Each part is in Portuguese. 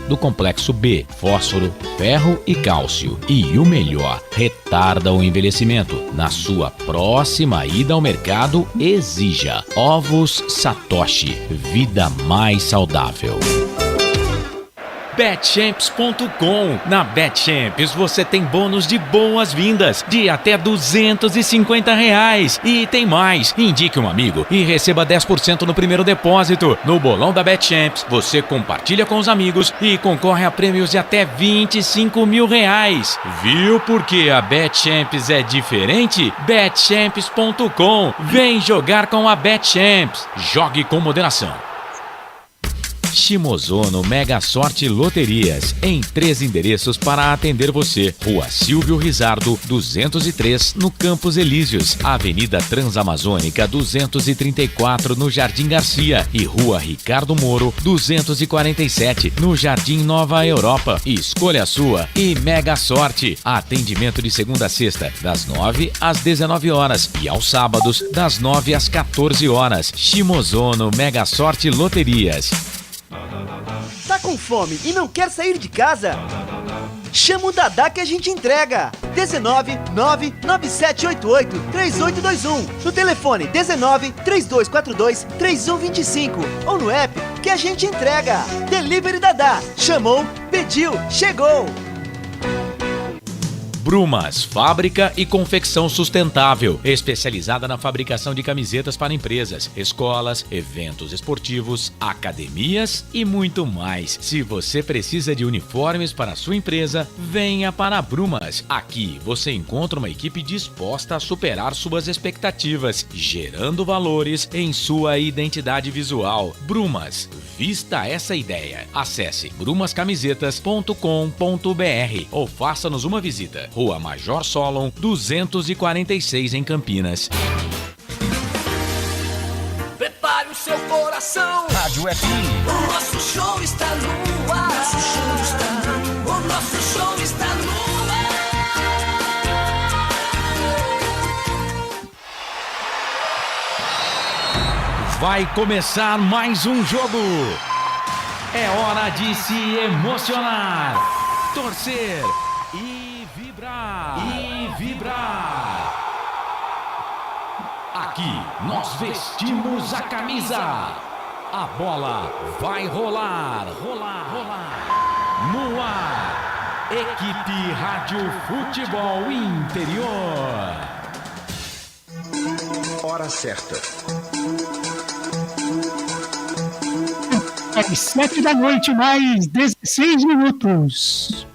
do complexo B, fósforo, ferro e cálcio. E o melhor, retarda o envelhecimento. Na sua próxima ida ao mercado, exija Ovos Satoshi, vida mais saudável. Betchamps.com. Na Betchamps você tem bônus de boas-vindas de até R$250. E tem mais. Indique um amigo e receba 10% no primeiro depósito. No bolão da Betchamps, você compartilha com os amigos e concorre a prêmios de até R$25 mil. Viu por que a Betchamps é diferente? Betchamps.com. Vem jogar com a Betchamps. Jogue com moderação. Shimozono Mega Sorte Loterias, em 3 endereços para atender você. Rua Silvio Rizardo, 203, no Campos Elíseos. Avenida Transamazônica, 234, no Jardim Garcia. E Rua Ricardo Moro, 247, no Jardim Nova Europa. Escolha a sua e Mega Sorte. Atendimento de segunda a sexta, das 9 às 19 horas. E aos sábados, das 9 às 14 horas. Shimozono Mega Sorte Loterias. Tá com fome e não quer sair de casa? Chama o Dadá que a gente entrega. 19 99788 3821. No telefone 19 3242 3125. Ou no app que a gente entrega. Delivery Dadá. Chamou, pediu, chegou. Brumas, fábrica e confecção sustentável, especializada na fabricação de camisetas para empresas, escolas, eventos esportivos, academias e muito mais. Se você precisa de uniformes para a sua empresa, venha para a Brumas. Aqui você encontra uma equipe disposta a superar suas expectativas, gerando valores em sua identidade visual. Brumas, vista essa ideia. Acesse brumascamisetas.com.br ou faça-nos uma visita. Rua Major Solon, 246 em Campinas. Prepare o seu coração. Rádio FM. O nosso show está no ar. O nosso show está no ar. O nosso show está no ar. Vai começar mais um jogo. É hora de se emocionar, torcer e vibrar. Aqui nós vestimos a camisa. A bola vai rolar. No ar, Equipe Rádio Futebol Interior. Hora certa. Às 7 da noite, mais 16 minutos.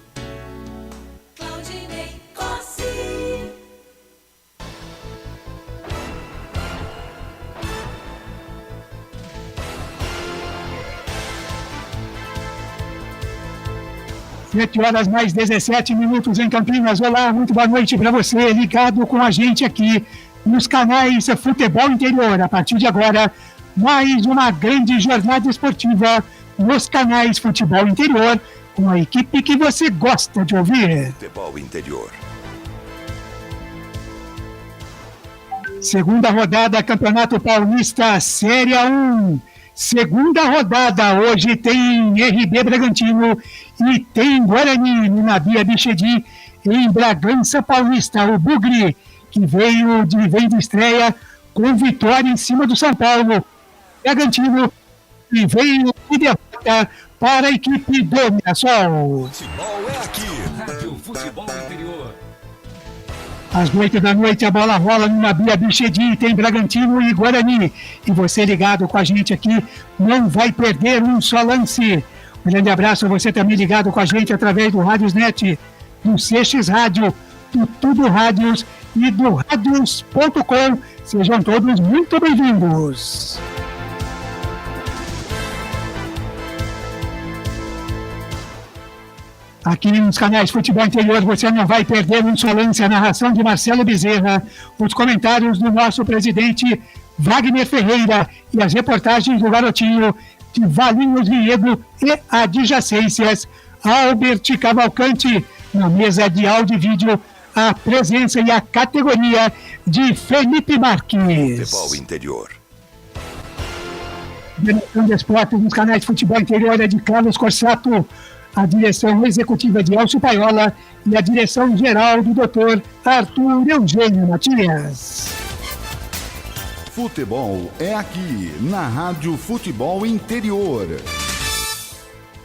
7 horas mais 17 minutos em Campinas. Olá, muito boa noite para você, ligado com a gente aqui nos canais Futebol Interior. A partir de agora, mais uma grande jornada esportiva nos canais Futebol Interior, com a equipe que você gosta de ouvir. Futebol Interior. Segunda rodada, Campeonato Paulista, Série 1. Segunda rodada, hoje tem RB Bragantino e tem Guarani no Nabia Bichedi em Bragança Paulista. O Bugre, que vem de estreia com vitória em cima do São Paulo. Bragantino, que veio de derrota para a equipe do Mirassol. Futebol é aqui. Rádio Futebol Interior. Às 8 da noite, a bola rola no Nabia Bichedi, tem Bragantino e Guarani. E você ligado com a gente aqui, não vai perder um só lance. Um grande abraço a você também ligado com a gente através do Radiosnet, do CX Rádio, do Tudo Rádios e do Radios.com. Sejam todos muito bem-vindos. Aqui nos canais Futebol Interior você não vai perder um só lance, a narração de Marcelo Bezerra, os comentários do nosso presidente Wagner Ferreira e as reportagens do garotinho de Valinhos Vinhedo e adjacências, Albert Cavalcante, na mesa de áudio e vídeo, a presença e a categoria de Felipe Marques. Futebol Interior. Direção de Esportes nos canais de futebol interior é de Carlos Corsato, a direção executiva de Elcio Paiola e a direção geral do Dr. Arthur Eugênio Matias. Futebol é aqui, na Rádio Futebol Interior.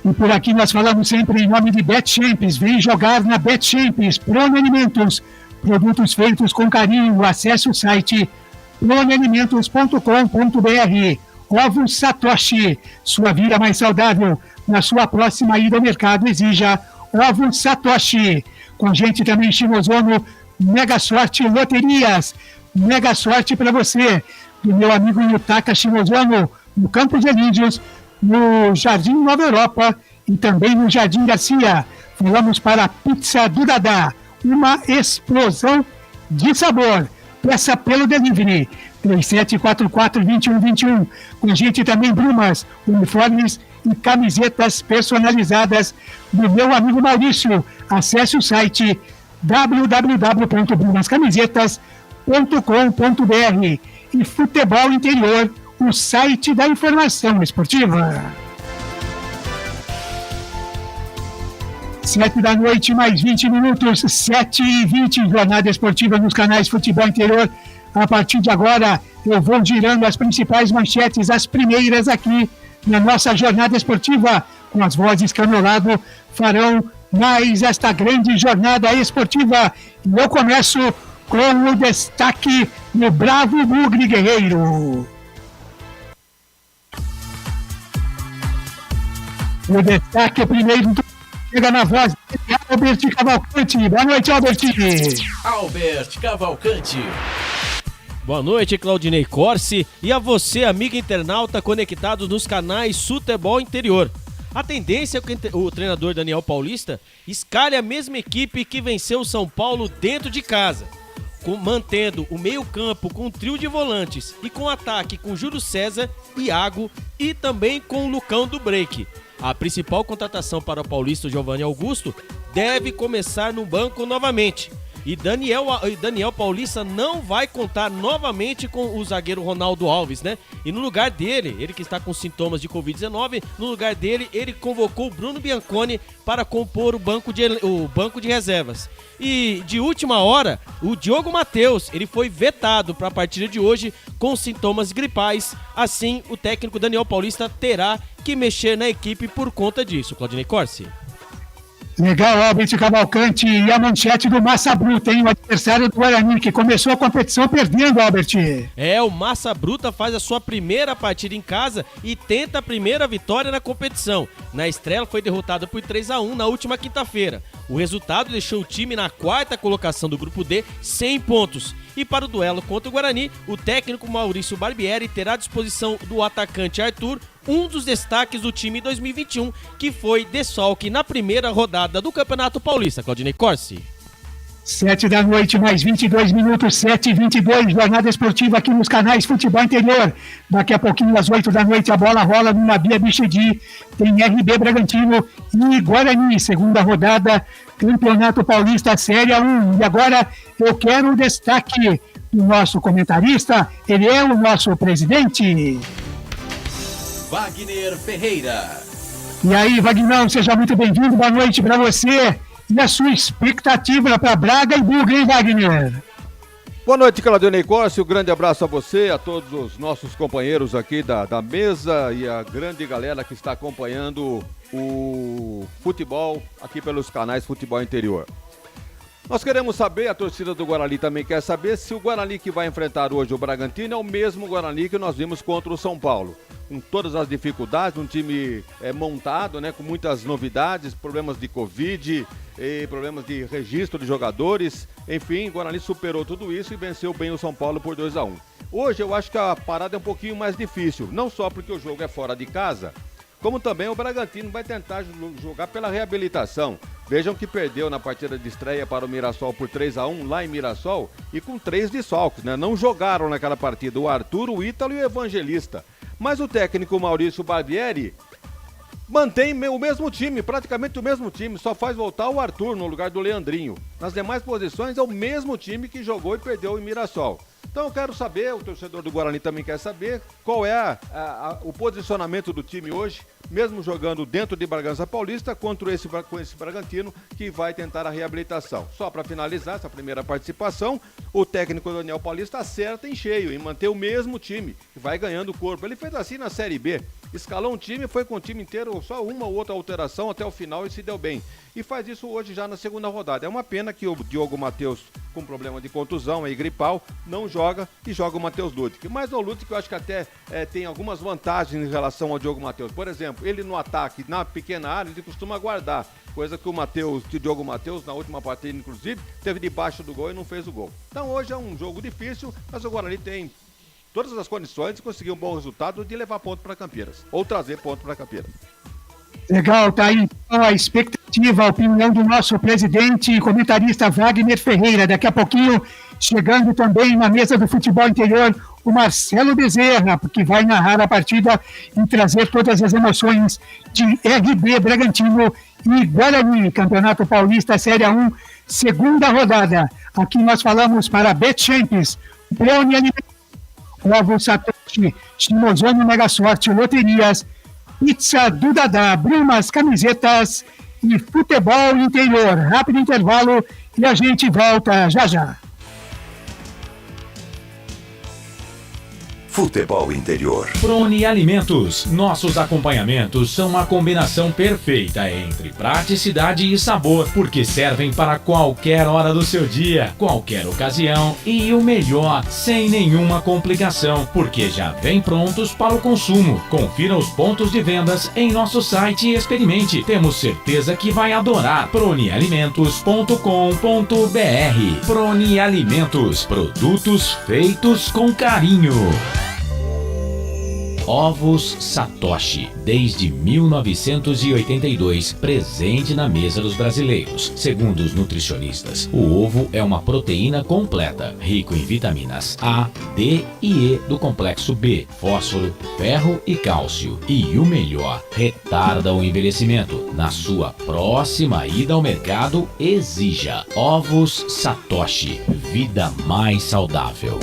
E por aqui nós falamos sempre em nome de BetChamps. Vem jogar na BetChamps. Prone Alimentos, produtos feitos com carinho. Acesse o site pronealimentos.com.br. Ovos Satoshi, sua vida mais saudável. Na sua próxima ida ao mercado, exija Ovos Satoshi. Com a gente também, Shimozono, Mega Sorte Loterias. Mega sorte para você, do meu amigo Yutaka Shimozono, no Campo de Elídeos, no Jardim Nova Europa e também no Jardim Garcia. Falamos para a Pizza do Dadá, uma explosão de sabor. Peça pelo delivery, 3744-2121. Com a gente também Brumas, uniformes e camisetas personalizadas do meu amigo Maurício. Acesse o site www.brumascamisetas.com.br e Futebol Interior, o site da informação esportiva. 7h, mais 20 minutos, 7h20, jornada esportiva nos canais Futebol Interior. A partir de agora, eu vou girando as principais manchetes, as primeiras aqui na nossa jornada esportiva, com as vozes que ao meu lado farão mais esta grande jornada esportiva. E eu começo com o destaque no Bravo Bugre Guerreiro. O destaque, o primeiro, chega na voz de Albert Cavalcante. Boa noite, Albert. Albert Cavalcante. Boa noite, Claudinei Corsi, e a você, amigo internauta conectado nos canais Futebol Interior. A tendência é que o treinador Daniel Paulista escale a mesma equipe que venceu o São Paulo dentro de casa, mantendo o meio-campo com um trio de volantes e com ataque com Júlio César, Iago e também com o Lucão do Break. A principal contratação para o paulista, Giovanni Augusto, deve começar no banco novamente. E Daniel Paulista não vai contar novamente com o zagueiro Ronaldo Alves, né? E no lugar dele, ele que está com sintomas de Covid-19, no lugar dele, ele convocou o Bruno Bianconi para compor o banco de reservas. E de última hora, o Diogo Matheus, ele foi vetado para a partida de hoje com sintomas gripais. Assim, o técnico Daniel Paulista terá que mexer na equipe por conta disso. Claudinei Corsi. Legal, Albert Cavalcante, e a manchete do Massa Bruta, hein? O adversário do Guarani, que começou a competição perdendo, Albert. O Massa Bruta faz a sua primeira partida em casa e tenta a primeira vitória na competição. Na estreia foi derrotado por 3-1 na última quinta-feira. O resultado deixou o time na quarta colocação do grupo D, 100 pontos. E para o duelo contra o Guarani, o técnico Maurício Barbieri terá à disposição do atacante Arthur, um dos destaques do time 2021, que foi desfalque na primeira rodada do Campeonato Paulista. Claudinei Corsi. 7h, mais 22 minutos, 7h22, jornada esportiva aqui nos canais Futebol Interior. Daqui a pouquinho, às 8h, a bola rola no Nabia Bichedi. Tem RB Bragantino e Guarani, segunda rodada, Campeonato Paulista Série 1. E agora eu quero o destaque do nosso comentarista, ele é o nosso presidente. Wagner Ferreira. E aí, Vagnão, seja muito bem-vindo, boa noite para você. E a sua expectativa para Braga e Bugre, hein, Wagner? Boa noite, Claudinei Corsi, um grande abraço a você, a todos os nossos companheiros aqui da mesa e a grande galera que está acompanhando o futebol aqui pelos canais Futebol Interior. Nós queremos saber, a torcida do Guarani também quer saber, se o Guarani que vai enfrentar hoje o Bragantino é o mesmo Guarani que nós vimos contra o São Paulo. Com todas as dificuldades, um time montado, né, com muitas novidades, problemas de Covid, problemas de registro de jogadores. Enfim, o Guarani superou tudo isso e venceu bem o São Paulo por 2-1. Hoje eu acho que a parada é um pouquinho mais difícil, não só porque o jogo é fora de casa, como também o Bragantino vai tentar jogar pela reabilitação. Vejam que perdeu na partida de estreia para o Mirassol por 3-1 lá em Mirassol e com 3 desfalques, né? Não jogaram naquela partida o Arthur, o Ítalo e o Evangelista. Mas o técnico Maurício Barbieri mantém o mesmo time, praticamente o mesmo time, só faz voltar o Arthur no lugar do Leandrinho. Nas demais posições é o mesmo time que jogou e perdeu em Mirassol. Então eu quero saber, o torcedor do Guarani também quer saber, qual é o posicionamento do time hoje, mesmo jogando dentro de Bragança Paulista, com esse Bragantino que vai tentar a reabilitação. Só para finalizar essa primeira participação, o técnico Daniel Paulista acerta em cheio em manter o mesmo time, que vai ganhando corpo. Ele fez assim na Série B, escalou um time, foi com o time inteiro, só uma ou outra alteração até o final e se deu bem. E faz isso hoje já na segunda rodada. É uma pena que o Diogo Matheus, com problema de contusão e gripal, não joga e joga o Matheus Ludwig. Mas o Ludwig eu acho que até tem algumas vantagens em relação ao Diogo Matheus. Por exemplo, ele no ataque, na pequena área, ele costuma guardar. Coisa que o Diogo Matheus, na última partida, inclusive, teve debaixo do gol e não fez o gol. Então hoje é um jogo difícil, mas o Guarani tem todas as condições de conseguir um bom resultado de levar ponto para Campinas. Ou trazer ponto para Campinas. Legal, tá aí então a expectativa, a opinião do nosso presidente e comentarista Wagner Ferreira. Daqui a pouquinho, chegando também na mesa do futebol interior, o Marcelo Bezerra, que vai narrar a partida e trazer todas as emoções de RB Bragantino e Guarani, Campeonato Paulista Série 1, segunda rodada. Aqui nós falamos para Betchamps, Brownie Alimentos, Ovo Satoshi, Shimozone Mega Sorte, Loterias, Pizza do Dadá, Brumas, Camisetas e Futebol Interior. Rápido intervalo e a gente volta já já. Futebol Interior. Prone Alimentos. Nossos acompanhamentos são uma combinação perfeita entre praticidade e sabor, porque servem para qualquer hora do seu dia, qualquer ocasião e o melhor, sem nenhuma complicação, porque já vem prontos para o consumo. Confira os pontos de vendas em nosso site e experimente. Temos certeza que vai adorar. pronealimentos.com.br. Prone Alimentos. Produtos feitos com carinho. Ovos Satoshi, desde 1982, presente na mesa dos brasileiros. Segundo os nutricionistas, o ovo é uma proteína completa, rico em vitaminas A, D e E do complexo B, fósforo, ferro e cálcio. E o melhor, retarda o envelhecimento. Na sua próxima ida ao mercado, exija Ovos Satoshi, vida mais saudável.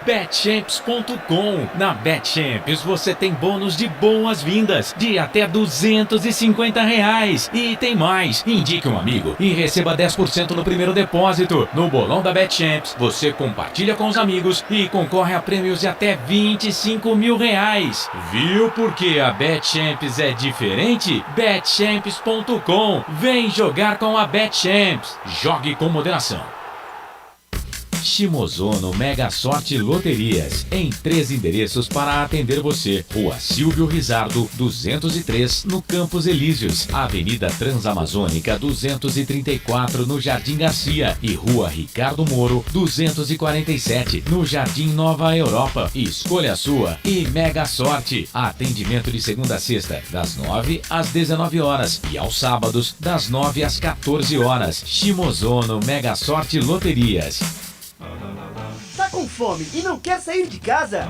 Betchamps.com. Na Betchamps você tem bônus de boas-vindas de até R$250. E tem mais. Indique um amigo e receba 10% no primeiro depósito. No bolão da Betchamps, você compartilha com os amigos e concorre a prêmios de até R$25 mil. Viu por que a Betchamps é diferente? Betchamps.com. Vem jogar com a Betchamps. Jogue com moderação. Shimozono Mega Sorte Loterias, em 3 endereços para atender você. Rua Silvio Rizardo, 203, no Campos Elíseos. Avenida Transamazônica, 234, no Jardim Garcia. E Rua Ricardo Moro, 247, no Jardim Nova Europa. Escolha a sua e Mega Sorte. Atendimento de segunda a sexta, das 9 às 19 horas. E aos sábados, das 9 às 14 horas. Shimozono Mega Sorte Loterias. Tá com fome e não quer sair de casa?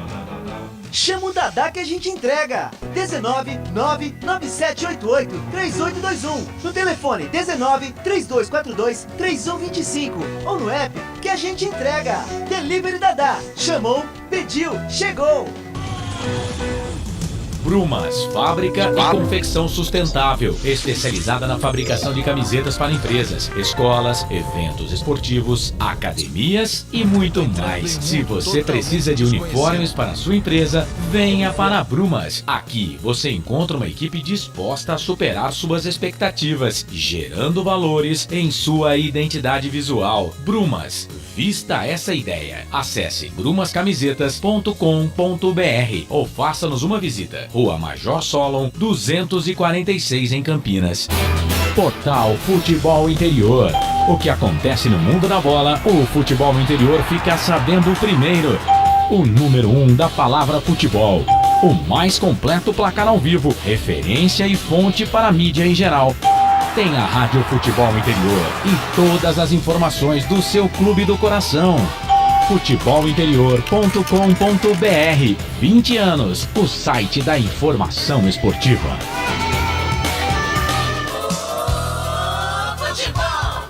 Chama o Dadá que a gente entrega. 19 99788 3821. No telefone 19 3242 3125. Ou no app que a gente entrega. Delivery Dadá. Chamou, pediu, chegou. Brumas, fábrica e confecção sustentável, especializada na fabricação de camisetas para empresas, escolas, eventos esportivos, academias e muito mais. Se você precisa de uniformes para a sua empresa, venha para a Brumas. Aqui você encontra uma equipe disposta a superar suas expectativas, gerando valores em sua identidade visual. Brumas, vista essa ideia. Acesse brumascamisetas.com.br ou faça-nos uma visita. Rua Major Solon, 246 em Campinas. Portal Futebol Interior. O que acontece no mundo da bola, o futebol no interior fica sabendo primeiro. O número 1 da palavra futebol. O mais completo placar ao vivo, referência e fonte para a mídia em geral. Tem a Rádio Futebol Interior e todas as informações do seu clube do coração. futebolinterior.com.br. 20 anos, o site da informação esportiva.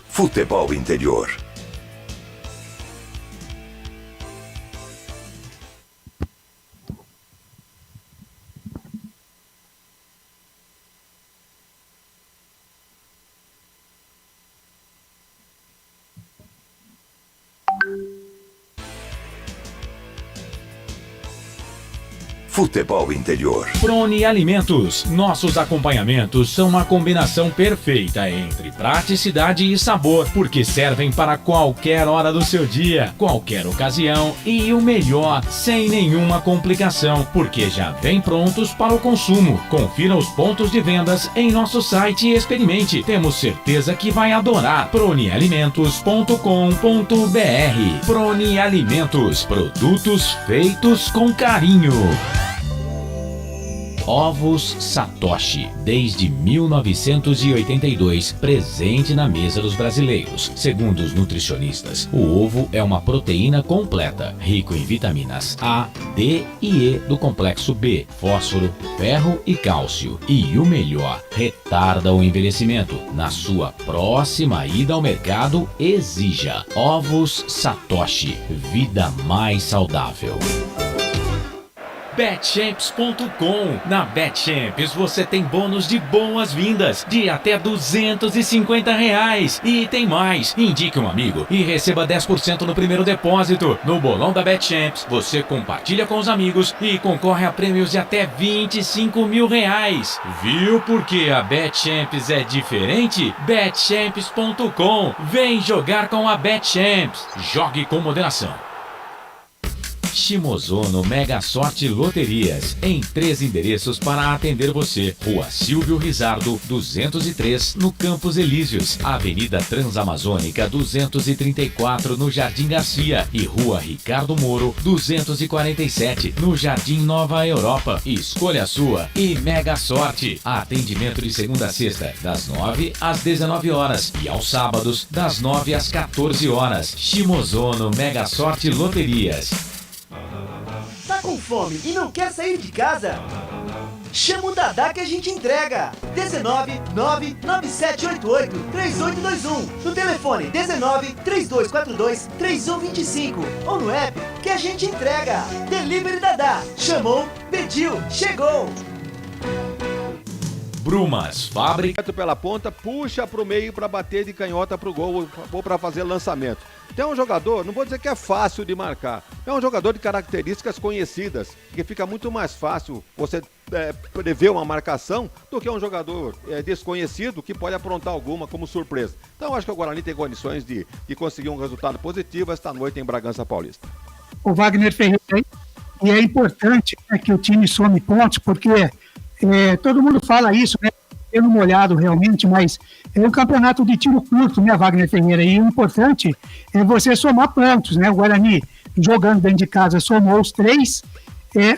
Futebol Interior. Futebol Interior. Prone Alimentos. Nossos acompanhamentos são uma combinação perfeita entre praticidade e sabor, porque servem para qualquer hora do seu dia, qualquer ocasião e o melhor, sem nenhuma complicação, porque já vem prontos para o consumo. Confira os pontos de vendas em nosso site e experimente. Temos certeza que vai adorar. pronealimentos.com.br. Prone Alimentos. Produtos feitos com carinho. Ovos Satoshi, desde 1982, presente na mesa dos brasileiros. Segundo os nutricionistas, o ovo é uma proteína completa, rico em vitaminas A, D e E do complexo B, fósforo, ferro e cálcio. E o melhor, retarda o envelhecimento. Na sua próxima ida ao mercado, exija Ovos Satoshi, vida mais saudável. Betchamps.com. Na Betchamps você tem bônus de boas-vindas de até R$250. E tem mais. Indique um amigo e receba 10% no primeiro depósito. No bolão da Betchamps você compartilha com os amigos e concorre a prêmios de até R$25 mil. Viu porque a Betchamps é diferente? Betchamps.com. Vem jogar com a Betchamps. Jogue com moderação. Shimozono Mega Sorte Loterias, em 3 endereços para atender você. Rua Silvio Rizardo, 203, no Campos Elíseos. Avenida Transamazônica, 234, no Jardim Garcia. E Rua Ricardo Moro, 247, no Jardim Nova Europa. Escolha a sua e Mega Sorte. Atendimento de segunda a sexta, das 9 às 19 horas. E aos sábados, das 9 às 14 horas. Shimozono Mega Sorte Loterias. Tá com fome e não quer sair de casa? Chama o Dadá que a gente entrega. 19997883821. No telefone 1932423125 ou no app que a gente entrega. Delivery Dadá. Chamou, pediu, chegou. Brumas, fábrica. Pela ponta, puxa pro meio para bater de canhota pro gol ou para fazer lançamento. Tem um jogador, não vou dizer que é fácil de marcar, é um jogador de características conhecidas, que fica muito mais fácil você prever uma marcação do que um jogador desconhecido que pode aprontar alguma como surpresa. Então acho que o Guarani tem condições de conseguir um resultado positivo esta noite em Bragança Paulista. O Wagner Ferreira, e é importante, né, que o time some pontos, porque todo mundo fala isso, né? Tendo molhado realmente, mas é um campeonato de tiro curto, né, Wagner Ferreira? E o importante é você somar pontos, né? O Guarani, jogando dentro de casa, somou os 3.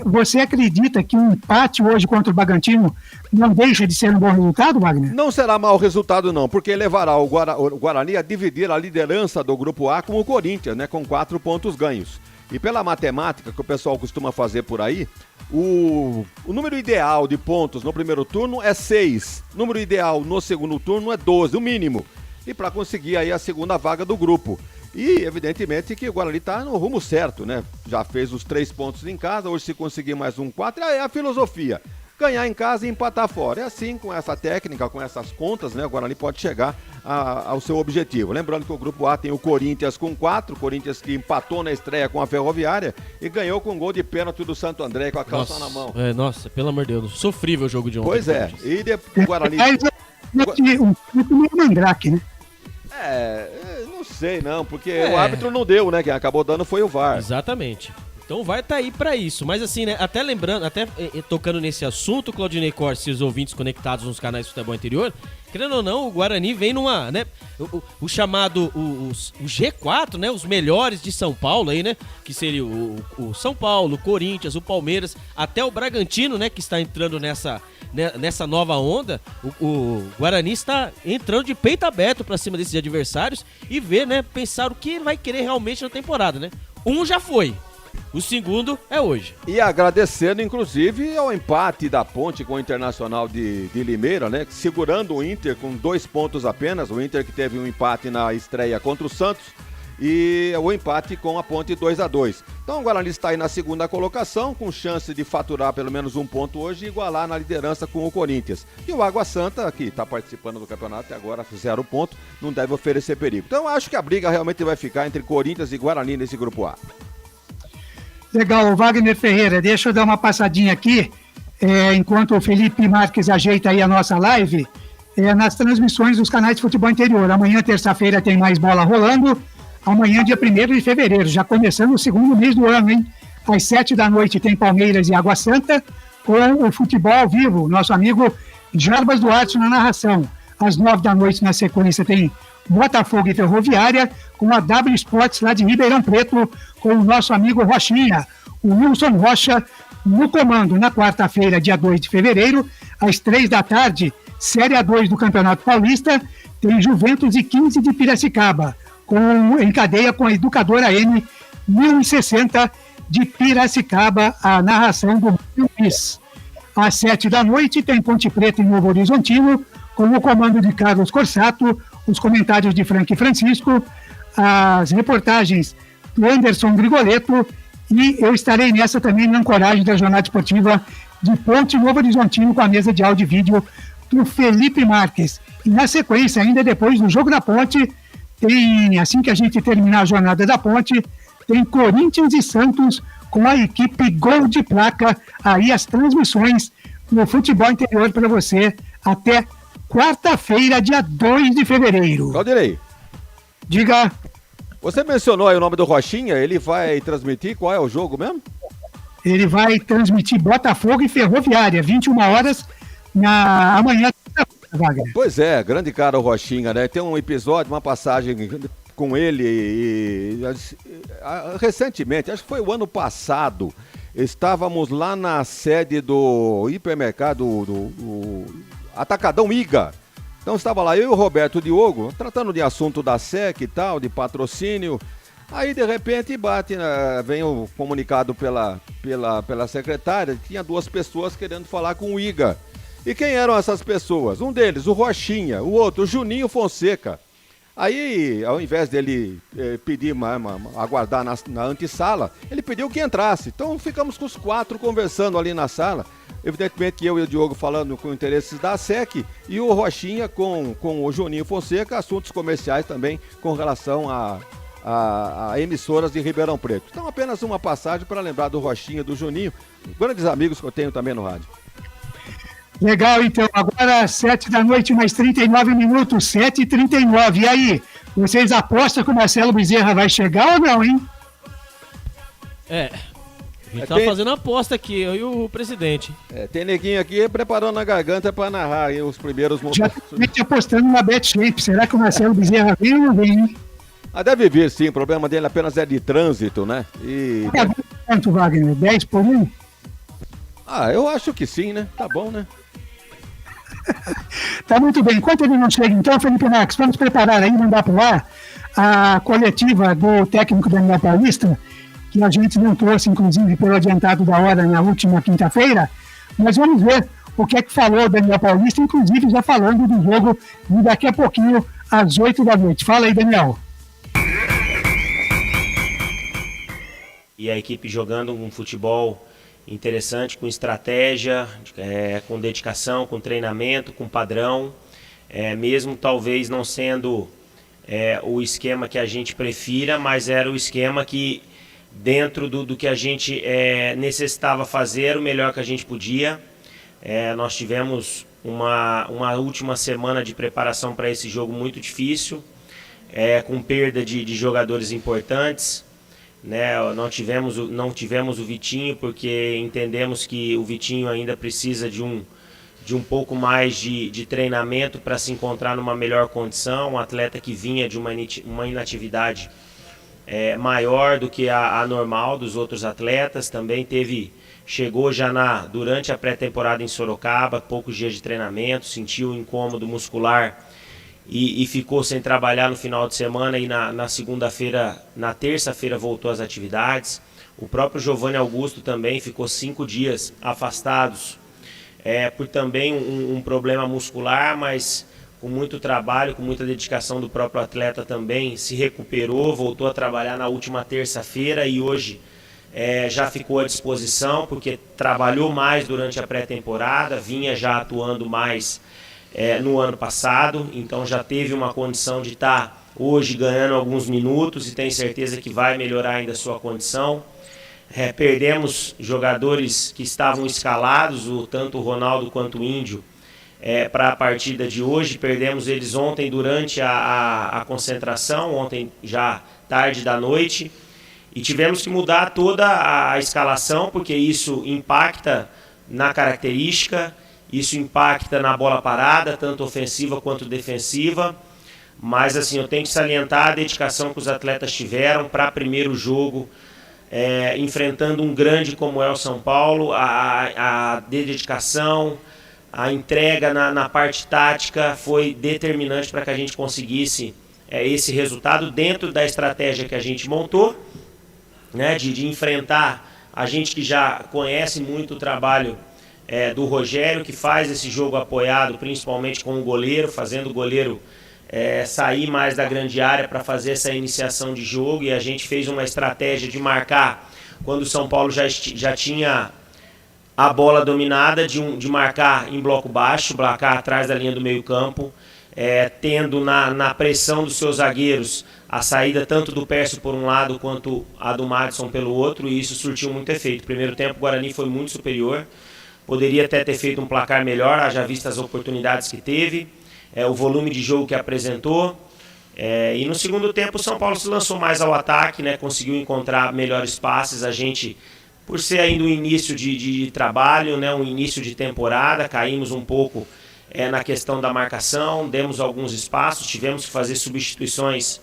Você acredita que um empate hoje contra o Bragantino não deixa de ser um bom resultado, Wagner? Não será mau resultado, não, porque levará o Guarani a dividir a liderança do Grupo A com o Corinthians, né? Com 4 pontos ganhos. E pela matemática que o pessoal costuma fazer por aí, o número ideal de pontos no primeiro turno é 6. O número ideal no segundo turno é 12, o mínimo. E para conseguir aí a segunda vaga do grupo. E evidentemente que o Guarani está no rumo certo, né? Já fez os 3 pontos em casa, hoje se conseguir mais um 4, é a filosofia. Ganhar em casa e empatar fora. É assim, com essa técnica, com essas contas, né? O Guarani pode chegar ao seu objetivo. Lembrando que o Grupo A tem o Corinthians com 4, o Corinthians que empatou na estreia com a Ferroviária e ganhou com um gol de pênalti do Santo André com a calça na mão. Nossa, pelo amor de Deus, sofrível o jogo de ontem. Pois é, e depois o Guarani... Um mandrake, né? Não sei não, porque o árbitro não deu, né? Quem acabou dando foi o VAR. Exatamente. Então vai tá aí pra isso. Mas assim, né, até lembrando, tocando nesse assunto, Claudinei Corsi e os ouvintes conectados nos canais do Futebol Interior, querendo ou não, o Guarani vem numa, né, o chamado, o G4, né, os melhores de São Paulo aí, né, que seria o São Paulo, o Corinthians, o Palmeiras, até o Bragantino, né, que está entrando nessa nova onda. O Guarani está entrando de peito aberto pra cima desses adversários e ver, né, pensar o que ele vai querer realmente na temporada, né. Um já foi. O segundo é hoje. E agradecendo, inclusive, ao empate da Ponte com o Internacional de Limeira, né? Segurando o Inter com 2 pontos apenas. O Inter que teve um empate na estreia contra o Santos. E o empate com a Ponte 2-2. Então o Guarani está aí na segunda colocação, com chance de faturar pelo menos 1 ponto hoje e igualar na liderança com o Corinthians. E o Água Santa, que está participando do campeonato e agora 0 ponto, não deve oferecer perigo. Então eu acho que a briga realmente vai ficar entre Corinthians e Guarani nesse grupo A. Legal, Wagner Ferreira, deixa eu dar uma passadinha aqui, enquanto o Felipe Marques ajeita aí a nossa live, nas transmissões dos canais de futebol interior. Amanhã, terça-feira, tem mais bola rolando. Amanhã, dia 1º de fevereiro, já começando o segundo mês do ano, hein? Às 7h tem Palmeiras e Água Santa, com o futebol ao vivo, nosso amigo Jarbas Duarte na narração. Às 9h, na sequência, tem Botafogo e Ferroviária, com a W Sports lá de Ribeirão Preto, com o nosso amigo Rochinha, o Wilson Rocha, no comando. Na quarta-feira, dia 2 de fevereiro, às 3h, Série A2 do Campeonato Paulista, tem Juventus e 15 de Piracicaba, em cadeia com a Educadora M 1060 de Piracicaba, a narração do Luiz. Às 7h tem Ponte Preta e Novo Horizontino, com o comando de Carlos Corsato, os comentários de Frank Francisco, as reportagens do Anderson Grigoletto, e eu estarei nessa também na ancoragem da jornada esportiva de Ponte Novo Horizontino, com a mesa de áudio e vídeo do Felipe Marques. E na sequência, ainda depois do Jogo da Ponte, tem, assim que a gente terminar a jornada da Ponte, tem Corinthians e Santos com a equipe Gol de Placa, aí as transmissões no futebol interior para você até quarta-feira, dia 2 de fevereiro. Claudirei. Diga. Você mencionou aí o nome do Rochinha, ele vai transmitir qual é o jogo mesmo? Ele vai transmitir Botafogo e Ferroviária, 21h, amanhã. Wagner. Pois é, grande cara o Rochinha, né? Tem um episódio, uma passagem com ele recentemente, acho que foi o ano passado, estávamos lá na sede do hipermercado do Atacadão Iga. Então estava lá eu e o Roberto Diogo, tratando de assunto da SEC e tal, de patrocínio. Aí de repente vem o comunicado pela secretária, tinha 2 pessoas querendo falar com o Iga. E quem eram essas pessoas? Um deles, o Rochinha, o outro, o Juninho Fonseca. Aí, ao invés dele pedir aguardar na antessala, ele pediu que entrasse. Então ficamos com os 4 conversando ali na sala. Evidentemente que eu e o Diogo falando com interesses da SEC e o Rochinha com o Juninho Fonseca, assuntos comerciais também com relação a emissoras de Ribeirão Preto. Então apenas uma passagem para lembrar do Rochinha, do Juninho, grandes amigos que eu tenho também no rádio. Legal, então. Agora, 7h, mais 39 minutos, 7h39. E aí, vocês apostam que o Marcelo Bezerra vai chegar ou não, hein? A gente tá fazendo aposta aqui, eu e o presidente. Tem neguinho aqui preparando a garganta para narrar aí os primeiros momentos. Já tô apostando na BetShape. Será que o Marcelo Bezerra vem ou não vem, hein? Deve vir, sim. O problema dele apenas é de trânsito, né? Quanto, Wagner? 10 por 1? Eu acho que sim, né? Tá bom, né? Tá muito bem. Enquanto ele não chega, então, Felipe Marques, vamos preparar aí, mandar pro ar a coletiva do técnico Daniel Paulista, que a gente não trouxe, inclusive, pelo adiantado da hora na última quinta-feira, mas vamos ver o que é que falou o Daniel Paulista, inclusive já falando do jogo de daqui a pouquinho, às 8h. Fala aí, Daniel. E a equipe jogando um futebol interessante, com estratégia, com dedicação, com treinamento, com padrão, mesmo talvez não sendo o esquema que a gente prefira, mas era o esquema que dentro do que a gente necessitava fazer, o melhor que a gente podia. Nós tivemos uma última semana de preparação para esse jogo muito difícil, com perda de jogadores importantes. Não tivemos o Vitinho, porque entendemos que o Vitinho ainda precisa de um pouco mais de treinamento para se encontrar numa melhor condição. Um atleta que vinha de uma inatividade maior do que a normal dos outros atletas. Também chegou já durante a pré-temporada em Sorocaba, poucos dias de treinamento, sentiu um incômodo muscular e ficou sem trabalhar no final de semana, e na segunda-feira, na terça-feira voltou às atividades. O próprio Giovanni Augusto também ficou 5 dias afastados por também um problema muscular, mas com muito trabalho, com muita dedicação do próprio atleta também, se recuperou, voltou a trabalhar na última terça-feira e hoje já ficou à disposição, porque trabalhou mais durante a pré-temporada, vinha já atuando mais no ano passado, então já teve uma condição de estar hoje ganhando alguns minutos e tem certeza que vai melhorar ainda a sua condição. Perdemos jogadores que estavam escalados, tanto o Ronaldo quanto o Índio, para a partida de hoje. Perdemos eles ontem durante a concentração, ontem já tarde da noite, e tivemos que mudar toda a escalação, porque isso impacta na característica, isso impacta na bola parada, tanto ofensiva quanto defensiva. Mas assim, eu tenho que salientar a dedicação que os atletas tiveram para primeiro jogo, enfrentando um grande como é o São Paulo, a dedicação, a entrega na parte tática foi determinante para que a gente conseguisse esse resultado dentro da estratégia que a gente montou, né, de enfrentar a gente que já conhece muito o trabalho do Rogério, que faz esse jogo apoiado principalmente com o goleiro, fazendo o goleiro sair mais da grande área para fazer essa iniciação de jogo, e a gente fez uma estratégia de marcar quando o São Paulo já tinha a bola dominada, de marcar em bloco baixo, marcar atrás da linha do meio campo, tendo na pressão dos seus zagueiros a saída tanto do Pércio por um lado quanto a do Madison pelo outro, e isso surtiu muito efeito. Primeiro tempo o Guarani foi muito superior, poderia até ter feito um placar melhor, haja vista as oportunidades que teve, o volume de jogo que apresentou, e no segundo tempo o São Paulo se lançou mais ao ataque, né, conseguiu encontrar melhores passes. A gente, por ser ainda um início de trabalho, né, um início de temporada, caímos um pouco na questão da marcação, demos alguns espaços, tivemos que fazer substituições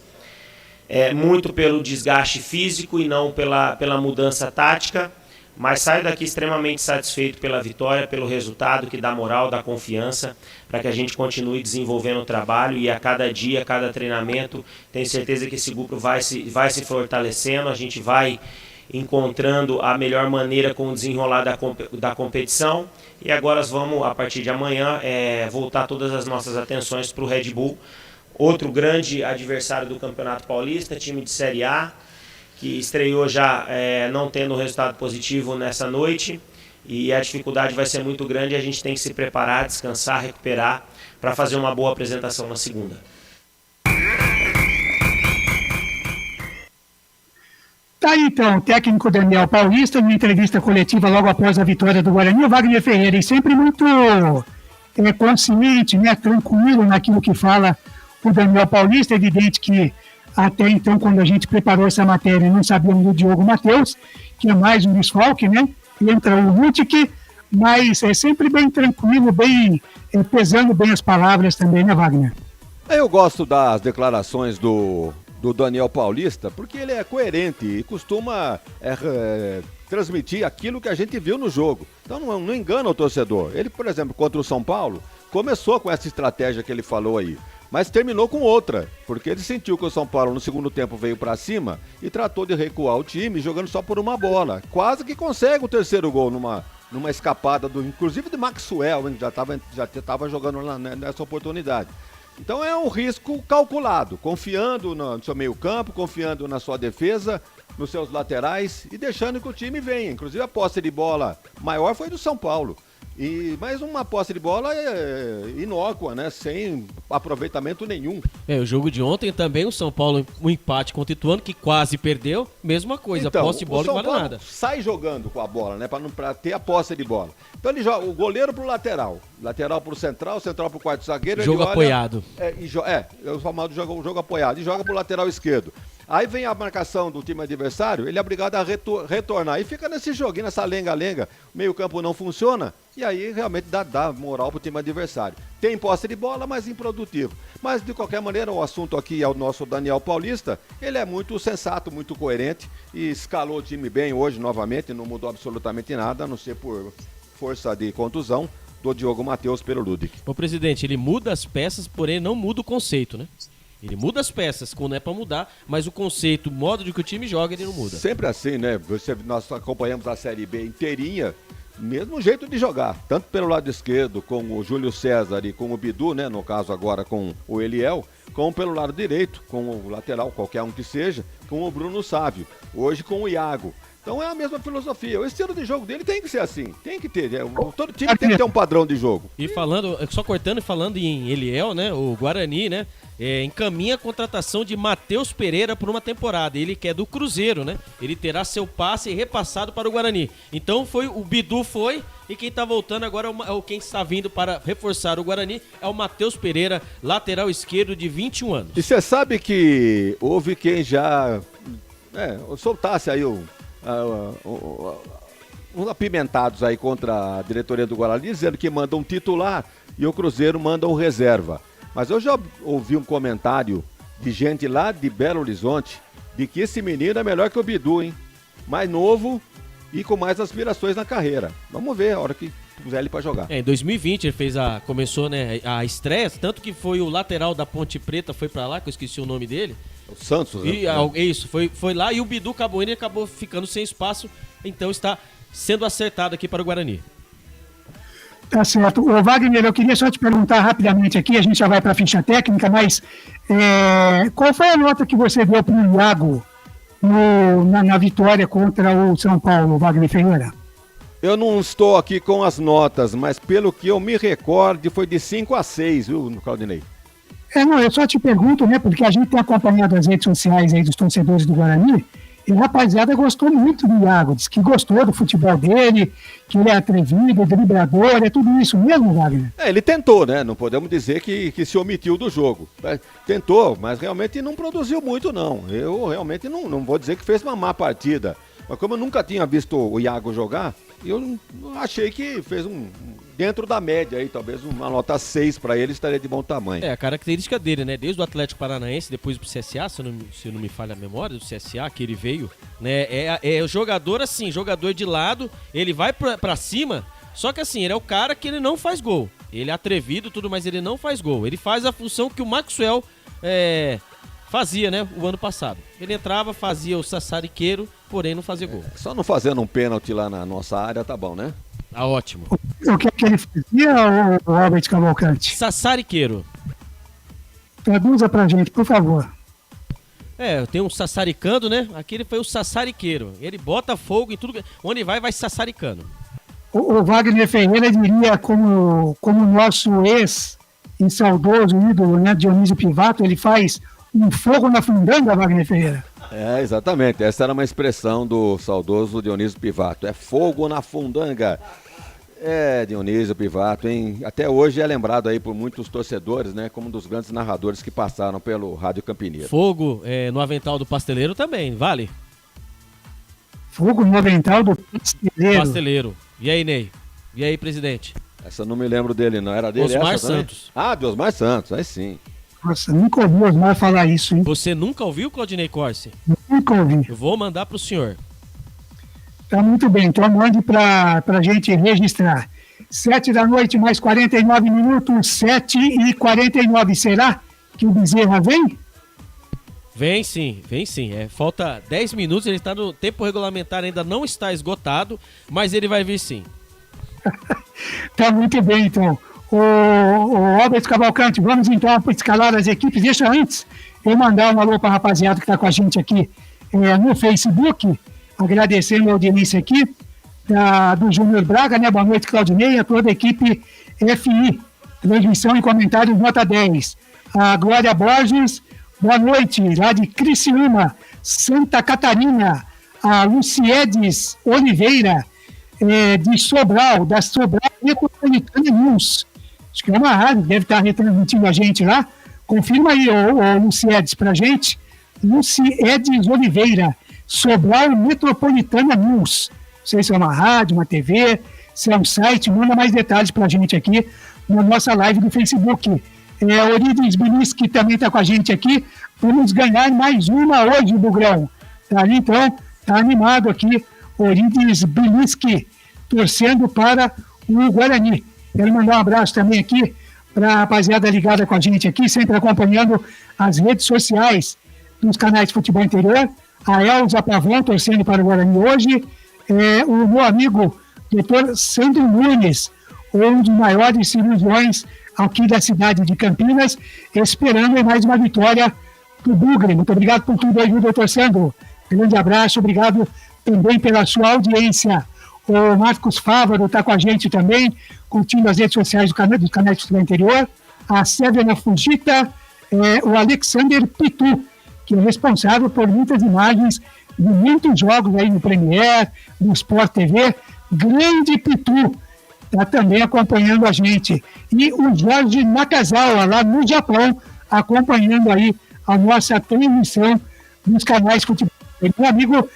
muito pelo desgaste físico e não pela mudança tática, mas saio daqui extremamente satisfeito pela vitória, pelo resultado que dá moral, dá confiança, para que a gente continue desenvolvendo o trabalho, e a cada dia, a cada treinamento, tenho certeza que esse grupo vai se fortalecendo, a gente vai encontrando a melhor maneira com o desenrolar da competição, e agora vamos, a partir de amanhã, voltar todas as nossas atenções para o Red Bull, outro grande adversário do Campeonato Paulista, time de Série A, que estreou já não tendo resultado positivo nessa noite, e a dificuldade vai ser muito grande, e a gente tem que se preparar, descansar, recuperar, para fazer uma boa apresentação na segunda. Tá aí, então, o técnico Daniel Paulista, em entrevista coletiva logo após a vitória do Guarani, o Wagner Ferreira, e sempre muito consciente, né, tranquilo naquilo que fala o Daniel Paulista. É evidente que até então, quando a gente preparou essa matéria, não sabíamos do Diogo Matheus, que é mais um desfalque, né? Entra o Rutic, mas é sempre bem tranquilo, bem pesando bem as palavras também, né, Wagner? Eu gosto das declarações do Daniel Paulista, porque ele é coerente e costuma transmitir aquilo que a gente viu no jogo. Então não engana o torcedor. Ele, por exemplo, contra o São Paulo, começou com essa estratégia que ele falou aí, mas terminou com outra, porque ele sentiu que o São Paulo no segundo tempo veio para cima e tratou de recuar o time jogando só por uma bola. Quase que consegue o terceiro gol numa escapada inclusive de Maxwell, hein, já estava jogando nessa oportunidade. Então é um risco calculado, confiando no seu meio campo, confiando na sua defesa, nos seus laterais e deixando que o time venha. Inclusive a posse de bola maior foi do São Paulo. Mais uma posse de bola inócua, né? Sem aproveitamento nenhum. O jogo de ontem também, o São Paulo, um empate contra o Ituano, que quase perdeu, mesma coisa, então, posse de bola não vale nada. Sai jogando com a bola, né? Pra ter a posse de bola. Então ele joga o goleiro pro lateral pro central pro quarto zagueiro. Jogo apoiado. É o famoso jogo apoiado, e joga pro lateral esquerdo. Aí vem a marcação do time adversário, ele é obrigado a retornar. E fica nesse joguinho, nessa lenga-lenga. O meio-campo não funciona, e aí realmente dá moral pro time adversário. Tem posse de bola, mas improdutivo. Mas, de qualquer maneira, o assunto aqui é o nosso Daniel Paulista. Ele é muito sensato, muito coerente, e escalou o time bem hoje novamente, não mudou absolutamente nada, a não ser por força de contusão do Diogo Matheus pelo Ludic. O presidente, ele muda as peças, porém não muda o conceito, né? Ele muda as peças quando é para mudar, mas o conceito, o modo de que o time joga, ele não muda. Sempre assim, né? Nós acompanhamos a Série B inteirinha, mesmo jeito de jogar, tanto pelo lado esquerdo com o Júlio César e com o Bidu, né? No caso agora com o Eliel, como pelo lado direito, com o lateral, qualquer um que seja, com o Bruno Sávio, hoje com o Iago. Então é a mesma filosofia. O estilo de jogo dele tem que ser assim. Tem que ter. Todo time tem que ter um padrão de jogo. E falando, só cortando e falando em Eliel, né? O Guarani, né? Encaminha a contratação de Matheus Pereira por uma temporada. Ele que é do Cruzeiro, né? Ele terá seu passe repassado para o Guarani. Então o Bidu foi, e quem tá voltando agora quem está vindo para reforçar o Guarani é o Matheus Pereira, lateral esquerdo de 21 anos. E você sabe que houve quem já soltasse aí uns apimentados aí contra a diretoria do Guarani, dizendo que manda um titular e o Cruzeiro manda um reserva. Mas eu já ouvi um comentário de gente lá de Belo Horizonte de que esse menino é melhor que o Bidu, hein? Mais novo e com mais aspirações na carreira. Vamos ver a hora que puser ele pra jogar. Em 2020 ele começou, né, a estreia, tanto que foi o lateral da Ponte Preta, foi pra lá, que eu esqueci o nome dele. O Santos, né? Isso, foi lá, e o Bidu acabou indo e acabou ficando sem espaço, então está sendo acertado aqui para o Guarani. Tá certo. Ô, Wagner, eu queria só te perguntar rapidamente aqui, a gente já vai para a ficha técnica, mas qual foi a nota que você deu para o Iago na vitória contra o São Paulo, Wagner Ferreira? Eu não estou aqui com as notas, mas pelo que eu me recordo, foi de 5-6, viu, Claudinei? Eu só te pergunto, né, porque a gente tem acompanhado as redes sociais aí dos torcedores do Guarani, e a rapaziada gostou muito do Iago, disse que gostou do futebol dele, que ele é atrevido, driblador, é tudo isso mesmo, Wagner? Ele tentou, né? Não podemos dizer que se omitiu do jogo. Tentou, mas realmente não produziu muito, não. Eu realmente não vou dizer que fez uma má partida. Mas como eu nunca tinha visto o Iago jogar, eu achei que fez dentro da média aí, talvez uma nota 6 para ele estaria de bom tamanho. A característica dele, né, desde o Atlético Paranaense, depois pro CSA, se não me falha a memória, do CSA, que ele veio, né, o jogador assim, jogador de lado, ele vai pra cima, só que assim, ele é o cara que ele não faz gol. Ele é atrevido, tudo, mas ele não faz gol. Ele faz a função que o Maxwell fazia, né, o ano passado. Ele entrava, fazia o sassariqueiro, porém não fazia gol. Só não fazendo um pênalti lá na nossa área, tá bom, né? Tá ótimo. O que ele fazia, o Robert Cavalcante? Sassariqueiro. Traduza pra gente, por favor. Tem um sassaricando, né? Aqui ele foi o sassariqueiro. Ele bota fogo em tudo. Onde vai sassaricando. O Wagner Ferreira diria, como nosso ex e saudoso ídolo, né, Dionísio Pivato, ele faz um fogo na fundanga, Wagner Ferreira. Exatamente. Essa era uma expressão do saudoso Dionísio Pivato. É fogo na fundanga. Dionísio Pivato, hein? Até hoje é lembrado aí por muitos torcedores, né? Como um dos grandes narradores que passaram pelo Rádio Campineiro. Fogo no avental do pasteleiro também, vale? Fogo no avental do pasteleiro. E aí, Ney? E aí, presidente? Essa eu não me lembro dele, não. Era dele Osmar essa Santos. De Osmar Santos, aí sim. Nossa, nunca ouvi o Osmar falar isso, hein? Você nunca ouviu, Claudinei Corsi? Nunca ouvi. Eu vou mandar pro senhor. Tá muito bem, então mande pra gente registrar. 7h mais 49 minutos, 7h49. Será que o Bezerra vem? Vem sim. Falta 10 minutos, ele está no tempo regulamentar, ainda não está esgotado, mas ele vai vir sim. Tá muito bem, então. O Robert Cavalcante, vamos então escalar as equipes. Deixa antes eu mandar um alô para a rapaziada que está com a gente aqui no Facebook, agradecendo a audiência aqui do Júnior Braga, né? Boa noite, Claudinei, a toda a equipe FI, transmissão e comentários nota 10. A Glória Borges, boa noite, lá de Criciúma, Santa Catarina. A Luciedes Oliveira, de Sobral, da Sobral Metropolitana News. Acho que é uma rádio, deve estar retransmitindo a gente lá. Confirma aí, Luciedes, pra gente. Luciedes Oliveira, Sobral Metropolitana News. Não sei se é uma rádio, uma TV, se é um site, manda mais detalhes pra gente aqui na nossa live do Facebook. Orides Biliski também está com a gente aqui. Vamos ganhar mais uma hoje do Grão. Tá ali, então, tá animado aqui. Orides Biliski, torcendo para o Guarani. Quero mandar um abraço também aqui para a rapaziada ligada com a gente aqui, sempre acompanhando as redes sociais dos canais de futebol interior. A Elza Pavão, torcendo para o Guarani hoje. O meu amigo, doutor Sandro Nunes, um dos maiores cirurgiões aqui da cidade de Campinas, esperando mais uma vitória do Bugre. Muito obrigado por tudo aí, doutor Sandro. Grande abraço, obrigado também pela sua audiência. O Marcos Fávaro está com a gente também, curtindo as redes sociais dos canais do Futebol Interior. A Sérvia Fujita, o Alexander Pitu, que é responsável por muitas imagens de muitos jogos aí no Premier, no Sport TV. Grande Pitu está também acompanhando a gente. E o Jorge Nakazawa, lá no Japão, acompanhando aí a nossa transmissão nos canais de futebol. Meu amigo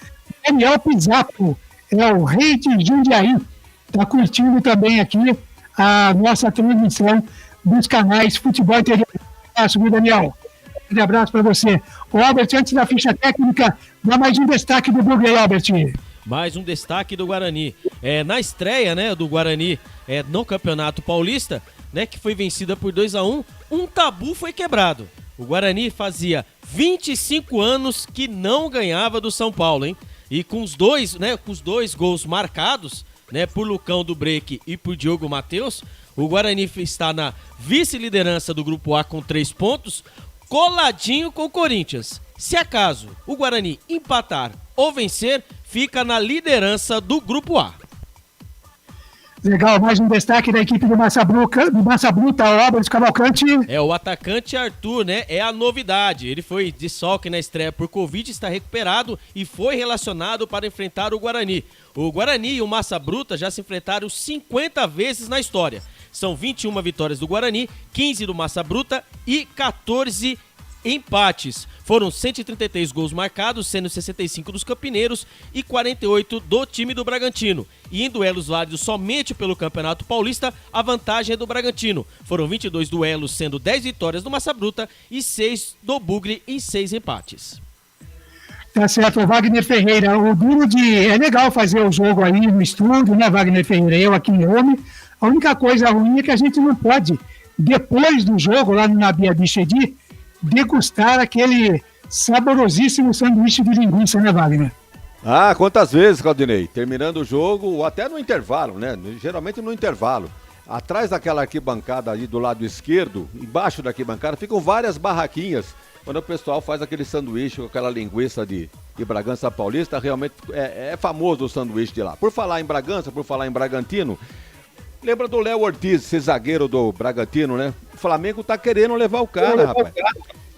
Daniel Pizzapo, o rei de Jundiaí, está curtindo também aqui a nossa transmissão dos canais Futebol Interior. Um abraço, viu, Daniel? Um abraço para você. O Albert, antes da ficha técnica, dá mais um destaque do Bugre, Albert. Mais um destaque do Guarani. Na estreia, né, do Guarani no Campeonato Paulista, né, que foi vencida por 2-1, um tabu foi quebrado. O Guarani fazia 25 anos que não ganhava do São Paulo, hein? E com os dois gols marcados, né, por Lucão do Break e por Diogo Matheus, o Guarani está na vice-liderança do Grupo A com 3 pontos, coladinho com o Corinthians. Se acaso o Guarani empatar ou vencer, fica na liderança do Grupo A. Legal, mais um destaque da equipe do Massa Bruta, o Albert Cavalcante. O atacante Arthur, né? É a novidade. Ele foi desfalque na estreia por Covid, está recuperado e foi relacionado para enfrentar o Guarani. O Guarani e o Massa Bruta já se enfrentaram 50 vezes na história. São 21 vitórias do Guarani, 15 do Massa Bruta e 14 empates. Foram 133 gols marcados, sendo 65 dos campineiros e 48 do time do Bragantino. E em duelos válidos somente pelo Campeonato Paulista, a vantagem é do Bragantino. Foram 22 duelos, sendo 10 vitórias do Massa Bruta e 6 do Bugre em 6 empates. Tá certo, Wagner Ferreira. O duro é legal fazer o jogo aí no estúdio, né, Wagner Ferreira? Eu aqui em Rome. A única coisa ruim é que a gente não pode, depois do jogo, lá no Nabia Bichedi, degustar aquele saborosíssimo sanduíche de linguiça, né, Wagner? Ah, quantas vezes, Claudinei? Terminando o jogo, ou até no intervalo, né? Geralmente no intervalo. Atrás daquela arquibancada ali do lado esquerdo, embaixo da arquibancada, ficam várias barraquinhas. Quando o pessoal faz aquele sanduíche com aquela linguiça de Bragança Paulista, realmente é famoso o sanduíche de lá. Por falar em Bragança, por falar em Bragantino, lembra do Léo Ortiz, esse zagueiro do Bragantino, né? O Flamengo tá querendo levar o cara, rapaz.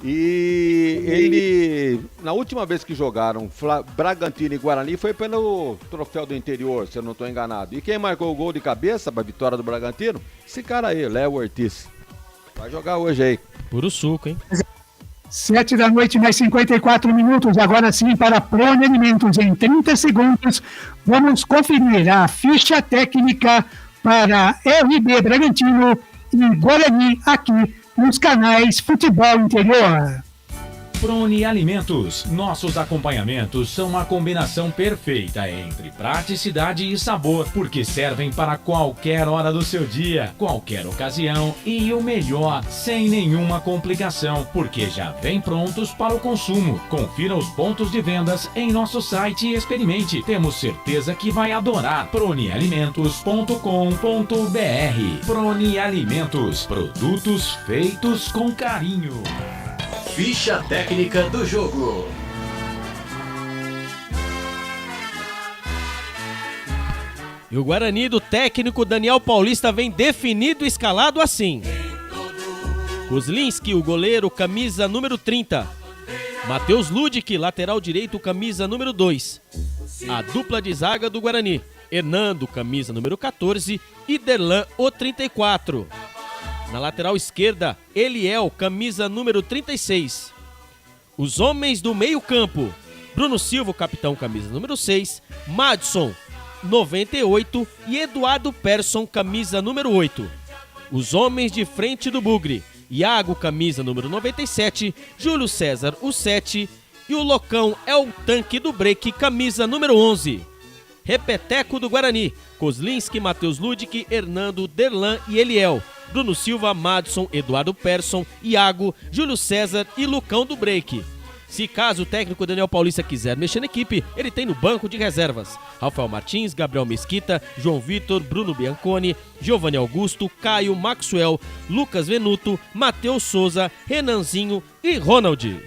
E ele, na última vez que jogaram Bragantino e Guarani, foi pelo Troféu do Interior, se eu não estou enganado. E quem marcou o gol de cabeça para a vitória do Bragantino? Esse cara aí, Léo Ortiz. Vai jogar hoje aí. Puro suco, hein? 7 da noite, mais 54 minutos. Agora sim, para Prone Alimentos, em 30 segundos, vamos conferir a ficha técnica para RB Bragantino e Guarani aqui nos canais Futebol Interior. Prone Alimentos. Nossos acompanhamentos são uma combinação perfeita entre praticidade e sabor, porque servem para qualquer hora do seu dia, qualquer ocasião e o melhor, sem nenhuma complicação, porque já vem prontos para o consumo. Confira os pontos de vendas em nosso site e experimente. Temos certeza que vai adorar. pronealimentos.com.br. Prone Alimentos. Produtos feitos com carinho. Ficha técnica do jogo. E o Guarani do técnico Daniel Paulista vem definido e escalado assim: Kozlinski, o goleiro, camisa número 30. Matheus Ludic, lateral direito, camisa número 2. A dupla de zaga do Guarani: Hernando, camisa número 14, e Derlan, o 34. Na lateral esquerda, Eliel, camisa número 36. Os homens do meio-campo: Bruno Silva, capitão, camisa número 6. Madison, 98. E Eduardo Persson, camisa número 8. Os homens de frente do Bugre: Iago, camisa número 97. Júlio César, o 7. E o Locão é o tanque do Break, camisa número 11. Repeteco do Guarani: Kozlinski, Matheus Ludic, Hernando, Derlan e Eliel. Bruno Silva, Madison, Eduardo Persson, Iago, Júlio César e Lucão do Break. Se caso o técnico Daniel Paulista quiser mexer na equipe, ele tem no banco de reservas Rafael Martins, Gabriel Mesquita, João Vitor, Bruno Bianconi, Giovanni Augusto, Caio, Maxwell, Lucas Venuto, Matheus Souza, Renanzinho e Ronald.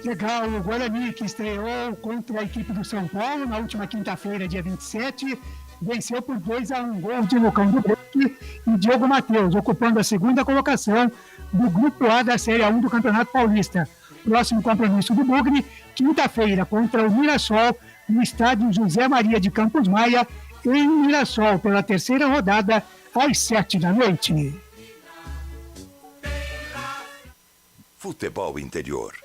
Legal, o Guarani, que estreou contra a equipe do São Paulo na última quinta-feira, dia 27, venceu por 2-1, gols de Lucão do Brusque e Diogo Matheus, ocupando a segunda colocação do Grupo A da Série 1 do Campeonato Paulista. Próximo compromisso do Bugre, quinta-feira, contra o Mirassol, no estádio José Maria de Campos Maia, em Mirassol, pela terceira rodada, às 7h. Futebol interior.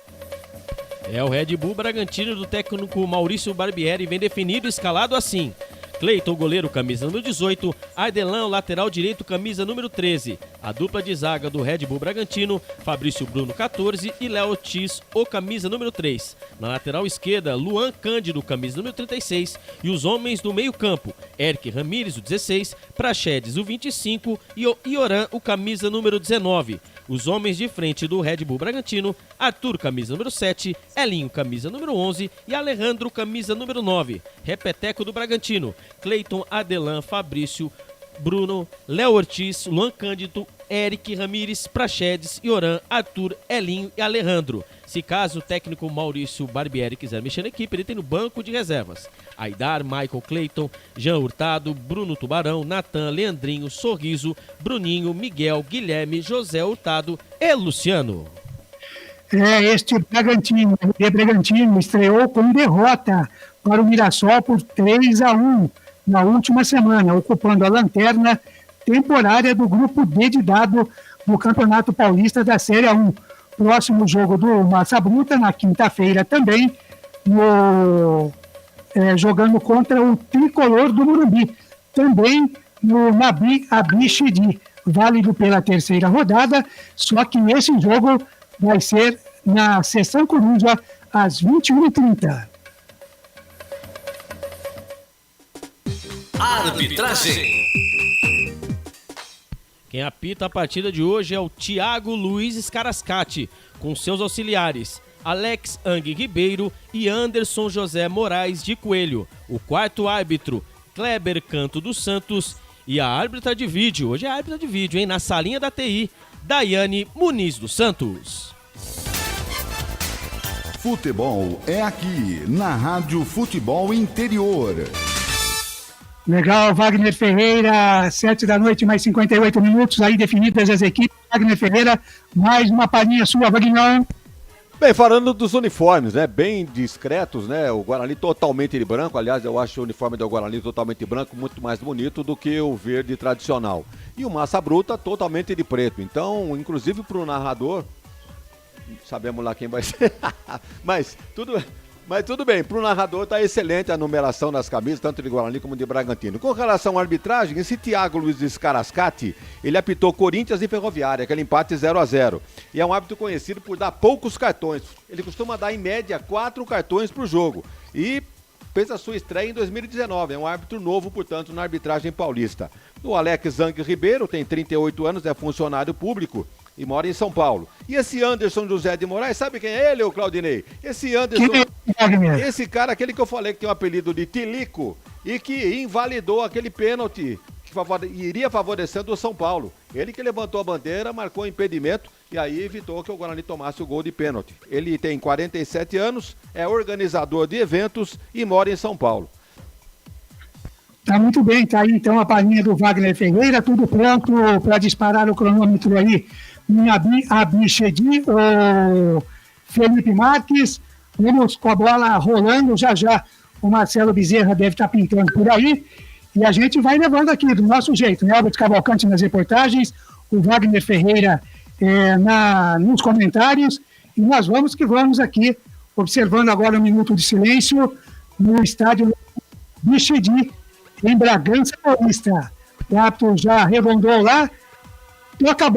O Red Bull Bragantino do técnico Maurício Barbieri vem definido e escalado assim: Cleiton, goleiro, camisa número 18, Ardelan, lateral direito, camisa número 13. A dupla de zaga do Red Bull Bragantino, Fabrício Bruno, 14, e Léo Ortiz, o camisa número 3. Na lateral esquerda, Luan Cândido, camisa número 36, e os homens do meio campo, Eric Ramírez, o 16, Praxedes, o 25, e o Ioran, o camisa número 19. Os homens de frente do Red Bull Bragantino, Arthur, camisa número 7, Elinho, camisa número 11 e Alejandro, camisa número 9. Repeteco do Bragantino, Cleiton, Adelan, Fabrício, Bruno, Léo Ortiz, Luan Cândido, Eric Ramírez, Praxedes, Ioran, Arthur, Elinho e Alejandro. Se caso o técnico Maurício Barbieri quiser mexer na equipe, ele tem no banco de reservas Aidar, Michael Cleiton, Jean Hurtado, Bruno Tubarão, Natan, Leandrinho, Sorriso, Bruninho, Miguel, Guilherme, José Hurtado e Luciano. Este Bragantino, o Bragantino, estreou com derrota para o Mirassol por 3-1 na última semana, ocupando a lanterna temporária do grupo D de dado do Campeonato Paulista da Série 1. Próximo jogo do Massa Bruta, na quinta-feira também, jogando contra o Tricolor do Morumbi, também no Nabi Abichedi, válido pela terceira rodada, só que esse jogo vai ser na Sessão Coruja, às 21h30. Arbitragem. Quem apita a partida de hoje é o Thiago Luiz Scarascati, com seus auxiliares Alex Ang Ribeiro e Anderson José Moraes de Coelho. O quarto árbitro, Kleber Canto dos Santos, e a árbitra de vídeo, hoje é árbitra de vídeo, hein? Na salinha da TI, Daiane Muniz dos Santos. Futebol é aqui, na Rádio Futebol Interior. Legal, Wagner Ferreira, 7h, mais 58 minutos, aí definidas as equipes. Wagner Ferreira, mais uma palhinha sua, Wagner. Bem, falando dos uniformes, né, bem discretos, né, o Guarani totalmente de branco, aliás, eu acho o uniforme do Guarani totalmente branco muito mais bonito do que o verde tradicional. E o Massa Bruta totalmente de preto, então, inclusive para o narrador, sabemos lá quem vai ser, mas tudo bem, para o narrador está excelente a numeração das camisas, tanto de Guarani como de Bragantino. Com relação à arbitragem, esse Thiago Luiz Scarascati, ele apitou Corinthians e Ferroviária, aquele empate 0-0. E é um árbitro conhecido por dar poucos cartões. Ele costuma dar, em média, 4 cartões por jogo. E fez a sua estreia em 2019. É um árbitro novo, portanto, na arbitragem paulista. O Alex Ang Ribeiro tem 38 anos, é funcionário público e mora em São Paulo. E esse Anderson José de Moraes, sabe quem é ele, ô Claudinei? Esse Anderson, esse cara, aquele que eu falei que tem o apelido de Tilico e que invalidou aquele pênalti que iria favorecendo o São Paulo. Ele que levantou a bandeira, marcou impedimento e aí evitou que o Guarani tomasse o gol de pênalti. Ele tem 47 anos, é organizador de eventos e mora em São Paulo. Tá muito bem, tá aí então a palhinha do Wagner Ferreira, tudo pronto para disparar o cronômetro aí. Abichedi, o Felipe Marques, vamos com a bola rolando já. O Marcelo Bezerra deve estar pintando por aí e a gente vai levando aqui do nosso jeito, né? Albert Cavalcante nas reportagens, o Wagner Ferreira nos comentários, e nós vamos aqui observando agora um minuto de silêncio no estádio Bichedi, em Bragança Paulista. O árbitro já revondou lá, toca a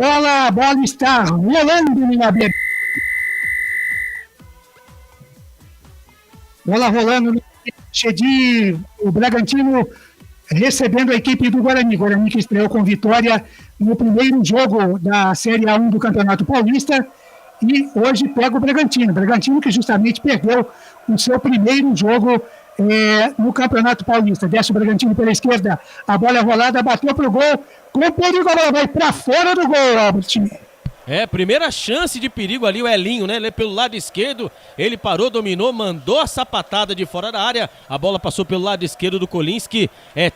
bola está rolando na beira. Bola rolando no Bichedi, o Bragantino recebendo a equipe do Guarani. Guarani que estreou com vitória no primeiro jogo da Série A1 do Campeonato Paulista e hoje pega o Bragantino. Bragantino que justamente perdeu o seu primeiro jogo no Campeonato Paulista. Desce o Bragantino pela esquerda, a bola é rolada, bateu pro gol, com perigo, a bola vai para fora do gol, Albert. Primeira chance de perigo ali, o Elinho, né? Ele pelo lado esquerdo, ele parou, dominou, mandou a sapatada de fora da área. A bola passou pelo lado esquerdo do Kolinski.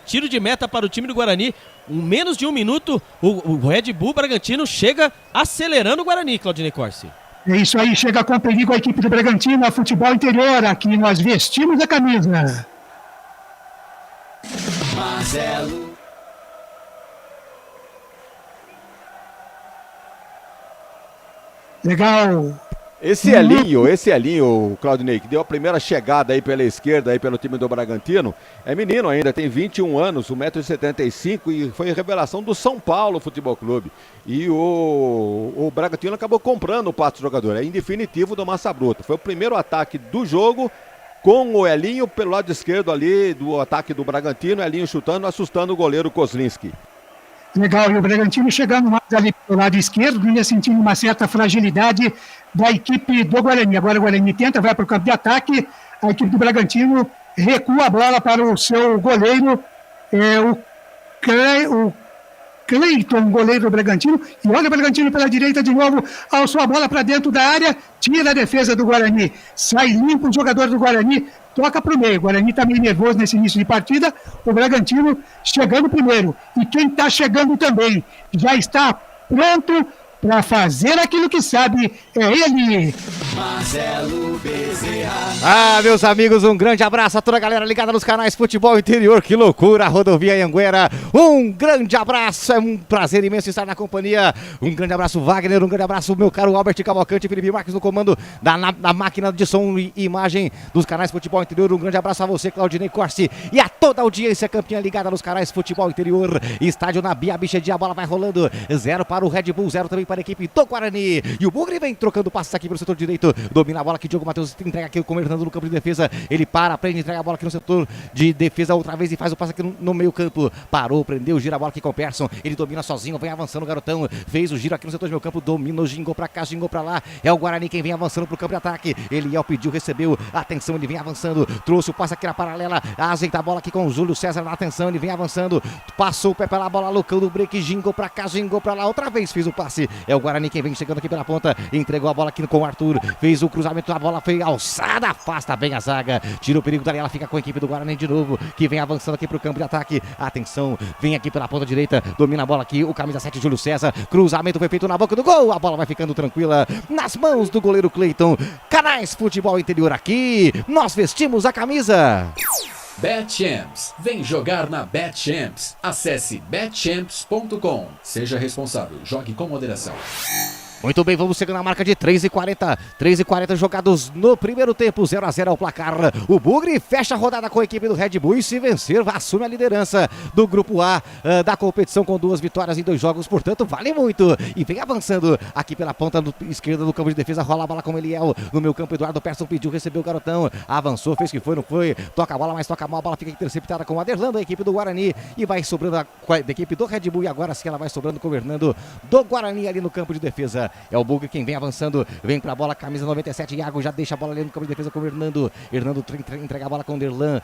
Tiro de meta para o time do Guarani. Em menos de um minuto, o Red Bull Bragantino chega acelerando o Guarani, Claudinei Corsi. É isso aí, chega com perigo a equipe do Bragantino, a Futebol Interior. Aqui nós vestimos a camisa. Marcelo. Legal. Esse Elinho, Claudinei, que deu a primeira chegada aí pela esquerda aí pelo time do Bragantino, é menino ainda, tem 21 anos, 1,75 m e foi revelação do São Paulo Futebol Clube. E o Bragantino acabou comprando o passe do jogador, em definitivo do Massa Bruta. Foi o primeiro ataque do jogo com o Elinho pelo lado esquerdo ali do ataque do Bragantino, Elinho chutando, assustando o goleiro Kozlinski. Legal, e o Bragantino chegando mais ali pelo lado esquerdo, vinha sentindo uma certa fragilidade da equipe do Guarani. Agora o Guarani tenta, vai para o campo de ataque, a equipe do Bragantino recua a bola para o seu goleiro, o Cleiton, goleiro do Bragantino, e olha o Bragantino pela direita de novo, alçou a bola para dentro da área, tira a defesa do Guarani, sai limpo o jogador do Guarani, toca para o meio. O Guarani está meio nervoso nesse início de partida, o Bragantino chegando primeiro, e quem está chegando também, já está pronto para fazer aquilo que sabe, é ele, Marcelo Bezerra. Meus amigos, um grande abraço a toda a galera ligada nos canais Futebol Interior. Que loucura, Rodovia Anhanguera. Um grande abraço, é um prazer imenso estar na companhia. Um grande abraço, Wagner, um grande abraço, meu caro Albert Cavalcante, Felipe Marques no comando da máquina de som e imagem dos canais Futebol Interior. Um grande abraço a você, Claudinei Corsi, e a toda a audiência campeã ligada nos canais Futebol Interior. Estádio na Bia Bichedi, a bola vai rolando, 0 para o Red Bull, 0 também para a equipe do Guarani. E o Bugre vem trocando passes aqui para o setor direito, domina a bola aqui, Diogo Matheus entrega aqui com o Hernando no campo de defesa, ele prende, entrega a bola aqui no setor de defesa outra vez e faz o passe aqui no meio campo, parou, prendeu, gira a bola aqui com o Persson, ele domina sozinho, vem avançando o garotão, fez o giro aqui no setor de meio campo, dominou, gingou pra cá, gingou pra lá, é o Guarani quem vem avançando pro campo de ataque, Eliel pediu, recebeu, atenção, ele vem avançando, trouxe o passe aqui na paralela, ajeita a bola aqui com o Júlio César na atenção, ele vem avançando, passou o pé pela bola, Lucão do break, gingou pra cá, gingou pra lá, outra vez fez o passe, é o Guarani quem vem chegando aqui pela ponta, entregou a bola aqui com o Arthur, fez o cruzamento, a bola foi alçada, afasta bem a zaga, tira o perigo dali, ela fica com a equipe do Guarani de novo, que vem avançando aqui pro campo de ataque, atenção, vem aqui pela ponta direita, domina a bola aqui, o camisa 7 Júlio César, cruzamento foi feito na boca do gol, a bola vai ficando tranquila nas mãos do goleiro Cleiton. Canais Futebol Interior aqui, nós vestimos a camisa. BetChamps, vem jogar na BetChamps. Acesse betchamps.com. Seja responsável, jogue com moderação. Muito bem, vamos chegando na marca de 3h40 jogados no primeiro tempo, 0-0 ao placar. O Bugre fecha a rodada com a equipe do Red Bull e se vencer, assume a liderança do grupo A da competição com 2 vitórias em 2 jogos, portanto vale muito. E vem avançando aqui pela ponta esquerda do campo de defesa, rola a bola com o Eliel, no meu campo Eduardo Persson pediu, recebeu o garotão, avançou, fez que foi, não foi, toca a bola, mas toca mal, a bola fica interceptada com o Aderlando, a equipe da Guarani, e vai sobrando da equipe do Red Bull, e agora sim ela vai sobrando com o Hernando do Guarani ali no campo de defesa. É o Bugre quem vem avançando, vem pra bola, camisa 97, Iago já deixa a bola ali no campo de defesa com o Hernando entrega a bola com o Derlan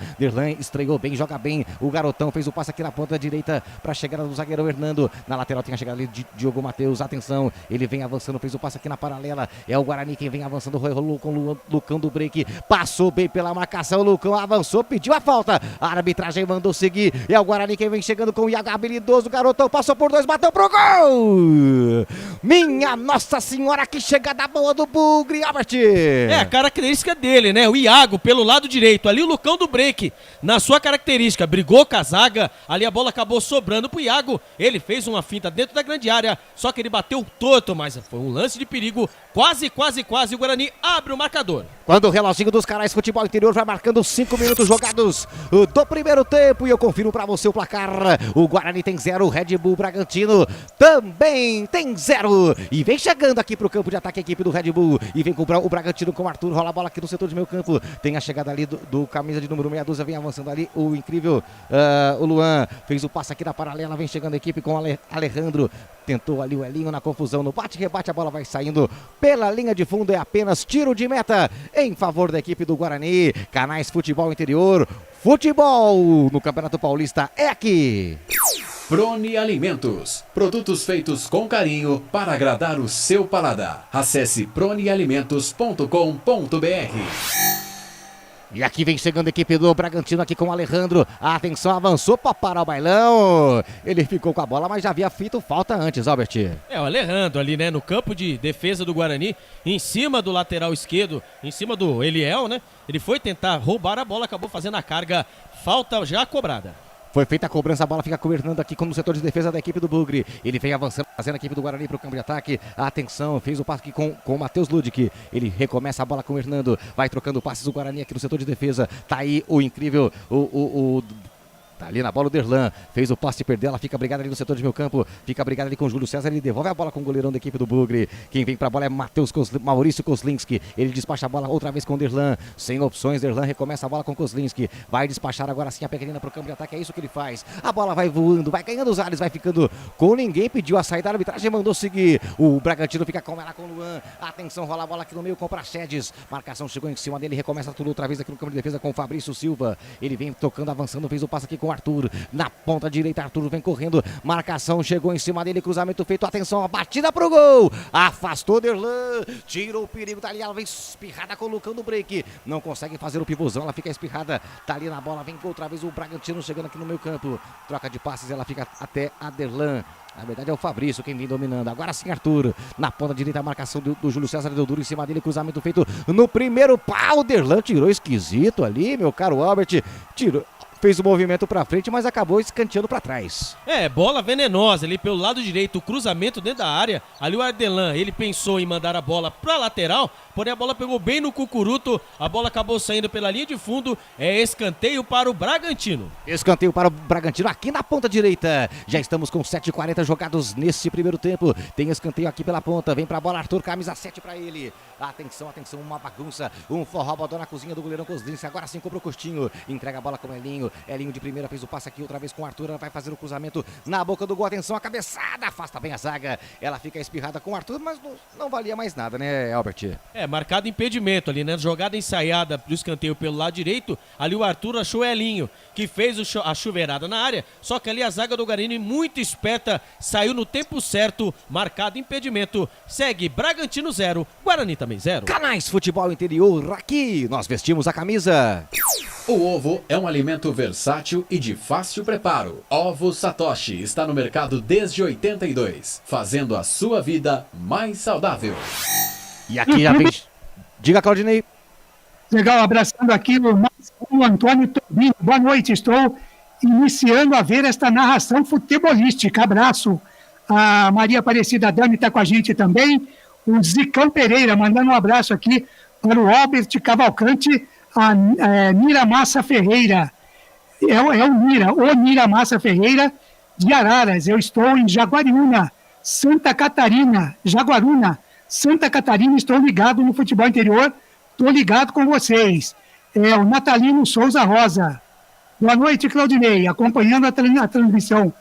estreou bem, joga bem, o garotão fez o passe aqui na ponta direita pra chegada do zagueirão Hernando, na lateral tem a chegada ali de Diogo Matheus, atenção, ele vem avançando, fez o passe aqui na paralela, é o Guarani quem vem avançando, rolou com o Lucão do break, passou bem pela marcação, o Lucão avançou, pediu a falta, a arbitragem mandou seguir, é o Guarani quem vem chegando com o Iago habilidoso, o garotão passou por 2, bateu pro gol! Minha Nossa Senhora, que chegada boa do Bugre, Albert! É a característica dele, né? O Iago pelo lado direito, ali o Lucão do break, na sua característica, brigou com a zaga, ali a bola acabou sobrando pro Iago, ele fez uma finta dentro da grande área, só que ele bateu torto, mas foi um lance de perigo, quase, o Guarani abre o marcador. Quando o reloginho dos canais Futebol Interior vai marcando 5 minutos jogados do primeiro tempo, e eu confirmo pra você o placar, o Guarani tem 0, o Red Bull Bragantino também tem 0, e vem chegando aqui pro campo de ataque a equipe do Red Bull, e vem comprar o Bragantino com o Arthur, rola a bola aqui no setor de meio campo, tem a chegada ali do camisa de número 6 vem avançando ali, o incrível o Luan, fez o passe aqui na paralela, vem chegando a equipe com o Alejandro, tentou ali o Elinho na confusão, no bate-rebate, a bola vai saindo pela linha de fundo, é apenas tiro de meta em favor da equipe do Guarani. Canais Futebol Interior, futebol no Campeonato Paulista é aqui. Prone Alimentos. Produtos feitos com carinho para agradar o seu paladar. Acesse pronealimentos.com.br. E aqui vem chegando a equipe do Bragantino aqui com o Alejandro. Atenção, avançou para parar o bailão. Ele ficou com a bola, mas já havia feito falta antes, Albert. É, o Alejandro ali, né, no campo de defesa do Guarani, em cima do lateral esquerdo, em cima do Eliel, né? Ele foi tentar roubar a bola, acabou fazendo a carga, falta já cobrada. Foi feita a cobrança, a bola fica governando aqui como no setor de defesa da equipe do Bugre. Ele vem avançando, fazendo a equipe do Guarani para o campo de ataque. Atenção, fez o passe aqui com o Matheus Ludic. Ele recomeça a bola com o Hernando. Vai trocando passes o Guarani aqui no setor de defesa. Tá aí o incrível, tá ali na bola o Derlan, fez o passe, perdeu, ela fica brigada ali no setor de meio campo, fica brigada ali com o Júlio César, ele devolve a bola com o goleirão da equipe do Bugre. Quem vem pra bola é Maurício Kozlinski, ele despacha a bola outra vez com o Derlan, sem opções, Derlan recomeça a bola com o Kozlinski, vai despachar agora sim a pequenina pro campo de ataque, é isso que ele faz, a bola vai voando, vai ganhando os ares, vai ficando com ninguém, pediu a saída, a arbitragem mandou seguir, o Bragantino fica com ela com o Luan, atenção, rola a bola aqui no meio com o Praxedes, marcação chegou em cima dele, recomeça tudo outra vez aqui no campo de defesa com o Fabrício Silva, ele vem tocando, avançando, fez o passe aqui com o Arthur, na ponta direita, Arthur vem correndo, marcação chegou em cima dele, cruzamento feito, atenção, a batida pro gol, afastou Derlan, tirou o perigo, tá ali, ela vem espirrada colocando o break, não consegue fazer o pivôzão, ela fica espirrada, tá ali na bola, vem outra vez o Bragantino chegando aqui no meio campo, troca de passes, ela fica até a Derlan. Na verdade é o Fabrício quem vem dominando. Agora sim Arthur. Na ponta direita a marcação do Júlio César. Deu duro em cima dele. Cruzamento feito no primeiro pau. Derlan tirou esquisito ali, meu caro Albert. Tirou. Fez o movimento pra frente, mas acabou escanteando pra trás. É, bola venenosa ali pelo lado direito, o cruzamento dentro da área. Ali o Ardelan, ele pensou em mandar a bola pra lateral, porém a bola pegou bem no cucuruto, a bola acabou saindo pela linha de fundo, é escanteio para o Bragantino. Escanteio para o Bragantino aqui na ponta direita. Já estamos com 7h40 jogados nesse primeiro tempo. Tem escanteio aqui pela ponta, vem pra bola Arthur, camisa 7 pra ele. Atenção, atenção, uma bagunça, um forró bodó na cozinha do goleirão Kozlinski. Agora sim cobrou o Costinho, entrega a bola com o Elinho. Elinho de primeira fez o passe aqui outra vez com o Arthur, ela vai fazer o cruzamento na boca do gol, atenção, a cabeçada, afasta bem a zaga, ela fica espirrada com o Arthur, mas não valia mais nada, né, Albert? É, marcado impedimento ali, né, jogada ensaiada do escanteio pelo lado direito, ali o Arthur achou o Elinho, que fez a chuveirada na área, só que ali a zaga do Guarani, muito esperta, saiu no tempo certo, marcado impedimento, segue Bragantino 0, Guarani também 0. Canais Futebol Interior, aqui nós vestimos a camisa. O ovo é um alimento versátil e de fácil preparo. Ovo Satoshi está no mercado desde 82, fazendo a sua vida mais saudável. E aqui já vem... Diga, Claudinei. Legal, abraçando aqui o Antônio Tobino. Boa noite, estou iniciando a ver esta narração futebolística. Abraço. A Maria Aparecida Dami está com a gente também. O Zicão Pereira mandando um abraço aqui para o Albert Cavalcante, a Nira Massa Ferreira. É o Nira Massa Ferreira de Araras. Eu estou em Jaguariúna, Santa Catarina. Jaguaruna, Santa Catarina. Estou ligado no futebol interior. Estou ligado com vocês. É o Natalino Souza Rosa. Boa noite, Claudinei. Acompanhando a transmissão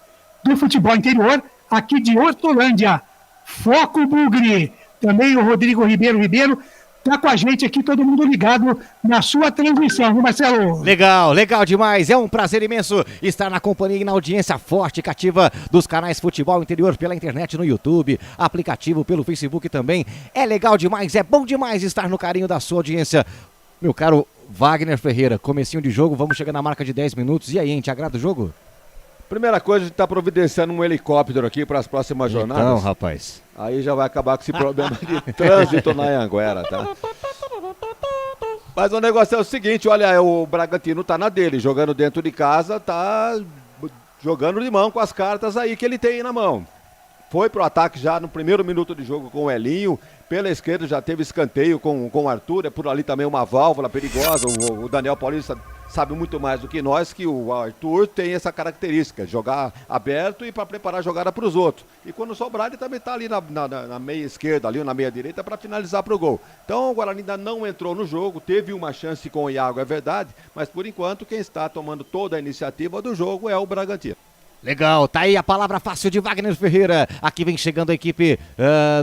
do futebol interior aqui de Hortolândia. Foco Bugre. Também o Rodrigo Ribeiro. Tá com a gente aqui, todo mundo ligado na sua transmissão, viu, Marcelo? Legal, legal demais. É um prazer imenso estar na companhia e na audiência forte e cativa dos canais Futebol Interior pela internet no YouTube, aplicativo pelo Facebook também. É legal demais, é bom demais estar no carinho da sua audiência. Meu caro Wagner Ferreira, comecinho de jogo, vamos chegar na marca de 10 minutos. E aí, hein, te agrada o jogo? Primeira coisa, a gente tá providenciando um helicóptero aqui para as próximas jornadas. Então, rapaz. Aí já vai acabar com esse problema de trânsito na Anhanguera, tá? Mas o negócio é o seguinte, olha, o Bragantino tá na dele, jogando dentro de casa, tá jogando de mão com as cartas aí que ele tem na mão. Foi pro ataque já no primeiro minuto de jogo com o Elinho, pela esquerda já teve escanteio com o Arthur, é por ali também uma válvula perigosa, o Daniel Paulista sabe muito mais do que nós que o Arthur tem essa característica, jogar aberto e para preparar a jogada para os outros. E quando sobrar, ele também está ali na meia esquerda, ali na meia direita, para finalizar para o gol. Então o Guarani ainda não entrou no jogo, teve uma chance com o Iago, é verdade, mas por enquanto quem está tomando toda a iniciativa do jogo é o Bragantino. Legal, tá aí a palavra fácil de Wagner Ferreira. Aqui vem chegando a equipe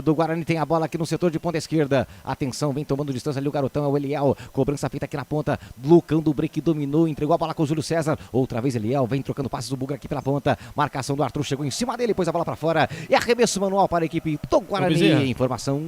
do Guarani, tem a bola aqui no setor de ponta esquerda. Atenção, vem tomando distância ali o garotão, é o Eliel. Cobrança feita aqui na ponta. Lucão do break dominou, entregou a bola com o Júlio César. Outra vez Eliel, vem trocando passes do Bugra aqui pela ponta. Marcação do Arthur, chegou em cima dele, pôs a bola pra fora. E arremesso manual para a equipe do Guarani. Informação.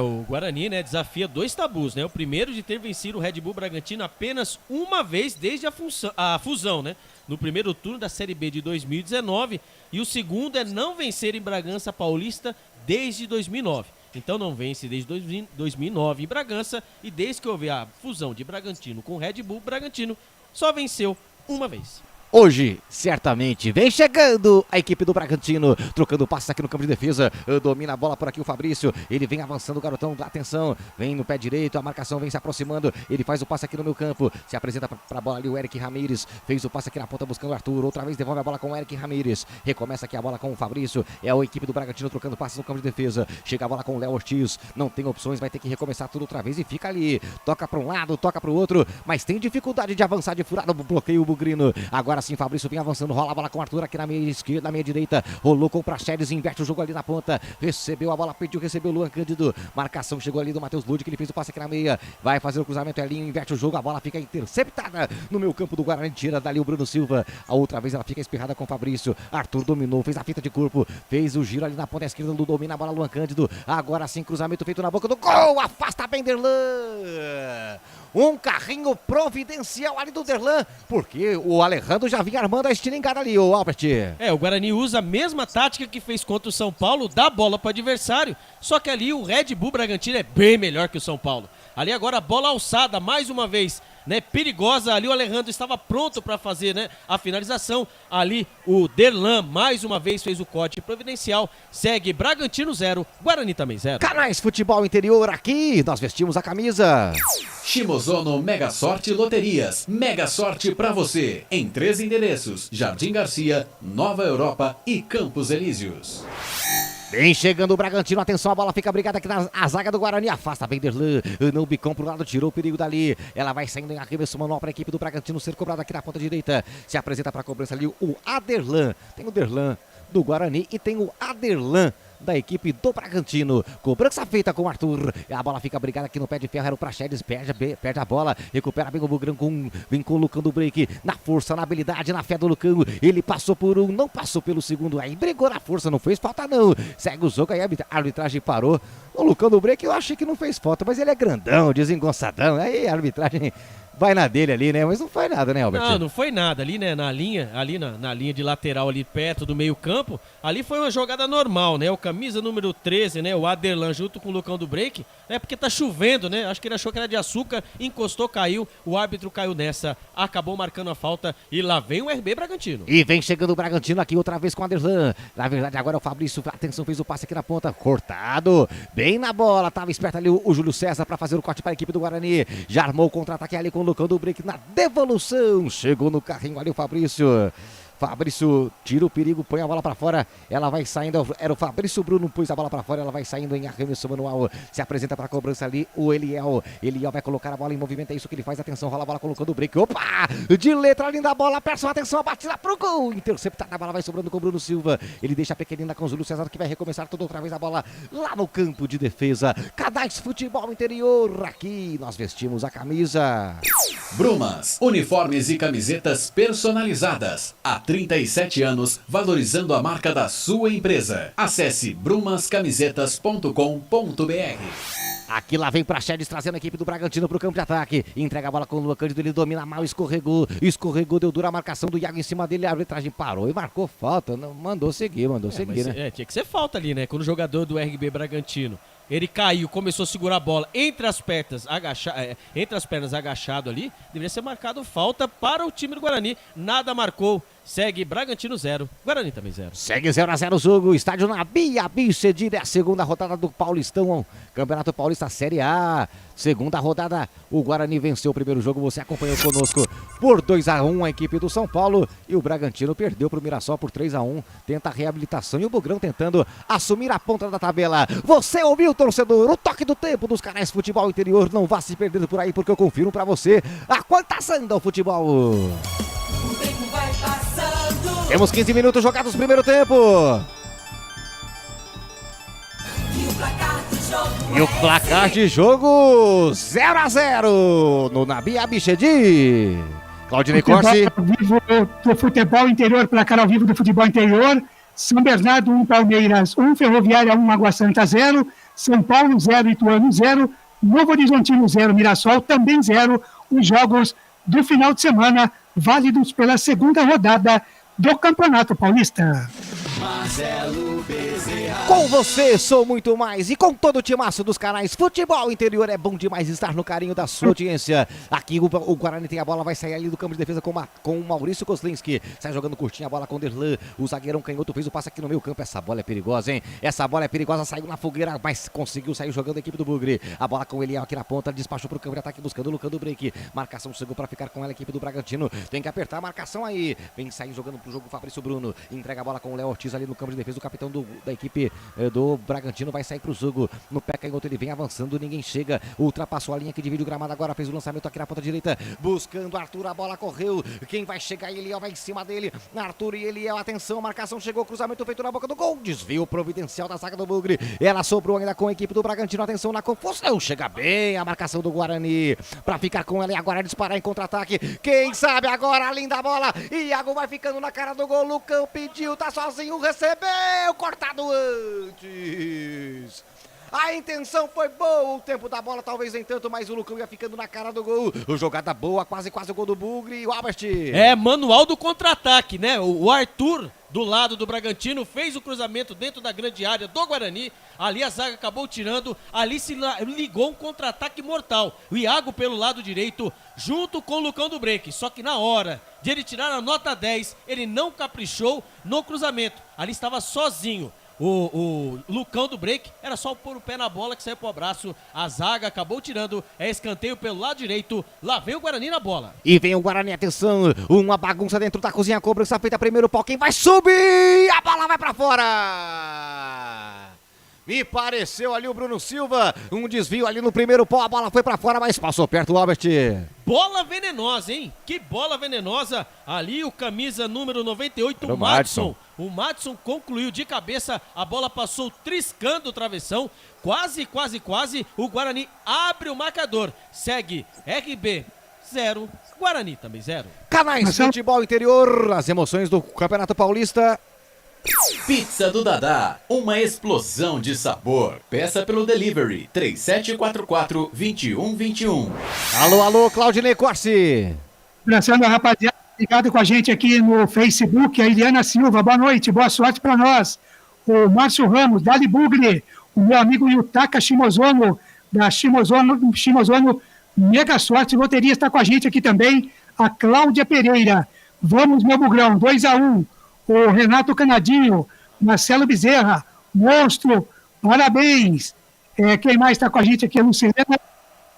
O Guarani, né, desafia 2 tabus, né? O primeiro de ter vencido o Red Bull Bragantino apenas uma vez desde a fusão, né? No primeiro turno da Série B de 2019, e o segundo é não vencer em Bragança Paulista desde 2009. Então não vence desde 2009 em Bragança, e desde que houve a fusão de Bragantino com Red Bull Bragantino, só venceu uma vez. Hoje, certamente, vem chegando a equipe do Bragantino, trocando passes aqui no campo de defesa, domina a bola por aqui o Fabrício, ele vem avançando, o garotão, atenção, vem no pé direito, a marcação vem se aproximando, ele faz o passe aqui no meio campo, se apresenta para a bola ali o Eric Ramírez, fez o passe aqui na ponta buscando o Arthur, outra vez devolve a bola com o Eric Ramírez, recomeça aqui a bola com o Fabrício, é a equipe do Bragantino trocando passes no campo de defesa, chega a bola com o Léo Ortiz, não tem opções, vai ter que recomeçar tudo outra vez e fica ali, toca para um lado, toca para o outro, mas tem dificuldade de avançar de furada, bloqueio o Bugrino, agora sim Fabrício vem avançando, rola a bola com o Arthur aqui na meia esquerda, na meia direita, rolou com o Praxedes, inverte o jogo ali na ponta, recebeu a bola, pediu, recebeu o Luan Cândido, marcação chegou ali do Matheus Lud, que ele fez o passe aqui na meia, vai fazer o cruzamento, Elinho, inverte o jogo, a bola fica interceptada no meio campo do Guarani, tira dali o Bruno Silva, a outra vez ela fica espirrada com o Fabrício, Arthur dominou, fez a fita de corpo, fez o giro ali na ponta esquerda, Lu domina a bola, Luan Cândido, agora sim cruzamento feito na boca do gol, afasta bem Derlan. Um carrinho providencial ali do Derlan, porque o Alejandro já vinha armando a estilingada ali, o Albert. O Guarani usa a mesma tática que fez contra o São Paulo, dá bola para o adversário, só que ali o Red Bull Bragantino é bem melhor que o São Paulo. Ali agora a bola alçada, mais uma vez, né, perigosa, ali o Alejandro estava pronto para fazer, né, a finalização, ali o Derlan mais uma vez fez o corte providencial, segue Bragantino 0, Guarani também 0. Canais Futebol Interior, aqui nós vestimos a camisa. Shimozono Mega Sorte Loterias, Mega Sorte pra você, em 3 endereços, Jardim Garcia, Nova Europa e Campos Elíseos. Vem chegando o Bragantino, atenção, a bola fica brigada aqui na zaga do Guarani, afasta bem Derlan, no bicão pro lado, tirou o perigo dali, ela vai saindo em arremesso manual para a equipe do Bragantino ser cobrada aqui na ponta direita, se apresenta para a cobrança ali o Aderlan, tem o Derlan do Guarani e tem o Aderlan da equipe do Bragantino, cobrança feita com o Arthur, a bola fica brigada aqui no pé de ferro, era o Praxedes, perde a bola, recupera bem o Bugrão, vem com o Lucão do break, na força, na habilidade, na fé do Lucão, ele passou por um, não passou pelo segundo, aí brigou na força, não fez falta não, segue o jogo, aí a arbitragem parou, o Lucão do break eu achei que não fez falta, mas ele é grandão, desengonçadão, aí a arbitragem vai na dele ali, né? Mas não foi nada, né, Albert? Não foi nada. Ali, né, na linha de lateral ali perto do meio campo, ali foi uma jogada normal, né? O camisa número 13, né, o Aderlan junto com o Lucão do break, né? Porque tá chovendo, né? Acho que ele achou que era de açúcar, encostou, caiu, o árbitro caiu nessa, acabou marcando a falta e lá vem o RB Bragantino. E vem chegando o Bragantino aqui outra vez com o Aderlan. Na verdade, agora é o Fabrício, atenção, fez o passe aqui na ponta, cortado, bem na bola, tava esperto ali o Júlio César para fazer o corte para a equipe do Guarani. Já armou o contra-ataque ali com o Lucão do break na devolução. Chegou no carrinho ali o Fabrício. Fabrício tira o perigo, põe a bola pra fora, ela vai saindo, era o Fabrício Bruno, pôs a bola pra fora, ela vai saindo em arremesso manual, se apresenta pra cobrança ali o Eliel vai colocar a bola em movimento, é isso que ele faz, atenção, rola a bola colocando o break, opa, de letra, linda bola, presta atenção, a batida pro gol, interceptada, a bola vai sobrando com o Bruno Silva, ele deixa a pequenina com o Júlio César, que vai recomeçar toda outra vez a bola lá no campo de defesa. Canais Futebol Interior, aqui nós vestimos a camisa. Brumas, uniformes e camisetas personalizadas. Há 37 anos, valorizando a marca da sua empresa. Acesse brumascamisetas.com.br. Aqui lá vem Praxedes trazendo a equipe do Bragantino pro campo de ataque. Entrega a bola com o Luan Cândido, ele domina mal, escorregou, deu dura a marcação do Iago em cima dele, a arbitragem parou e marcou falta. Não, mandou seguir, né? Tinha que ser falta ali, né? Quando o jogador do RB Bragantino, ele caiu, começou a segurar a bola entre as pernas, agachado ali, deveria ser marcado falta para o time do Guarani. Nada marcou. Segue Bragantino 0, Guarani também 0. Segue 0-0 o jogo, estádio na Bia Bichedid, é a segunda rodada do Paulistão, Campeonato Paulista Série A. Segunda rodada, o Guarani venceu o primeiro jogo, você acompanhou conosco por 2-1 a equipe do São Paulo e o Bragantino perdeu pro Mirassol por 3-1, tenta a reabilitação e o Bugrão tentando assumir a ponta da tabela. Você ouviu, torcedor, o toque do tempo dos canais Futebol Interior, não vá se perdendo por aí porque eu confirmo pra você a quantas anda o futebol. O tempo vai passando. Temos 15 minutos jogados no primeiro tempo. E o placar de jogo 0-0 no Nabi Abichedi. Claudinei Corsi. Vivo do futebol interior, placar ao vivo do futebol interior. São Bernardo 1, Palmeiras 1, Ferroviária 1, Água Santa 0, São Paulo 0, Ituano 0, Novo Horizontino 0, Mirassol também 0. Os jogos do final de semana válidos pela segunda rodada do Campeonato Paulista. Marcelo Bezerra. Com você, sou muito mais. E com todo o timaço dos canais Futebol Interior, é bom demais estar no carinho da sua audiência. Aqui o Guarani tem a bola, vai sair ali do campo de defesa com o Maurício Kozlinski. Sai jogando curtinho a bola com o Derlan. O zagueirão canhoto fez o passe aqui no meio campo. Essa bola é perigosa, hein? Essa bola é perigosa, saiu na fogueira, mas conseguiu sair jogando a equipe do Bugre. A bola com ele aqui na ponta, despachou pro campo de ataque buscando o Lucão do break. Marcação chegou para ficar com ela a equipe do Bragantino. Tem que apertar a marcação aí. Vem sair jogando pro jogo o Fabrício Bruno. Entrega a bola com o Léo Ortiz ali no campo de defesa. O capitão da equipe do Bragantino vai sair pro jogo. No pé canhoto ele vem avançando, ninguém chega. Ultrapassou a linha que divide o gramado, agora fez o lançamento aqui na ponta direita. Buscando Arthur, a bola correu. Quem vai chegar? Eliel vai em cima dele. Arthur e Eliel, atenção, marcação chegou, cruzamento feito na boca do gol. Desvio providencial da zaga do Bugre. Ela sobrou ainda com a equipe do Bragantino. Atenção na confusão. Chega bem a marcação do Guarani pra ficar com ela e agora disparar em contra-ataque. Quem sabe agora a linda bola. Iago vai ficando na cara do gol. Lucão pediu, tá sozinho, recebeu. Cortado antes. A intenção foi boa, o tempo da bola talvez nem tanto, mas o Lucão ia ficando na cara do gol. Jogada boa, quase o gol do Bugre e o Albert. É, manual do contra-ataque, né? O Arthur, do lado do Bragantino, fez o cruzamento dentro da grande área do Guarani. Ali a zaga acabou tirando, ali se ligou um contra-ataque mortal. O Iago pelo lado direito, junto com o Lucão do break. Só que na hora de ele tirar a nota 10, ele não caprichou no cruzamento. Ali estava sozinho. O Lucão do break era só pôr o pé na bola que saiu pro abraço. A zaga acabou tirando. É escanteio pelo lado direito. Lá vem o Guarani na bola. E vem o Guarani, atenção. Uma bagunça dentro da cozinha. Cobrança feita primeiro pau. Quem vai subir? A bola vai pra fora. Me pareceu ali o Bruno Silva. Um desvio ali no primeiro pau. A bola foi pra fora, mas passou perto o Albert. Bola venenosa, hein? Que bola venenosa. Ali o camisa número 98, o Madison. O Madison concluiu de cabeça. A bola passou triscando o travessão. Quase. O Guarani abre o marcador. Segue RB 0, Guarani também 0. Canais Futebol Interior. As emoções do Campeonato Paulista. Pizza do Dadá, uma explosão de sabor. Peça pelo delivery 3744-2121. Alô, Claudinei Corsi. Abraçando a rapaziada, ligado com a gente aqui no Facebook, a Eliana Silva, boa noite, boa sorte para nós. O Márcio Ramos, Dali Bugre, o meu amigo Yutaka Shimozono, da Shimozono Mega Sorte Loteria está com a gente aqui também, a Cláudia Pereira. Vamos, meu Bugrão, 2-1. O Renato Canadinho, Marcelo Bezerra, monstro, parabéns. Quem mais está com a gente aqui? A Lucilena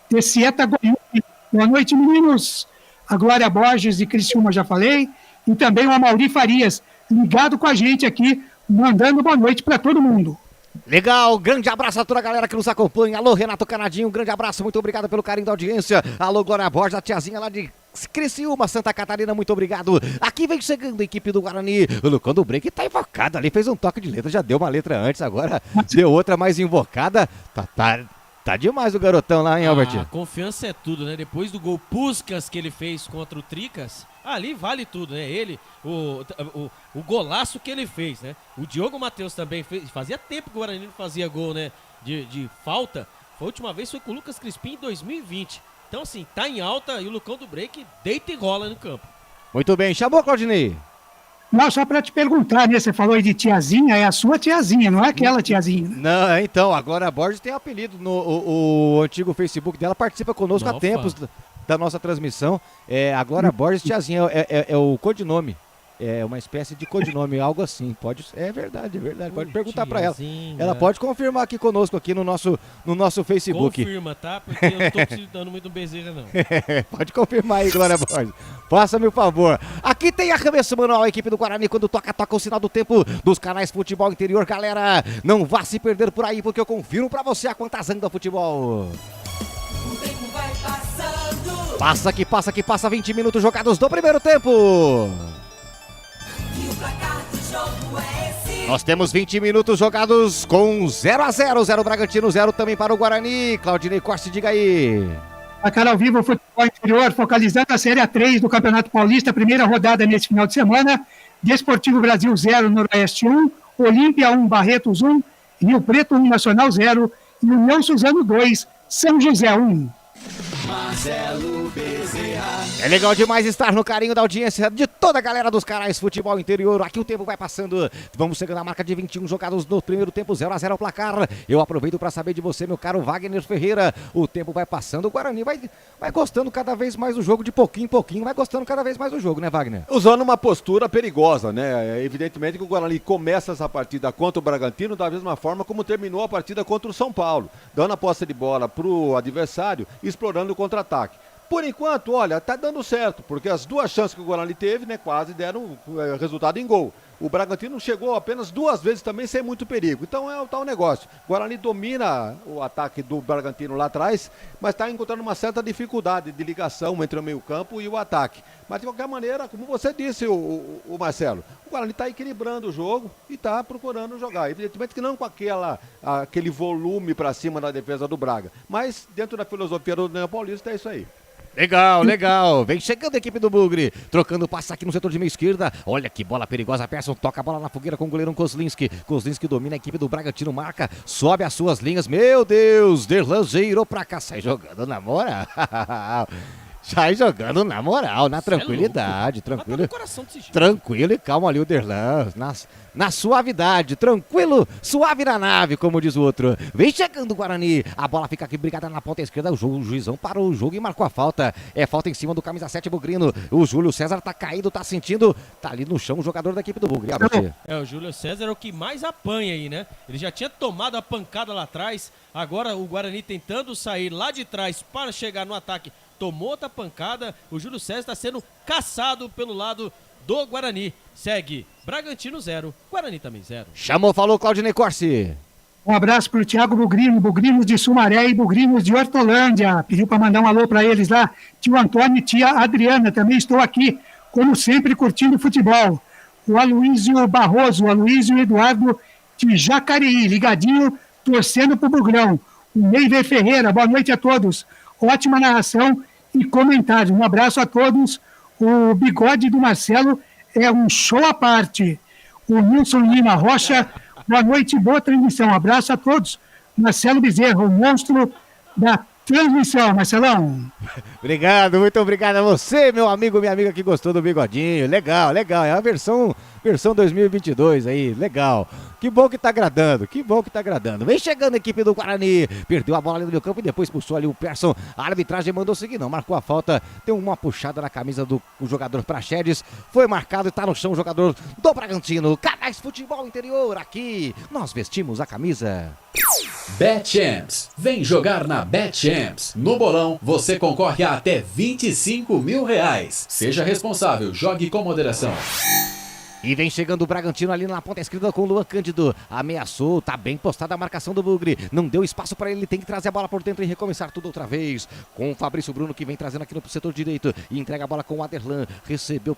Tessieta Goiúni. Boa noite, meninos. A Glória Borges de Criciúma, já falei. E também o Amauri Farias, ligado com a gente aqui, mandando boa noite para todo mundo. Legal, grande abraço a toda a galera que nos acompanha. Alô, Renato Canadinho, um grande abraço, muito obrigado pelo carinho da audiência. Alô, Glória Borges, a tiazinha lá de Criciúma, Santa Catarina, muito obrado. Aqui vem chegando a equipe do Guarani. O Lucão do break tá invocado ali, fez um toque de letra, já deu uma letra antes, agora deu outra mais invocada. Tá demais o garotão lá, hein, Albert? A confiança é tudo, né? Depois do gol Puskas que ele fez contra o Tricas, ali vale tudo, né? Ele, o golaço que ele fez, né? O Diogo Matheus também fez, fazia tempo que o Guarani não fazia gol, né? De falta. A última vez foi com o Lucas Crispim em 2020. Então, assim, tá em alta e o Lucão do break deita e rola no campo. Muito bem, chamou, Claudinei? Não, só para te perguntar, né? Você falou aí de tiazinha, é a sua tiazinha, não é aquela tiazinha. Não, então, a Glória Borges tem apelido no o antigo Facebook dela, participa conosco há tempos da nossa transmissão. A Glória Borges, tiazinha, é o codinome. É uma espécie de codinome, algo assim. É verdade. Pode perguntar para ela. Ela pode confirmar aqui conosco, aqui no nosso Facebook. Confirma, tá? Porque eu não tô precisando muito do Bezerra, não. Pode confirmar aí, Glória Borges. Faça-me o favor. Aqui tem arremesso manual, a equipe do Guarani, quando toca o sinal do tempo dos canais Futebol Interior. Galera, não vá se perder por aí, porque eu confirmo para você a quantas anda futebol. O tempo vai passando. Passa que passa, 20 minutos jogados do primeiro tempo. Nós temos 20 minutos jogados com 0-0, 0 Bragantino, 0 também para o Guarani. Claudinei Corsi, diga aí. A cara ao vivo, futebol interior, focalizando a Série A3 do Campeonato Paulista, primeira rodada nesse final de semana. Desportivo Brasil 0, Noroeste 1, Olímpia 1, Barretos 1, Rio Preto 1, Nacional 0 e União Suzano 2, São José 1. Marcelo Bezerra. É legal demais estar no carinho da audiência de toda a galera dos canais Futebol Interior. Aqui o tempo vai passando. Vamos chegando à marca de 21 jogados no primeiro tempo, 0-0 ao placar. Eu aproveito para saber de você, meu caro Wagner Ferreira. O tempo vai passando, o Guarani vai gostando cada vez mais do jogo, de pouquinho em pouquinho, vai gostando cada vez mais do jogo, né, Wagner? Usando uma postura perigosa, né? Evidentemente que o Guarani começa essa partida contra o Bragantino da mesma forma como terminou a partida contra o São Paulo, dando a posse de bola pro adversário, explorando o contra-ataque. Por enquanto, olha, tá dando certo, porque as duas chances que o Guarani teve, né, quase deram resultado em gol. O Bragantino chegou apenas 2 vezes também sem muito perigo. Então é o tal negócio. O Guarani domina o ataque do Bragantino lá atrás, mas está encontrando uma certa dificuldade de ligação entre o meio-campo e o ataque. Mas de qualquer maneira, como você disse, o Marcelo, o Guarani está equilibrando o jogo e está procurando jogar. Evidentemente que não com aquele volume para cima da defesa do Braga, mas dentro da filosofia do Neo Paulista é isso aí. Legal, legal. Vem chegando a equipe do Bugre. Trocando passe aqui no setor de meia esquerda. Olha que bola perigosa. Persson toca a bola na fogueira com o goleirão Kozlinski. Kozlinski domina a equipe do Bragantino. Marca, sobe as suas linhas. Meu Deus, Derlan girou pra cá. Sai jogando na moral. Sai jogando na moral, na tranquilidade. Tranquilo e calmo ali o Derlan. Na suavidade, tranquilo, suave na nave, como diz o outro. Vem chegando o Guarani, a bola fica aqui brigada na ponta esquerda, o juizão parou o jogo e marcou a falta. É falta em cima do camisa 7 Bugrino. O Júlio César tá caído, tá sentindo, tá ali no chão o jogador da equipe do Bugre. O Júlio César é o que mais apanha aí, né? Ele já tinha tomado a pancada lá atrás, agora o Guarani tentando sair lá de trás para chegar no ataque, tomou outra pancada, o Júlio César está sendo caçado pelo lado do Guarani. Segue Bragantino 0, Guarani também 0. Chamou, falou Claudinei Corsi. Um abraço pro Thiago Bugrino, Bugrinos de Sumaré e Bugrinos de Hortolândia. Pediu para mandar um alô para eles lá. Tio Antônio e tia Adriana, também estou aqui, como sempre, curtindo futebol. O Aloísio Barroso, o Aloísio Eduardo de Jacareí, ligadinho, torcendo pro Bugrão. O Neiver Ferreira, boa noite a todos. Ótima narração e comentário. Um abraço a todos. O bigode do Marcelo é um show à parte. O Nilson Lima Rocha, boa noite, boa transmissão. Abraço a todos. Marcelo Bezerra, o monstro da transmissão, Marcelão. Obrigado, muito obrigado a você, meu amigo, minha amiga que gostou do bigodinho. Legal, legal. É a versão 2022 aí, legal. Que bom que tá agradando, que bom que tá agradando. Vem chegando a equipe do Guarani. Perdeu a bola ali no meio campo e depois puxou ali o Persson. A arbitragem mandou seguir, não, marcou a falta. Deu uma puxada na camisa do jogador Praxedes. Foi marcado e tá no chão o jogador do Bragantino. Canais Futebol Interior, aqui nós vestimos a camisa. BetChamps. Vem jogar na BetChamps. No bolão, você concorre a até R$25 mil. Seja responsável, jogue com moderação. E vem chegando o Bragantino ali na ponta esquerda com o Luan Cândido. Ameaçou, tá bem postada a marcação do Bugre. Não deu espaço para ele, tem que trazer a bola por dentro e recomeçar tudo outra vez. Com o Fabrício Bruno que vem trazendo aqui no setor direito. E entrega a bola com o Aderlan. Recebeu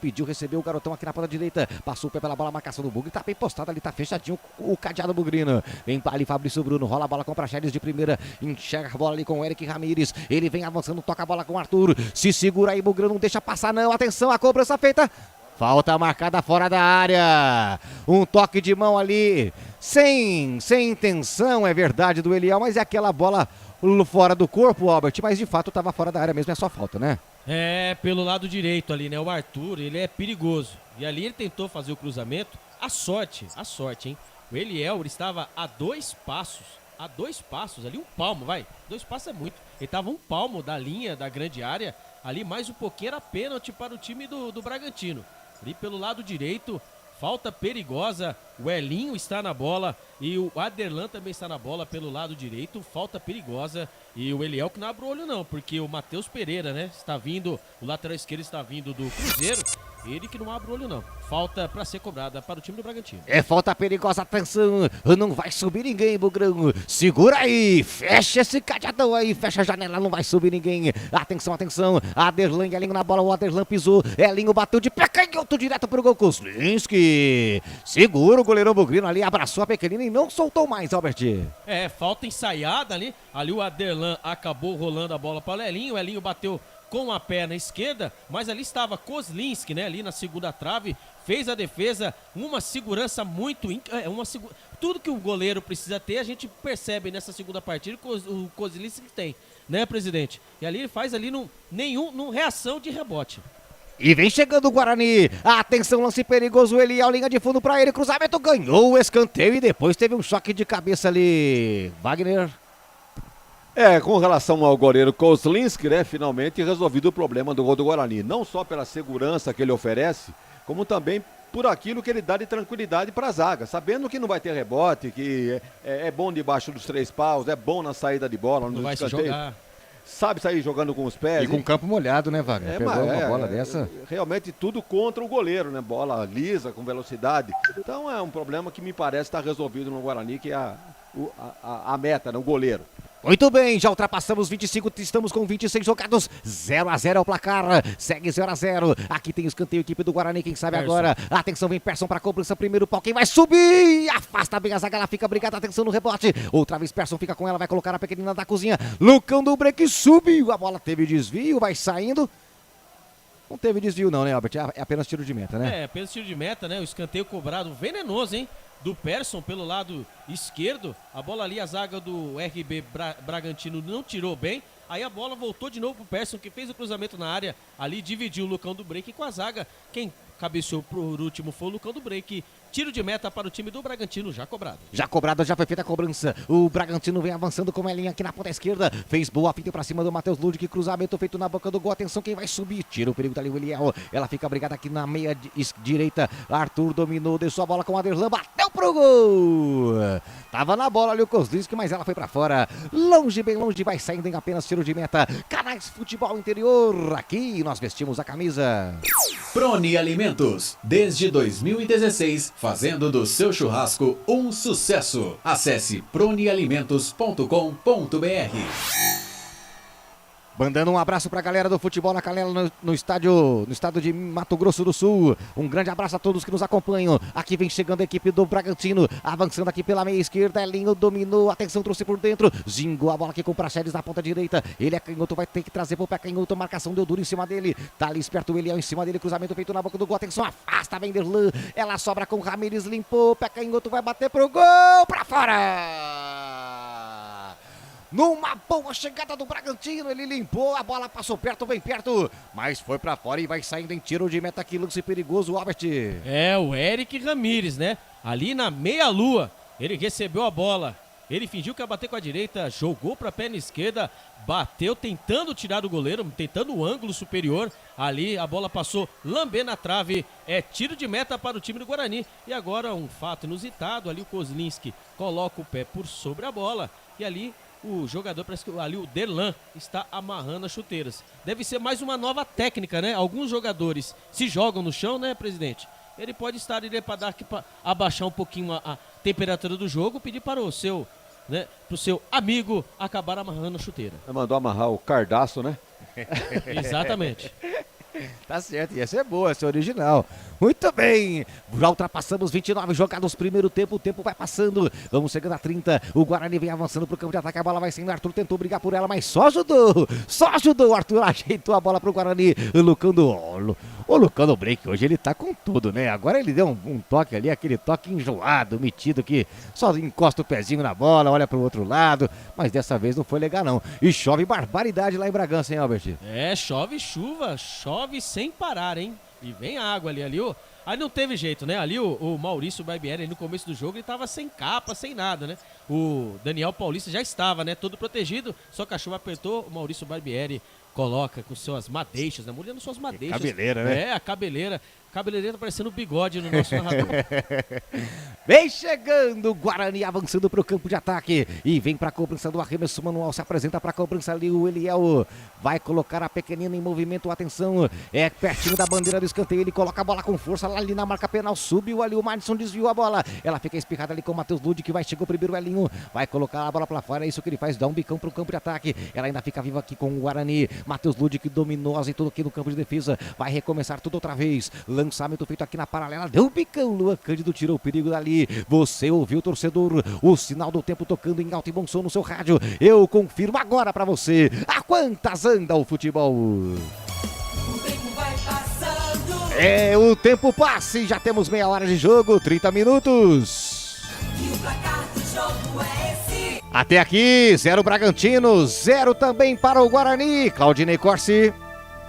o garotão aqui na ponta direita. Passou o pé pela bola, a marcação do Bugre. Tá bem postada ali, tá fechadinho o cadeado bugrino. Vem ali Fabrício Bruno, rola a bola com o Praxedes de primeira. Enxerga a bola ali com o Eric Ramírez. Ele vem avançando, toca a bola com o Arthur. Se segura aí, Bugrino, não deixa passar não. Atenção, a cobrança feita. Falta marcada fora da área. Um toque de mão ali. Sem intenção, é verdade, do Eliel, mas é aquela bola fora do corpo, Albert. Mas de fato estava fora da área mesmo, é só falta, né? É, pelo lado direito ali, né? O Arthur, ele é perigoso. E ali ele tentou fazer o cruzamento. A sorte, hein? O Eliel, ele estava a 2 passos. A 2 passos, ali um palmo, vai. 2 passos é muito. Ele estava 1 palmo da linha da grande área. Ali mais um pouquinho era pênalti para o time do Bragantino. Ali pelo lado direito, falta perigosa, o Elinho está na bola e o Aderlan também está na bola pelo lado direito, falta perigosa e o Eliel que não abre o olho não, porque o Matheus Pereira, né, está vindo, o lateral esquerdo está vindo do Cruzeiro, ele que não abre o olho não, falta para ser cobrada para o time do Bragantino. É falta perigosa, atenção, não vai subir ninguém, Bugrão. Segura aí, fecha esse cadeadão aí, fecha a janela, não vai subir ninguém. Atenção, atenção, Aderlan, Elinho na bola, o Aderlan pisou, Elinho bateu de pé canhoto direto pro gol, Kozlinski. Segura o goleirão Bugrino ali, abraçou a pequenina e não soltou mais, Albert. É, falta ensaiada ali o Aderlan acabou rolando a bola para o Elinho bateu com a perna esquerda, mas ali estava Kozlinski, né, ali na segunda trave, fez a defesa, uma segurança muito... Tudo que o goleiro precisa ter, a gente percebe nessa segunda partida que o Kozlinski tem, né, presidente? E ali ele faz ali nenhum reação de rebote. E vem chegando o Guarani, atenção, lance perigoso, Eliel, linha de fundo pra ele, cruzamento, ganhou o escanteio e depois teve um choque de cabeça ali, Wagner. Com relação ao goleiro Kozlinski, né, finalmente resolvido o problema do gol do Guarani. Não só pela segurança que ele oferece, como também por aquilo que ele dá de tranquilidade para a zaga. Sabendo que não vai ter rebote, que é bom debaixo dos 3 paus, é bom na saída de bola, não vai se jogar. Sabe sair jogando com os pés. E com o campo molhado, né, Wagner? Pegou uma bola dessa. Realmente tudo contra o goleiro, né? Bola lisa, com velocidade. Então é um problema que me parece estar resolvido no Guarani, que é a meta, né? O goleiro. Muito bem, já ultrapassamos 25, estamos com 26 jogados, 0-0 é o placar, segue 0-0, aqui tem o escanteio, equipe do Guarani, quem sabe Persson. Agora, atenção, vem Persson para a cobrança, primeiro pau, quem vai subir, afasta bem a zaga, ela fica brigada, atenção no rebote, outra vez Persson fica com ela, vai colocar a pequenina da cozinha, Lucão do break, subiu, a bola teve desvio, vai saindo. Não teve desvio não, né, Albert? É apenas tiro de meta, né? É, apenas tiro de meta, né? O escanteio cobrado venenoso, hein? Do Persson pelo lado esquerdo. A bola ali, a zaga do RB Bragantino não tirou bem. Aí a bola voltou de novo pro Persson, que fez o cruzamento na área. Ali dividiu o Lucão do break com a zaga. Quem cabeceou por último foi o Lucão do break. Tiro de meta para o time do Bragantino, já cobrado. Já cobrado, já foi feita a cobrança. O Bragantino vem avançando com a linha aqui na ponta esquerda. Fez boa finta pra cima do Matheus Ludwig. Cruzamento feito na boca do gol. Atenção, quem vai subir? Tira o perigo dali, o Eliel. Ela fica brigada aqui na meia direita. Arthur dominou, deixou a bola com o Aderlan. Bateu pro gol. Tava na bola ali o Kozlinski, mas ela foi pra fora. Longe, bem longe, vai saindo em apenas tiro de meta. Canais Futebol Interior. Aqui nós vestimos a camisa. Proni Alimentos, desde 2016, fazendo do seu churrasco um sucesso. Acesse pronialimentos.com.br. Mandando um abraço pra galera do futebol na Canela no estado de Mato Grosso do Sul. Um grande abraço a todos que nos acompanham. Aqui vem chegando a equipe do Bragantino, avançando aqui pela meia esquerda. Elinho dominou, atenção, trouxe por dentro. Zingou a bola aqui com o Praxedes na ponta direita. Ele é canhoto, vai ter que trazer pro pé canhoto. Marcação deu duro em cima dele. Tá ali esperto o Eliel em cima dele. Cruzamento feito na boca do gol. Atenção, afasta Venderlan. Ela sobra com o Ramires, limpou. Pé canhoto, vai bater pro gol. Pra fora! Numa boa chegada do Bragantino, ele limpou, a bola passou perto, bem perto, mas foi pra fora e vai saindo em tiro de meta, que lance perigoso, Albert. É, o Eric Ramires, né? Ali na meia-lua, ele recebeu a bola, ele fingiu que ia bater com a direita, jogou pra perna esquerda, bateu tentando tirar do goleiro, tentando o ângulo superior, ali a bola passou lambendo a trave, é tiro de meta para o time do Guarani. E agora um fato inusitado, ali o Kozlinski coloca o pé por sobre a bola e ali o jogador, parece que ali o Derlan está amarrando as chuteiras. Deve ser mais uma nova técnica, né? Alguns jogadores se jogam no chão, né, presidente? Ele pode estar ali para dar para abaixar um pouquinho a temperatura do jogo, pedir para o seu, né, pro seu amigo acabar amarrando a chuteira. Mandou amarrar o cardaço, né? Exatamente. Tá certo, e essa é boa, essa é original. Muito bem, já ultrapassamos 29 jogados primeiro tempo, o tempo vai passando, vamos chegando a 30, o Guarani vem avançando pro campo de ataque, a bola vai saindo, Arthur tentou brigar por ela, mas só ajudou, o Arthur ajeitou a bola pro Guarani, o Lucão do break, hoje ele tá com tudo, né, agora ele deu um toque ali, aquele toque enjoado, metido, que só encosta o pezinho na bola, olha pro outro lado, mas dessa vez não foi legal não, e chove barbaridade lá em Bragança, hein, Albert? É, chove chuva, chove sem parar, hein? E vem água ali, aí não teve jeito, né? Ali o Maurício Barbieri, no começo do jogo, ele tava sem capa, sem nada, né? O Daniel Paulista já estava, né? Todo protegido, só que a chuva apertou, o Maurício Barbieri coloca com suas madeixas, né? Molhando suas madeixas. Cabeleira, né? É, a cabeleira. O cabeleireiro tá parecendo bigode no nosso narrador. Vem chegando o Guarani, avançando para o campo de ataque. E vem para a cobrança do arremesso manual. Se apresenta para a cobrança ali o Eliel. Vai colocar a pequenina em movimento. Atenção, é pertinho da bandeira do escanteio. Ele coloca a bola com força lá ali na marca penal. Subiu ali o Madison, desviou a bola. Ela fica espirrada ali com o Matheus Lud, que vai chegar o primeiro Elinho. Vai colocar a bola para fora. É isso que ele faz, dá um bicão para o campo de ataque. Ela ainda fica viva aqui com o Guarani. Matheus Lud, que dominou e tudo aqui no campo de defesa. Vai recomeçar tudo outra vez. Lançamento feito aqui na paralela. Deu um bicão. Luan Cândido tirou o perigo dali. Você ouviu, torcedor, o sinal do tempo tocando em alto e bom som no seu rádio. Eu confirmo agora pra você. A quantas anda o futebol? O tempo vai passando. É, o tempo passa e já temos meia hora de jogo, 30 minutos. E o placar do jogo é esse. Até aqui, 0 Bragantino, 0 também para o Guarani. Claudinei Corsi.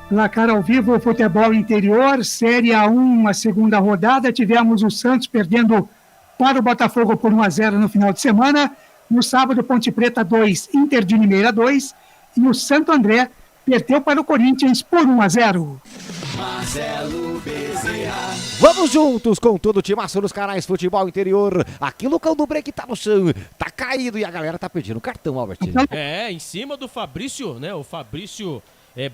Placar ao vivo, futebol interior, Série A1, a segunda rodada. Tivemos o Santos perdendo para o Botafogo por 1-0 no final de semana. No sábado, Ponte Preta 2, Inter de Limeira 2. E o Santo André perdeu para o Corinthians por 1-0. Marcelo Bezerra. Vamos juntos com todo o timaço nos canais Futebol Interior. Aqui o Lucão do Break tá no chão, tá caído e a galera tá pedindo cartão, Albert. É, em cima do Fabrício, né? O Fabrício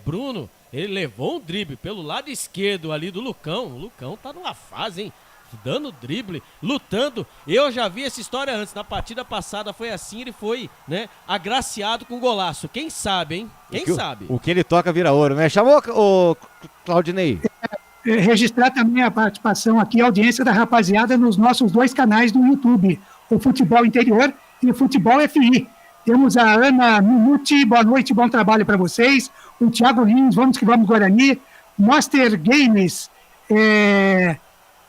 Bruno, ele levou um drible pelo lado esquerdo ali do Lucão. O Lucão tá numa fase, hein? Dando drible, lutando. Eu já vi essa história antes. Na partida passada foi assim, ele foi, né, agraciado com golaço. Quem sabe, hein? Quem sabe? O que ele toca vira ouro, né? Chamou o Claudinei? Registrar também a participação aqui, a audiência da rapaziada nos nossos 2 canais do YouTube, o Futebol Interior e o Futebol FI. Temos a Ana Minuti, boa noite, bom trabalho para vocês. O Thiago Lins, vamos que vamos Guarani. Master Games,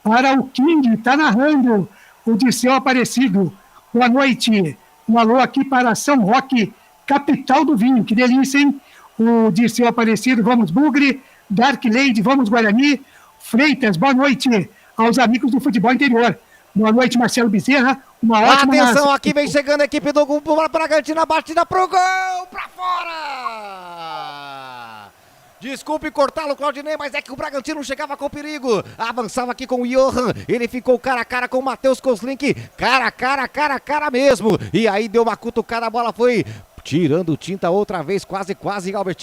para o King, está narrando o Dirceu Aparecido. Boa noite. Um alô aqui para São Roque, capital do vinho. Que delícia, hein? O Dirceu Aparecido, vamos Bugre. Dark Lady, vamos Guarani. Freitas, boa noite aos amigos do Futebol Interior. Boa noite, Marcelo Bezerra. Uma ótima atenção, aqui vem chegando a equipe do Bragantino, a batida pro gol, pra fora! Desculpe cortá-lo, Claudinei, mas é que o Bragantino chegava com perigo. Avançava aqui com o Johan. Ele ficou cara a cara com o Matheus Koslink. Cara a cara mesmo. E aí deu uma cutucada, a bola foi tirando tinta outra vez, quase, Albert.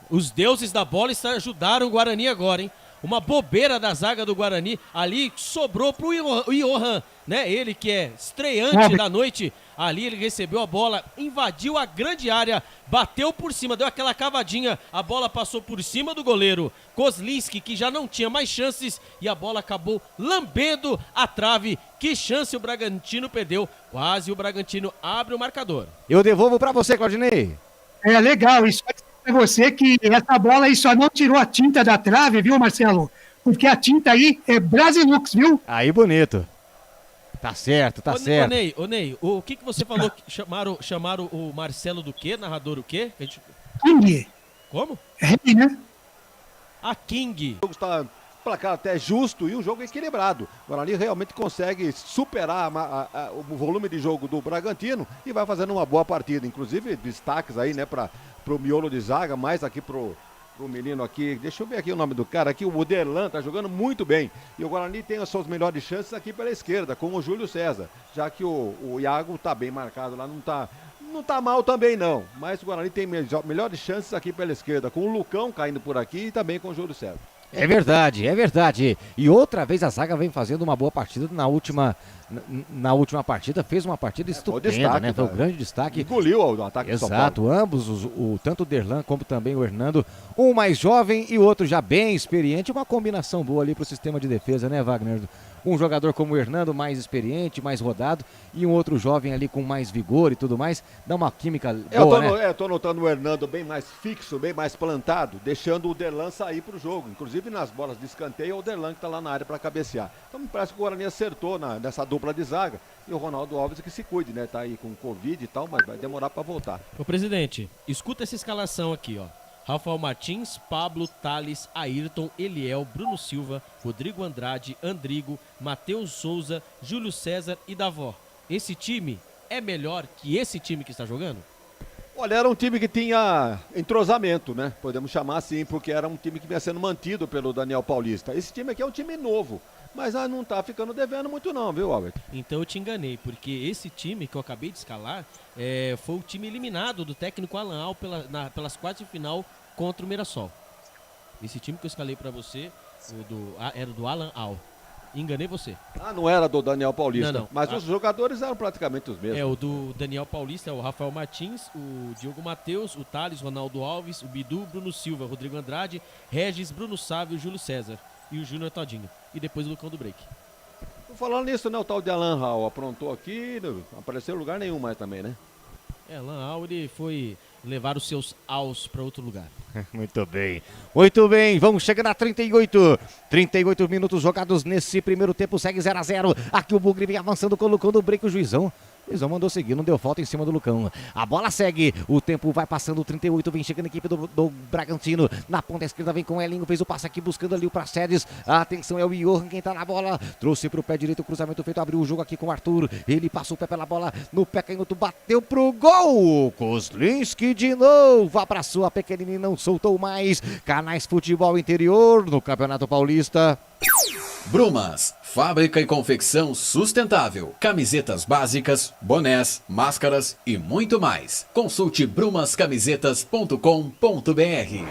Os deuses da bola ajudaram o Guarani agora, hein? Uma bobeira da zaga do Guarani, ali sobrou pro Johan, né? Ele que é estreante da noite, ali ele recebeu a bola, invadiu a grande área, bateu por cima, deu aquela cavadinha, a bola passou por cima do goleiro Kozlinski, que já não tinha mais chances, e a bola acabou lambendo a trave. Que chance o Bragantino perdeu, quase o Bragantino abre o marcador. Eu devolvo pra você, Claudinei. É legal, isso é você que essa bola aí só não tirou a tinta da trave, viu, Marcelo? Porque a tinta aí é Brasilux, viu? Aí, bonito. Tá certo, tá certo. Ô Ney, o que você falou? Chamaram o Marcelo do quê? Narrador o quê? King. Como? Rei, né? A King. O jogo está placar até justo e um jogo equilibrado. O Guarani realmente consegue superar o volume de jogo do Bragantino e vai fazendo uma boa partida. Inclusive, destaques aí, né, para o miolo de zaga, mais aqui pro menino aqui, deixa eu ver aqui o nome do cara aqui, o Derlan tá jogando muito bem, e o Guarani tem as suas melhores chances aqui pela esquerda, com o Júlio César, já que o Iago tá bem marcado lá, não tá mal também não, mas o Guarani tem melhores chances aqui pela esquerda, com o Lucão caindo por aqui e também com o Júlio César. É verdade. E outra vez a zaga vem fazendo uma boa partida na última partida, fez uma partida estupenda, destaque, né? Foi um grande destaque. Engoliu o ataque do São Paulo. Exato, ambos, tanto o Derlan como também o Hernando, um mais jovem e o outro já bem experiente, uma combinação boa ali pro sistema de defesa, né, Wagner? Um jogador como o Hernando, mais experiente, mais rodado, e um outro jovem ali com mais vigor e tudo mais, dá uma química boa, né? Eu tô notando o Hernando bem mais fixo, bem mais plantado, deixando o Derlan sair pro jogo. Inclusive nas bolas de escanteio, é o Derlan que tá lá na área para cabecear. Então me parece que o Guarani acertou nessa dupla de zaga, e o Ronaldo Alves que se cuide, né? Tá aí com Covid e tal, mas vai demorar para voltar. Ô presidente, escuta essa escalação aqui, ó. Rafael Martins, Pablo, Thales, Ayrton, Eliel, Bruno Silva, Rodrigo Andrade, Andrigo, Matheus Souza, Júlio César e Davó. Esse time é melhor que esse time que está jogando? Olha, era um time que tinha entrosamento, né? Podemos chamar assim, porque era um time que vinha sendo mantido pelo Daniel Paulista. Esse time aqui é um time novo, mas não tá ficando devendo muito não, viu, Albert? Então eu te enganei, porque esse time que eu acabei de escalar foi o time eliminado do técnico Alan Al pelas quartas de final contra o Mirassol. Esse time que eu escalei pra você era do Alan Al. Enganei você. Não era do Daniel Paulista, não. Mas os jogadores eram praticamente os mesmos. O do Daniel Paulista é o Rafael Martins, o Diogo Matheus, o Thales, Ronaldo Alves, o Bidu, Bruno Silva, Rodrigo Andrade, Regis, Bruno Sávio, Júlio César e o Júnior Todinho. E depois o Lucão do Break. Falando nisso, né, o tal de Alan Al aprontou aqui, não apareceu em lugar nenhum mais também, né? Alan Al, ele foi levar os seus aos para outro lugar. Muito bem. Muito bem, vamos chegando a 38 minutos jogados nesse primeiro tempo, segue 0-0. Aqui o Bugre vem avançando, colocando o break, o Juizão Juizão mandou seguir, não deu falta em cima do Lucão. A bola segue, o tempo vai passando, 38, vem chegando a equipe do Bragantino. Na ponta esquerda vem com o Elinho, fez o passe aqui buscando ali o Praxedes. Atenção, é o Johan quem tá na bola. Trouxe pro pé direito, o cruzamento feito, abriu o jogo aqui com o Arthur. Ele passou o pé pela bola, no pé canhoto, bateu pro gol. Kozlinski de novo, abraçou a pequenininha, não soltou mais. Canais Futebol Interior no Campeonato Paulista. Brumas, fábrica e confecção sustentável, camisetas básicas, bonés, máscaras e muito mais. Consulte brumascamisetas.com.br.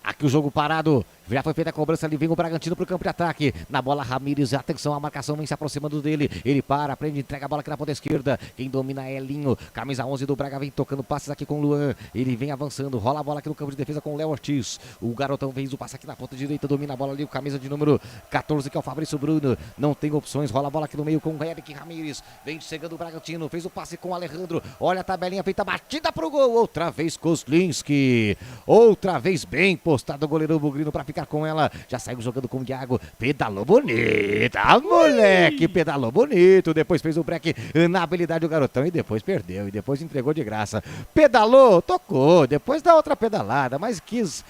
Aqui o jogo parado, já foi feita a cobrança, ali vem o Bragantino pro campo de ataque. Na bola, Ramírez, atenção, a marcação vem se aproximando dele. Ele para, prende, entrega a bola aqui na ponta esquerda. Quem domina é Elinho, camisa 11 do Braga, vem tocando passes aqui com o Luan. Ele vem avançando, rola a bola aqui no campo de defesa com o Léo Ortiz. O garotão fez o passe aqui na ponta direita, domina a bola ali, o camisa de número 14, que é o Fabrício Bruno. Não tem opções, rola a bola aqui no meio com o Eric Ramírez. Vem chegando o Bragantino, fez o passe com o Alejandro. Olha a tabelinha feita, batida pro gol. Outra vez Kozlinski. Outra vez bem postado o goleiro Bugrino pra ficar com ela. Já saiu jogando com o Iago. Pedalou bonito. Ah, moleque, pedalou bonito. Depois fez o break na habilidade do garotão e depois perdeu. E depois entregou de graça. Pedalou, tocou. Depois dá outra pedalada. Mas quis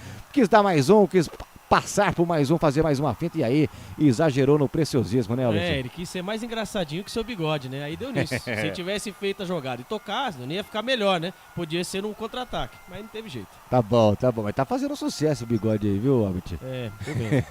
dar mais um, quis passar por mais um, fazer mais uma finta, e aí exagerou no preciosismo, né, Alex? Ele quis ser mais engraçadinho que seu bigode, né? Aí deu nisso. Se tivesse feito a jogada e tocasse, não ia ficar melhor, né? Podia ser num contra-ataque, mas não teve jeito. Tá bom. Mas tá fazendo sucesso o bigode aí, viu, Albert? Tudo bem.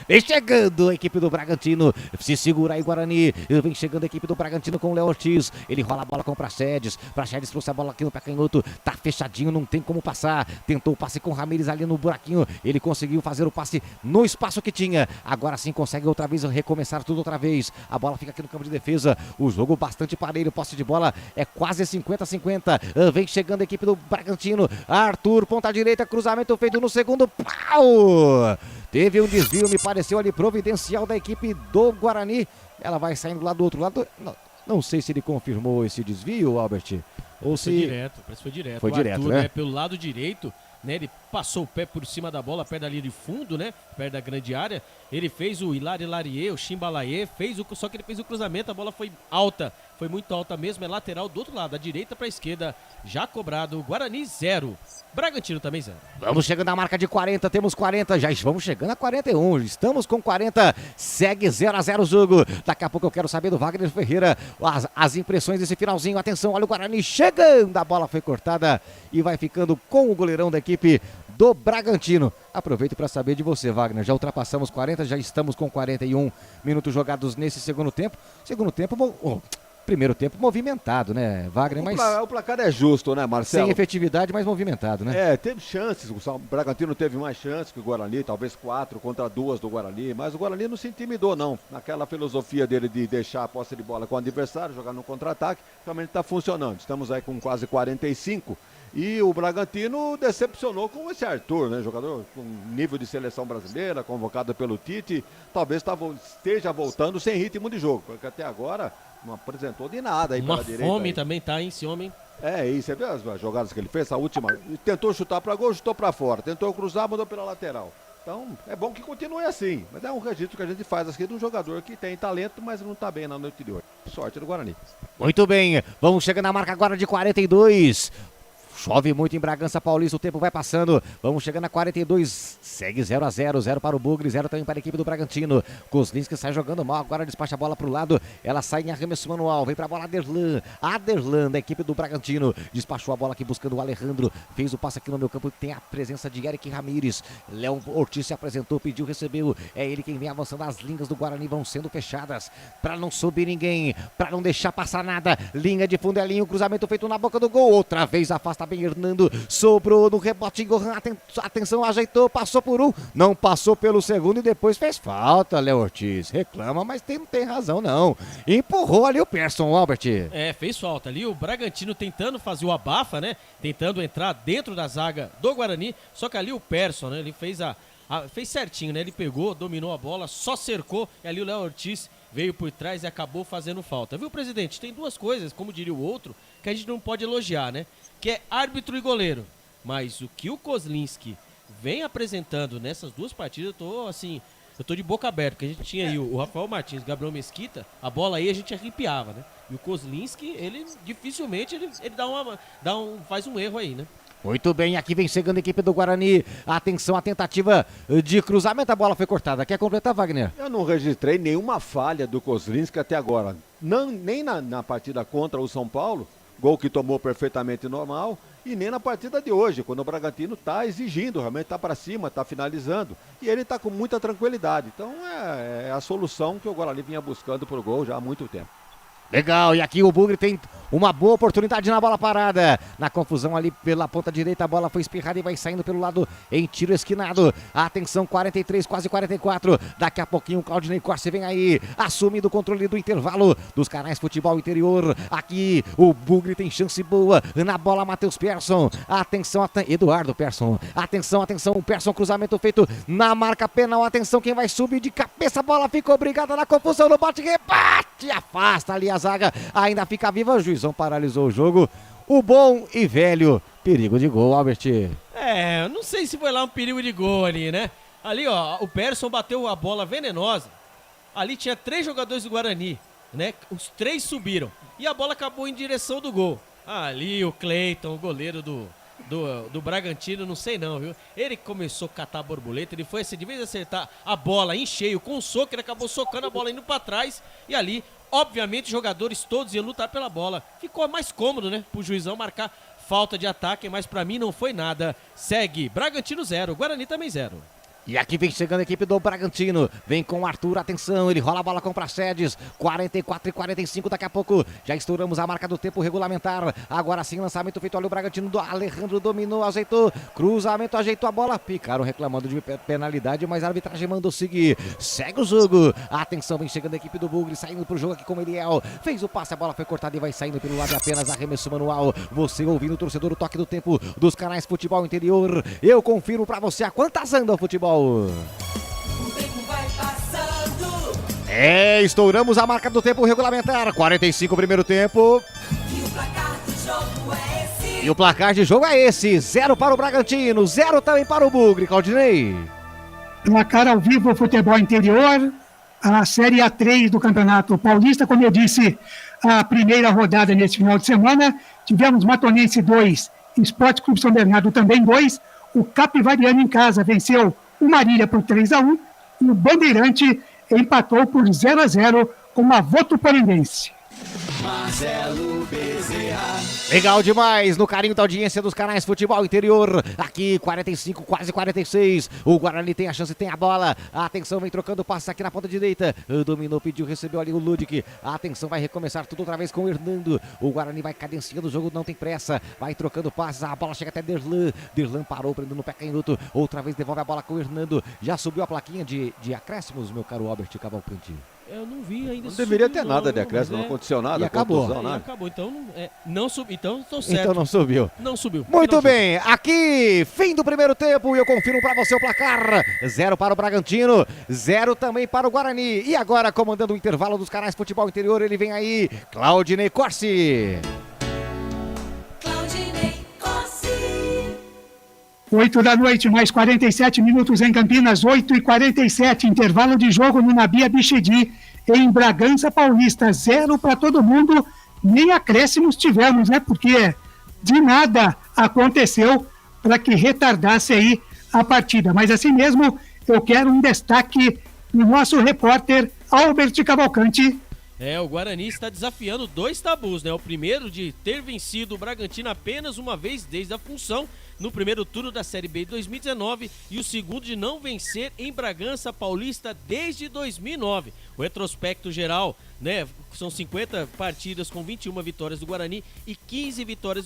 Vem chegando a equipe do Bragantino, se segura aí, Guarani. Vem chegando a equipe do Bragantino com o Léo Ortiz. Ele rola a bola com o Praxedes. Praxedes trouxe a bola aqui no pé canhoto. Tá fechadinho, não tem como passar. Tentou o passe com o Ramírez ali no buraquinho. Ele conseguiu fazer o passe no espaço que tinha. Agora sim consegue outra vez recomeçar tudo outra vez. A bola fica aqui no campo de defesa. O jogo bastante parelho. Posse de bola é quase 50-50. Vem chegando a equipe do Bragantino. Arthur, ponta direita, cruzamento feito no segundo pau. Teve um desvio, me pareceu ali, providencial da equipe do Guarani. Ela vai saindo lá do outro lado. Não sei se ele confirmou esse desvio, Albert. Ou se... Direto, parece que foi direto. Foi direto, Arthur, né? Pelo lado direito, né? Ele passou o pé por cima da bola, perto da linha de fundo, né? Perto da grande área. Ele fez o Hilari, o Chimbalaie, só que ele fez o cruzamento, a bola foi alta. Foi muito alta mesmo, é lateral do outro lado, da direita para a esquerda, já cobrado. Guarani 0, Bragantino também 0. Vamos chegando na marca de 40, temos 40, já vamos chegando a 41, estamos com 40, segue 0-0 o jogo. Daqui a pouco eu quero saber do Wagner Ferreira, as impressões desse finalzinho. Atenção, olha o Guarani chegando, a bola foi cortada e vai ficando com o goleirão da equipe do Bragantino. Aproveito para saber de você, Wagner. Já ultrapassamos 40, já estamos com 41 minutos jogados nesse segundo tempo. Primeiro tempo movimentado, né, Wagner? O placar é justo, né, Marcelo? Sem efetividade, mas movimentado, né? Teve chances. O Bragantino teve mais chances que o Guarani, talvez 4 contra 2 do Guarani, mas o Guarani não se intimidou, não. Naquela filosofia dele de deixar a posse de bola com o adversário, jogar no contra-ataque, realmente está funcionando. Estamos aí com quase 45. E o Bragantino decepcionou com esse Arthur, né? Jogador com nível de seleção brasileira, convocado pelo Tite. Talvez esteja voltando sem ritmo de jogo, porque até agora não apresentou de nada aí pela direita. Uma fome aí. também tá, hein, esse homem. E você vê as jogadas que ele fez, a última. Tentou chutar para gol, chutou para fora. Tentou cruzar, mandou pela lateral. Então, é bom que continue assim. Mas é um registro que a gente faz aqui de um jogador que tem talento, mas não tá bem na noite de hoje. Sorte do Guarani. Muito bem, vamos chegando na marca agora de 42. Chove muito em Bragança Paulista, o tempo vai passando. Vamos chegando a 42, Segue 0-0, 0 para o Bugre, 0 também para a equipe do Bragantino. Kozlinski sai jogando mal, agora despacha a bola para o lado. Ela sai em arremesso manual, vem para a bola Aderlan da equipe do Bragantino. Despachou a bola aqui buscando o Alejandro. Fez o passe aqui no meio campo, tem a presença de Eric Ramírez. Léo Ortiz se apresentou, pediu, recebeu. É ele quem vem avançando, as linhas do Guarani vão sendo fechadas. Para não subir ninguém, para não deixar passar nada. Linha de fundo, Elinho, cruzamento feito na boca do gol. Outra vez afasta bem Hernando. Sobrou no rebote em Gohan. Atenção, ajeitou, passou por um. Não passou pelo segundo e depois fez falta, Léo Ortiz. Reclama, mas não tem razão não. Empurrou ali o Persson, Albert. Fez falta ali. O Bragantino tentando fazer o abafa, né? Tentando entrar dentro da zaga do Guarani. Só que ali o Persson, né? Ele fez fez certinho, né? Ele pegou, dominou a bola, só cercou. E ali o Léo Ortiz veio por trás e acabou fazendo falta. Viu, presidente? Tem duas coisas, como diria o outro, que a gente não pode elogiar, né? Que é árbitro e goleiro. Mas o que o Kozlinski vem apresentando nessas duas partidas, eu tô de boca aberta, porque a gente tinha aí o Rafael Martins, o Gabriel Mesquita, a bola aí a gente arrepiava, né? E o Kozlinski, ele dificilmente ele faz um erro aí, né? Muito bem, aqui vem chegando a equipe do Guarani. Atenção, a tentativa de cruzamento, a bola foi cortada. Quer completar, Wagner? Eu não registrei nenhuma falha do Kozlinski até agora. Nem na partida contra o São Paulo, gol que tomou perfeitamente normal, e nem na partida de hoje, quando o Bragantino está exigindo, realmente está para cima, está finalizando. E ele está com muita tranquilidade. Então é a solução que o Guarani vinha buscando para o gol já há muito tempo. Legal, e aqui o Bugre tem uma boa oportunidade na bola parada. Na confusão ali pela ponta direita, a bola foi espirrada e vai saindo pelo lado em tiro esquinado. Atenção, 43, quase 44. Daqui a pouquinho o Claudinei Corsi vem aí, assumindo o controle do intervalo dos canais Futebol Interior. Aqui o Bugre tem chance boa na bola, Matheus Persson. Atenção, Eduardo Persson. Atenção, o Persson, cruzamento feito na marca penal. Atenção, quem vai subir de cabeça, a bola ficou brigada na confusão, no bate-rebate, afasta ali a zaga, ainda fica viva, o juizão paralisou o jogo. O bom e velho perigo de gol, Albert. Eu não sei se foi lá um perigo de gol ali, né? Ali, ó, o Persson bateu a bola venenosa. Ali tinha 3 jogadores do Guarani, né? Os 3 subiram e a bola acabou em direção do gol. Ali o Cleiton, o goleiro do Bragantino, não sei não, viu? Ele começou a catar a borboleta, ele foi assim, de vez de acertar a bola em cheio com o soco, ele acabou socando a bola indo pra trás e ali, obviamente, os jogadores todos iam lutar pela bola. Ficou mais cômodo, né, pro juizão marcar falta de ataque, mas pra mim não foi nada. Segue, Bragantino 0, Guarani também 0. E aqui vem chegando a equipe do Bragantino. Vem com o Arthur, atenção, ele rola a bola com o Praxedes. 44 e 45, daqui a pouco já estouramos a marca do tempo regulamentar. Agora sim, lançamento feito ali, o Bragantino do Alejandro dominou, ajeitou, cruzamento, ajeitou a bola. Ficaram reclamando de penalidade, mas a arbitragem mandou seguir. Segue o jogo. Atenção, vem chegando a equipe do Bugre, saindo pro jogo aqui com o Eliel. Fez o passe, a bola foi cortada e vai saindo pelo lado apenas, arremesso manual. Você ouvindo o torcedor, o toque do tempo dos canais Futebol Interior. Eu confiro pra você a quantas anda o futebol. O tempo vai passando. Estouramos a marca do tempo regulamentar. 45 primeiro tempo. E o placar de jogo é esse. E o placar de jogo é esse. 0 para o Bragantino, 0 também para o Bugre, Claudinei. Placar ao vivo, Futebol Interior. A Série A3 do Campeonato Paulista, como eu disse, a primeira rodada nesse final de semana. Tivemos Matonense 2, Esporte Clube São Bernardo também 2. O Capivariano em casa venceu o Marília por 3-1 e o Bandeirante empatou por 0-0 com a Votuporense. Marcelo Bezerra. Legal demais, no carinho da audiência dos canais Futebol Interior. Aqui, 45, quase 46. O Guarani tem a chance, tem a bola. Atenção, vem trocando passe aqui na ponta direita. Dominou, pediu, recebeu ali o Ludic. Atenção, vai recomeçar tudo outra vez com o Hernando. O Guarani vai cadenciando o jogo, não tem pressa. Vai trocando passes, a bola chega até Derlan. Derlan parou, prendendo no pé canhoto. Outra vez devolve a bola com o Hernando. Já subiu a plaquinha de acréscimos, meu caro Albert Cavalcante. Eu não vi ainda. Não deveria ter nada de acréscimo, não aconteceu nada. E acabou. Acabou, então não subiu. Então estou certo. Então não subiu. Não subiu. Muito bem, aqui, fim do primeiro tempo e eu confiro para você o placar. 0 para o Bragantino, 0 também para o Guarani. E agora, comandando o intervalo dos canais Futebol Interior, ele vem aí, Claudinei Corsi. 8 da noite, mais 47 minutos em Campinas, 8h47, intervalo de jogo no Nabia Bichedi, em Bragança Paulista, 0 para todo mundo, nem acréscimos tivemos, né? Porque de nada aconteceu para que retardasse aí a partida. Mas assim mesmo, eu quero um destaque do nosso repórter Albert Cavalcante. O Guarani está desafiando 2 tabus, né? O primeiro de ter vencido o Bragantino apenas uma vez desde a função no primeiro turno da Série B de 2019 e o segundo de não vencer em Bragança Paulista desde 2009. O retrospecto geral, né, são 50 partidas com 21 vitórias do Guarani e 15 vitórias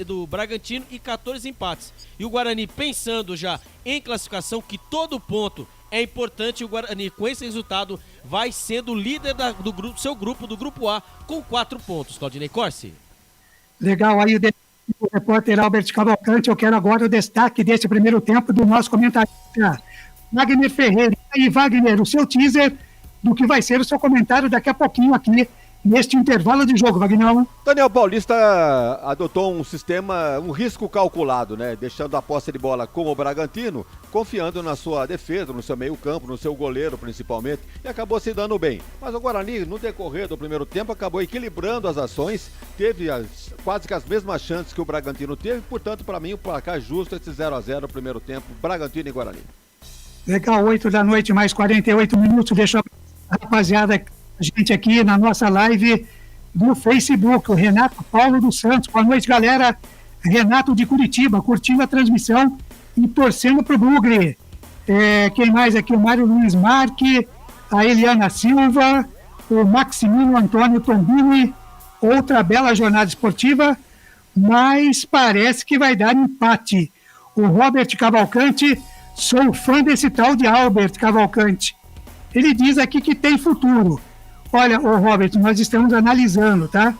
do Bragantino e 14 empates. E o Guarani pensando já em classificação, que todo ponto é importante, o Guarani com esse resultado vai sendo líder do grupo A com 4 pontos. Claudinei Corsi. Legal, aí o repórter Albert Cavalcante. Eu quero agora o destaque desse primeiro tempo do nosso comentarista Wagner Ferreira. E Wagner, o seu teaser do que vai ser o seu comentário daqui a pouquinho aqui neste intervalo de jogo, Wagner. Daniel Paulista adotou um sistema, um risco calculado, né? Deixando a posse de bola com o Bragantino, confiando na sua defesa, no seu meio-campo, no seu goleiro principalmente, e acabou se dando bem. Mas o Guarani, no decorrer do primeiro tempo, acabou equilibrando as ações, teve quase que as mesmas chances que o Bragantino teve, portanto, para mim, o placar justo esse 0-0 no primeiro tempo, Bragantino e Guarani. Legal, 8 da noite, mais 48 minutos, deixa a rapaziada, a gente aqui na nossa live do Facebook, o Renato Paulo dos Santos. Boa noite, galera. Renato de Curitiba, curtindo a transmissão e torcendo pro Bugre. Quem mais aqui? O Mário Luiz Marque, a Eliana Silva, o Maximino Antônio Tombini. Outra bela jornada esportiva, mas parece que vai dar empate. O Robert Cavalcante, sou fã desse tal de Albert Cavalcante. Ele diz aqui que tem futuro. Olha, ô Robert, nós estamos analisando, tá?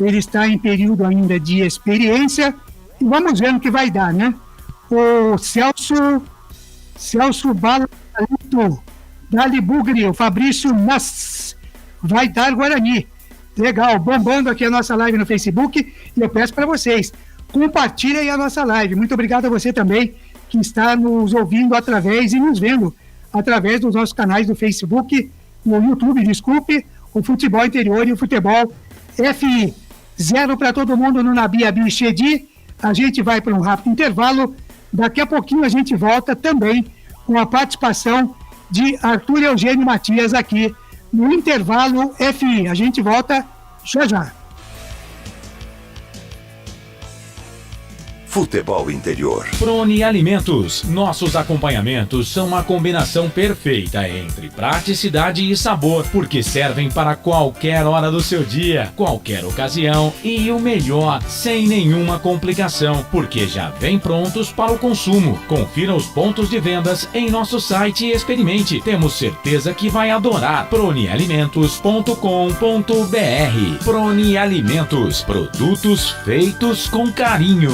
Ele está em período ainda de experiência e vamos ver no que vai dar, né? O Celso Balito, Dali Bugri, o Fabrício Nass, vai dar Guarani. Legal, bombando aqui a nossa live no Facebook e eu peço para vocês, compartilhem aí a nossa live. Muito obrigado a você também que está nos ouvindo através e nos vendo através dos nossos canais do Facebook, no YouTube, desculpe, o Futebol Interior e o Futebol FI. 0 para todo mundo no Nabi Abichedi. A gente vai para um rápido intervalo. Daqui a pouquinho a gente volta também com a participação de Arthur Eugênio Matias aqui no Intervalo FI. A gente volta já já. Futebol Interior. Prone Alimentos. Nossos acompanhamentos são uma combinação perfeita entre praticidade e sabor, porque servem para qualquer hora do seu dia, qualquer ocasião e o melhor, sem nenhuma complicação, porque já vem prontos para o consumo. Confira os pontos de vendas em nosso site e experimente. Temos certeza que vai adorar. pronealimentos.com.br. Prone Alimentos. Produtos feitos com carinho.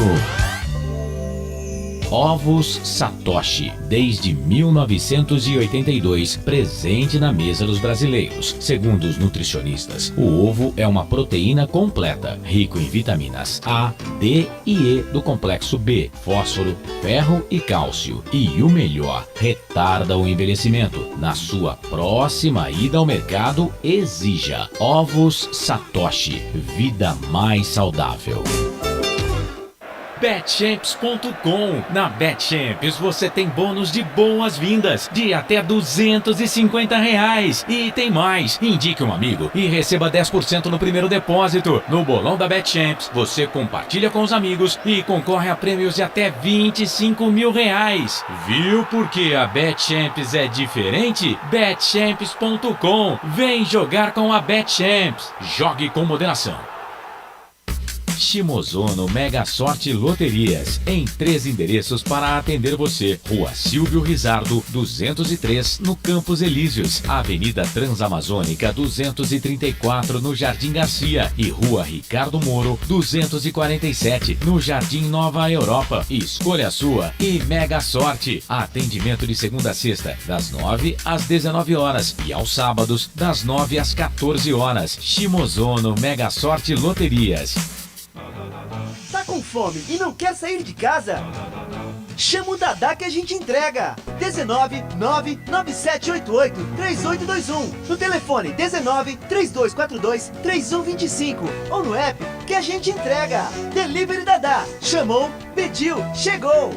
Ovos Satoshi, desde 1982, presente na mesa dos brasileiros. Segundo os nutricionistas, o ovo é uma proteína completa, rico em vitaminas A, D e E do complexo B, fósforo, ferro e cálcio. E o melhor, retarda o envelhecimento. Na sua próxima ida ao mercado, exija Ovos Satoshi, vida mais saudável. Betchamps.com. Na Betchamps você tem bônus de boas-vindas de até R$250. E tem mais. Indique um amigo e receba 10% no primeiro depósito. No bolão da Betchamps, você compartilha com os amigos e concorre a prêmios de até R$25 mil. Viu porque a Betchamps é diferente? Betchamps.com. Vem jogar com a Betchamps. Jogue com moderação. Shimozono Mega Sorte Loterias, em 3 endereços para atender você. Rua Silvio Rizardo, 203, no Campos Elíseos. Avenida Transamazônica, 234, no Jardim Garcia. E Rua Ricardo Moro, 247, no Jardim Nova Europa. Escolha a sua e Mega Sorte. Atendimento de segunda a sexta, das 9 às 19 horas. E aos sábados, das 9 às 14 horas. Shimozono Mega Sorte Loterias. Tá com fome e não quer sair de casa? Chama o Dadá que a gente entrega. 19 99788 3821. No telefone 19 3242 3125. Ou no app que a gente entrega. Delivery Dadá. Chamou, pediu, chegou.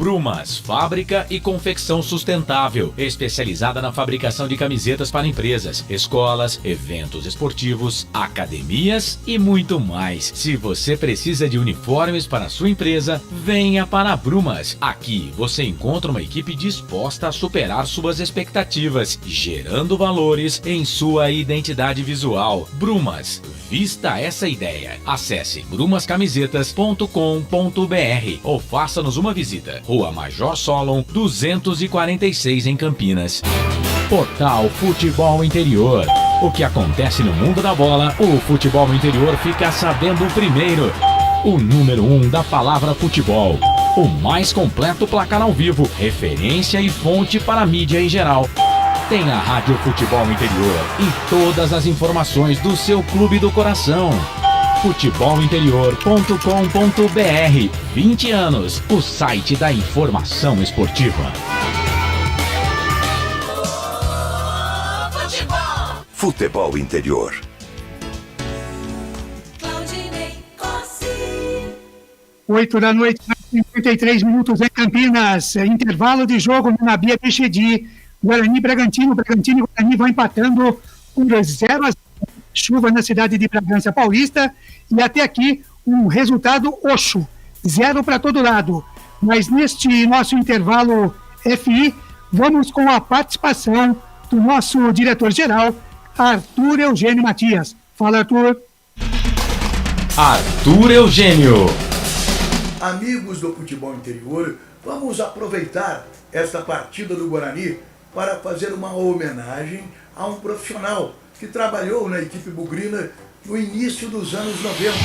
Brumas, fábrica e confecção sustentável, especializada na fabricação de camisetas para empresas, escolas, eventos esportivos, academias e muito mais. Se você precisa de uniformes para a sua empresa, venha para a Brumas. Aqui você encontra uma equipe disposta a superar suas expectativas, gerando valores em sua identidade visual. Brumas, vista essa ideia. Acesse brumascamisetas.com.br ou faça-nos uma visita. Rua Major Solon, 246 em Campinas. Portal Futebol Interior. O que acontece no mundo da bola, o Futebol Interior fica sabendo primeiro. O número 1 da palavra futebol. O mais completo placar ao vivo, referência e fonte para a mídia em geral. Tem a Rádio Futebol Interior e todas as informações do seu clube do coração. futebolinterior.com.br. 20 anos, o site da informação esportiva. Futebol Interior. 8 da noite, 53 minutos em Campinas. Intervalo de jogo na Bia Bichedi. Guarani e Bragantino. Bragantino e Guarani vão empatando por 0-0. Chuva na cidade de Bragança Paulista. E até aqui um resultado oxo. 0 para todo lado. Mas neste nosso intervalo FI, vamos com a participação do nosso diretor-geral, Arthur Eugênio Matias. Fala, Arthur. Arthur Eugênio. Amigos do Futebol Interior, vamos aproveitar esta partida do Guarani para fazer uma homenagem a um profissional que trabalhou na equipe bugrina no início dos anos 90,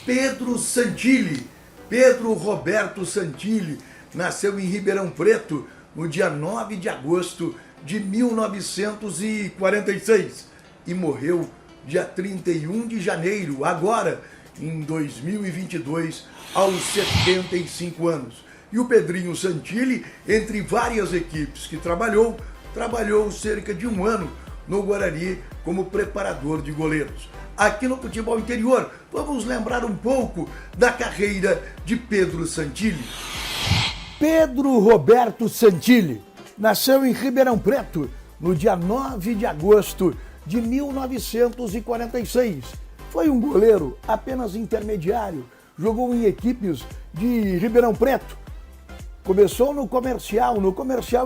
Pedro Santilli. Pedro Roberto Santilli nasceu em Ribeirão Preto no dia 9 de agosto de 1946 e morreu dia 31 de janeiro, agora em 2022, aos 75 anos. E o Pedrinho Santilli, entre várias equipes que trabalhou cerca de um ano no Guarani como preparador de goleiros. Aqui no Futebol Interior, vamos lembrar um pouco da carreira de Pedro Santilli. Pedro Roberto Santilli nasceu em Ribeirão Preto no dia 9 de agosto de 1946. Foi um goleiro apenas intermediário, jogou em equipes de Ribeirão Preto. Começou no Comercial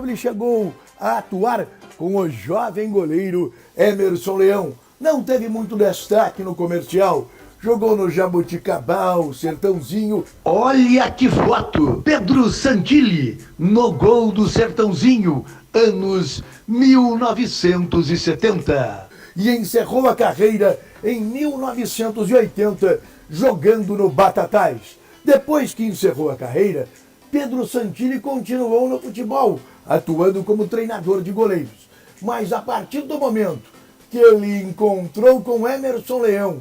ele chegou a atuar com o jovem goleiro Emerson Leão. Não teve muito destaque no Comercial, jogou no Jaboticabal, Sertãozinho. Olha que foto! Pedro Santilli no gol do Sertãozinho, anos 1970. E encerrou a carreira em 1980, jogando no Batatais. Depois que encerrou a carreira, Pedro Santilli continuou no futebol, atuando como treinador de goleiros. Mas a partir do momento que ele encontrou com Emerson Leão,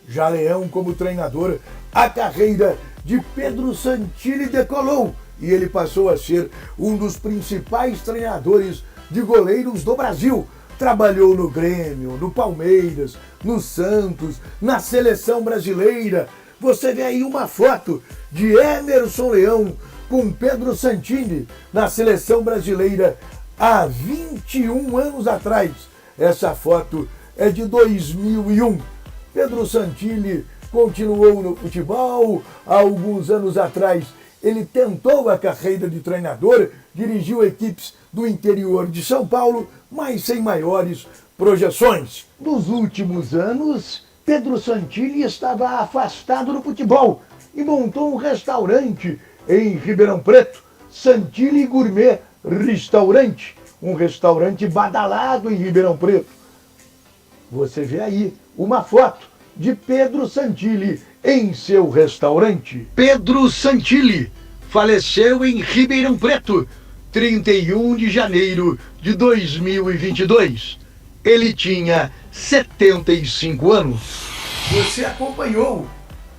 já Leão como treinador, a carreira de Pedro Santilli decolou e ele passou a ser um dos principais treinadores de goleiros do Brasil. Trabalhou no Grêmio, no Palmeiras, no Santos, na Seleção Brasileira. Você vê aí uma foto de Emerson Leão com Pedro Santilli na Seleção Brasileira há 21 anos atrás. Essa foto é de 2001. Pedro Santilli continuou no futebol. Há alguns anos atrás ele tentou a carreira de treinador, dirigiu equipes do interior de São Paulo, mas sem maiores projeções. Nos últimos anos, Pedro Santilli estava afastado do futebol e montou um restaurante em Ribeirão Preto, Santilli Gourmet Restaurante, um restaurante badalado em Ribeirão Preto. Você vê aí uma foto de Pedro Santilli em seu restaurante. Pedro Santilli faleceu em Ribeirão Preto, 31 de janeiro de 2022. Ele tinha 75 anos. Você acompanhou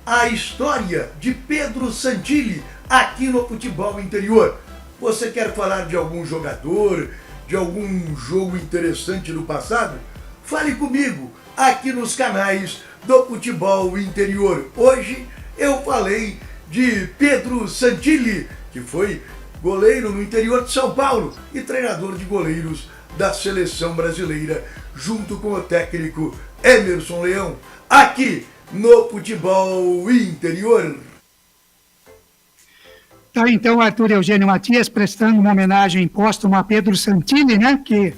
a história de Pedro Santilli aqui no Futebol Interior. Você quer falar de algum jogador, de algum jogo interessante do passado? Fale comigo aqui nos canais do Futebol Interior. Hoje eu falei de Pedro Santilli, que foi goleiro no interior de São Paulo e treinador de goleiros da seleção brasileira, junto com o técnico Emerson Leão, aqui no Futebol Interior. Tá, então, Arthur Eugênio Matias prestando uma homenagem póstuma a Pedro Santini, né, que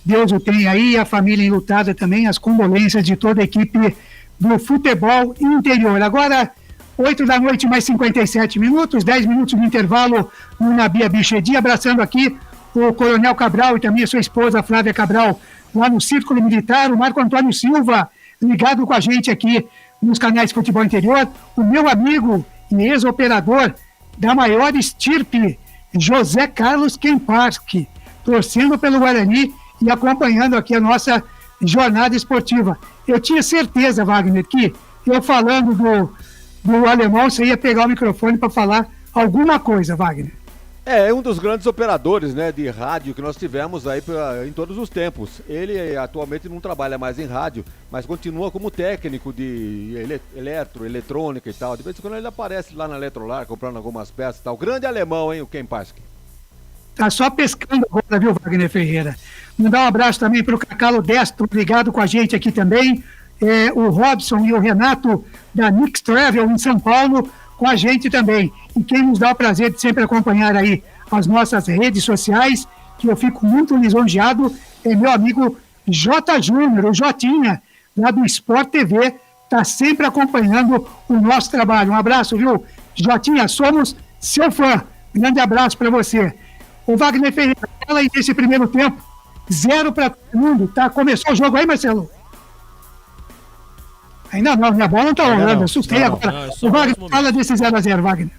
Deus o tem aí, a família enlutada também, as condolências de toda a equipe do Futebol Interior. Agora, 8 da noite, mais 57 minutos, 10 minutos de intervalo no Nabia Bichedi, abraçando aqui o Coronel Cabral e também a sua esposa Flávia Cabral, lá no Círculo Militar, o Marco Antônio Silva, ligado com a gente aqui nos canais Futebol Interior, o meu amigo e ex-operador da maior estirpe, José Carlos Kemparski, torcendo pelo Guarani e acompanhando aqui a nossa jornada esportiva. Eu tinha certeza, Wagner, que eu falando do alemão, você ia pegar o microfone para falar alguma coisa, Wagner. É um dos grandes operadores, né, de rádio que nós tivemos aí em todos os tempos. Ele atualmente não trabalha mais em rádio, mas continua como técnico de eletrônica e tal. De vez em quando ele aparece lá na Eletrolar comprando algumas peças e tal. Grande alemão, hein, o Kemparski. Tá só pescando agora, viu, Wagner Ferreira? Mandar um abraço também para o Cacalo Destro, ligado com a gente aqui também. O Robson e o Renato da Nix Travel em São Paulo com a gente também. E quem nos dá o prazer de sempre acompanhar aí as nossas redes sociais, que eu fico muito lisonjeado, é meu amigo J. Júnior, o Jotinha, lá do Sport TV, está sempre acompanhando o nosso trabalho. Um abraço, viu? Jotinha, somos seu fã. Grande abraço para você. O Wagner Ferreira, fala aí desse primeiro tempo, 0 para todo mundo, tá? Começou o jogo aí, Marcelo? Ainda não, minha bola não tá rolando, assustei agora. O Wagner, fala desse 0-0, Wagner.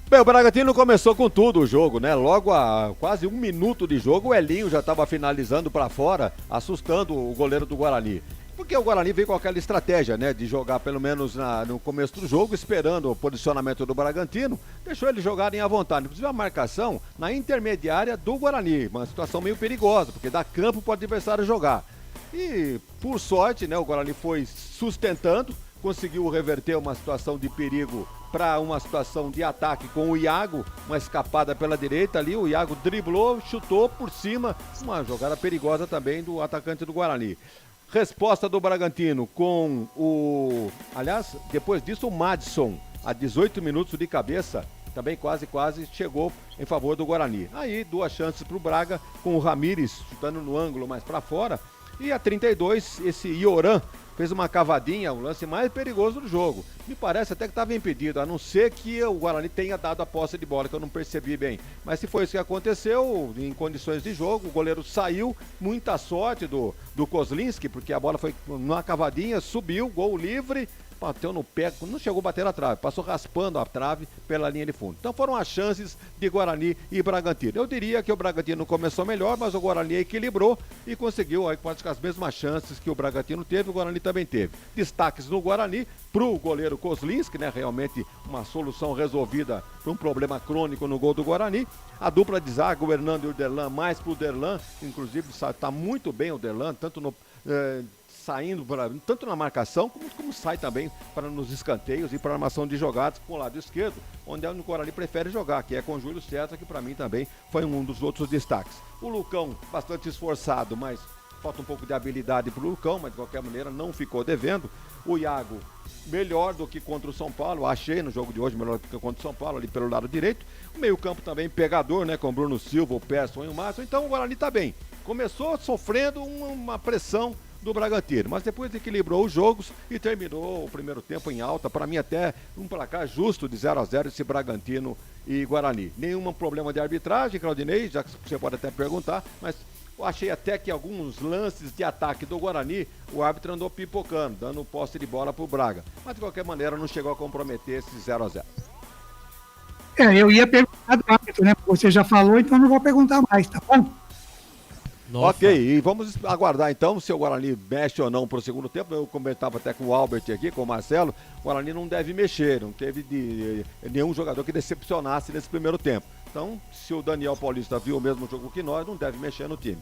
Bem, o Bragantino começou com tudo o jogo, né? Logo a quase 1 minuto de jogo, o Elinho já estava finalizando para fora, assustando o goleiro do Guarani. Porque o Guarani veio com aquela estratégia, né? De jogar pelo menos no começo do jogo, esperando o posicionamento do Bragantino, deixou eles jogarem à vontade. Inclusive a marcação na intermediária do Guarani, uma situação meio perigosa, porque dá campo para o adversário jogar. E, por sorte, né, o Guarani foi sustentando, conseguiu reverter uma situação de perigo para uma situação de ataque com o Iago, uma escapada pela direita ali, o Iago driblou, chutou por cima, uma jogada perigosa também do atacante do Guarani. Resposta do Bragantino com aliás, depois disso o Madison, a 18 minutos de cabeça, também quase chegou em favor do Guarani. Aí 2 chances para o Braga, com o Ramires chutando no ângulo mais para fora. E a 32, esse Ioran fez uma cavadinha, o lance mais perigoso do jogo. Me parece até que estava impedido, a não ser que o Guarani tenha dado a posse de bola, que eu não percebi bem. Mas se foi isso que aconteceu, em condições de jogo, o goleiro saiu, muita sorte do Kozlinski, porque a bola foi numa cavadinha, subiu, gol livre, bateu no pé, não chegou a bater na trave, passou raspando a trave pela linha de fundo. Então foram as chances de Guarani e Bragantino. Eu diria que o Bragantino começou melhor, mas o Guarani equilibrou e conseguiu aí quase as mesmas chances que o Bragantino teve, o Guarani também teve. Destaques no Guarani pro goleiro Kozlinski, né? Realmente uma solução resolvida para um problema crônico no gol do Guarani. A dupla de zaga, o Hernando e o Derlan, mais pro Derlan, inclusive está muito bem o Derlan, tanto no saindo tanto na marcação como sai também para nos escanteios e para a armação de jogadas com o lado esquerdo, onde o Guarani prefere jogar, que é com o Júlio César, que para mim também foi um dos outros destaques. O Lucão bastante esforçado, mas falta um pouco de habilidade para o Lucão, mas de qualquer maneira não ficou devendo. O Iago melhor do que contra o São Paulo, achei no jogo de hoje melhor do que contra o São Paulo, ali pelo lado direito. O meio-campo também pegador, né, com o Bruno Silva, o Persson e o Márcio. Então o Guarani está bem. Começou sofrendo uma pressão do Bragantino, mas depois equilibrou os jogos e terminou o primeiro tempo em alta. Para mim até um placar justo de 0-0 esse Bragantino e Guarani. Nenhum problema de arbitragem, Claudinei, já que você pode até perguntar, mas eu achei até que alguns lances de ataque do Guarani, o árbitro andou pipocando, dando posse de bola para o Braga. Mas de qualquer maneira não chegou a comprometer esse 0-0. Eu ia perguntar do árbitro, né? Você já falou, então não vou perguntar mais, tá bom? Nossa. Ok, e vamos aguardar então se o Guarani mexe ou não para o segundo tempo. Eu comentava até com o Albert aqui, com o Marcelo, o Guarani não deve mexer, não teve nenhum jogador que decepcionasse nesse primeiro tempo. Então, se o Daniel Paulista viu o mesmo jogo que nós, não deve mexer no time.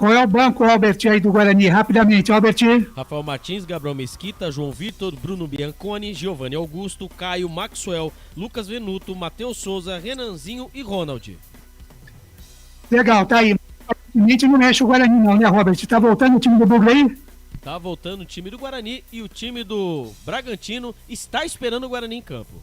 Qual é o banco, Albert, aí do Guarani? Rapidamente, Albert. Rafael Martins, Gabriel Mesquita, João Vitor, Bruno Bianconi, Giovanni Augusto, Caio, Maxwell, Lucas Venuto, Matheus Souza, Renanzinho e Ronald. Legal, tá aí. A gente não mexe o Guarani não, né, Robert? Tá voltando o time do Bugre aí? Tá voltando o time do Guarani e o time do Bragantino está esperando o Guarani em campo.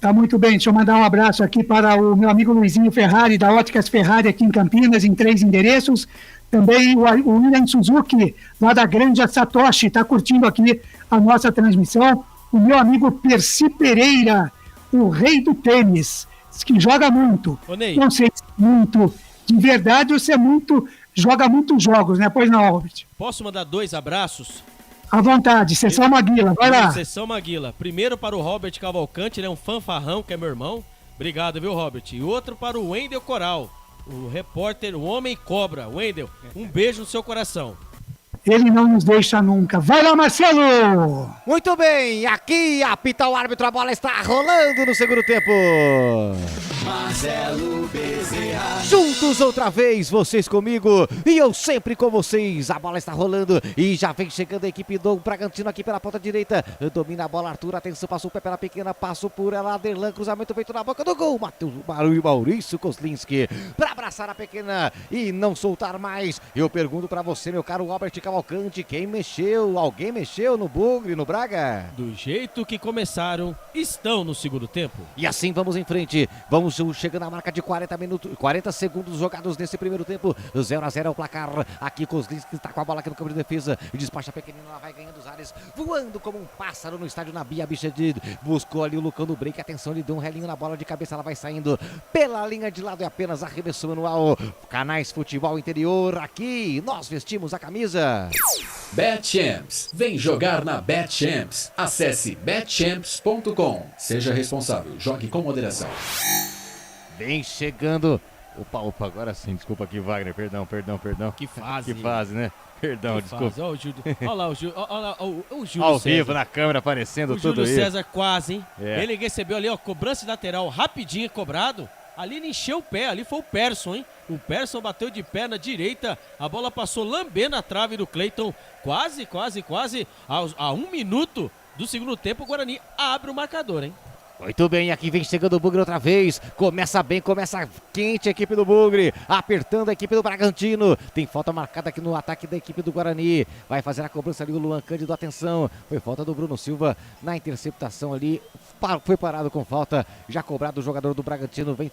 Tá muito bem, deixa eu mandar um abraço aqui para o meu amigo Luizinho Ferrari, da Óticas Ferrari aqui em Campinas, em 3 endereços. Também o William Suzuki, lá da Granja Satoshi, está curtindo aqui a nossa transmissão. O meu amigo Percy Pereira, o rei do tênis, que joga muito. Ô, Ney. Não sei se muito de verdade ou se é muito, joga muitos jogos, né? Pois não, Robert? Posso mandar 2 abraços? À vontade, Sessão Maguila, vai lá. Sessão Maguila. Primeiro para o Robert Cavalcante, ele é um fanfarrão, que é meu irmão. Obrigado, viu, Robert? E outro para o Wendel Coral, o repórter, o Homem Cobra. Wendel, um beijo no seu coração. Ele não nos deixa nunca. Vai lá, Marcelo! Muito bem, aqui apita o árbitro, a bola está rolando no segundo tempo. Marcelo Bezerra. Juntos outra vez, vocês comigo e eu sempre com vocês. A bola está rolando e já vem chegando a equipe do Bragantino aqui pela ponta direita. Domina a bola, Arthur, atenção, passou o pé pela pequena, passou por ela, Aderlan, cruzamento feito na boca do gol. Matheus Maurício Kozlinski para abraçar a pequena e não soltar mais. Eu pergunto para você, meu caro Albert Cavalcante, quem mexeu? Alguém mexeu no Bugre, no Braga? Do jeito que começaram, estão no segundo tempo. E assim vamos em frente. Vamos chegando à marca de 40 segundos jogados nesse primeiro tempo. 0-0 é o placar. Aqui Kozlinski está com a bola aqui no campo de defesa. Despacha a pequenina, ela vai ganhando os ares, voando como um pássaro no estádio na Bia Bichedid. Buscou ali o Lucão no break. Atenção, ele deu um relinho na bola de cabeça. Ela vai saindo pela linha de lado. É apenas arremesso manual. Canais Futebol Interior. Aqui nós vestimos a camisa. BetChamps. Vem jogar na BetChamps. Acesse betchamps.com. Seja responsável. Jogue com moderação. Vem chegando. Opa, agora sim. Desculpa aqui, Wagner. Perdão. Que fase. Que fase, né? Perdão, desculpa. Olha o Júlio. Olha lá o Júlio Ao César. vivo na câmera aparecendo tudo isso. O Júlio César quase, hein? É. Ele recebeu ali, ó, cobrança de lateral rapidinho cobrado. Ali ele encheu o pé, ali foi o Persson, hein? O Persson bateu de perna direita, a bola passou lambendo a trave do Cleiton. Quase. A 1 minuto do segundo tempo, o Guarani abre o marcador, hein? Muito bem, aqui vem chegando o Bugre outra vez. Começa bem, começa quente a equipe do Bugre. Apertando a equipe do Bragantino. Tem falta marcada aqui no ataque da equipe do Guarani. Vai fazer a cobrança ali o Luan Cândido. Atenção, foi falta do Bruno Silva na interceptação ali. Foi parado com falta. Já cobrado o jogador do Bragantino. Vem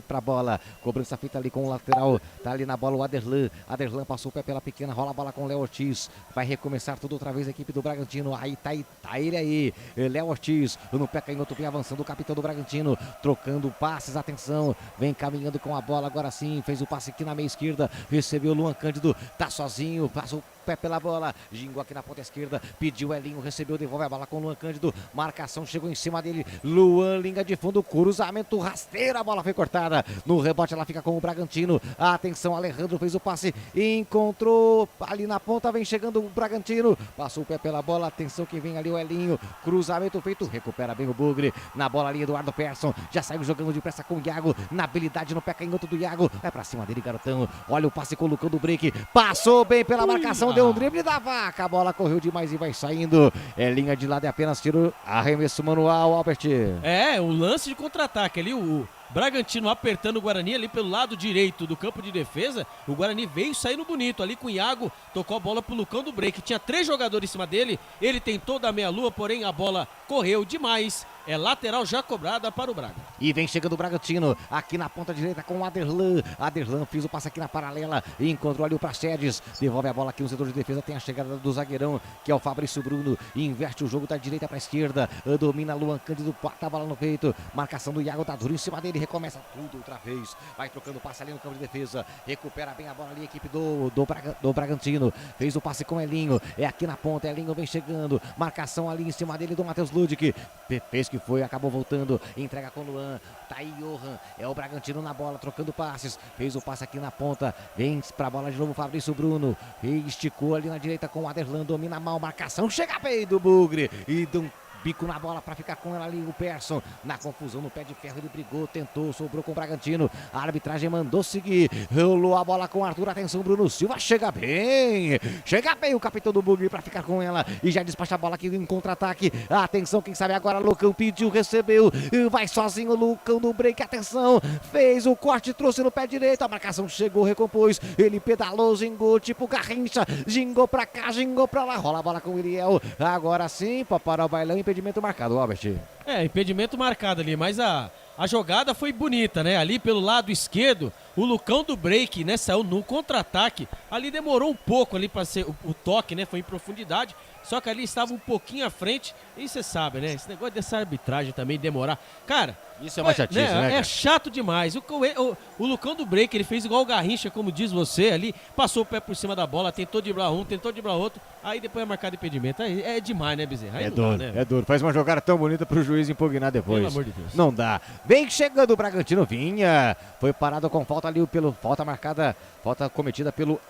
pra bola. Cobrança feita ali com o lateral. Tá ali na bola o Aderlan. Aderlan passou o pé pela pequena. Rola a bola com o Léo Ortiz. Vai recomeçar tudo outra vez a equipe do Bragantino. Aí tá ele aí. Léo Ortiz no pé canhoto, bem avançando o capitão do Bragantino. Trocando passes. Atenção. Vem caminhando com a bola. Agora sim. Fez o passe aqui na meia esquerda. Recebeu o Luan Cândido. Tá sozinho. Passou pé pela bola, gingou aqui na ponta esquerda, pediu Elinho, recebeu, devolve a bola com o Luan Cândido, marcação chegou em cima dele, Luan, linha de fundo, cruzamento rasteiro, a bola foi cortada, no rebote ela fica com o Bragantino, atenção, Alejandro fez o passe, encontrou ali na ponta, vem chegando o Bragantino, passou o pé pela bola, atenção que vem ali o Elinho, cruzamento feito, recupera bem o Bugre, na bola ali Eduardo Persson, já saiu jogando depressa com o Iago, na habilidade no pé canhoto do Iago, vai pra cima dele, garotão, olha o passe colocando o break, passou bem pela marcação, deu um drible da vaca, a bola correu demais e vai saindo, é linha de lado e apenas tiro, arremesso manual, Albert. É, o lance de contra-ataque ali, o Bragantino apertando o Guarani ali pelo lado direito do campo de defesa, o Guarani veio saindo bonito ali com o Iago, tocou a bola pro Lucão do break, tinha 3 jogadores em cima dele, ele tentou dar meia-lua, porém a bola correu demais, é lateral já cobrada para o Braga. E vem chegando o Bragantino, aqui na ponta direita com o Aderlan, fez o passe aqui na paralela, encontrou ali o Praxedes, devolve a bola aqui no setor de defesa, tem a chegada do zagueirão, que é o Fabrício Bruno, inverte o jogo da direita para a esquerda, domina Luan Cândido, bota a bola no peito, marcação do Iago, tá duro em cima dele, recomeça tudo outra vez, vai trocando passe ali no campo de defesa, recupera bem a bola ali a equipe do Bragantino, fez o passe com Elinho, é aqui na ponta, Elinho vem chegando, marcação ali em cima dele do Matheus Ludic, fez que foi, acabou voltando, entrega com o Luan, tá aí Johan, é o Bragantino na bola, trocando passes, fez o passe aqui na ponta, vem pra bola de novo o Fabrício Bruno, esticou ali na direita com o Aderlan, domina mal, marcação, chega bem do Bugre, e bico na bola para ficar com ela ali, o Persson. Na confusão, no pé de ferro, ele brigou, tentou, sobrou com o Bragantino. A arbitragem mandou seguir. Rolou a bola com o Arthur. Atenção, Bruno Silva. Chega bem o capitão do Bugre para ficar com ela. E já despacha a bola aqui em contra-ataque. Atenção, quem sabe agora, Lucão pediu, recebeu. Vai sozinho o Lucão do break. Atenção, fez o corte, trouxe no pé direito. A marcação chegou, recompôs. Ele pedalou, gingou, tipo Garrincha. Gingou pra cá, gingou pra lá. Rola a bola com o Iriel. Agora sim, para parar o bailão, impedimento marcado, Albert. Impedimento marcado ali, mas a jogada foi bonita, né? Ali pelo lado esquerdo, o Lucão do break, né? Saiu no contra-ataque. Ali demorou um pouco ali para ser o toque, né? Foi em profundidade. Só que ali estava um pouquinho à frente. E você sabe, né? Esse negócio dessa arbitragem também demorar. Cara, isso é uma chatice, né? É chato demais. O Lucão do break, ele fez igual o Garrincha, como diz você ali. Passou o pé por cima da bola, tentou driblar um, tentou driblar outro. Aí depois é marcado impedimento. É demais, né, Bezerra? É duro, né? É duro. Faz uma jogada tão bonita pro juiz impugnar depois. Pelo amor de Deus. Não dá. Vem chegando o Bragantino, vinha. Foi parado com falta ali, falta marcada, falta cometida pelo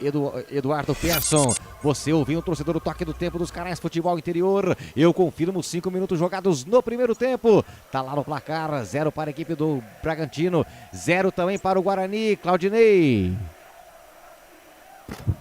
Eduardo Persson. Você ouviu o torcedor do Toque do Tempo dos Canais Futebol Interior. Eu confirmo 5 minutos jogados no primeiro tempo. Tá lá no placar, 0 para a equipe do Bragantino, 0 também para o Guarani. Claudinei.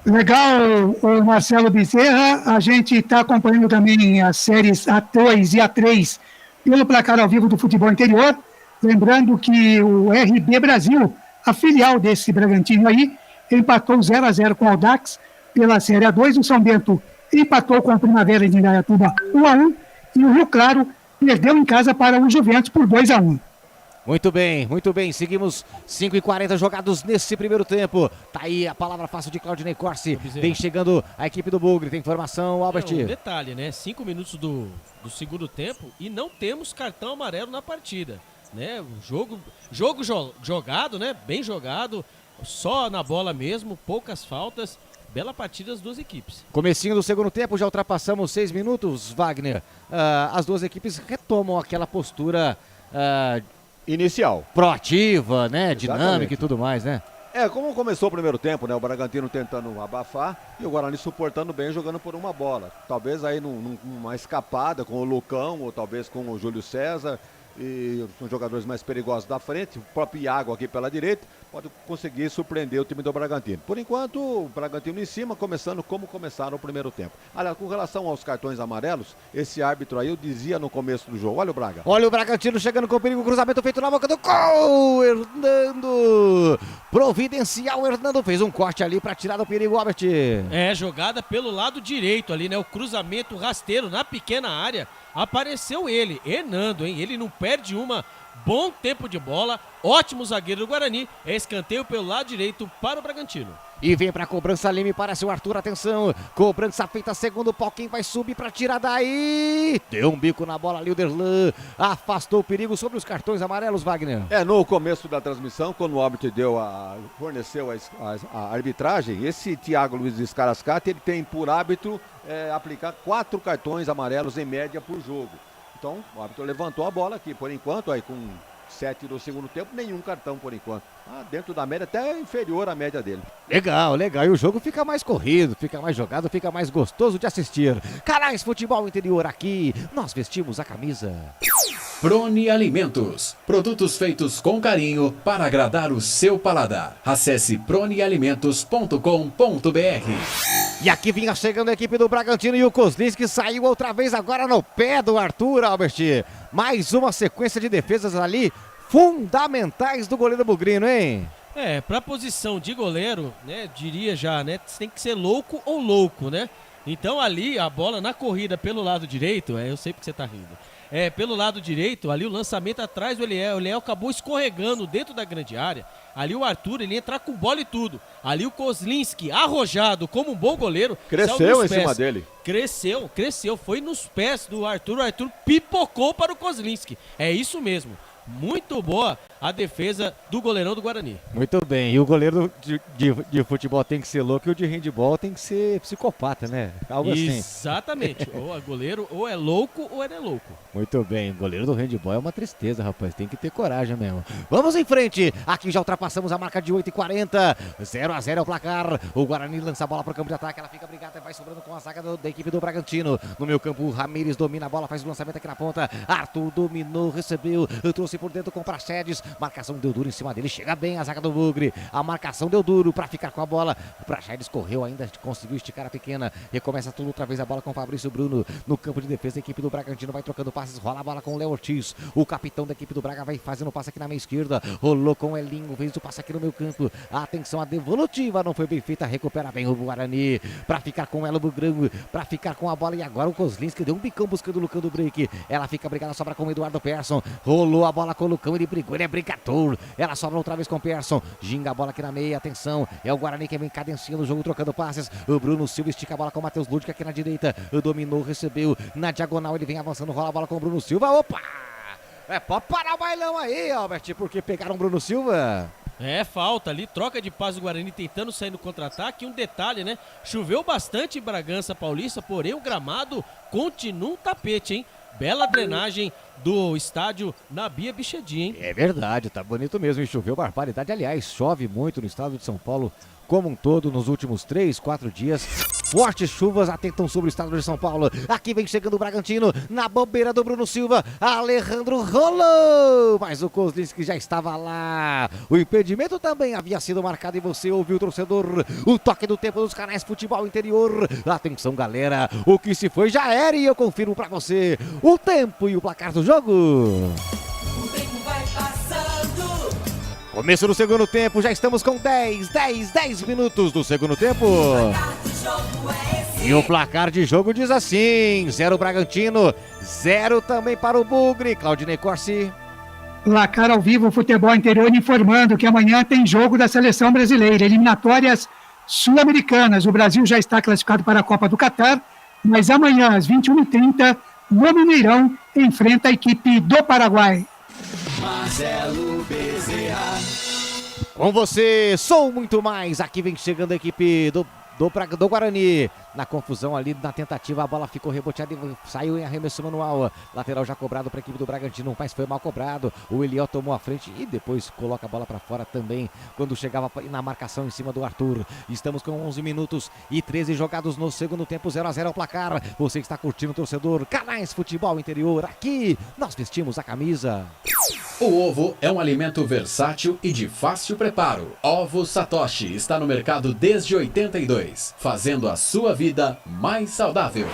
Legal, o Marcelo Bezerra. A gente está acompanhando também as séries A2 e A3 pelo placar ao vivo do Futebol Interior. Lembrando que o RB Brasil, a filial desse Bragantino aí, empatou 0-0 com o Audax pela Série A2. O São Bento empatou com a Primavera de Indaiatuba 1-1. E o Rio Claro perdeu em casa para o Juventus por 2-1. Muito bem, muito bem. Seguimos 5h40 jogados nesse primeiro tempo. Tá aí a palavra fácil de Claudinei Corsi. Vem chegando a equipe do Bugre. Tem informação, Albert? Um detalhe, né? 5 minutos do segundo tempo e não temos cartão amarelo na partida, né? Jogo jogado, né? Bem jogado. Só na bola mesmo, poucas faltas. Bela partida das duas equipes. Comecinho do segundo tempo, já ultrapassamos 6 minutos, Wagner. As duas equipes retomam aquela postura inicial, proativa, né? Exatamente. Dinâmica e tudo mais, né? Como começou o primeiro tempo, né? O Bragantino tentando abafar e o Guarani suportando bem, jogando por uma bola. Talvez aí numa escapada com o Lucão ou talvez com o Júlio César. E os jogadores mais perigosos da frente, o próprio Iago aqui pela direita, pode conseguir surpreender o time do Bragantino. Por enquanto, o Bragantino em cima, começando como começaram o primeiro tempo. Aliás, com relação aos cartões amarelos, esse árbitro aí, eu dizia no começo do jogo, olha o Braga. Olha o Bragantino chegando com perigo, cruzamento feito na boca do gol, Hernando! Providencial, Hernando fez um corte ali para tirar do perigo, Albert. Jogada pelo lado direito ali, né? O cruzamento rasteiro na pequena área. Apareceu ele, Hernando, hein? Ele não perde uma. Bom tempo de bola, ótimo zagueiro do Guarani. Escanteio pelo lado direito para o Bragantino. E vem para a cobrança, Leme, parece o Arthur, atenção. Cobrança feita, segundo pau, quem vai subir para tirar daí? Deu um bico na bola ali, o Derlan. Afastou o perigo sobre os cartões amarelos, Wagner. No começo da transmissão, quando o árbitro forneceu a arbitragem, esse Thiago Luiz Scarascati, ele tem por hábito aplicar 4 cartões amarelos em média por jogo. Então, o árbitro levantou a bola aqui, por enquanto, aí com 7 do segundo tempo, nenhum cartão por enquanto. Dentro da média, até inferior à média dele. Legal. E o jogo fica mais corrido, fica mais jogado, fica mais gostoso de assistir. Canais Futebol Interior aqui, nós vestimos a camisa. Prone Alimentos, produtos feitos com carinho para agradar o seu paladar. Acesse pronealimentos.com.br. E aqui vinha chegando a equipe do Bragantino e o Kozlinski saiu outra vez agora no pé do Arthur, Albert. Mais uma sequência de defesas ali, fundamentais do goleiro bugrino, hein? Pra posição de goleiro, né, diria já, né, tem que ser louco ou louco, né? Então ali a bola na corrida pelo lado direito, eu sei porque você tá rindo. Pelo lado direito, ali o lançamento atrás do Eliel acabou escorregando dentro da grande área. Ali o Arthur, ele ia entrar com bola e tudo. Ali o Kozlinski, arrojado como um bom goleiro. Cresceu em cima dele. Cresceu. Foi nos pés do Arthur. O Arthur pipocou para o Kozlinski. É isso mesmo. Muito boa a defesa do goleirão do Guarani. Muito bem, e o goleiro de futebol tem que ser louco e o de handebol tem que ser psicopata, né? Algo assim. Exatamente, ou é goleiro ou é louco ou ele é louco. Muito bem, o goleiro do handebol é uma tristeza, rapaz, tem que ter coragem mesmo. Vamos em frente, aqui já ultrapassamos a marca de 8h40, 0-0 é o placar, o Guarani lança a bola para o campo de ataque, ela fica brigada e vai sobrando com a zaga da equipe do Bragantino. No meio campo, o Ramírez domina a bola, faz o lançamento aqui na ponta, Arthur dominou, recebeu, trouxe por dentro com o Praxedes, marcação deu duro em cima dele, chega bem a zaga do Bugre, a marcação deu duro para ficar com a bola, o Praxedes correu ainda, conseguiu esticar a pequena, recomeça tudo outra vez a bola com o Fabrício Bruno, no campo de defesa a equipe do Bragantino vai trocando passes, rola a bola com o Léo Ortiz, o capitão da equipe do Braga vai fazendo passe aqui na meia esquerda, rolou com o Elinho, fez o passe aqui no meio campo, atenção, a devolutiva não foi bem feita, recupera bem o Guarani, para ficar com o Elo Bugrão, para ficar com a bola e agora o Kozlinski deu um bicão buscando o Lucão do break, ela fica brigada, sobra com o Eduardo Persson, rolou a bola com o Lucão, ele brigou, ele é brigador, ela sobra outra vez com o Persson, ginga a bola aqui na meia, atenção, é o Guarani que vem cadenciando o jogo, trocando passes, o Bruno Silva estica a bola com o Matheus Ludwig aqui na direita, dominou, recebeu, na diagonal ele vem avançando, rola a bola com o Bruno Silva, opa! Pode parar o bailão aí, Albert, porque pegaram o Bruno Silva. É, falta ali, troca de passe do Guarani tentando sair no contra-ataque. Um detalhe, né? Choveu bastante em Bragança Paulista, porém o gramado continua um tapete, hein? Bela drenagem do estádio na Bia Bichedi, hein? É verdade, tá bonito mesmo, e choveu barbaridade. Aliás, chove muito no estado de São Paulo como um todo nos últimos 3, 4 dias. Fortes chuvas atentam sobre o estado de São Paulo. Aqui vem chegando o Bragantino, na bobeira do Bruno Silva. Alejandro rolou, mas o Kozlinski já estava lá. O impedimento também havia sido marcado e você ouviu, torcedor. O toque do tempo dos canais Futebol Interior. Atenção, galera, o que se foi já era e eu confirmo pra você o tempo e o placar do jogo. O tempo vai passando. Começo do segundo tempo, já estamos com 10 minutos do segundo tempo. E o placar de jogo diz assim: 0 Bragantino, 0 também para o Bugre. Claudinei Corsi. Placar ao vivo, Futebol Interior informando que amanhã tem jogo da Seleção Brasileira, eliminatórias sul-americanas. O Brasil já está classificado para a Copa do Catar, mas amanhã às 21h30, no Mineirão, enfrenta a equipe do Paraguai. Marcelo Bezerra. Com você, sou muito mais. Aqui vem chegando a equipe do Guarani. Na confusão ali, na tentativa, a bola ficou reboteada e saiu em arremesso manual. Lateral já cobrado para a equipe do Bragantino, mas foi mal cobrado. O Eliel tomou a frente e depois coloca a bola para fora também, quando chegava na marcação em cima do Arthur. Estamos com 11 minutos e 13 jogados no segundo tempo, 0-0 ao placar. Você que está curtindo, torcedor, Canais Futebol Interior, aqui nós vestimos a camisa. O ovo é um alimento versátil e de fácil preparo. Ovo Satoshi está no mercado desde 82, fazendo a sua vida mais saudável.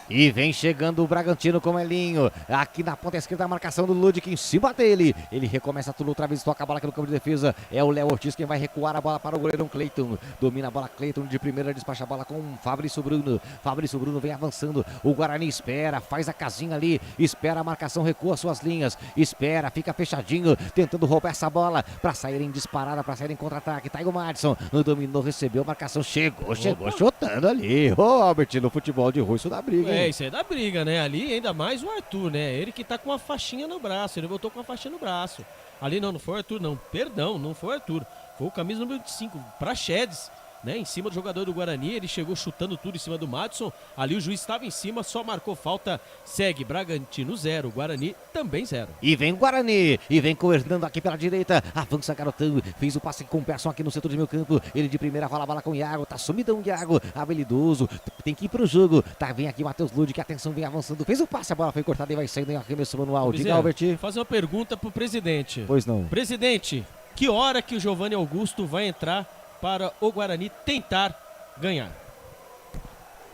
E vem chegando o Bragantino com o Elinho. Aqui na ponta esquerda a marcação do Ludwig em cima dele. Ele recomeça tudo outra vez, toca a bola aqui no campo de defesa. É o Léo Ortiz quem vai recuar a bola para o goleirão Cleiton. Domina a bola Cleiton de primeira, despacha a bola com o Fabrício Bruno. Fabrício Bruno vem avançando. O Guarani espera, faz a casinha ali. Espera a marcação, recua suas linhas. Espera, fica fechadinho, tentando roubar essa bola para sair em disparada, para sair em contra-ataque. Tá aí o Madison. Dominou, recebeu, marcação, chegou chutando ali. Ô, Albert, no futebol de rua isso dá briga. É, isso aí dá briga, né? Ali ainda mais o Arthur, né? Ele que tá com uma faixinha no braço, ele voltou com uma faixinha no braço. Ali não foi o Arthur, não. Perdão, não foi o Arthur. Foi o camisa número 5, Praxedes, né? Em cima do jogador do Guarani, ele chegou chutando tudo em cima do Madison. Ali o juiz estava em cima, só marcou falta. Segue Bragantino 0, Guarani também 0. E vem o Guarani, e vem coordenando aqui pela direita. Avança garotão, fez o passe com o Persson aqui no centro do meio campo. Ele de primeira rola a bola com o Iago, tá sumidão o Iago, habilidoso, tem que ir pro jogo. Tá, vem aqui o Matheus Ludwig, atenção, vem avançando, fez o passe, a bola foi cortada e vai saindo em arremesso manual. Diga, Albert. Vou fazer uma pergunta pro presidente. Pois não. Presidente, que hora que o Giovanni Augusto vai entrar para o Guarani tentar ganhar?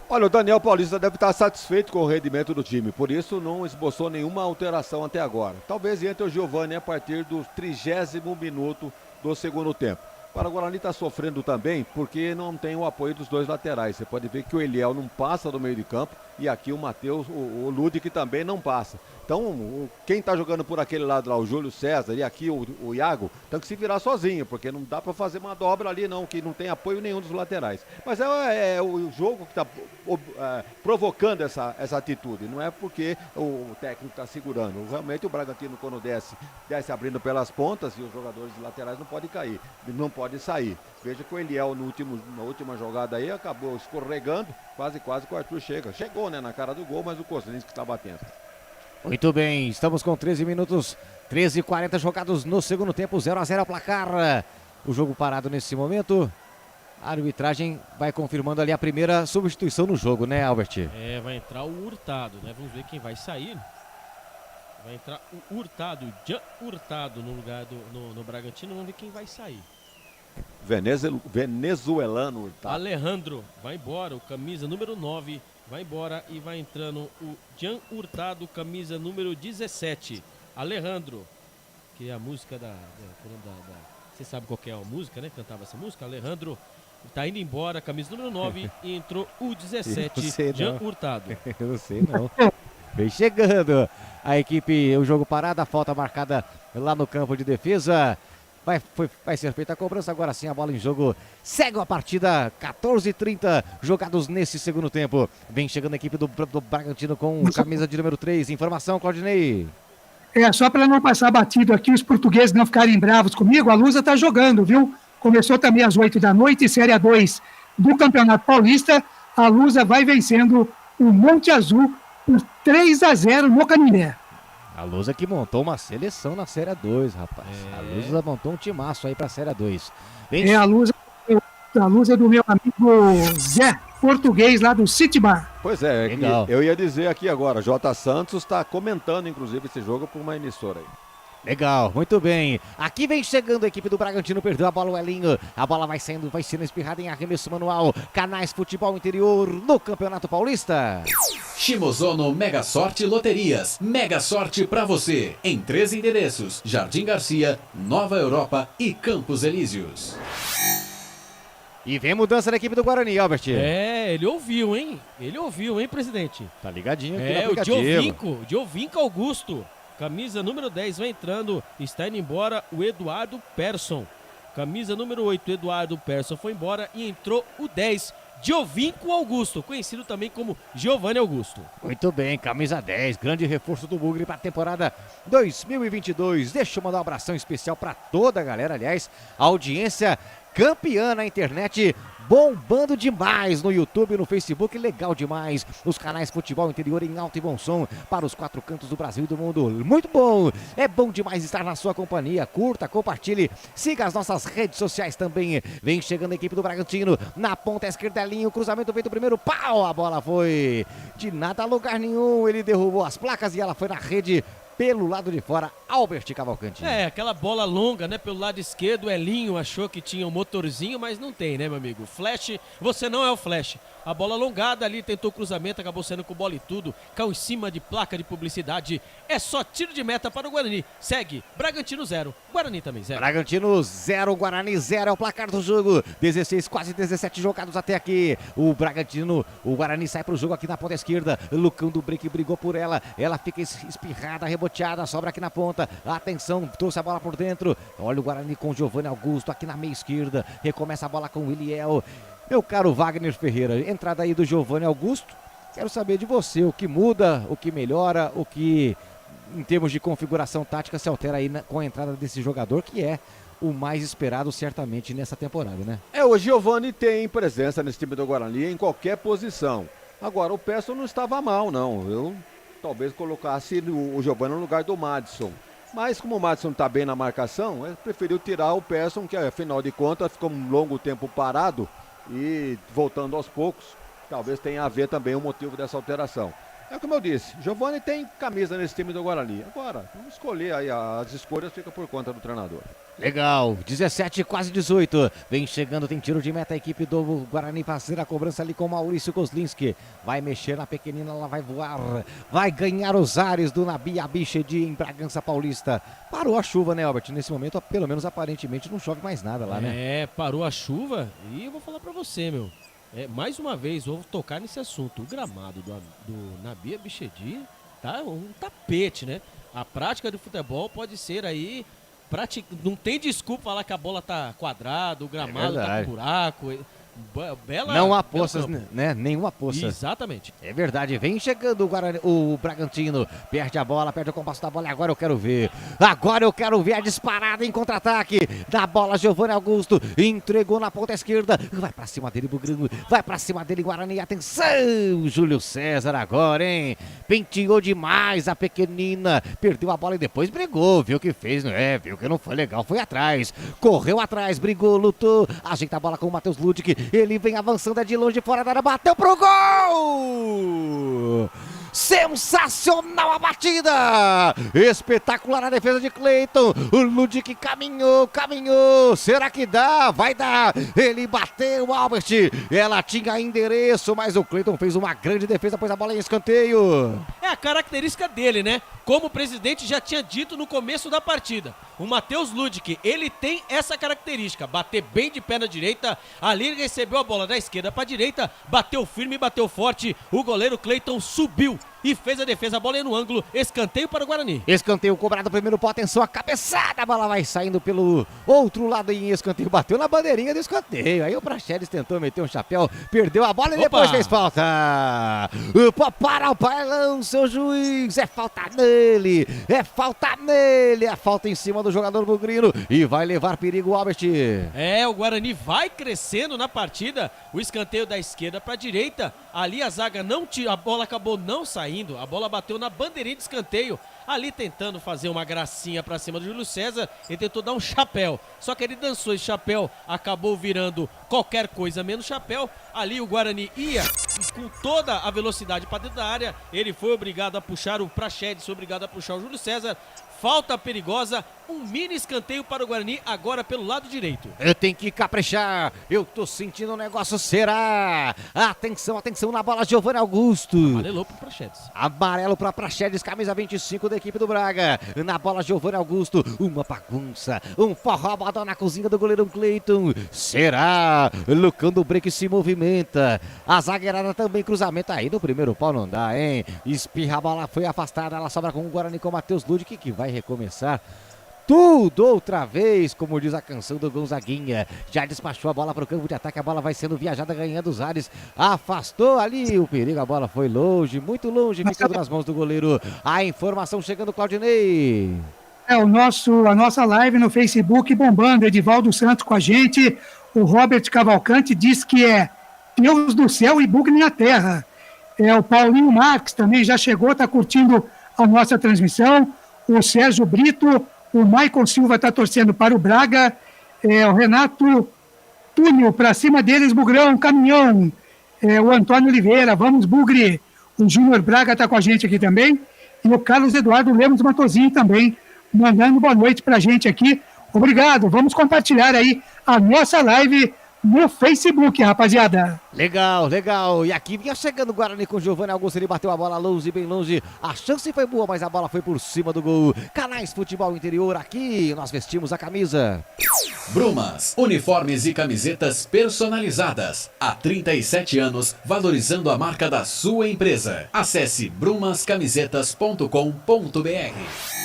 Olha, o Daniel Paulista deve estar satisfeito com o rendimento do time, por isso não esboçou nenhuma alteração até agora. Talvez entre o Giovanni a partir do 30º minuto do segundo tempo. Para o Guarani está sofrendo também porque não tem o apoio dos dois laterais. Você pode ver que o Eliel não passa do meio de campo e aqui o Matheus, o Ludic também não passa. Então, quem está jogando por aquele lado lá, o Júlio César e aqui o Iago, tem que se virar sozinho, porque não dá para fazer uma dobra ali não, que não tem apoio nenhum dos laterais. Mas é o jogo que está provocando essa atitude, não é porque o técnico está segurando. Realmente o Bragantino, quando desce abrindo pelas pontas e os jogadores laterais não podem cair, não podem sair. Veja que o Eliel na última jogada aí acabou escorregando, quase que o Arthur chegou, né, na cara do gol, mas o Kozlinski está batendo. Muito bem, estamos com 13 minutos, 13h40 jogados no segundo tempo, 0-0 ao placar. O jogo parado nesse momento. A arbitragem vai confirmando ali a primeira substituição no jogo, né, Albert? Vai entrar o Hurtado, né? Vamos ver quem vai sair. Vai entrar o Hurtado, Jean Hurtado no lugar no Bragantino. Vamos ver quem vai sair. Venezuelano Hurtado. Alejandro vai embora, o camisa número 9 vai embora e vai entrando o Jean Hurtado, camisa número 17. Alejandro, que é a música você sabe qual que é a música, né? Cantava essa música. Alejandro tá indo embora, camisa número 9 e entrou o 17, Jean Hurtado. Eu não sei não. Vem chegando a equipe, o jogo parado, a falta marcada lá no campo de defesa. Vai ser feita a cobrança, agora sim a bola em jogo. Segue a partida, 14h30 jogados nesse segundo tempo. Vem chegando a equipe do Bragantino com camisa de número 3. Informação, Claudinei. Só para não passar batido aqui, os portugueses não ficarem bravos comigo, a Lusa tá jogando, viu? Começou também às 8 da noite, Série A2 do Campeonato Paulista. A Lusa vai vencendo o Monte Azul por 3-0 no Canindé. A Lusa que montou uma seleção na Série 2, rapaz. A Lusa montou um timaço aí pra Série 2. A Lusa é do meu amigo Zé, português lá do City Bar. Pois é, eu ia dizer aqui agora, J. Santos está comentando inclusive esse jogo por uma emissora aí. Legal, muito bem. Aqui vem chegando a equipe do Bragantino, perdeu a bola o Elinho. A bola vai sendo espirrada em arremesso manual. Canais Futebol Interior no Campeonato Paulista. Shimozono Mega Sorte Loterias. Mega Sorte pra você. Em 3 endereços: Jardim Garcia, Nova Europa e Campos Elíseos. E vem mudança da equipe do Guarani, Albert. Ele ouviu, hein? Presidente? Tá ligadinho aqui no aplicativo. O Giovinco Augusto. Camisa número 10 vai entrando, está indo embora o Eduardo Persson. Camisa número 8, Eduardo Persson foi embora e entrou o 10, Giovinco Augusto, conhecido também como Giovanni Augusto. Muito bem, camisa 10, grande reforço do Bugre para a temporada 2022. Deixa eu mandar um abração especial para toda a galera, aliás, a audiência campeã na internet, bombando demais no YouTube, no Facebook, legal demais. Os canais Futebol Interior em alto e bom som para os 4 cantos do Brasil e do mundo. Muito bom, é bom demais estar na sua companhia. Curta, compartilhe, siga as nossas redes sociais também. Vem chegando a equipe do Bragantino, na ponta esquerda, linha, o cruzamento feito primeiro, pau, a bola foi de nada a lugar nenhum. Ele derrubou as placas e ela foi na rede. Pelo lado de fora, Albert Cavalcante. Aquela bola longa, né? Pelo lado esquerdo, o Elinho achou que tinha um motorzinho, mas não tem, né, meu amigo? Flash, você não é o Flash. A bola alongada ali, tentou cruzamento, acabou saindo com bola e tudo. Caiu em cima de placa de publicidade. É só tiro de meta para o Guarani. Segue, Bragantino 0, Guarani também 0. Bragantino 0, Guarani 0 é o placar do jogo. 16, quase 17 jogados até aqui. O Guarani sai pro jogo aqui na ponta esquerda. Lucão do Break brigou por ela. Ela fica espirrada, reboteada, sobra aqui na ponta. Atenção, trouxe a bola por dentro. Olha o Guarani com o Giovanni Augusto aqui na meia esquerda. Recomeça a bola com o Eliel. Meu caro Wagner Ferreira, entrada aí do Giovanni Augusto. Quero saber de você, o que muda, o que melhora, o que em termos de configuração tática se altera aí com a entrada desse jogador, que é o mais esperado certamente nessa temporada, né? O Giovanni tem presença nesse time do Guarani em qualquer posição. Agora, o Persson não estava mal, não. Eu talvez colocasse o Giovanni no lugar do Madison. Mas como o Madison está bem na marcação, ele preferiu tirar o Persson, que afinal de contas ficou um longo tempo parado e voltando aos poucos. Talvez tenha a ver também o motivo dessa alteração. É como eu disse, Giovanni tem camisa nesse time do Guarani. Agora, vamos escolher aí, as escolhas ficam por conta do treinador. Legal, 17, quase 18. Vem chegando, tem tiro de meta a equipe do Guarani, fazer a cobrança ali com Maurício Kozlinski. Vai mexer na pequenina, ela vai voar. Vai ganhar os ares do Nabi Abichedi em Bragança Paulista. Parou a chuva, né, Albert? Nesse momento, pelo menos aparentemente, não chove mais nada lá, né? Parou a chuva e eu vou falar pra você, meu. mais uma vez, vou tocar nesse assunto. O gramado do Nabi Abichedi tá um tapete, né? A prática do futebol pode ser aí... Não tem desculpa falar que a bola tá quadrada, o gramado tá com buraco... Não há poças, né? Nenhuma poça. Exatamente. É verdade. Vem chegando o Bragantino. Perde a bola, perde o compasso da bola. E agora eu quero ver. Agora eu quero ver a disparada em contra-ataque. Da bola, Giovanni Augusto. Entregou na ponta esquerda. Vai pra cima dele, Bugrão. Vai pra cima dele, Guarani. Atenção, Júlio César agora, hein? Penteou demais a pequenina. Perdeu a bola e depois brigou. Viu o que fez, não é? Viu que não foi legal. Foi atrás. Correu atrás, brigou, lutou. Ajeita a bola com o Matheus Ludic. Ele vem avançando, é de longe, fora da área, bateu pro gol! Sensacional a batida! Espetacular a defesa de Cleiton. O Ludic caminhou. Será que dá? Vai dar. Ele bateu, Albert. Ela tinha endereço, mas o Cleiton fez uma grande defesa, pôs a bola em escanteio. É a característica dele, né? Como o presidente já tinha dito no começo da partida. O Matheus Ludic, ele tem essa característica. Bater bem de pé na direita. Ali ele recebeu a bola da esquerda para a direita. Bateu firme, bateu forte. O goleiro Cleiton subiu e fez a defesa, a bola é no ângulo, escanteio para o Guarani. Escanteio cobrado, primeiro pó, atenção, a cabeçada, a bola vai saindo pelo outro lado em escanteio, bateu na bandeirinha do escanteio, aí o Praxedes tentou meter um chapéu, perdeu a bola e depois fez falta. Para o bailão, seu juiz, é falta nele, é falta em cima do jogador bugrino e vai levar perigo o Albert. O Guarani vai crescendo na partida, o escanteio da esquerda para a direita, ali a zaga não tira, a bola acabou não saindo. A bola bateu na bandeirinha de escanteio, ali tentando fazer uma gracinha pra cima do Júlio César, ele tentou dar um chapéu, só que ele dançou esse chapéu, acabou virando qualquer coisa menos chapéu, ali o Guarani ia com toda a velocidade para dentro da área, ele foi obrigado a puxar o Praxedes, foi obrigado a puxar o Júlio César, falta perigosa, um mini escanteio para o Guarani, agora pelo lado direito. Eu tenho que caprichar, eu tô sentindo o negócio, será? Atenção na bola, Giovanni Augusto. Amarelou pro Praxedes. Amarelo para Praxedes, camisa 25 da equipe do Braga. Na bola, Giovanni Augusto, uma bagunça, um forró bodó na cozinha do goleirão Cleiton. Será? Lucão do break se movimenta. A zagueirada também, cruzamento aí no primeiro pau não dá, hein? Espirra, a bola foi afastada, ela sobra com o Guarani com o Matheus Ludic, que vai recomeçar tudo outra vez, como diz a canção do Gonzaguinha. Já despachou a bola para o campo de ataque, a bola vai sendo viajada, ganhando os ares, afastou ali o perigo, a bola foi longe, muito longe, ficando nas mãos do goleiro. A informação chegando, Claudinei. A nossa live no Facebook bombando, Edivaldo Santos com a gente, o Robert Cavalcante diz que é Deus do céu e bugre na terra. O Paulinho Marques também já chegou, está curtindo a nossa transmissão. O Sérgio Brito, o Maicon Silva está torcendo para o Braga, o Renato Túnio, para cima deles, Bugrão, caminhão, o Antônio Oliveira, vamos Bugre, o Júnior Braga está com a gente aqui também, e o Carlos Eduardo Lemos Matozinho também, mandando boa noite para a gente aqui, obrigado, vamos compartilhar aí a nossa live no Facebook, rapaziada. Legal. E aqui vinha chegando o Guarani com o Giovanni Augusto, ele bateu a bola longe, bem longe. A chance foi boa, mas a bola foi por cima do gol. Canais Futebol Interior, aqui nós vestimos a camisa. Brumas, uniformes e camisetas personalizadas. Há 37 anos, valorizando a marca da sua empresa. Acesse brumascamisetas.com.br.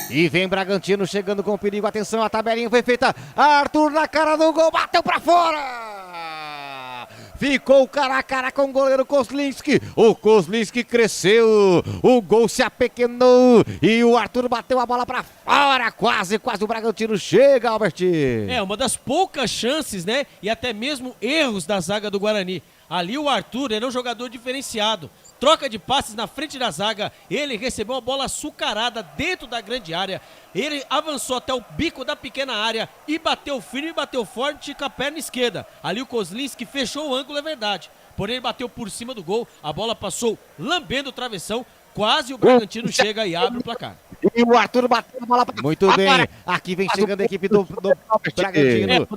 E vem Bragantino chegando com perigo, atenção, a tabelinha foi feita. Arthur na cara do gol, bateu pra fora! Ficou cara a cara com o goleiro Kozlinski. O Kozlinski cresceu. O gol se apequenou. E o Arthur bateu a bola pra fora. Quase o Bragantino chega, Albert. Uma das poucas chances, né? E até mesmo erros da zaga do Guarani. Ali o Arthur era um jogador diferenciado. Troca de passes na frente da zaga, ele recebeu a bola açucarada dentro da grande área, ele avançou até o bico da pequena área e bateu firme, bateu forte com a perna esquerda. Ali o Kozlinski fechou o ângulo, é verdade, porém ele bateu por cima do gol, a bola passou lambendo o travessão, quase o Bragantino chega e abre o placar. E o Arthur bateu a bola pra... Muito bem, aqui vem chegando a equipe do Bragantino.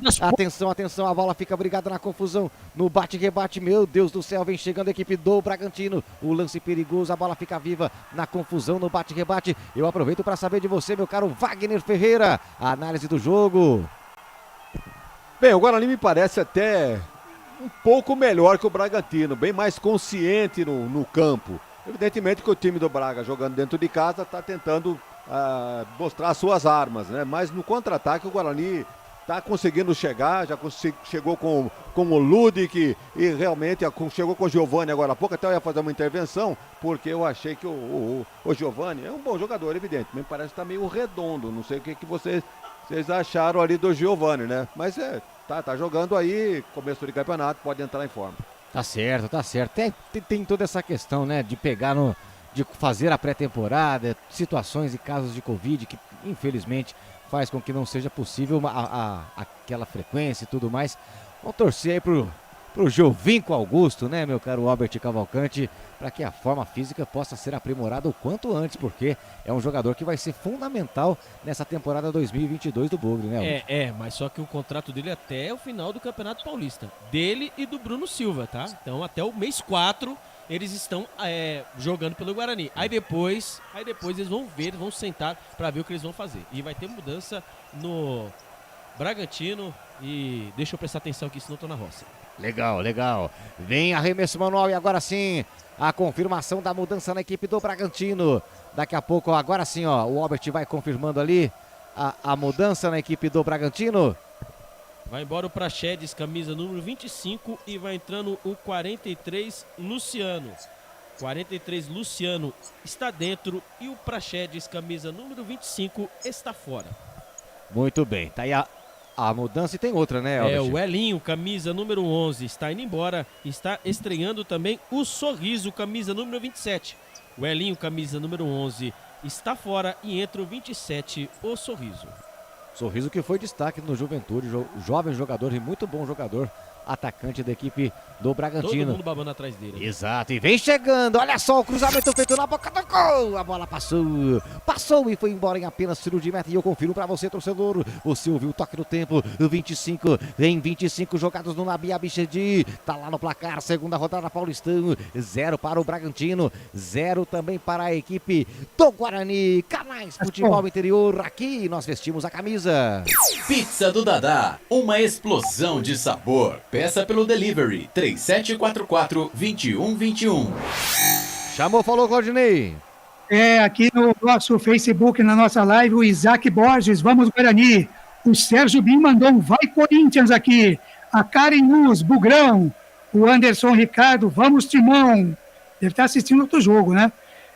Atenção, a bola fica brigada na confusão, no bate-rebate, meu Deus do céu, vem chegando a equipe do Bragantino, o lance perigoso, a bola fica viva na confusão, no bate-rebate. Eu aproveito para saber de você, meu caro Wagner Ferreira, a análise do jogo. Bem, o Guarani me parece até um pouco melhor que o Bragantino, bem mais consciente no campo. Evidentemente que o time do Braga, jogando dentro de casa, está tentando mostrar suas armas, né? Mas no contra-ataque o Guarani está conseguindo chegar, já chegou com o Ludic e realmente chegou com o Giovani agora há pouco. Até eu ia fazer uma intervenção, porque eu achei que o Giovani é um bom jogador, evidente, me parece que está meio redondo, não sei o que vocês acharam ali do Giovani, né? Mas tá jogando aí, começo de campeonato, pode entrar em forma. Tá certo, tá certo. Tem toda essa questão, né, de pegar de fazer a pré-temporada, situações e casos de Covid que, infelizmente, faz com que não seja possível aquela frequência e tudo mais. Vamos torcer aí pro Giovinco Augusto, né, meu caro Albert Cavalcante, para que a forma física possa ser aprimorada o quanto antes, porque é um jogador que vai ser fundamental nessa temporada 2022 do Bugre, né? Mas só que o contrato dele é até o final do Campeonato Paulista, dele e do Bruno Silva, tá? Então até o mês 4 eles estão jogando pelo Guarani. Aí depois eles vão ver, vão sentar para ver o que eles vão fazer. E vai ter mudança no Bragantino e deixa eu prestar atenção aqui, senão eu tô na roça. Legal, legal. Vem arremesso manual e agora sim a confirmação da mudança na equipe do Bragantino. Daqui a pouco, agora sim, ó, o Albert vai confirmando ali a mudança na equipe do Bragantino. Vai embora o Praxedes, camisa número 25, e vai entrando o 43, Luciano. 43, Luciano está dentro e o Praxedes, camisa número 25, está fora. Muito bem, tá aí a mudança e tem outra, né, Albert? O Elinho, camisa número 11, está indo embora. Está estreando também o Sorriso, camisa número 27. O Elinho, camisa número 11, está fora e entra o 27, o Sorriso. Sorriso que foi destaque no Juventude, jovem jogador e muito bom jogador, atacante da equipe do Bragantino. Todo mundo babando atrás dele. Exato, e vem chegando, olha só o cruzamento feito na boca do gol, a bola passou e foi embora em apenas tiro de meta, e eu confiro pra você, torcedor, você ouviu o toque no tempo, 25, em 25 jogados no Nabi Abichedi, tá lá no placar, segunda rodada Paulistão, 0 para o Bragantino, 0 também para a equipe do Guarani. Canais Futebol Interior, aqui nós vestimos a camisa. Pizza do Dadá, uma explosão de sabor. Peça pelo delivery 3744-2121. Chamou, falou, Claudinei. Aqui no nosso Facebook, na nossa live, o Isaac Borges, vamos Guarani. O Sérgio Bim mandou um vai Corinthians aqui. A Karen Luz, Bugrão. O Anderson Ricardo, vamos Timão. Deve estar assistindo outro jogo, né?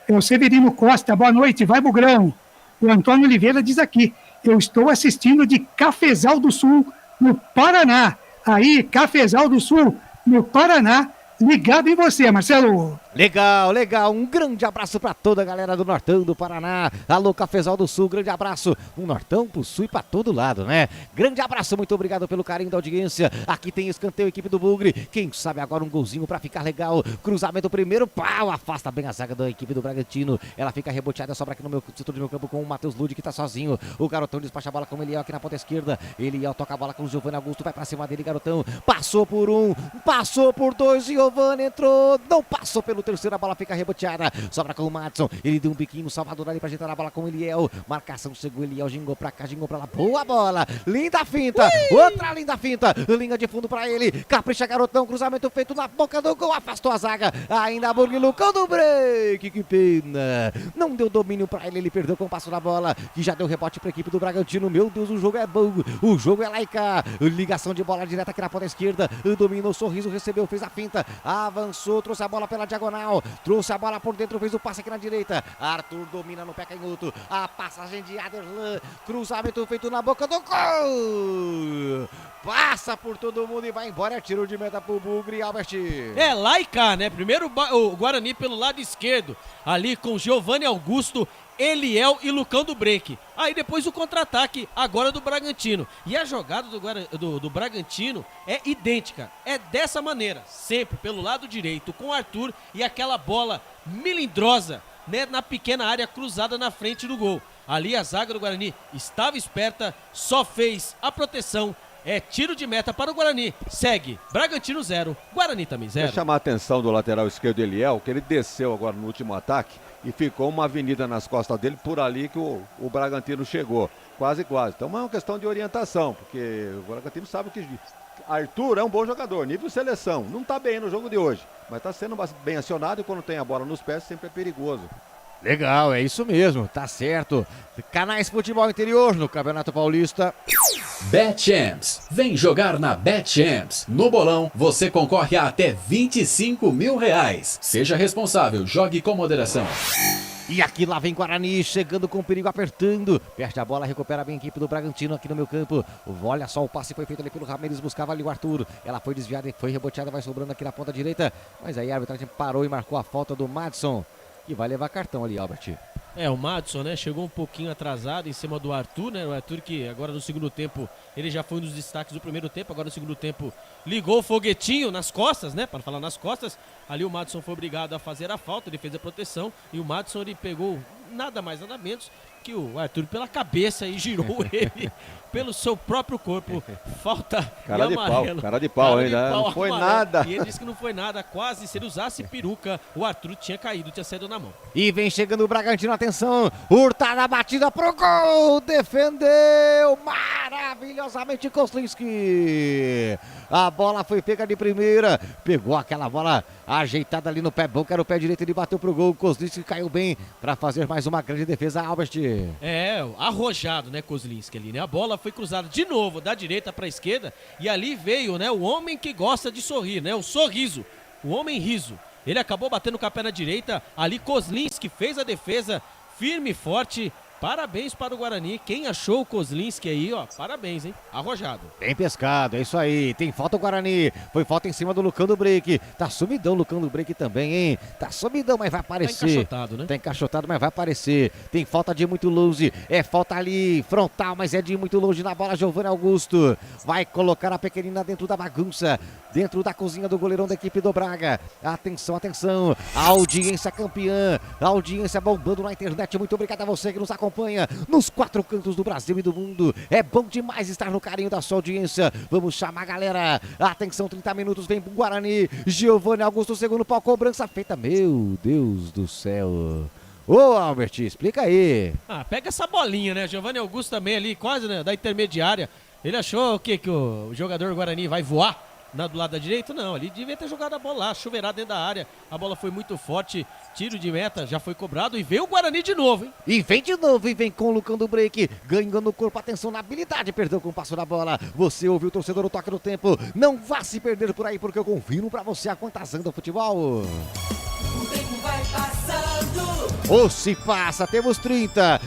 O Severino Costa, boa noite, vai Bugrão. O Antônio Oliveira diz aqui, eu estou assistindo de Cafezal do Sul, no Paraná. Aí, Cafezal do Sul, no Paraná, ligado em você, Marcelo. Legal, legal. Um grande abraço para toda a galera do Nortão do Paraná. Alô, Cafezal do Sul, grande abraço. Um Nortão pro Sul e para todo lado, né? Grande abraço, muito obrigado pelo carinho da audiência. Aqui tem escanteio, equipe do Bugre. Quem sabe agora um golzinho para ficar legal. Cruzamento primeiro, pau, afasta bem a zaga da equipe do Bragantino. Ela fica reboteada, sobra aqui no setor do meu campo com o Matheus Lud, que tá sozinho. O garotão despacha a bola com o Eliel aqui na ponta esquerda. Eliel toca a bola com o Giovanni Augusto, vai para cima dele, garotão. Passou por um, passou por dois, Giovanni entrou, não passou pelo terceiro, a bola fica reboteada, sobra com o Madison, ele deu um biquinho, Salvador ali pra ajeitar a bola com o Eliel, marcação, chegou o Eliel, gingou pra cá, gingou pra lá, boa bola, linda finta, outra linda finta, linha de fundo pra ele, capricha garotão, cruzamento feito na boca do gol, afastou a zaga, ainda Burg Lucão do break, que pena, não deu domínio pra ele, ele perdeu com o passo na bola, que já deu rebote pra equipe do Bragantino, meu Deus, o jogo é bom, o jogo é lá e cá, ligação de bola direta aqui na ponta esquerda, dominou o Sorriso, recebeu, fez a finta, avançou, trouxe a bola pela diagonal, trouxe a bola por dentro, fez o passe aqui na direita, Arthur domina no pé canhoto, a passagem de Aderlan, cruzamento feito na boca do gol, passa por todo mundo e vai embora, tiro de meta pro Bugre, Albert. É lá e cá, né? Primeiro o Guarani pelo lado esquerdo, ali com Giovanni Augusto, Eliel e Lucão do break. Aí depois o contra-ataque agora do Bragantino. E a jogada do Bragantino é idêntica. É dessa maneira, sempre pelo lado direito com o Arthur e aquela bola melindrosa, né, na pequena área cruzada na frente do gol. Ali a zaga do Guarani estava esperta, só fez a proteção. É tiro de meta para o Guarani. Segue Bragantino 0, Guarani também 0. Quer chamar a atenção do lateral esquerdo Eliel, que ele desceu agora no último ataque e ficou uma avenida nas costas dele, por ali que o Bragantino chegou. Quase. Então é uma questão de orientação, porque o Bragantino sabe que Arthur é um bom jogador, nível seleção. Não tá bem no jogo de hoje, mas tá sendo bem acionado e quando tem a bola nos pés sempre é perigoso. Legal, é isso mesmo, tá certo. Canais Futebol Interior no Campeonato Paulista. BetChamps. Vem jogar na BetChamps. No bolão, você concorre a até R$25 mil. Seja responsável, jogue com moderação. E aqui lá vem Guarani, chegando com perigo, apertando. Perde a bola, recupera bem a equipe do Bragantino aqui no meu campo. Olha só, o passe foi feito ali pelo Ramires, buscava ali o Arthur. Ela foi desviada e foi reboteada, vai sobrando aqui na ponta direita. Mas aí a arbitragem parou e marcou a falta do Madison. E vai levar cartão ali, Albert. O Madison, né, chegou um pouquinho atrasado em cima do Arthur, né, o Arthur que agora no segundo tempo, ele já foi um dos destaques do primeiro tempo, agora no segundo tempo ligou o foguetinho nas costas, né, para falar nas costas, ali o Madison foi obrigado a fazer a falta, ele fez a proteção, e o Madison, ele pegou nada mais, nada menos que o Arthur pela cabeça e girou ele pelo seu próprio corpo. Falta cara e amarelo. Cara de pau ainda. Não foi nada. E ele disse que não foi nada. Quase, se ele usasse peruca, o Arthur tinha caído, tinha saído na mão. E vem chegando o Bragantino, atenção. Hurtada, batida pro gol. Defendeu maravilhosamente Kozlinski. A bola foi pega de primeira. Pegou aquela bola ajeitada ali no pé bom, que era o pé direito. Ele bateu pro gol. Kozlinski caiu bem para fazer mais uma grande defesa, Albert. Arrojado, né, Kozlinski ali, né? A bola foi cruzada de novo da direita para a esquerda e ali veio, né, o homem que gosta de sorrir, né? O sorriso, o homem riso. Ele acabou batendo com a perna direita, ali Kozlinski fez a defesa firme e forte. Parabéns para o Guarani. Quem achou o Kozlinski aí, ó, parabéns, hein? Arrojado. Bem pescado, é isso aí. Tem falta o Guarani. Foi falta em cima do Lucão do Break. Tá sumidão o Lucão do Break também, hein? Tá sumidão, mas vai aparecer. Tá encaixotado, né? Tá encaixotado, mas vai aparecer. Tem falta de muito longe. É falta ali, frontal, mas é de muito longe na bola. Giovanni Augusto vai colocar a pequenina dentro da bagunça. Dentro da cozinha do goleirão da equipe do Braga. Atenção, atenção. A audiência campeã. A audiência bombando na internet. Muito obrigado a você que nos acompanha nos 4 cantos do Brasil e do mundo. É bom demais estar no carinho da sua audiência. Vamos chamar a galera. Atenção, 30 minutos, vem pro Guarani. Giovanni Augusto, segundo pau, cobrança feita. Meu Deus do céu. Ô, Albert, explica aí. Pega essa bolinha, né? Giovanni Augusto também ali, quase, né, da intermediária. Ele achou o quê? Que o jogador do Guarani vai voar do lado da direita? Não, ele devia ter jogado a bola lá, chuveirado dentro da área. A bola foi muito forte, tiro de meta, já foi cobrado e veio o Guarani de novo, hein? E vem de novo, e vem com o Lucão do Break, ganhando o corpo, atenção na habilidade, perdeu com o passo da bola. Você ouviu o torcedor, o toque do tempo. Não vá se perder por aí, porque eu confirmo pra você a quantas anda o futebol. O tempo vai passando. Ou se passa, temos 30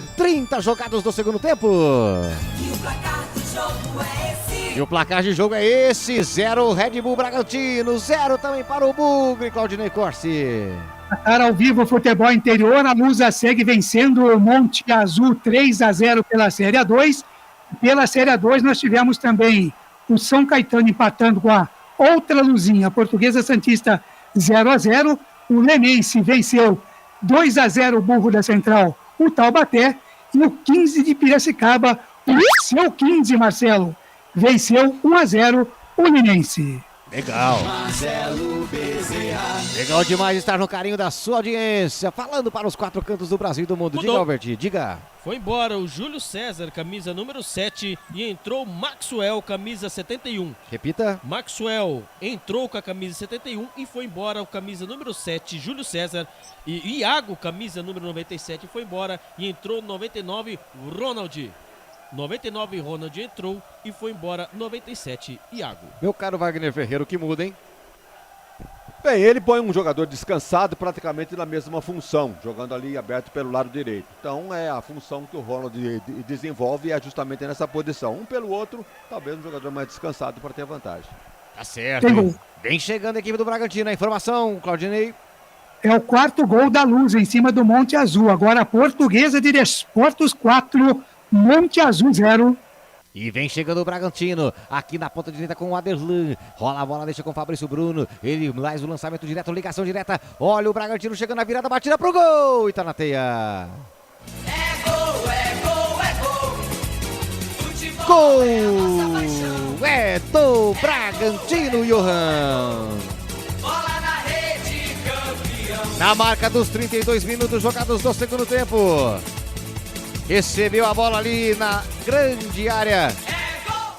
jogados do segundo tempo. E o placar do jogo é esse. E o placar de jogo é esse, 0 Red Bull Bragantino, 0 também para o Bugre, Claudinei Corsi. Placar ao vivo, futebol interior, a Lusa segue vencendo o Monte Azul 3-0 pela Série A2. Pela Série A2 nós tivemos também o São Caetano empatando com a outra Luzinha, a Portuguesa Santista 0-0. O Lenense venceu 2-0 o Burro da Central, o Taubaté. E o 15 de Piracicaba, o seu 15, Marcelo, venceu 1-0 o Linense. Legal. Legal demais estar no carinho da sua audiência. Falando para os 4 cantos do Brasil e do mundo. Mudou. Diga, Albert, diga. Foi embora o Júlio César, camisa número 7, e entrou Maxwell, camisa 71. Repita. Maxwell entrou com a camisa 71 e foi embora o camisa número 7, Júlio César. E Iago, camisa número 97, foi embora e entrou 99, Ronald. 99 Ronald entrou e foi embora 97 Iago. Meu caro Wagner Ferreira, o que muda, hein? Bem, ele põe um jogador descansado praticamente na mesma função, jogando ali aberto pelo lado direito. Então é a função que o Ronald desenvolve é justamente nessa posição. Um pelo outro, talvez um jogador mais descansado para ter vantagem. Tá certo. Vem chegando a equipe do Bragantino. A informação, Claudinei. É o 4º gol da Luz em cima do Monte Azul. Agora a Portuguesa de Desportos 4, Monte Azul 0. E vem chegando o Bragantino, aqui na ponta direita com o Aderlan. Rola a bola, deixa com o Fabrício Bruno. Ele mais o lançamento direto, ligação direta. Olha o Bragantino chegando na virada, batida pro gol. E tá na teia. É gol, é gol, é gol. Futebol Gol! é É do Bragantino, Johan. bola na rede, campeão. Na marca dos 32 minutos jogados do segundo tempo. Recebeu a bola ali na grande área.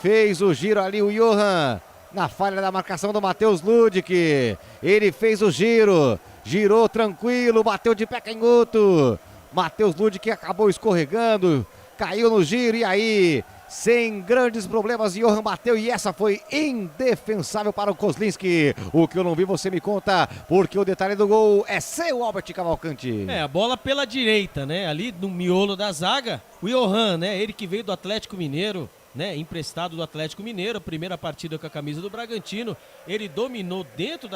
Fez o giro ali o Johan. na falha da marcação do Matheus Ludic. Ele fez o giro, girou tranquilo, bateu de pé canhoto. Matheus Ludic acabou escorregando, caiu no giro e aí, sem grandes problemas, Johan bateu e essa foi indefensável para o Kozlinski. O que eu não vi você me conta, porque o detalhe do gol é seu, Albert Cavalcante. A bola pela direita, né? Ali no miolo da zaga, o Johan, né? Ele que veio do Atlético Mineiro, né? Emprestado do Atlético Mineiro, primeira partida com a camisa do Bragantino. Ele dominou dentro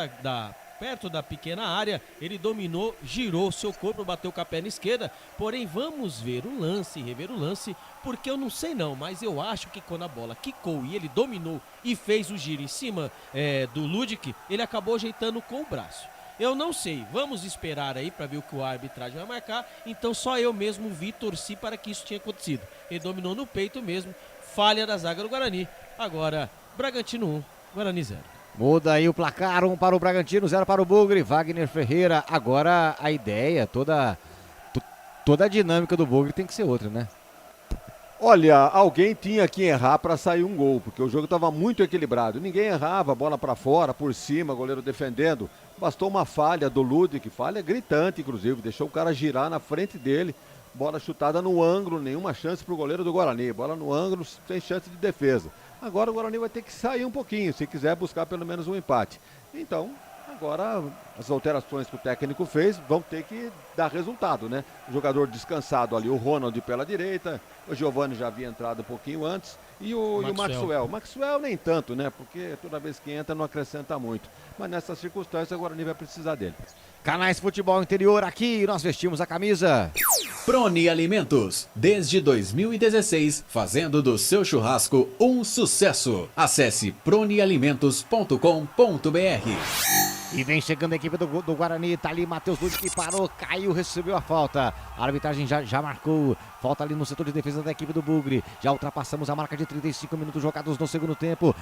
perto da pequena área, ele dominou, girou seu corpo, bateu com a perna esquerda, porém vamos ver o lance, rever o lance, porque eu não sei não, mas eu acho que quando a bola quicou e ele dominou e fez o giro em cima do Ludic, ele acabou ajeitando com o braço. Eu não sei, vamos esperar aí para ver o que o arbitragem vai marcar, então só eu mesmo vi e torci para que isso tinha acontecido. Ele dominou no peito mesmo, falha da zaga do Guarani, agora Bragantino 1, Guarani 0. Muda aí o placar, 1 para o Bragantino, 0 para o Bugre. Wagner Ferreira, agora a ideia, toda a dinâmica do Bugre tem que ser outra, né? Olha, alguém tinha que errar para sair um gol, porque o jogo estava muito equilibrado. Ninguém errava, bola para fora, por cima, goleiro defendendo. Bastou uma falha do Ludic, falha gritante, inclusive, deixou o cara girar na frente dele. Bola chutada no ângulo, nenhuma chance para o goleiro do Guarani. Bola no ângulo, sem chance de defesa. Agora o Guarani vai ter que sair um pouquinho, se quiser buscar pelo menos um empate. Então, agora as alterações que o técnico fez vão ter que dar resultado, né? O jogador descansado ali, o Ronald pela direita, o Giovani já havia entrado um pouquinho antes, e o Maxwell. O Maxwell nem tanto, né? Porque toda vez que entra não acrescenta muito. Mas nessas circunstâncias o Guarani vai precisar dele. Canais Futebol Interior, aqui nós vestimos a camisa Prone Alimentos, desde 2016, fazendo do seu churrasco um sucesso. Acesse pronealimentos.com.br. E vem chegando a equipe do Guarani, tá ali Matheus Ludic que parou, caiu, recebeu a falta. A arbitragem já marcou, falta ali no setor de defesa da equipe do Bugre. Já ultrapassamos a marca de 35 minutos jogados no segundo tempo.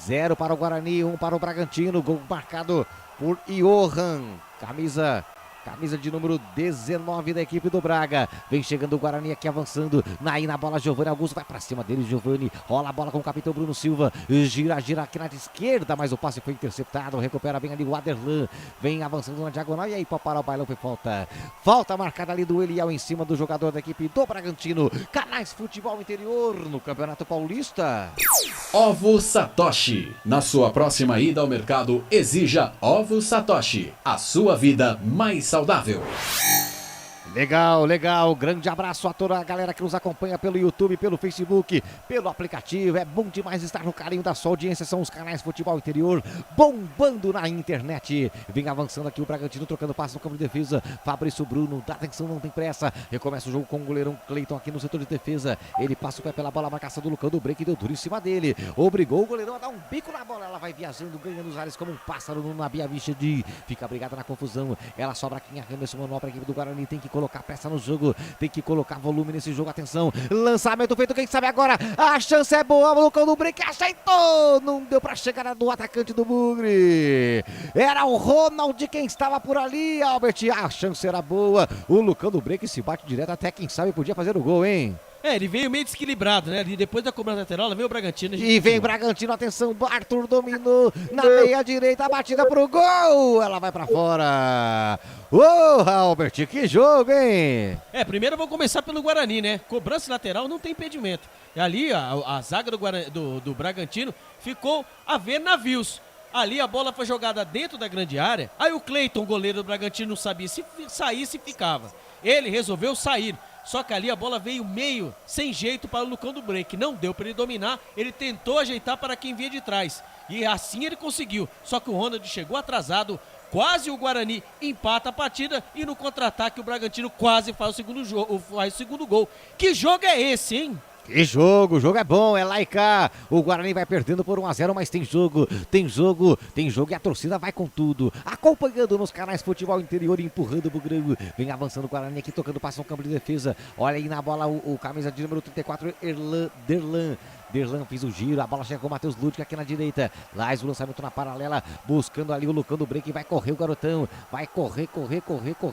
0 para o Guarani, 1 para o Bragantino, gol marcado por Johan, camisa de número 19 da equipe do Braga. Vem chegando o Guarani aqui avançando. Na bola, Giovani Augusto vai pra cima dele. Giovani rola a bola com o capitão Bruno Silva. Gira aqui na esquerda, mas o passe foi interceptado. Recupera bem ali o Aderlan. Vem avançando na diagonal. E aí, para parar o bailão, foi falta. Falta marcada ali do Eliel em cima do jogador da equipe do Bragantino. Canais Futebol Interior no Campeonato Paulista. Ovo Satoshi. Na sua próxima ida ao mercado, exija Ovo Satoshi. A sua vida mais saudável. Legal. Grande abraço a toda a galera que nos acompanha pelo YouTube, pelo Facebook, pelo aplicativo. É bom demais estar no carinho da sua audiência. São os canais Futebol Interior bombando na internet. Vem avançando aqui o Bragantino, trocando passe no campo de defesa. Fabrício Bruno, dá atenção, não tem pressa. Recomeça o jogo com o goleirão Cleiton aqui no setor de defesa. Ele passa o pé pela bola, a marcação do Lucão do break, deu duro em cima dele. Obrigou o goleirão a dar um bico na bola. Ela vai viajando, ganhando os ares como um pássaro no Nabia Bichedi. Fica brigada na confusão. Ela sobra quem arremessa o manual para a equipe do Guarani. Tem que colocar peça no jogo, tem que colocar volume nesse jogo, atenção, lançamento feito, quem sabe agora, a chance é boa, o Lucão do break aceitou, não deu pra chegar do atacante do Bugre, era o Ronald quem estava por ali, Albert, a chance era boa, o Lucão do break se bate direto, até quem sabe podia fazer o gol, hein? Ele veio meio desequilibrado, né? E depois da cobrança lateral, lá veio o Bragantino. E vem Bragantino, atenção, Arthur dominou na meia direita, a batida pro gol, ela vai pra fora. Ô, Albert, que jogo, hein? Primeiro vamos começar pelo Guarani, né? Cobrança lateral não tem impedimento. E ali a zaga do Bragantino ficou a ver navios. Ali a bola foi jogada dentro da grande área. Aí o Cleiton, goleiro do Bragantino, não sabia se saísse, ficava. Ele resolveu sair. Só que ali a bola veio meio, sem jeito para o Lucão do break. Não deu para ele dominar, ele tentou ajeitar para quem vinha de trás. E assim ele conseguiu. Só que o Ronald chegou atrasado, quase o Guarani empata a partida. E no contra-ataque o Bragantino quase faz o segundo gol. Que jogo é esse, hein? Que jogo, o jogo é bom, é lá e cá. O Guarani vai perdendo por 1-0, mas tem jogo e a torcida vai com tudo. Acompanhando nos canais Futebol Interior, empurrando o Bugrão. Vem avançando o Guarani aqui, tocando passo no campo de defesa. Olha aí na bola o camisa de número 34, Derlan. Derlan fez o giro, a bola chega com o Matheus Ludwig aqui na direita. Lais o lançamento na paralela, buscando ali o Lucão do break. Vai correr o garotão, vai correr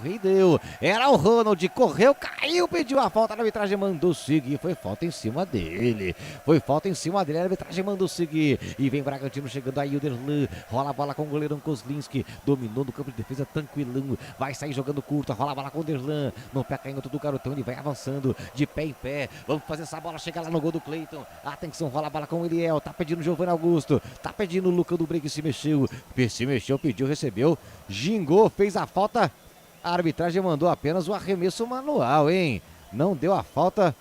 e deu. Era o Ronald, correu, caiu, pediu a falta. A arbitragem mandou seguir, foi falta em cima dele. A arbitragem mandou seguir. E vem Bragantino chegando aí, o Derlan. Rola a bola com o goleirão Kozlinski. Dominou no campo de defesa, tranquilão. Vai sair jogando curta, rola a bola com o Derlan. No pé caindo do garotão, ele vai avançando de pé em pé. Vamos fazer essa bola chegar lá no gol do Cleiton. Atenção, rola a bola com o Eliel. Tá pedindo o Giovanni Augusto. Tá pedindo o Lucão do break, se mexeu, pediu, recebeu. Gingou, fez a falta. A arbitragem mandou apenas o arremesso manual, hein? Não deu a falta.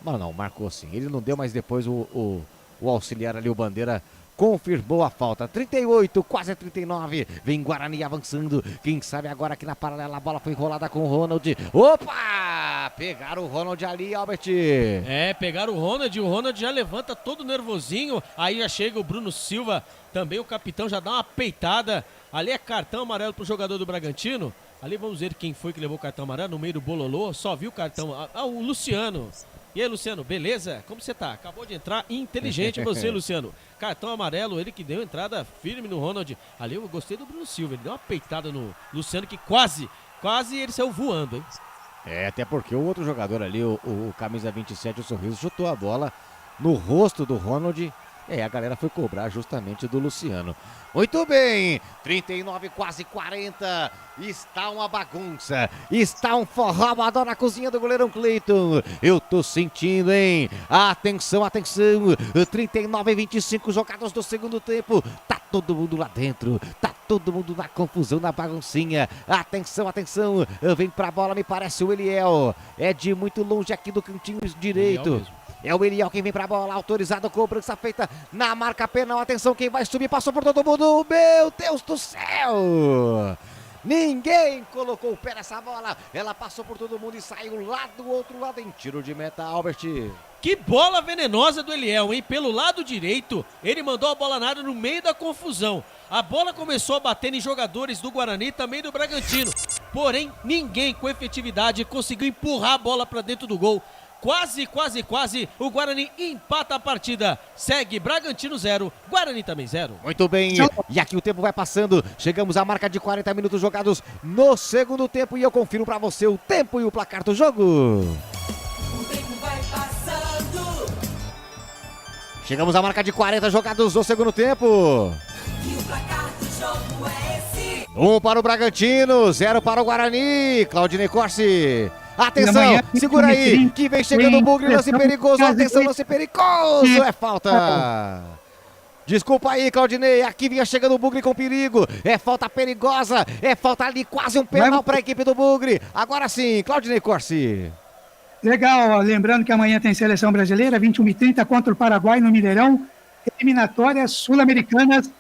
Mas não, marcou sim. Ele não deu, mas depois o auxiliar ali, o Bandeira, confirmou a falta. 38, quase 39. Vem Guarani avançando. Quem sabe agora aqui na paralela a bola foi enrolada com o Ronald. Opa! Pegaram o Ronald ali, Albert. Pegaram o Ronald já levanta todo nervosinho. Aí já chega o Bruno Silva, também o capitão, já dá uma peitada. Ali é cartão amarelo pro jogador do Bragantino. Ali vamos ver quem foi que levou o cartão amarelo no meio do bololô. Só viu o cartão. O Luciano. E aí, Luciano, beleza? Como você tá? Acabou de entrar, inteligente você, Luciano. Cartão amarelo, ele que deu entrada firme no Ronald. Ali eu gostei do Bruno Silva, ele deu uma peitada no Luciano que quase ele saiu voando, hein? Até porque o outro jogador ali, o camisa 27, o Sorriso, chutou a bola no rosto do Ronald. A galera foi cobrar justamente do Luciano. Muito bem, 39, quase 40. Está uma bagunça. Está um forró na cozinha do goleirão Cleiton. Eu tô sentindo, hein? Atenção. 39 e 25 jogados do segundo tempo. Tá todo mundo lá dentro. Tá todo mundo na confusão, na baguncinha. Atenção. Vem pra bola, me parece o Eliel. É de muito longe aqui do cantinho direito. É o Eliel quem vem pra bola, autorizado, cobrança feita na marca penal. Atenção, quem vai subir, passou por todo mundo. Meu Deus do céu! Ninguém colocou o pé nessa bola. Ela passou por todo mundo e saiu lá do outro lado em tiro de meta, Albert. Que bola venenosa do Eliel, hein? Pelo lado direito, ele mandou a bola na área no meio da confusão. A bola começou a bater em jogadores do Guarani e também do Bragantino. Porém, ninguém com efetividade conseguiu empurrar a bola pra dentro do gol. Quase, o Guarani empata a partida. Segue Bragantino 0, Guarani também 0. Muito bem, e aqui o tempo vai passando. Chegamos à marca de 40 minutos jogados no segundo tempo. E eu confiro pra você o tempo e o placar do jogo. O tempo vai passando. Chegamos à marca de 40 jogados no segundo tempo. E o placar do jogo é esse. 1 para o Bragantino, 0 para o Guarani. Claudinei Corsi. Atenção, segura aí, que vem chegando o Bugre, lance perigoso, atenção, lance perigoso, é falta. Desculpa aí, Claudinei, aqui vinha chegando o Bugre com perigo, é falta perigosa, é falta ali, quase um penal para a equipe do Bugre. Agora sim, Claudinei Corsi. Legal, lembrando que amanhã tem seleção brasileira, 21h30 contra o Paraguai no Mineirão, eliminatórias sul-americanas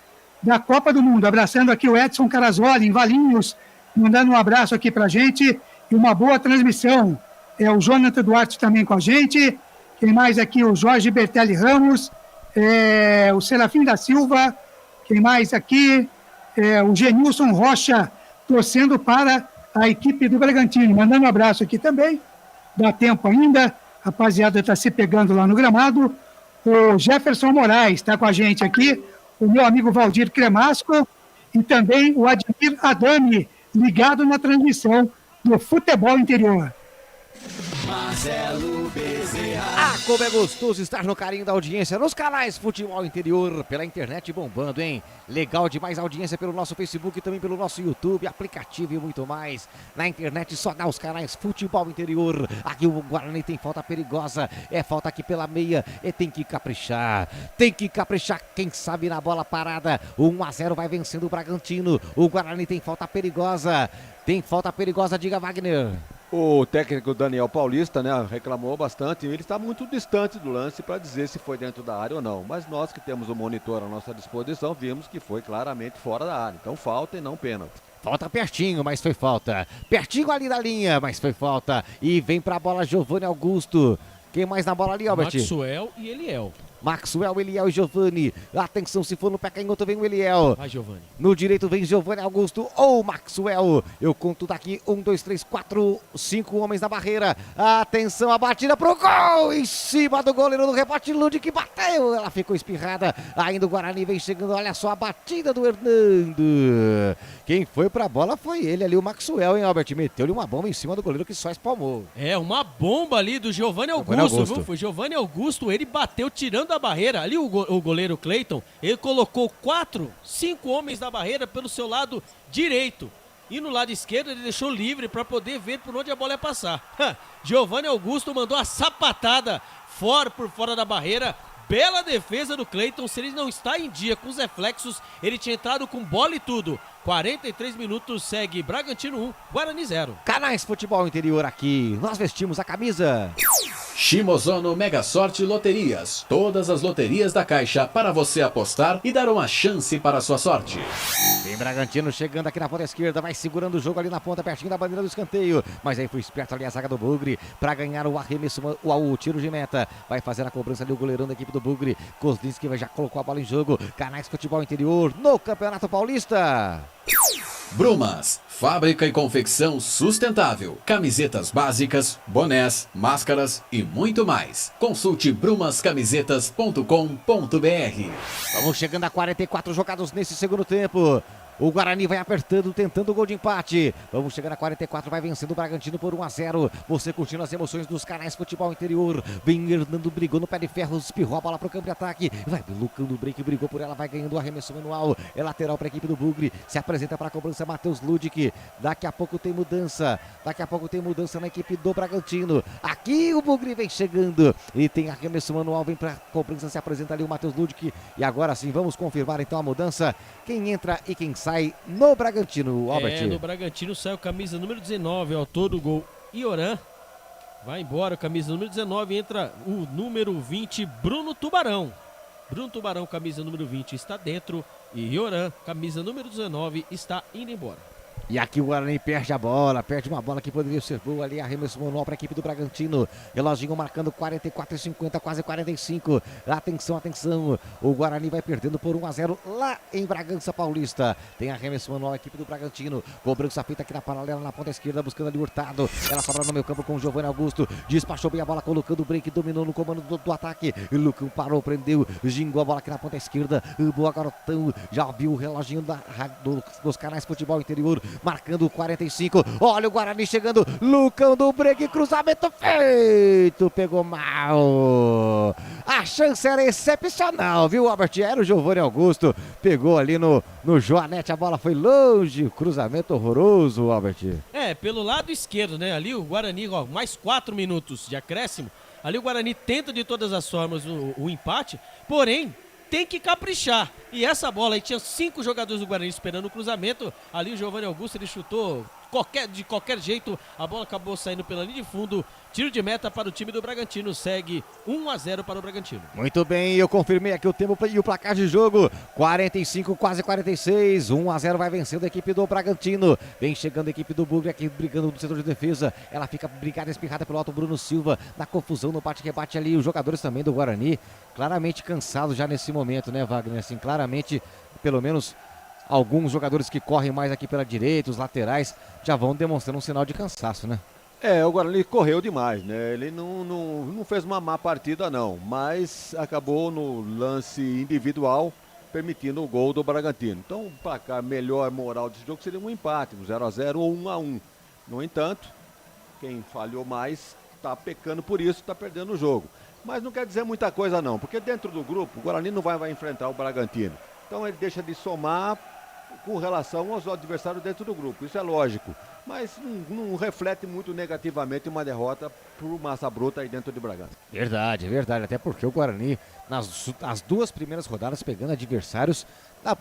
da Copa do Mundo. Abraçando aqui o Edson Carazoli, em Valinhos, mandando um abraço aqui pra gente. E uma boa transmissão. O Jonathan Duarte também com a gente. Quem mais aqui? O Jorge Bertelli Ramos. O Serafim da Silva. Quem mais aqui? O Genilson Rocha, torcendo para a equipe do Bragantino. Mandando um abraço aqui também. Dá tempo ainda. A rapaziada está se pegando lá no gramado. O Jefferson Moraes está com a gente aqui. O meu amigo Valdir Cremasco. E também o Admir Adami, ligado na transmissão do futebol interior. Marcelo Bezerra. Como é gostoso estar no carinho da audiência nos canais Futebol Interior, pela internet bombando, hein? Legal demais a audiência pelo nosso Facebook e também pelo nosso YouTube, aplicativo e muito mais. Na internet só dá os canais Futebol Interior. Aqui o Guarani tem falta perigosa, é falta aqui pela meia e tem que caprichar. Quem sabe na bola parada. 1-0 vai vencendo o Bragantino. O Guarani tem falta perigosa. Diga, Wagner. O técnico Daniel Paulista, né, reclamou bastante. Ele está muito distante do lance para dizer se foi dentro da área ou não. Mas nós que temos o monitor à nossa disposição, vimos que foi claramente fora da área. Então falta e não pênalti. Falta pertinho, mas foi falta. Pertinho ali da linha, mas foi falta. E vem pra bola Giovanni Augusto. Quem mais na bola ali, Albert? Maxwell e Eliel. Maxwell, Eliel e Giovani. Atenção, se for no pé canhoto, vem o Eliel. Vai, Giovani. No direito vem Giovani Augusto ou Maxwell. Eu conto daqui 1, 2, 3, 4, 5 homens na barreira. Atenção, a batida pro gol. Em cima do goleiro do rebote, Lud que bateu. Ela ficou espirrada. Ainda o Guarani vem chegando. Olha só a batida do Hernando. Quem foi pra bola foi ele ali, o Maxwell, hein, Albert? Meteu-lhe uma bomba em cima do goleiro que só espalmou. É, uma bomba ali do Giovani Augusto, viu? Foi Giovani Augusto, ele bateu tirando a barreira. Ali o goleiro Cleiton, ele colocou 4, 5 homens na barreira pelo seu lado direito. E no lado esquerdo ele deixou livre para poder ver por onde a bola ia passar. Giovani Augusto mandou a sapatada por fora da barreira. Bela defesa do Cleiton. Se ele não está em dia com os reflexos, ele tinha entrado com bola e tudo. 43 minutos, segue Bragantino 1, Guarani 0. Canais Futebol Interior aqui, nós vestimos a camisa. Shimozono Mega Sorte Loterias. Todas as loterias da Caixa para você apostar e dar uma chance para a sua sorte. Vem Bragantino chegando aqui na ponta esquerda, vai segurando o jogo ali na ponta, pertinho da bandeira do escanteio. Mas aí foi esperto ali a zaga do Bugre para ganhar o arremesso, o tiro de meta. Vai fazer a cobrança ali o goleirão da equipe do Bugre. Kozlinski já colocou a bola em jogo. Canais Futebol Interior no Campeonato Paulista. Brumas, fábrica e confecção sustentável, camisetas básicas, bonés, máscaras e muito mais. Consulte brumascamisetas.com.br. Vamos chegando a 44 jogados nesse segundo tempo. O Guarani vai apertando, tentando o gol de empate. Vamos chegando a 44, vai vencendo o Bragantino por 1-0. Você curtindo as emoções dos canais Futebol Interior. Vem Hernando, brigou no pé de ferro, espirrou a bola pro campo de ataque. Vai Lucão do break, brigou por ela, vai ganhando o arremesso manual. É lateral para a equipe do Bugre. Se apresenta para a cobrança Matheus Ludic. Daqui a pouco tem mudança. Na equipe do Bragantino. Aqui o Bugre vem chegando. E tem arremesso manual, vem para a cobrança, se apresenta ali o Matheus Ludic. E agora sim, vamos confirmar então a mudança. Quem entra e quem sai no Bragantino, Albert. No Bragantino sai o camisa número 19, autor do gol, Ioran. Vai embora o camisa número 19, entra o número 20, Bruno Tubarão. Bruno Tubarão, camisa número 20, está dentro. E Ioran, camisa número 19, está indo embora. E aqui o Guarani perde uma bola que poderia ser boa ali, arremesso manual para a equipe do Bragantino. Reloginho marcando 44:50, quase 45. Atenção, o Guarani vai perdendo por 1-0 lá em Bragança Paulista. Tem arremesso manual a equipe do Bragantino. Cobrança feita aqui na paralela, na ponta esquerda, buscando ali Hurtado. Ela sobra no meio campo com o Giovani Augusto. Despachou bem a bola, colocando o break, dominou no comando do ataque. E Lucão parou, prendeu, gingou a bola aqui na ponta esquerda. Boa, garotão. Já viu o reloginho dos canais Futebol Interior. Marcando 45, olha o Guarani chegando, Lucão do break, cruzamento feito, pegou mal, a chance era excepcional, viu, Albert? Era o Giovani Augusto, pegou ali no Joanete, a bola foi longe, cruzamento horroroso, Albert. Pelo lado esquerdo, né, ali o Guarani, mais 4 minutos de acréscimo, ali o Guarani tenta de todas as formas o empate, porém, tem que caprichar. E essa bola aí, tinha 5 jogadores do Guarani esperando o cruzamento. Ali o Giovani Augusto, ele chutou de qualquer jeito. A bola acabou saindo pela linha de fundo. Tiro de meta para o time do Bragantino. Segue 1-0 para o Bragantino. Muito bem, eu confirmei aqui o tempo e o placar de jogo. 45, quase 46. 1-0 vai vencendo a equipe do Bragantino. Vem chegando a equipe do Bugre aqui, brigando no setor de defesa. Ela fica brigada, espirrada pelo alto Bruno Silva. Na confusão, no bate-rebate ali. Os jogadores também do Guarani, claramente cansados já nesse momento, né, Wagner? Assim, claramente, pelo menos alguns jogadores que correm mais aqui pela direita, os laterais, já vão demonstrando um sinal de cansaço, né? O Guarani correu demais, né? Ele não fez uma má partida, não, mas acabou no lance individual permitindo o gol do Bragantino. Então, o placar melhor moral desse jogo seria um empate, um 0-0 ou 1-1. No entanto, quem falhou mais está pecando por isso, está perdendo o jogo. Mas não quer dizer muita coisa, não, porque dentro do grupo, o Guarani não vai enfrentar o Bragantino. Então, ele deixa de somar com relação aos adversários dentro do grupo, isso é lógico, mas não reflete muito negativamente uma derrota por massa bruta aí dentro de Bragança. Verdade, até porque o Guarani, nas 2 primeiras rodadas, pegando adversários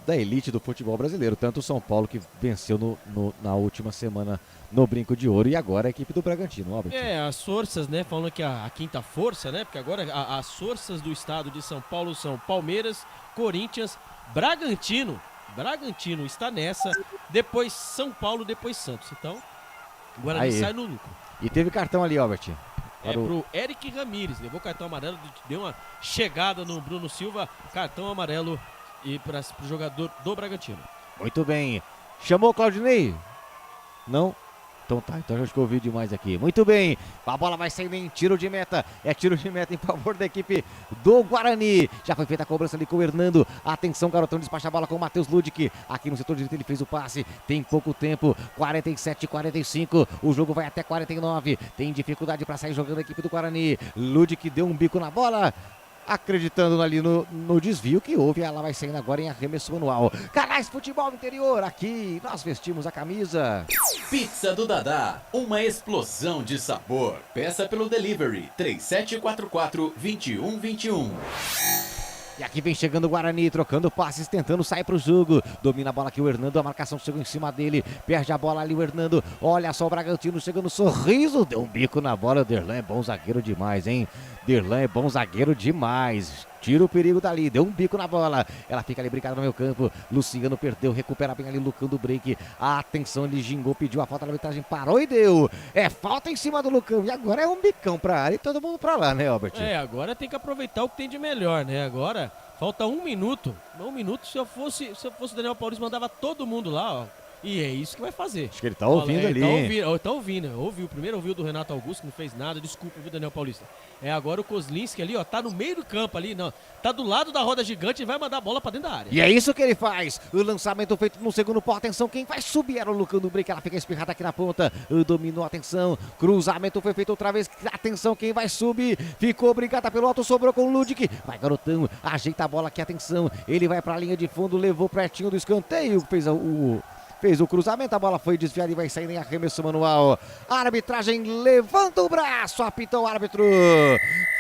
da elite do futebol brasileiro, tanto o São Paulo, que venceu na última semana no Brinco de Ouro, e agora a equipe do Bragantino, Albert. As forças, né, falando que a quinta força, né, porque agora as forças do estado de São Paulo são Palmeiras, Corinthians, Bragantino está nessa, depois São Paulo, depois Santos. Então, o Guarani sai no lucro. E teve cartão ali, Albert. pro Eric Ramírez. Levou cartão amarelo, deu uma chegada no Bruno Silva. Cartão amarelo e para o jogador do Bragantino. Muito bem. Chamou o Claudinei? Não? Então tá, então acho que eu ouvi demais aqui. Muito bem, a bola vai saindo em tiro de meta. É tiro de meta em favor da equipe do Guarani. Já foi feita a cobrança ali com o Hernando. Atenção, garotão, despacha a bola com o Matheus Ludic. Aqui no setor direito ele fez o passe. Tem pouco tempo, 47, 45. O jogo vai até 49. Tem dificuldade para sair jogando a equipe do Guarani. Ludic deu um bico na bola, acreditando ali no desvio que houve. Ela vai saindo agora em arremesso manual. Canais Futebol Interior, aqui nós vestimos a camisa. Pizza do Dadá, uma explosão de sabor. Peça pelo delivery 3744-2121. E aqui vem chegando o Guarani, trocando passes, tentando sair pro jogo. Domina a bola aqui o Hernando, a marcação chegou em cima dele. Perde a bola ali o Hernando. Olha só o Bragantino chegando, sorriso. Deu um bico na bola, o Derlan é bom zagueiro demais, hein? Derlan é bom zagueiro demais. Tira o perigo dali, deu um bico na bola. Ela fica ali brincada no meio campo. Luciano perdeu, recupera bem ali, Lucão do break. Atenção, ele gingou, pediu a falta da arbitragem, parou e deu. É falta em cima do Lucão. E agora é um bicão pra área e todo mundo pra lá, né, Albert? Agora tem que aproveitar o que tem de melhor, né? Agora falta 1 minuto. 1 minuto, se eu fosse o Daniel Paulista, mandava todo mundo lá, ó. E é isso que vai fazer. Acho que ele tá ouvindo ali. Tá ouvindo. Primeiro ouviu do Renato Augusto, que não fez nada. Desculpa, viu, Daniel Paulista. Agora o Kozlinski ali, ó, tá no meio do campo ali, não. Tá do lado da roda gigante e vai mandar a bola pra dentro da área. E é isso que ele faz. O lançamento feito no segundo pau. Atenção, quem vai subir era o Lucão do break. Ela fica espirrada aqui na ponta. Dominou, atenção. Cruzamento foi feito outra vez. Atenção, quem vai subir. Ficou brigada pelo alto, sobrou com o Ludic. Vai, garotão. Ajeita a bola aqui, atenção. Ele vai pra linha de fundo, levou pertinho do escanteio. Fez o cruzamento, a bola foi desviada e vai sair em arremesso manual. A arbitragem levanta o braço, apitou o árbitro.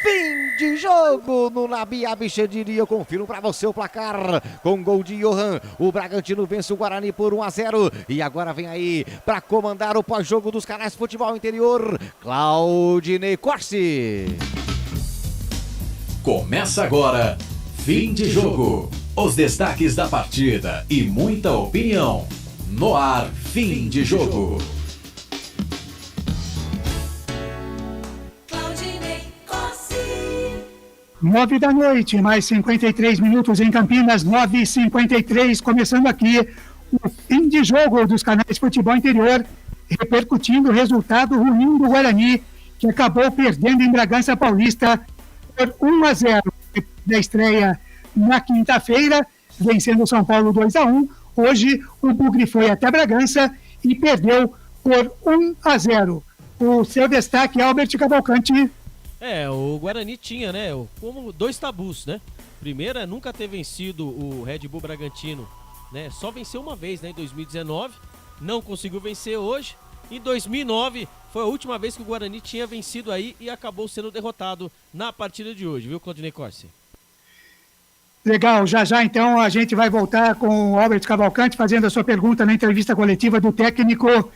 Fim de jogo no Nabi Abichediri. Eu confiro pra você o placar. Com gol de Johan, o Bragantino vence o Guarani por 1-0. E agora vem aí pra comandar o pós-jogo dos canais Futebol Interior, Claudinei Corsi. Começa agora, fim de jogo. Os destaques da partida e muita opinião. No ar, fim de jogo. Claudinei Corsi. 9 da noite, mais 53 minutos em Campinas, 9h53, começando aqui o fim de jogo dos canais Futebol Interior, repercutindo o resultado ruim do Guarani, que acabou perdendo em Bragança Paulista por 1-0 da estreia na quinta-feira, vencendo o São Paulo 2-1. Hoje o Bugre foi até Bragança e perdeu por 1-0. O seu destaque, Albert Cavalcante. O Guarani tinha, né, como 2 tabus, né? Primeiro é nunca ter vencido o Red Bull Bragantino, né? Só venceu uma vez, né, em 2019. Não conseguiu vencer hoje. Em 2009 foi a última vez que o Guarani tinha vencido aí e acabou sendo derrotado na partida de hoje, viu, Claudinei Corsi? Legal, já então a gente vai voltar com o Albert Cavalcante fazendo a sua pergunta na entrevista coletiva do técnico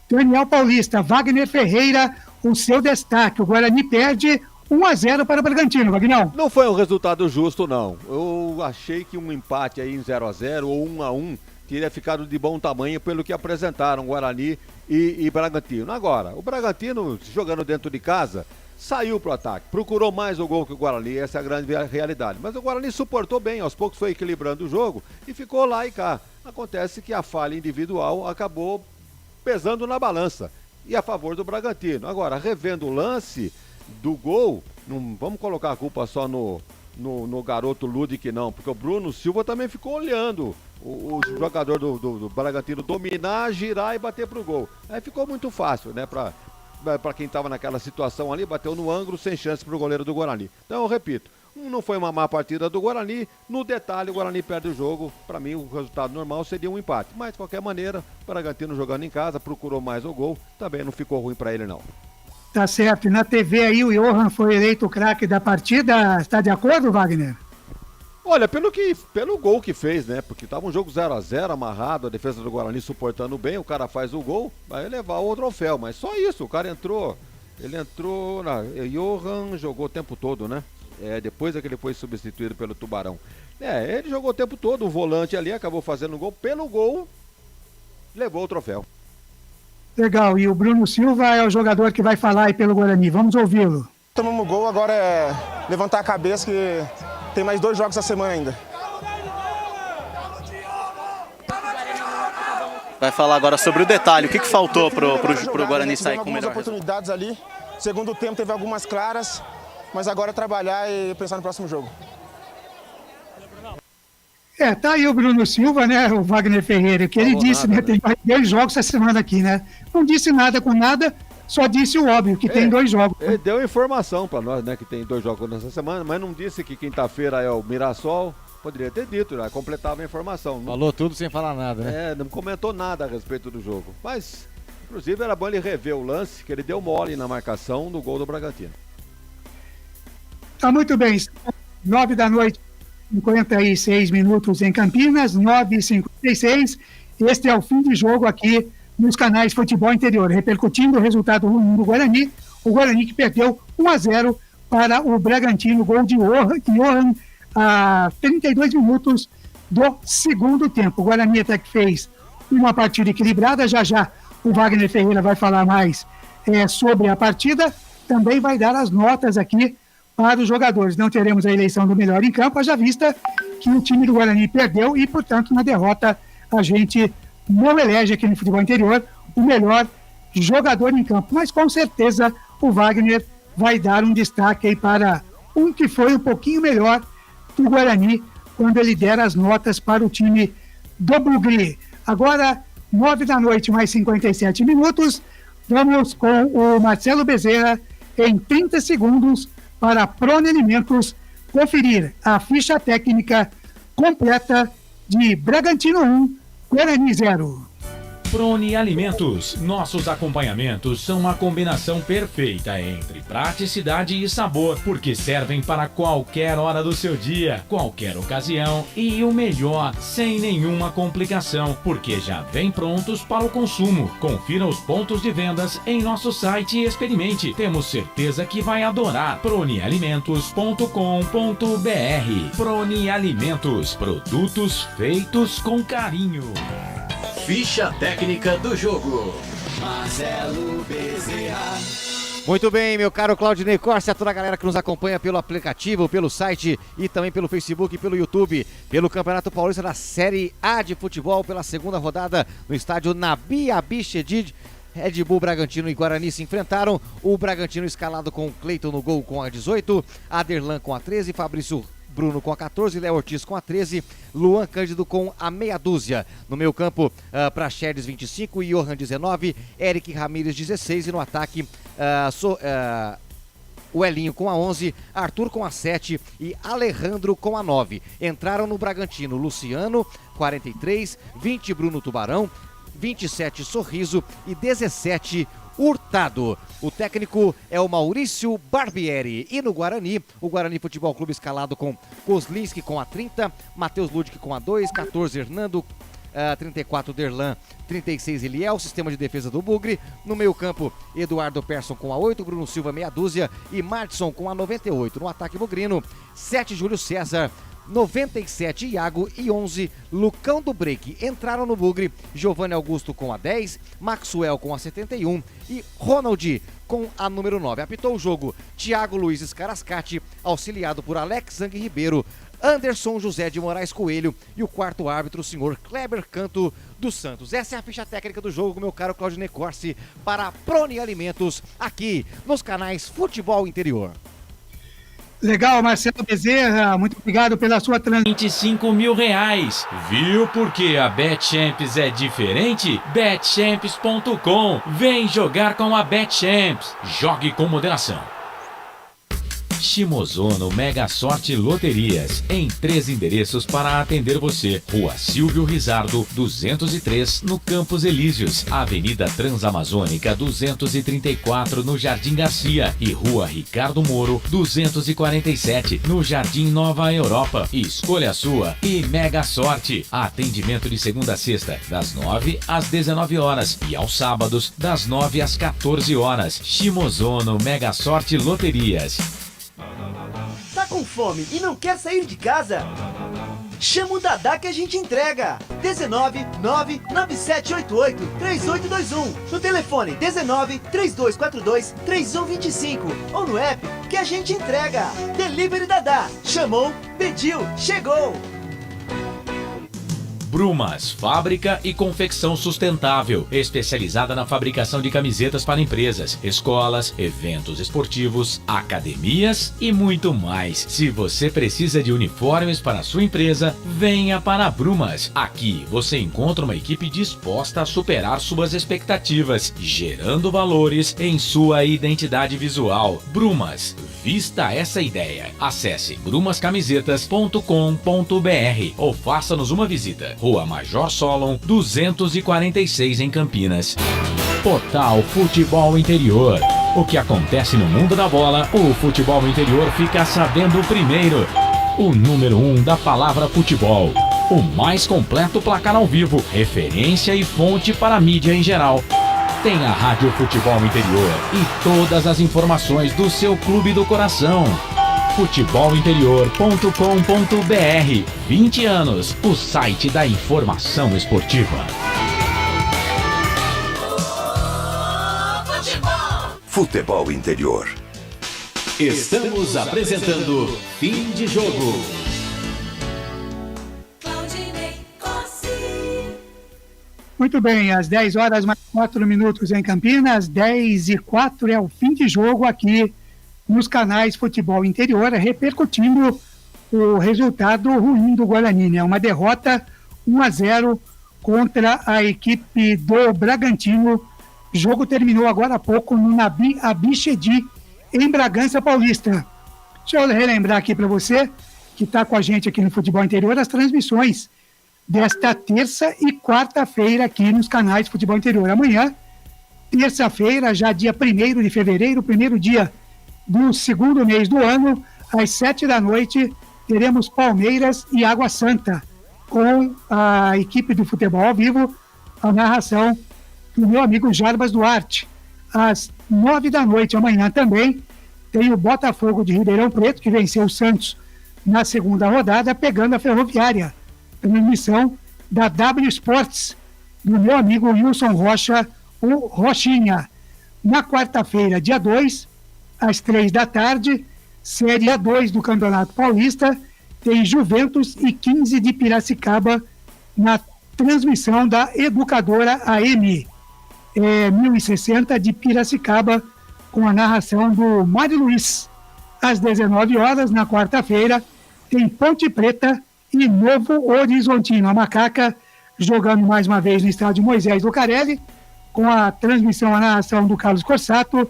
Daniel Paulista. Wagner Ferreira, o seu destaque. O Guarani perde 1-0 para o Bragantino, Wagner. Não foi um resultado justo, não. Eu achei que um empate aí em 0-0 ou 1-1 teria ficado de bom tamanho pelo que apresentaram Guarani e Bragantino. Agora, o Bragantino jogando dentro de casa saiu pro ataque, procurou mais o gol que o Guarani, essa é a grande realidade. Mas o Guarani suportou bem, aos poucos foi equilibrando o jogo e ficou lá e cá. Acontece que a falha individual acabou pesando na balança e a favor do Bragantino. Agora, revendo o lance do gol, não vamos colocar a culpa só no garoto Ludic não, porque o Bruno Silva também ficou olhando o jogador do Bragantino dominar, girar e bater pro gol. Aí ficou muito fácil, né, para quem estava naquela situação ali, bateu no ângulo sem chance para o goleiro do Guarani. Então eu repito, não foi uma má partida do Guarani, no detalhe o Guarani perde o jogo, para mim o resultado normal seria um empate, mas de qualquer maneira, o Bragantino jogando em casa, procurou mais o gol, também não ficou ruim para ele não. Tá certo, e na TV aí o Johan foi eleito o craque da partida, está de acordo, Wagner? Olha, pelo gol que fez, né? Porque tava um jogo 0-0, amarrado, a defesa do Guarani suportando bem, o cara faz o gol, vai levar o troféu, mas só isso, o cara entrou, Johan jogou o tempo todo, né? Depois é que ele foi substituído pelo Tubarão. Ele jogou o tempo todo, o volante ali acabou fazendo o gol, pelo gol, levou o troféu. Legal, e o Bruno Silva é o jogador que vai falar aí pelo Guarani. Vamos ouvi-lo. Tomamos gol, agora é levantar a cabeça que tem mais 2 jogos essa semana ainda. Vai falar agora sobre o detalhe, o que faltou pro Guarani sair com melhor oportunidades ali. Segundo tempo teve algumas claras, mas agora é trabalhar e pensar no próximo jogo. Tá aí o Bruno Silva, né, o Wagner Ferreira, que ele disse, né, tem 2 jogos essa semana aqui, né? Não disse nada com nada, só disse o óbvio, que tem 2 jogos. Ele deu informação para nós, né, que tem 2 jogos nessa semana, mas não disse que quinta-feira é o Mirassol. Poderia ter dito, já completava a informação. Falou tudo sem falar nada, né? Não comentou nada a respeito do jogo. Mas, inclusive, era bom ele rever o lance, que ele deu mole na marcação do gol do Bragantino. Tá muito bem. 9 da noite, 56 minutos em Campinas, 9h56. Este é o fim de jogo aqui nos canais Futebol Interior, repercutindo o resultado do Guarani. O Guarani que perdeu 1-0 para o Bragantino, gol de Johan a 32 minutos do segundo tempo. O Guarani até que fez uma partida equilibrada. Já o Wagner Ferreira vai falar mais sobre a partida. Também vai dar as notas aqui para os jogadores. Não teremos a eleição do melhor em campo, haja vista que o time do Guarani perdeu e, portanto, na derrota a gente não elege aqui no Futebol Interior o melhor jogador em campo. Mas com certeza o Wagner vai dar um destaque aí para um que foi um pouquinho melhor do Guarani quando ele der as notas para o time do Bugre. Agora, 9 da noite, mais 57 minutos, vamos com o Marcelo Bezerra em 30 segundos para a Prone Alimentos conferir a ficha técnica completa de Bragantino 1, Guarani 0. Prone Alimentos. Nossos acompanhamentos são uma combinação perfeita entre praticidade e sabor, porque servem para qualquer hora do seu dia, qualquer ocasião e o melhor, sem nenhuma complicação, porque já vem prontos para o consumo. Confira os pontos de vendas em nosso site e experimente. Temos certeza que vai adorar. pronealimentos.com.br. Prone Alimentos. Produtos feitos com carinho. Ficha técnica do jogo. Marcelo Bezerra. Muito bem, meu caro Claudinei Corsi, a toda a galera que nos acompanha pelo aplicativo, pelo site e também pelo Facebook, pelo YouTube, pelo Campeonato Paulista da Série A de futebol, pela segunda rodada no estádio Nabi Abichedid. Red Bull, Bragantino e Guarani se enfrentaram. O Bragantino escalado com o Cleiton no gol com a 18, Aderlan com a 13, Fabrício Bruno com a 14, Léo Ortiz com a 13, Luan Cândido com a meia dúzia. No meio campo, Praxedes 25, Johan 19, Eric Ramírez 16 e no ataque o Elinho com a 11, Arthur com a 7 e Alejandro com a 9. Entraram no Bragantino Luciano, 43, 20 Bruno Tubarão, 27 Sorriso e 17 Hurtado. O técnico é o Maurício Barbieri. E no Guarani, o Guarani Futebol Clube escalado com Kozlinski com a 30, Matheus Ludic com a 2, 14 Hernando, 34 Derlan, 36 Eliel, sistema de defesa do Bugre. No meio campo, Eduardo Persson com a 8, Bruno Silva meia dúzia e Martson com a 98. No ataque bugrino, 7 Júlio César, 97 Iago e 11 Lucão do Break. Entraram no Bugre Giovanni Augusto com a 10, Maxwell com a 71 e Ronald com a número 9. Apitou o jogo Thiago Luiz Scarascati, auxiliado por Alex Zang Ribeiro, Anderson José de Moraes Coelho e o quarto árbitro, o senhor Kleber Canto dos Santos. Essa é a ficha técnica do jogo, meu caro Claudinei Corsi, para Prone Alimentos, aqui nos canais Futebol Interior. Legal, Marcelo Bezerra, muito obrigado pela sua transmissão. 25 mil reais. Viu por que a BetChamps é diferente? BetChamps.com. Vem jogar com a BetChamps. Jogue com moderação. Shimozono Mega Sorte Loterias, em 3 endereços para atender você. Rua Silvio Rizardo, 203, no Campos Elíseos, Avenida Transamazônica, 234, no Jardim Garcia, e Rua Ricardo Moro, 247, no Jardim Nova Europa. Escolha a sua e Mega Sorte. Atendimento de segunda a sexta, das 9 às 19 horas e aos sábados, das 9 às 14 horas. Shimozono Mega Sorte Loterias. Tá com fome e não quer sair de casa? Chama o Dadá que a gente entrega. 19 99788 3821. No telefone 19 3242 3125. Ou no app que a gente entrega. Delivery Dadá. Chamou, pediu, chegou. Brumas, fábrica e confecção sustentável, especializada na fabricação de camisetas para empresas, escolas, eventos esportivos, academias e muito mais. Se você precisa de uniformes para a sua empresa, venha para a Brumas. Aqui você encontra uma equipe disposta a superar suas expectativas, gerando valores em sua identidade visual. Brumas, vista essa ideia. Acesse brumascamisetas.com.br ou faça-nos uma visita. Rua Major Solon, 246 em Campinas. Portal Futebol Interior. O que acontece no mundo da bola, o Futebol Interior fica sabendo primeiro. O número 1 da palavra futebol. O mais completo placar ao vivo, referência e fonte para a mídia em geral. Tem a Rádio Futebol Interior e todas as informações do seu clube do coração. Futebolinterior.com.br. 20 anos, o site da informação esportiva. Futebol Interior. Estamos apresentando Fim de Jogo. Muito bem, às 10 horas mais 4 minutos em Campinas, 10h04 é o fim de jogo aqui nos canais Futebol Interior, repercutindo o resultado ruim do Guarani, né? Uma derrota 1-0 contra a equipe do Bragantino. O jogo terminou agora há pouco no Nabi Abichedi, em Bragança Paulista. Deixa eu relembrar aqui para você, que está com a gente aqui no Futebol Interior, as transmissões desta terça e quarta-feira aqui nos canais Futebol Interior. Amanhã, terça-feira, já dia 1º de fevereiro, primeiro dia do segundo mês do ano, às 7h, teremos Palmeiras e Água Santa, com a equipe do futebol ao vivo, a narração do meu amigo Jarbas Duarte. Às 9h amanhã também, tem o Botafogo de Ribeirão Preto, que venceu o Santos na segunda rodada, pegando a Ferroviária, transmissão da W Sports, do meu amigo Wilson Rocha, o Rochinha. Na quarta-feira, dia 2, às 3h, Série A2 do Campeonato Paulista, tem Juventus e 15 de Piracicaba na transmissão da Educadora AM. 1060 de Piracicaba, com a narração do Mário Luiz. Às 19 horas, na quarta-feira, tem Ponte Preta e Novo Horizontino. A Macaca jogando mais uma vez no estádio Moisés Lucarelli, com a transmissão, a narração do Carlos Corsato,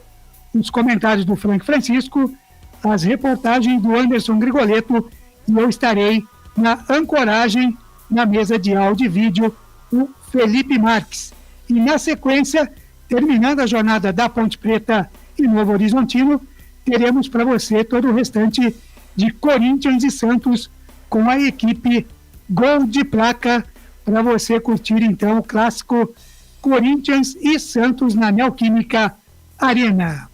os comentários do Frank Francisco, as reportagens do Anderson Grigoletto, e eu estarei na ancoragem, na mesa de áudio e vídeo, o Felipe Marques. E na sequência, terminando a jornada da Ponte Preta e Novo Horizontino, teremos para você todo o restante de Corinthians e Santos, com a equipe Gol de Placa, para você curtir então o clássico Corinthians e Santos na Neoquímica Arena.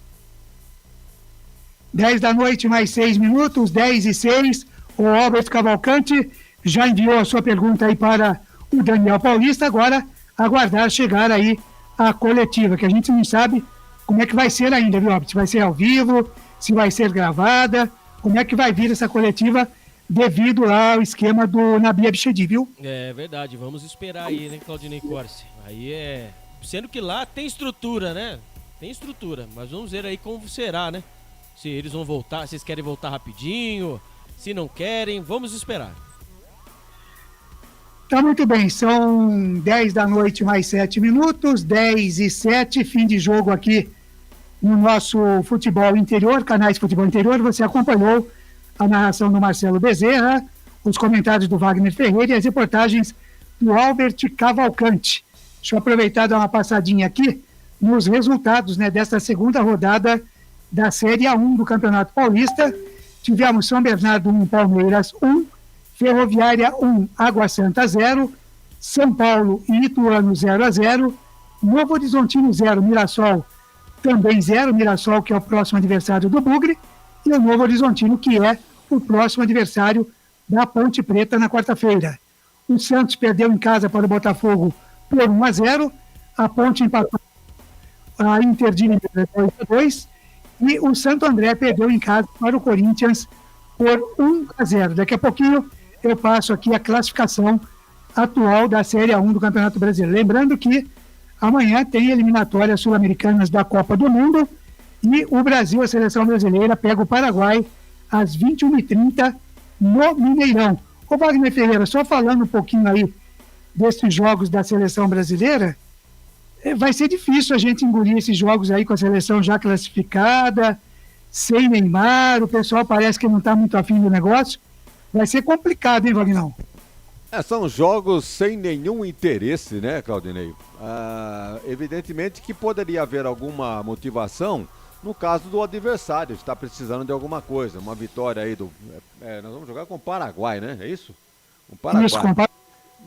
10h mais 6 minutos, 10h06, o Albert Cavalcante já enviou a sua pergunta aí para o Daniel Paulista, agora aguardar chegar aí a coletiva, que a gente não sabe como é que vai ser ainda, viu, Albert? Se vai ser ao vivo, se vai ser gravada, como é que vai vir essa coletiva devido lá ao esquema do Nabi Abichedi, viu? É verdade, vamos esperar aí, né, Claudinei Corsi? Aí é... Sendo que lá tem estrutura, né? Tem estrutura, mas vamos ver aí como será, né? Se eles vão voltar, se eles querem voltar rapidinho, se não querem, vamos esperar. Tá muito bem, são 10h mais 7 minutos, 10h07, fim de jogo aqui no nosso Futebol Interior, canais Futebol Interior. Você acompanhou a narração do Marcelo Bezerra, os comentários do Wagner Ferreira e as reportagens do Albert Cavalcante. Deixa eu aproveitar e dar uma passadinha aqui nos resultados, né, desta segunda rodada da Série A1 do Campeonato Paulista. Tivemos São Bernardo 1, Palmeiras 1, Ferroviária 1, Água Santa 0, São Paulo e Ituano 0-0, Novo Horizontino 0, Mirassol também 0, Mirassol que é o próximo adversário do Bugre, e o Novo Horizontino que é o próximo adversário da Ponte Preta na quarta-feira. O Santos perdeu em casa para o Botafogo por 1-0, a Ponte empatou a Inter de Limeira 2-2 e o Santo André perdeu em casa para o Corinthians por 1-0. Daqui a pouquinho eu passo aqui a classificação atual da Série A1 do Campeonato Brasileiro. Lembrando que amanhã tem eliminatórias sul-americanas da Copa do Mundo e o Brasil, a seleção brasileira, pega o Paraguai às 21h30 no Mineirão. Ô Wagner Ferreira, só falando um pouquinho aí desses jogos da seleção brasileira, vai ser difícil a gente engolir esses jogos aí com a seleção já classificada, sem Neymar, o pessoal parece que não está muito afim do negócio. Vai ser complicado, hein, Wagner? São jogos sem nenhum interesse, né, Claudinei? Evidentemente que poderia haver alguma motivação no caso do adversário, está precisando de alguma coisa, uma vitória aí do... nós vamos jogar com o Paraguai, né? É isso? O Paraguai. Isso,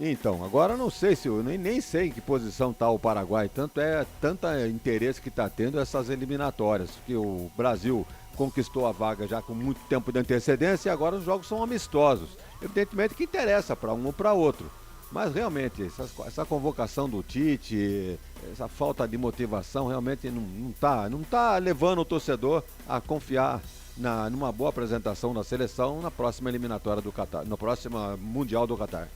então, agora não sei se eu nem sei em que posição está o Paraguai, tanto interesse que está tendo essas eliminatórias, que o Brasil conquistou a vaga já com muito tempo de antecedência e agora os jogos são amistosos. Evidentemente que interessa para um ou para outro, mas realmente essa convocação do Tite, essa falta de motivação realmente não tá levando o torcedor a confiar numa boa apresentação da seleção na próxima eliminatória do Catar, na próxima Mundial do Catar.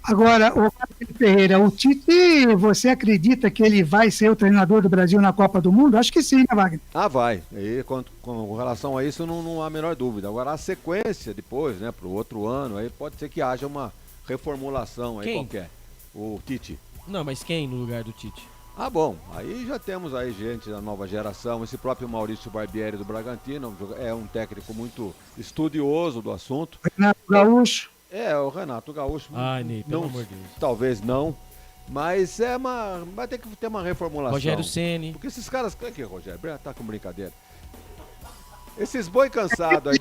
Agora, o Ferreira, o Tite, você acredita que ele vai ser o treinador do Brasil na Copa do Mundo? Acho que sim, né, Wagner? Vai. E com relação a isso, não há a menor dúvida. Agora, a sequência depois, né, para o outro ano, aí pode ser que haja uma reformulação aí qualquer. O Tite. Não, mas quem no lugar do Tite? Bom, aí já temos aí gente da nova geração, esse próprio Maurício Barbieri do Bragantino, é um técnico muito estudioso do assunto. Renato Gaúcho. O Renato Gaúcho. Ney, pelo amor de Deus. Talvez não, mas vai ter que ter uma reformulação. Rogério Ceni. Porque esses caras... Aqui, Rogério, tá com brincadeira. Esses boi cansados aí...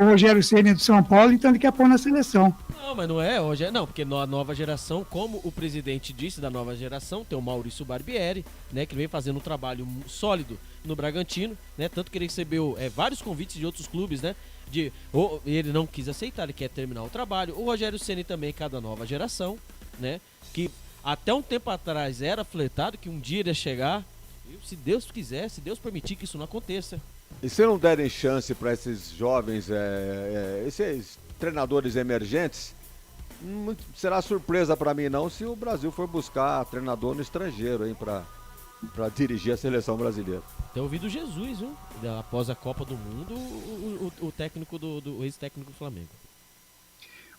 O Rogério Ceni do São Paulo, então ele quer pôr na seleção. Não, mas não é, Rogério. Não, porque na nova geração, como o presidente disse da nova geração, tem o Maurício Barbieri, né, que vem fazendo um trabalho sólido no Bragantino, né, tanto que ele recebeu vários convites de outros clubes, né, ele não quis aceitar, ele quer terminar o trabalho. O Rogério Ceni também, cada nova geração, né, que até um tempo atrás era flertado que um dia ele ia chegar, e se Deus quiser, se Deus permitir que isso não aconteça. E se não derem chance para esses jovens, esses treinadores emergentes, não será surpresa para mim não se o Brasil for buscar treinador no estrangeiro, hein, para dirigir a seleção brasileira. Tem ouvido Jesus, viu? Após a Copa do Mundo, o técnico o ex-técnico do Flamengo.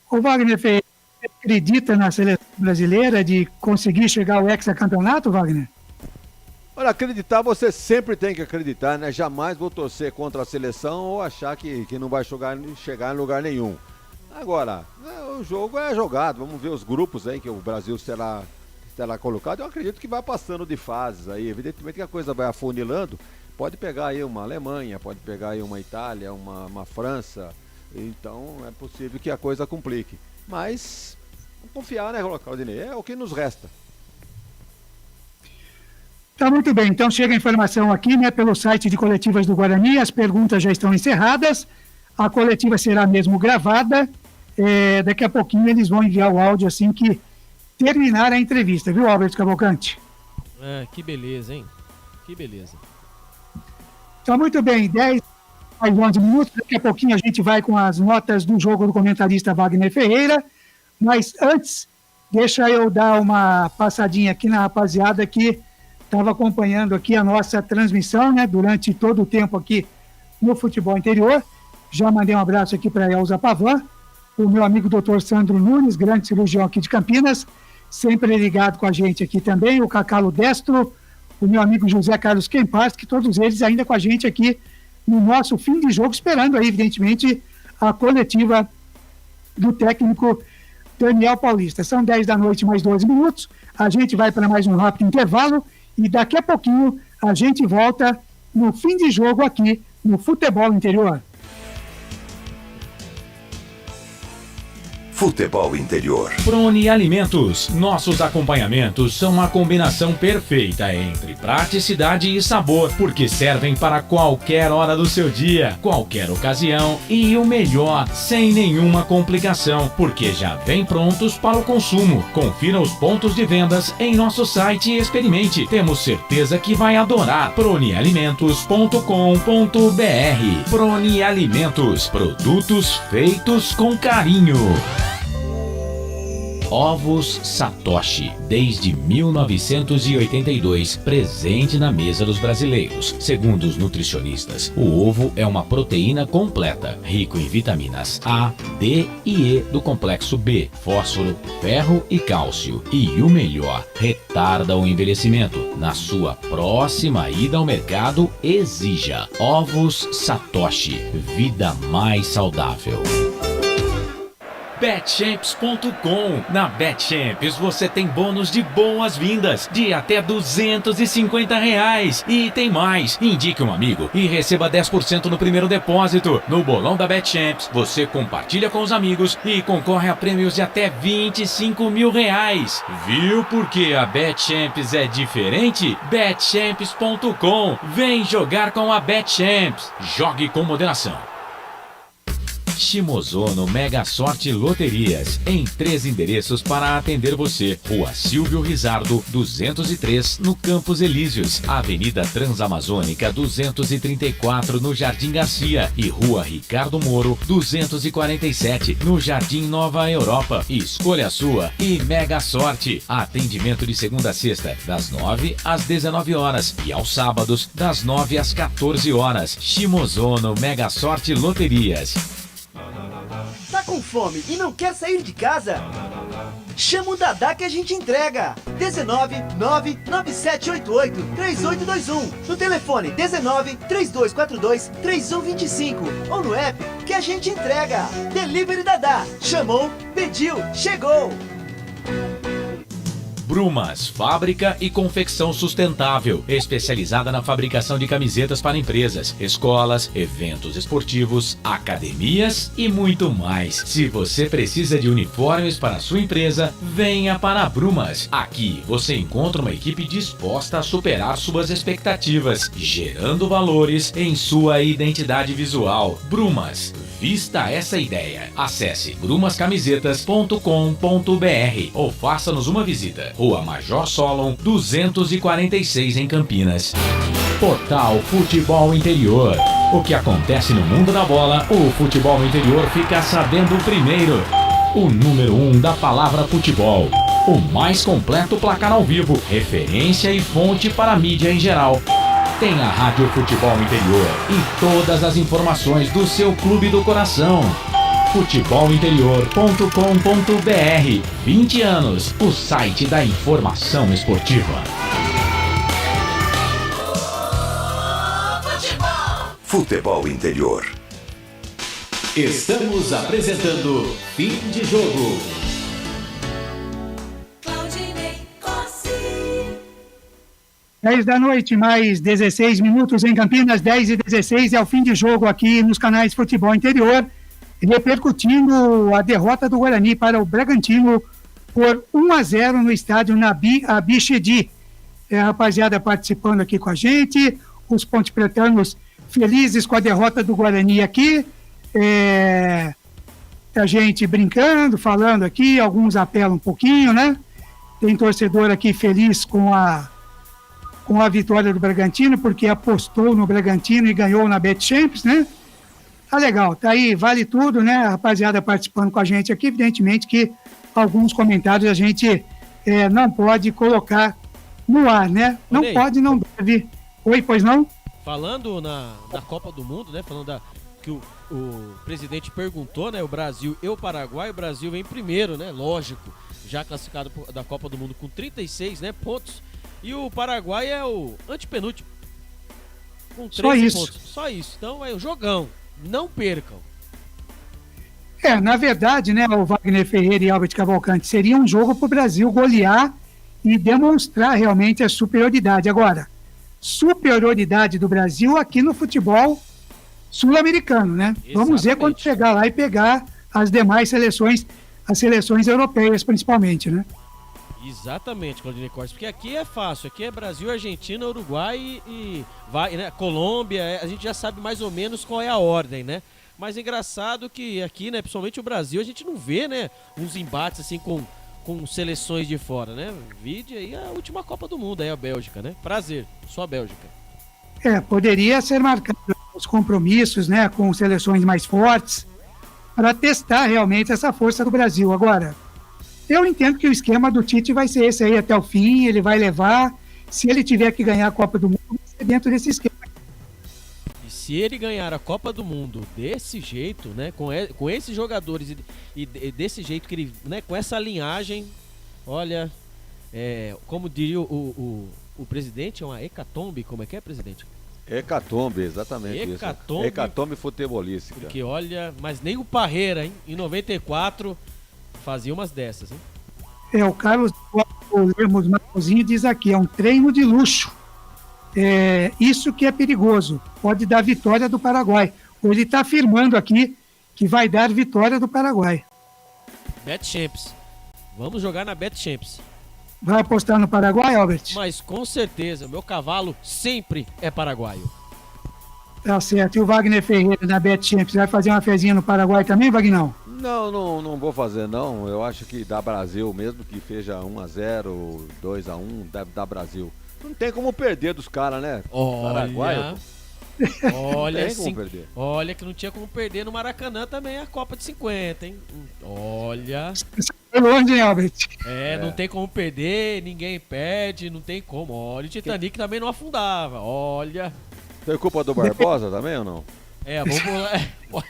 O Wagner Ferreira, acredita na seleção brasileira de conseguir chegar ao hexacampeonato, Wagner? Olha, acreditar você sempre tem que acreditar, né? Jamais vou torcer contra a seleção ou achar que não vai chegar em lugar nenhum. Agora, o jogo é jogado, vamos ver os grupos aí que o Brasil será colocado. Eu acredito que vai passando de fases aí, evidentemente que a coisa vai afunilando, pode pegar aí uma Alemanha, pode pegar aí uma Itália, uma França, então é possível que a coisa complique. Mas, vamos confiar, né, Claudinei? É o que nos resta. Tá muito bem, então chega a informação aqui, né, pelo site de coletivas do Guarani, as perguntas já estão encerradas, a coletiva será mesmo gravada, daqui a pouquinho eles vão enviar o áudio assim que terminar a entrevista, viu, Alberto Cavalcante? Que beleza, hein? Que beleza. Tá muito bem, 10 mais 11 minutos, daqui a pouquinho a gente vai com as notas do jogo do comentarista Wagner Ferreira, mas antes, deixa eu dar uma passadinha aqui na rapaziada que estava acompanhando aqui a nossa transmissão, né, durante todo o tempo aqui no Futebol Interior. Já mandei um abraço aqui para a Elza Pavan, o meu amigo Dr. Sandro Nunes, grande cirurgião aqui de Campinas, sempre ligado com a gente aqui também, o Cacalo Destro, o meu amigo José Carlos Kempars, que todos eles ainda com a gente aqui no nosso fim de jogo, esperando aí, evidentemente, a coletiva do técnico Daniel Paulista. São 10 da noite, mais 12 minutos, a gente vai para mais um rápido intervalo, e daqui a pouquinho a gente volta no fim de jogo aqui no Futebol Interior. Futebol Interior. Prone Alimentos. Nossos acompanhamentos são a combinação perfeita entre praticidade e sabor, porque servem para qualquer hora do seu dia, qualquer ocasião e o melhor, sem nenhuma complicação, porque já vem prontos para o consumo. Confira os pontos de vendas em nosso site e experimente. Temos certeza que vai adorar. pronealimentos.com.br. Prone Alimentos. Produtos feitos com carinho. Ovos Satoshi, desde 1982, presente na mesa dos brasileiros. Segundo os nutricionistas, o ovo é uma proteína completa, rico em vitaminas A, D e E do complexo B, fósforo, ferro e cálcio. E o melhor, retarda o envelhecimento. Na sua próxima ida ao mercado, exija Ovos Satoshi, vida mais saudável. Betchamps.com. Na Betchamps você tem bônus de boas-vindas de até R$250. E tem mais. Indique um amigo e receba 10% no primeiro depósito. No bolão da Betchamps você compartilha com os amigos e concorre a prêmios de até R$25 mil. Viu porque a Betchamps é diferente? Betchamps.com. Vem jogar com a Betchamps. Jogue com moderação. Shimozono Mega Sorte Loterias, em 3 endereços para atender você. Rua Silvio Rizardo, 203, no Campos Elíseos. Avenida Transamazônica, 234, no Jardim Garcia. E Rua Ricardo Moro, 247, no Jardim Nova Europa. Escolha a sua e Mega Sorte. Atendimento de segunda a sexta, das 9 às 19 horas. E aos sábados, das 9 às 14 horas. Shimozono Mega Sorte Loterias. Tá com fome e não quer sair de casa? Chama o Dadá que a gente entrega. 19997883821. No telefone 1932423125 ou no app que a gente entrega. Delivery Dadá. Chamou, pediu, chegou. Brumas, fábrica e confecção sustentável, especializada na fabricação de camisetas para empresas, escolas, eventos esportivos, academias e muito mais. Se você precisa de uniformes para a sua empresa, venha para a Brumas. Aqui você encontra uma equipe disposta a superar suas expectativas, gerando valores em sua identidade visual. Brumas, vista essa ideia. Acesse brumascamisetas.com.br ou faça-nos uma visita. Rua Major Solon, 246 em Campinas. Portal Futebol Interior. O que acontece no mundo da bola, o futebol interior fica sabendo primeiro. O número 1 da palavra futebol. O mais completo placar ao vivo, referência e fonte para a mídia em geral. Tem a Rádio Futebol Interior e todas as informações do seu clube do coração. futebolinterior.com.br. 20 anos, o site da informação esportiva. Futebol Interior. Estamos apresentando Fim de Jogo. 10 da noite, mais 16 minutos em Campinas, 10:16 é o fim de jogo aqui nos canais Futebol Interior, repercutindo a derrota do Guarani para o Bragantino por 1-0 no estádio Nabi Abichedi. A rapaziada participando aqui com a gente, os pontepretanos felizes com a derrota do Guarani aqui, a gente brincando, falando aqui, alguns apelam um pouquinho, né? Tem torcedor aqui feliz com a vitória do Bragantino, porque apostou no Bragantino e ganhou na Betchamps, né? Tá legal, tá aí, vale tudo, né? A rapaziada participando com a gente aqui, evidentemente que alguns comentários a gente não pode colocar no ar, né? Não pode, não deve. Oi, pois não? Falando na Copa do Mundo, né? Falando que o presidente perguntou, né? O Brasil e o Paraguai, o Brasil vem primeiro, né? Lógico, já classificado da Copa do Mundo com 36, né, pontos. E o Paraguai é o antepenúltimo, com 13 pontos. Só isso. Então é um jogão. Não percam. Na verdade, né, o Wagner Ferreira e Albert Cavalcante, seria um jogo para o Brasil golear e demonstrar realmente a superioridade. Agora, superioridade do Brasil aqui no futebol sul-americano, né? Exatamente. Vamos ver quando chegar lá e pegar as demais seleções as seleções europeias, principalmente, né? Exatamente, Claudinei Cortes, porque aqui é fácil, aqui é Brasil, Argentina, Uruguai e vai, né? Colômbia, a gente já sabe mais ou menos qual é a ordem, né? Mas é engraçado que aqui, né, principalmente o Brasil, a gente não vê, né, uns embates assim com seleções de fora, né? Vide aí a última Copa do Mundo, aí a Bélgica, né? Prazer, só a Bélgica. Poderia ser marcado os compromissos, né, com seleções mais fortes, para testar realmente essa força do Brasil. Agora, eu entendo que o esquema do Tite vai ser esse aí até o fim, ele vai levar, se ele tiver que ganhar a Copa do Mundo, vai ser dentro desse esquema. E se ele ganhar a Copa do Mundo desse jeito, né, com esses jogadores e desse jeito que ele, né, com essa linhagem, olha, como diria o presidente, é uma hecatombe, como é que é, presidente? Hecatombe, exatamente hecatombe, isso. Hecatombe futebolística. Porque olha, mas nem o Parreira, hein, em 94 fazia umas dessas, hein? O Carlos Lemos Matosinho diz aqui, é um treino de luxo. Isso que é perigoso, pode dar vitória do Paraguai. Ele está afirmando aqui que vai dar vitória do Paraguai. BetChamps. Vamos jogar na BetChamps. Vai apostar no Paraguai, Albert? Mas com certeza, meu cavalo sempre é paraguaio. Tá certo. E o Wagner Ferreira da BetChamps vai fazer uma fezinha no Paraguai também, Vagnão? Não vou fazer não. Eu acho que dá Brasil, mesmo que seja 1-0, 2-1, deve dar Brasil. Não tem como perder dos caras, né? Paraguai. Olha que não tinha como perder no Maracanã também a Copa de 50, hein? Olha. Foi longe, hein, Albert? Não tem como perder, ninguém perde, não tem como. Olha, o Titanic também não afundava. Olha. Tem culpa do Barbosa também ou não? Vamos lá.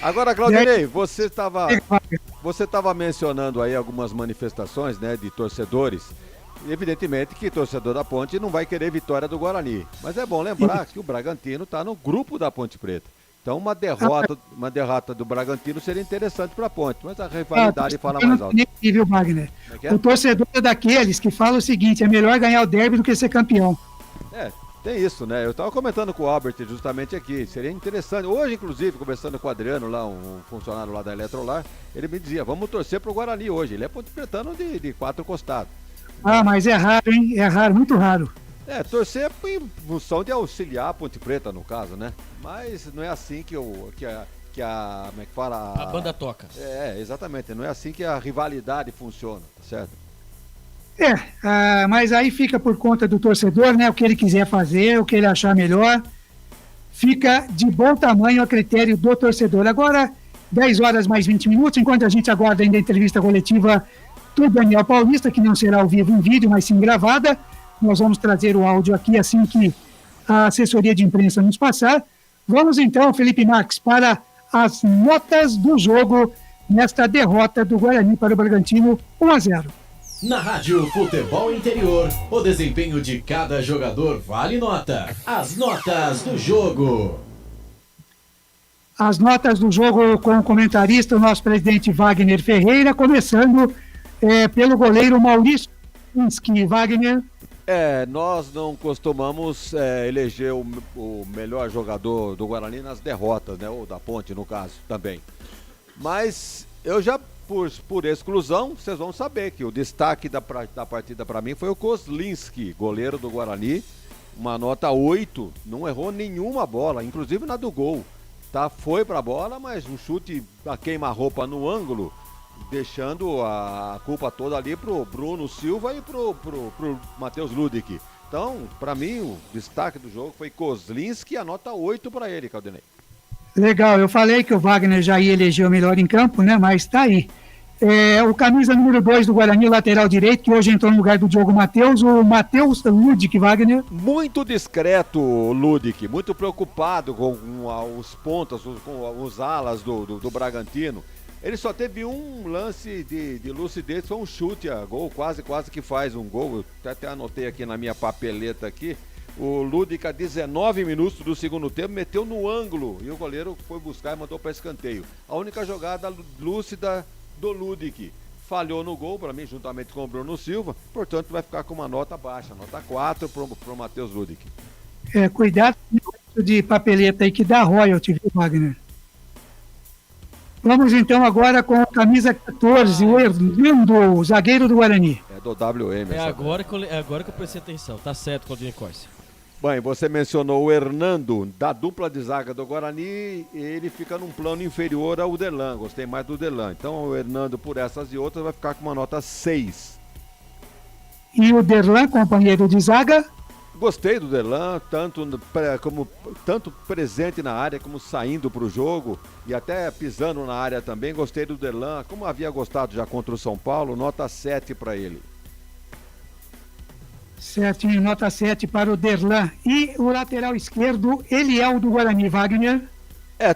Agora, Claudinei, você estava mencionando aí algumas manifestações, né, de torcedores. Evidentemente que torcedor da Ponte não vai querer vitória do Guarani. Mas é bom lembrar que o Bragantino está no grupo da Ponte Preta. Então uma derrota do Bragantino seria interessante para a Ponte. Mas a rivalidade fala mais alto. Viu, Wagner? O torcedor é daqueles que fala o seguinte, é melhor ganhar o derby do que ser campeão. Tem isso, né? Eu estava comentando com o Albert justamente aqui. Seria interessante. Hoje, inclusive, conversando com o Adriano, lá, um funcionário lá da Eletrolar, ele me dizia, vamos torcer pro Guarani hoje. Ele é ponte pretano de 4 costados. Mas é raro, hein? É raro, muito raro. Torcer em função de auxiliar a Ponte Preta, no caso, né? Mas não é assim que como é que fala? A banda toca. Exatamente. Não é assim que a rivalidade funciona, tá certo? Mas aí fica por conta do torcedor, né? O que ele quiser fazer, o que ele achar melhor. Fica de bom tamanho a critério do torcedor. Agora, 10 horas mais 20 minutos, enquanto a gente aguarda ainda a entrevista coletiva do Daniel Paulista, que não será ao vivo em vídeo, mas sim gravada. Nós vamos trazer o áudio aqui assim que a assessoria de imprensa nos passar. Vamos então, Felipe Marques, para as notas do jogo nesta derrota do Guarani para o Bragantino 1-0. Na Rádio Futebol Interior, o desempenho de cada jogador vale nota. As notas do jogo. As notas do jogo com o comentarista, o nosso presidente Wagner Ferreira, começando pelo goleiro Maurício Kinski. Wagner. Nós não costumamos eleger o melhor jogador do Guarani nas derrotas, né? Ou da Ponte, no caso, também. Mas eu já, por exclusão, vocês vão saber que o destaque da partida para mim foi o Kozlinski, goleiro do Guarani. Uma nota 8, não errou nenhuma bola, inclusive na do gol. Foi pra bola, mas um chute a queima-roupa no ângulo, deixando a culpa toda ali pro Bruno Silva e pro Matheus Ludick. Então, para mim, o destaque do jogo foi Kozlinski, a nota 8 para ele, Claudinei. Legal, eu falei que o Wagner já ia eleger o melhor em campo, né? Mas tá aí. O camisa número 2 do Guarani, lateral direito, que hoje entrou no lugar do Diogo Matheus, o Matheus Ludick, Wagner. Muito discreto, Ludick, muito preocupado com os pontas, com os alas do Bragantino. Ele só teve um lance de lucidez, foi um chute a gol, quase que faz um gol. Eu até anotei aqui na minha papeleta aqui. O Ludick, a 19 minutos do segundo tempo, meteu no ângulo e o goleiro foi buscar e mandou para escanteio. A única jogada lúcida do Ludick. Falhou no gol, para mim, juntamente com o Bruno Silva, portanto vai ficar com uma nota baixa, nota 4 pro Matheus Ludick. Cuidado com o de papeleta aí que dá royalty, viu, Wagner? Vamos então agora com a camisa 14, o Hernando, zagueiro do Guarani. É do WM. É agora que eu prestei atenção. Tá certo, Claudinei Corsi. Bem, você mencionou o Hernando, da dupla de zaga do Guarani, ele fica num plano inferior ao Derlan, gostei mais do Derlan. Então o Hernando, por essas e outras, vai ficar com uma nota 6. E o Derlan, companheiro de zaga? Gostei do Derlan, tanto presente na área como saindo para o jogo e até pisando na área também. Gostei do Derlan, como havia gostado já contra o São Paulo, nota 7 para ele. Certinho, nota 7 para o Derlan. E o lateral esquerdo, Eliel do Guarani, Wagner?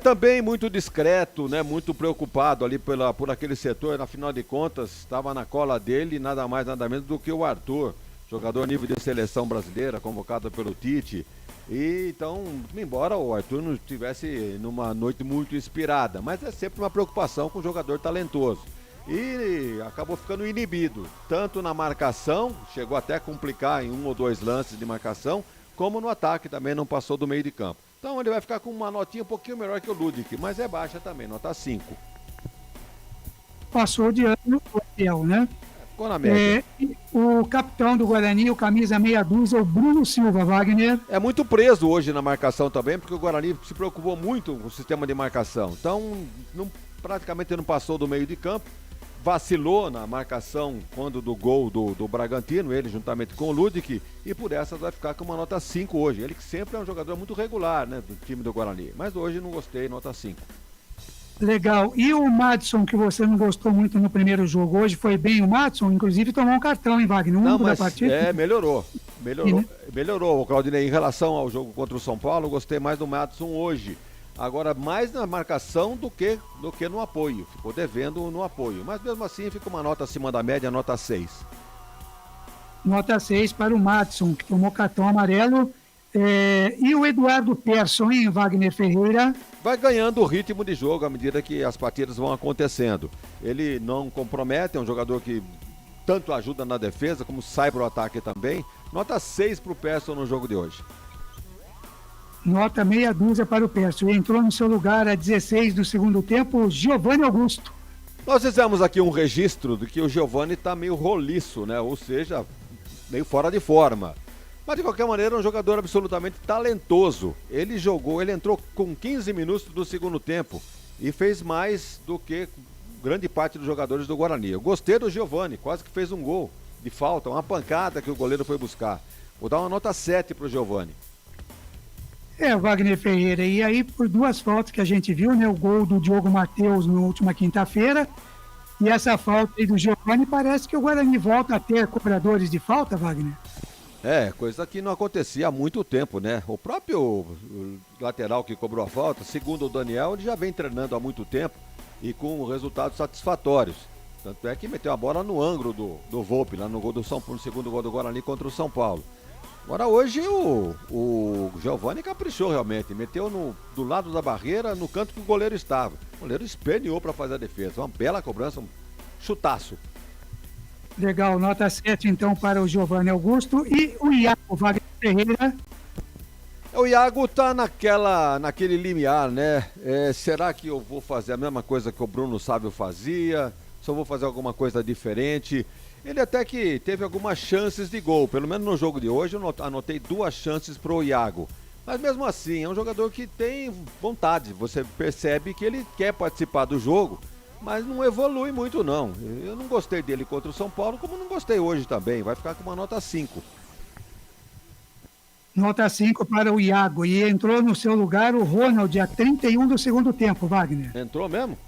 Também muito discreto, né? Muito preocupado ali por aquele setor. Na final de contas, estava na cola dele nada mais, nada menos do que o Arthur, jogador a nível de seleção brasileira, convocado pelo Tite. E então, embora o Arthur não estivesse numa noite muito inspirada, mas é sempre uma preocupação com um jogador talentoso. E acabou ficando inibido, tanto na marcação, chegou até a complicar em 1 ou 2 lances de marcação, como no ataque também não passou do meio de campo. Então ele vai ficar com uma notinha um pouquinho melhor que o Ludic, mas é baixa também, nota 5. Passou de ano o Eliel, né? Ficou na média. O capitão do Guarani, o camisa meia dúzia, o Bruno Silva, Wagner. É muito preso hoje na marcação também, porque o Guarani se preocupou muito com o sistema de marcação. Então, praticamente não passou do meio de campo. Vacilou na marcação quando do gol do Bragantino, ele juntamente com o Ludic, e por essas vai ficar com uma nota 5 hoje. Ele que sempre é um jogador muito regular, né, do time do Guarani. Mas hoje não gostei, nota 5. Legal. E o Madison, que você não gostou muito no primeiro jogo, hoje foi bem o Madison, inclusive tomou um cartão, hein, Wagner? Da partida. Melhorou. Melhorou, Claudinei. Em relação ao jogo contra o São Paulo, gostei mais do Madison hoje. Agora, mais na marcação do que no apoio. Ficou devendo no apoio. Mas mesmo assim, fica uma nota acima da média, nota 6. Nota 6 para o Madison, que tomou cartão amarelo. E o Eduardo Persson, hein, Wagner Ferreira? Vai ganhando o ritmo de jogo à medida que as partidas vão acontecendo. Ele não compromete, é um jogador que tanto ajuda na defesa, como sai para o ataque também. Nota 6 para o Persson no jogo de hoje. Nota meia dúzia para o Persson. Entrou no seu lugar a 16 do segundo tempo, Giovanni Augusto. Nós fizemos aqui um registro de que o Giovanni está meio roliço, né? Ou seja, meio fora de forma. Mas de qualquer maneira é um jogador absolutamente talentoso. Ele entrou com 15 minutos do segundo tempo e fez mais do que grande parte dos jogadores do Guarani. Eu gostei do Giovanni, quase que fez um gol de falta, uma pancada que o goleiro foi buscar. Vou dar uma nota 7 para o Giovanni. Wagner Ferreira, e aí por 2 faltas que a gente viu, né? O gol do Diogo Matheus na última quinta-feira e essa falta aí do Giovanni, parece que o Guarani volta a ter cobradores de falta, Wagner? Coisa que não acontecia há muito tempo, né? O próprio lateral que cobrou a falta, segundo o Daniel, ele já vem treinando há muito tempo e com resultados satisfatórios. Tanto é que meteu a bola no ângulo do Volpe, lá no gol do São Paulo, no segundo gol do Guarani contra o São Paulo. Agora hoje o Giovanni caprichou realmente, meteu do lado da barreira, no canto que o goleiro estava. O goleiro esperneou para fazer a defesa, uma bela cobrança, um chutaço. Legal, nota 7 então para o Giovanni Augusto. E o Iago Wagner Ferreira? O Iago tá naquele limiar, né? Será que eu vou fazer a mesma coisa que o Bruno Sávio fazia? Só vou fazer alguma coisa diferente? Ele até que teve algumas chances de gol, pelo menos no jogo de hoje eu anotei 2 chances pro Iago. Mas mesmo assim, é um jogador que tem vontade, você percebe que ele quer participar do jogo, mas não evolui muito não. Eu não gostei dele contra o São Paulo, como não gostei hoje também, vai ficar com uma nota 5. Nota 5 para o Iago, e entrou no seu lugar o Ronald a 31 do segundo tempo, Wagner. Entrou mesmo?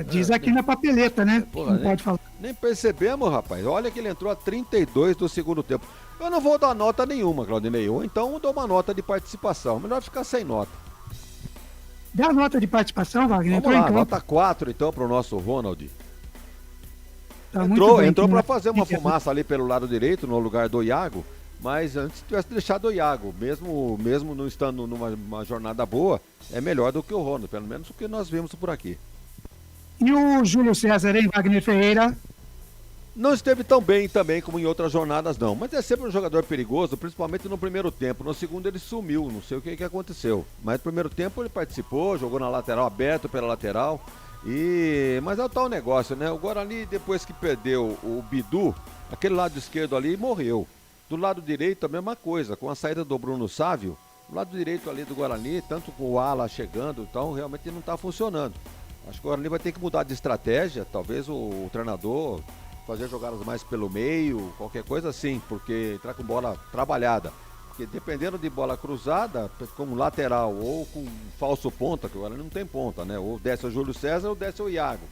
Diz aqui na papeleta, né? Não pode falar. Nem percebemos, rapaz. Olha que ele entrou a 32 do segundo tempo. Eu não vou dar nota nenhuma, Claudinei. Ou então eu dou uma nota de participação. Melhor ficar sem nota. Dá nota de participação, Wagner? Vamos lá, nota 4 então para o nosso Ronald. Tá entrou para fazer uma fumaça ali pelo lado direito, no lugar do Iago. Mas antes tivesse deixado o Iago, mesmo não estando numa jornada boa, é melhor do que o Ronald, pelo menos o que nós vimos por aqui. E o Júlio César, hein, Wagner Ferreira? Não esteve tão bem também como em outras jornadas, não. Mas é sempre um jogador perigoso, principalmente no primeiro tempo. No segundo ele sumiu, não sei o que aconteceu. Mas no primeiro tempo ele participou, jogou na lateral, aberto pela lateral. Mas é o tal negócio, né? O Guarani, depois que perdeu o Bidu, aquele lado esquerdo ali morreu. Do lado direito a mesma coisa, com a saída do Bruno Sávio. Do lado direito ali do Guarani, tanto com o Ala chegando, então realmente não está funcionando. Acho que o Guarani vai ter que mudar de estratégia, talvez o treinador fazer jogadas mais pelo meio, qualquer coisa assim, porque entrar com bola trabalhada. Porque dependendo de bola cruzada, como lateral ou com falso ponta, que agora não tem ponta, né? Ou desce o Júlio César ou desce o Iago.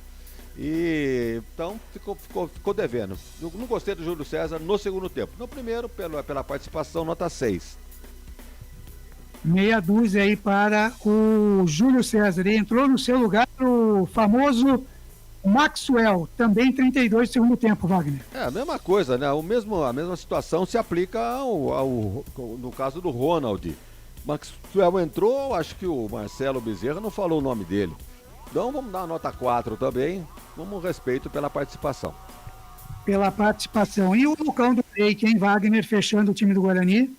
Então ficou devendo. Eu não gostei do Júlio César no segundo tempo. No primeiro, pela participação, nota 6. Meia dúzia aí para o Júlio César. Ele entrou no seu lugar o famoso Maxwell, também 32 segundo tempo, Wagner. É a mesma coisa, né? A mesma situação se aplica no caso do Ronald. Maxwell entrou, acho que o Marcelo Bezerra não falou o nome dele. Então vamos dar a nota 4 também, como respeito pela participação. Pela participação. E o Lucão do Break, hein, Wagner, fechando o time do Guarani?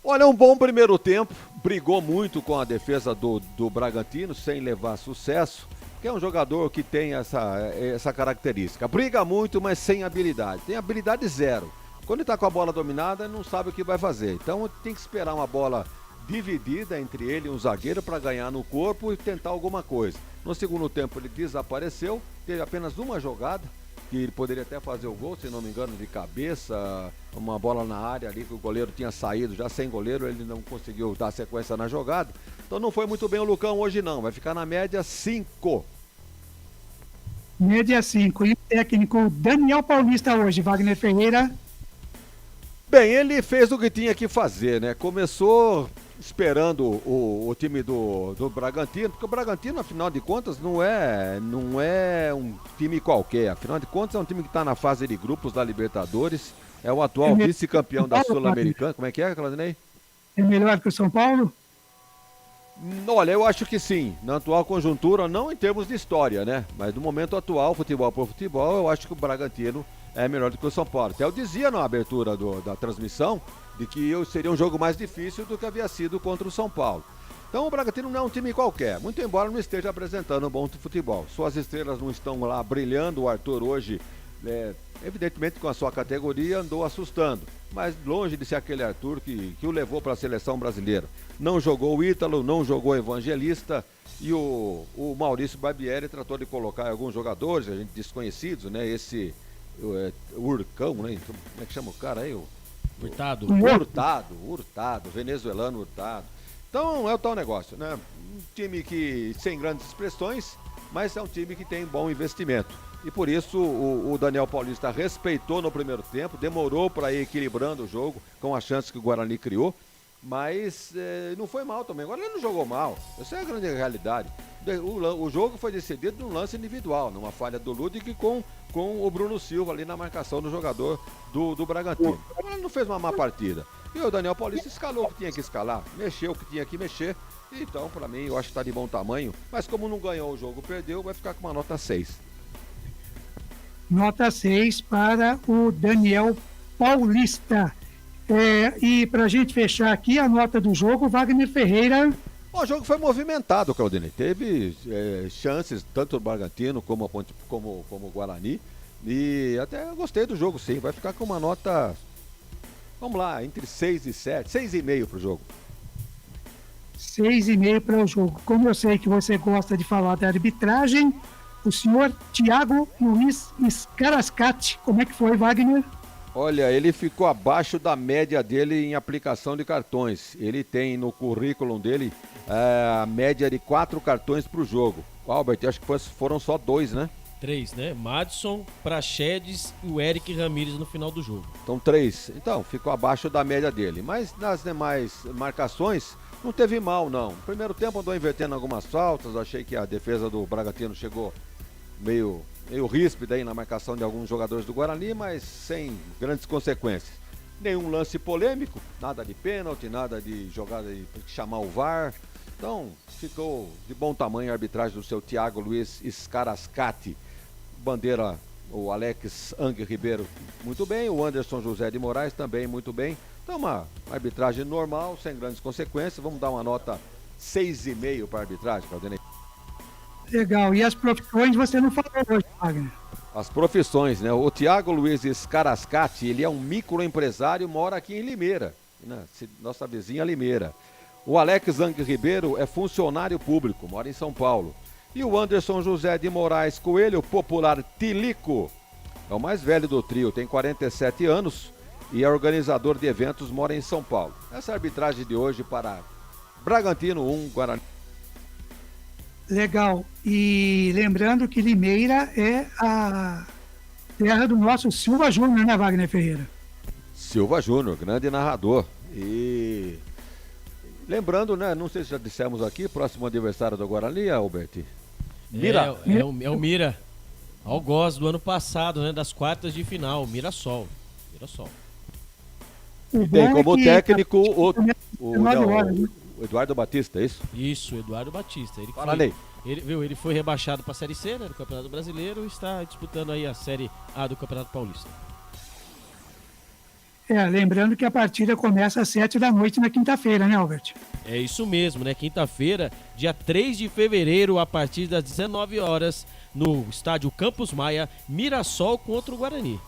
Olha, um bom primeiro tempo, brigou muito com a defesa do Bragantino, sem levar sucesso. Que é um jogador que tem essa característica. Briga muito, mas sem habilidade. Tem habilidade zero. Quando ele está com a bola dominada, ele não sabe o que vai fazer. Então tem que esperar uma bola dividida entre ele e um zagueiro para ganhar no corpo e tentar alguma coisa. No segundo tempo ele desapareceu, teve apenas uma jogada, que ele poderia até fazer o gol, se não me engano, de cabeça, uma bola na área ali que o goleiro tinha saído, já sem goleiro, ele não conseguiu dar sequência na jogada. Então não foi muito bem o Lucão hoje não, vai ficar na média 5. Média 5. E o técnico Daniel Paulista hoje, Wagner Ferreira? Bem, ele fez o que tinha que fazer, né? Começou esperando o time do Bragantino, porque o Bragantino, afinal de contas, não é um time qualquer. Afinal de contas, é um time que está na fase de grupos da Libertadores, é o atual vice-campeão da Sul-Americana. Como é que é, Claudinei? É melhor que o São Paulo? Olha, eu acho que sim, na atual conjuntura, não em termos de história, né? Mas no momento atual, futebol por futebol, eu acho que o Bragantino é melhor do que o São Paulo. Até eu dizia na abertura da transmissão de que seria um jogo mais difícil do que havia sido contra o São Paulo. Então o Bragantino não é um time qualquer, muito embora não esteja apresentando um bom futebol. Suas estrelas não estão lá brilhando, o Arthur hoje, evidentemente com a sua categoria, andou assustando. Mas longe de ser aquele Arthur que o levou para a seleção brasileira. Não jogou o Ítalo, não jogou o Evangelista e o Maurício Barbieri tratou de colocar alguns jogadores, a gente desconhecidos, né? Esse Urcão, né? Como é que chama o cara aí? Hurtado, venezuelano Hurtado. Então é o tal negócio, né? Um time que sem grandes expressões, mas é um time que tem bom investimento. E por isso o Daniel Paulista respeitou no primeiro tempo, demorou para ir equilibrando o jogo com as chances que o Guarani criou, mas não foi mal também. Agora ele não jogou mal, essa é a grande realidade. O jogo foi decidido num lance individual, numa falha do Ludwig com o Bruno Silva ali na marcação do jogador do Bragantino. Agora ele não fez uma má partida. E o Daniel Paulista escalou o que tinha que escalar, mexeu o que tinha que mexer. Então, para mim, eu acho que está de bom tamanho. Mas como não ganhou o jogo, perdeu, vai ficar com uma nota 6. Nota 6 para o Daniel Paulista. E para a gente fechar aqui a nota do jogo, Wagner Ferreira. O jogo foi movimentado, Claudinei. Teve chances, tanto o Bragantino como o Guarani. E até eu gostei do jogo, sim. Vai ficar com uma nota, vamos lá, entre 6 e 7. 6,5 para o jogo. 6,5 para o jogo. Como eu sei que você gosta de falar da arbitragem, o senhor Thiago Luiz Scarascati, como é que foi, Wagner? Olha, ele ficou abaixo da média dele em aplicação de cartões. Ele tem no currículo dele a média de 4 cartões para o jogo. O Albert, acho que foram só 2, né? 3, né? Madison, Praxedes e o Eric Ramírez no final do jogo. Então 3. Então, ficou abaixo da média dele. Mas nas demais marcações, não teve mal, não. No primeiro tempo andou invertendo algumas faltas. Achei que a defesa do Bragantino chegou meio ríspida aí na marcação de alguns jogadores do Guarani, mas sem grandes consequências. Nenhum lance polêmico, nada de pênalti, nada de jogada de chamar o VAR. Então, ficou de bom tamanho a arbitragem do seu Thiago Luiz Scarascati. Bandeira O Alex Ang Ribeiro, muito bem. O Anderson José de Moraes, também muito bem. Então, uma arbitragem normal, sem grandes consequências. Vamos dar uma nota 6,5 para a arbitragem, Claudinei. Legal. E as profissões você não falou hoje, Wagner? As profissões, né? O Tiago Luiz Scarascati, ele é um microempresário, mora aqui em Limeira, né? Nossa vizinha Limeira. O Alex Ang Ribeiro é funcionário público, mora em São Paulo. E o Anderson José de Moraes Coelho, popular Tilico, é o mais velho do trio, tem 47 anos e é organizador de eventos, mora em São Paulo. Essa é a arbitragem de hoje para Bragantino 1, Guarani. Legal. E lembrando que Limeira é a terra do nosso Silva Júnior, né, Wagner Ferreira? Silva Júnior, grande narrador. E lembrando, né, não sei se já dissemos aqui, próximo aniversário do Guarani, Alberti. Mira. É o Mira. Algoz do ano passado, né? Das quartas de final. Mirassol. E tem como técnico o Eduardo Batista, é isso? Isso, Eduardo Batista. Ele foi rebaixado para a Série C, né, do Campeonato Brasileiro, e está disputando aí a Série A do Campeonato Paulista. Lembrando que a partida começa às 7h na quinta-feira, né, Albert? É isso mesmo, né? Quinta-feira, dia 3 de fevereiro, a partir das 19 horas, no estádio Campos Maia, Mirassol contra o Guarani.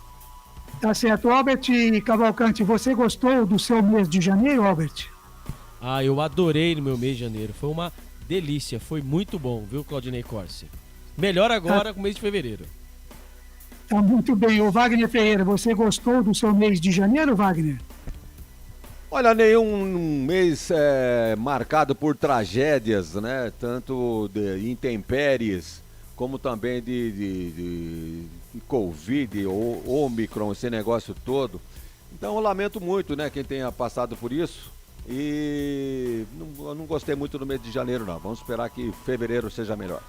Tá certo. Albert Cavalcante, você gostou do seu mês de janeiro, Albert? Eu adorei no meu mês de janeiro. Foi uma delícia, foi muito bom, viu, Claudinei Corsi? Melhor agora com o mês de fevereiro. Tá muito bem. O Wagner Ferreira, você gostou do seu mês de janeiro, Wagner? Olha, nenhum mês marcado por tragédias, né? Tanto de intempéries, como também de Covid, ou Omicron, esse negócio todo. Então eu lamento muito, né, quem tenha passado por isso. E eu não gostei muito do mês de janeiro, não. Vamos esperar que fevereiro seja melhor.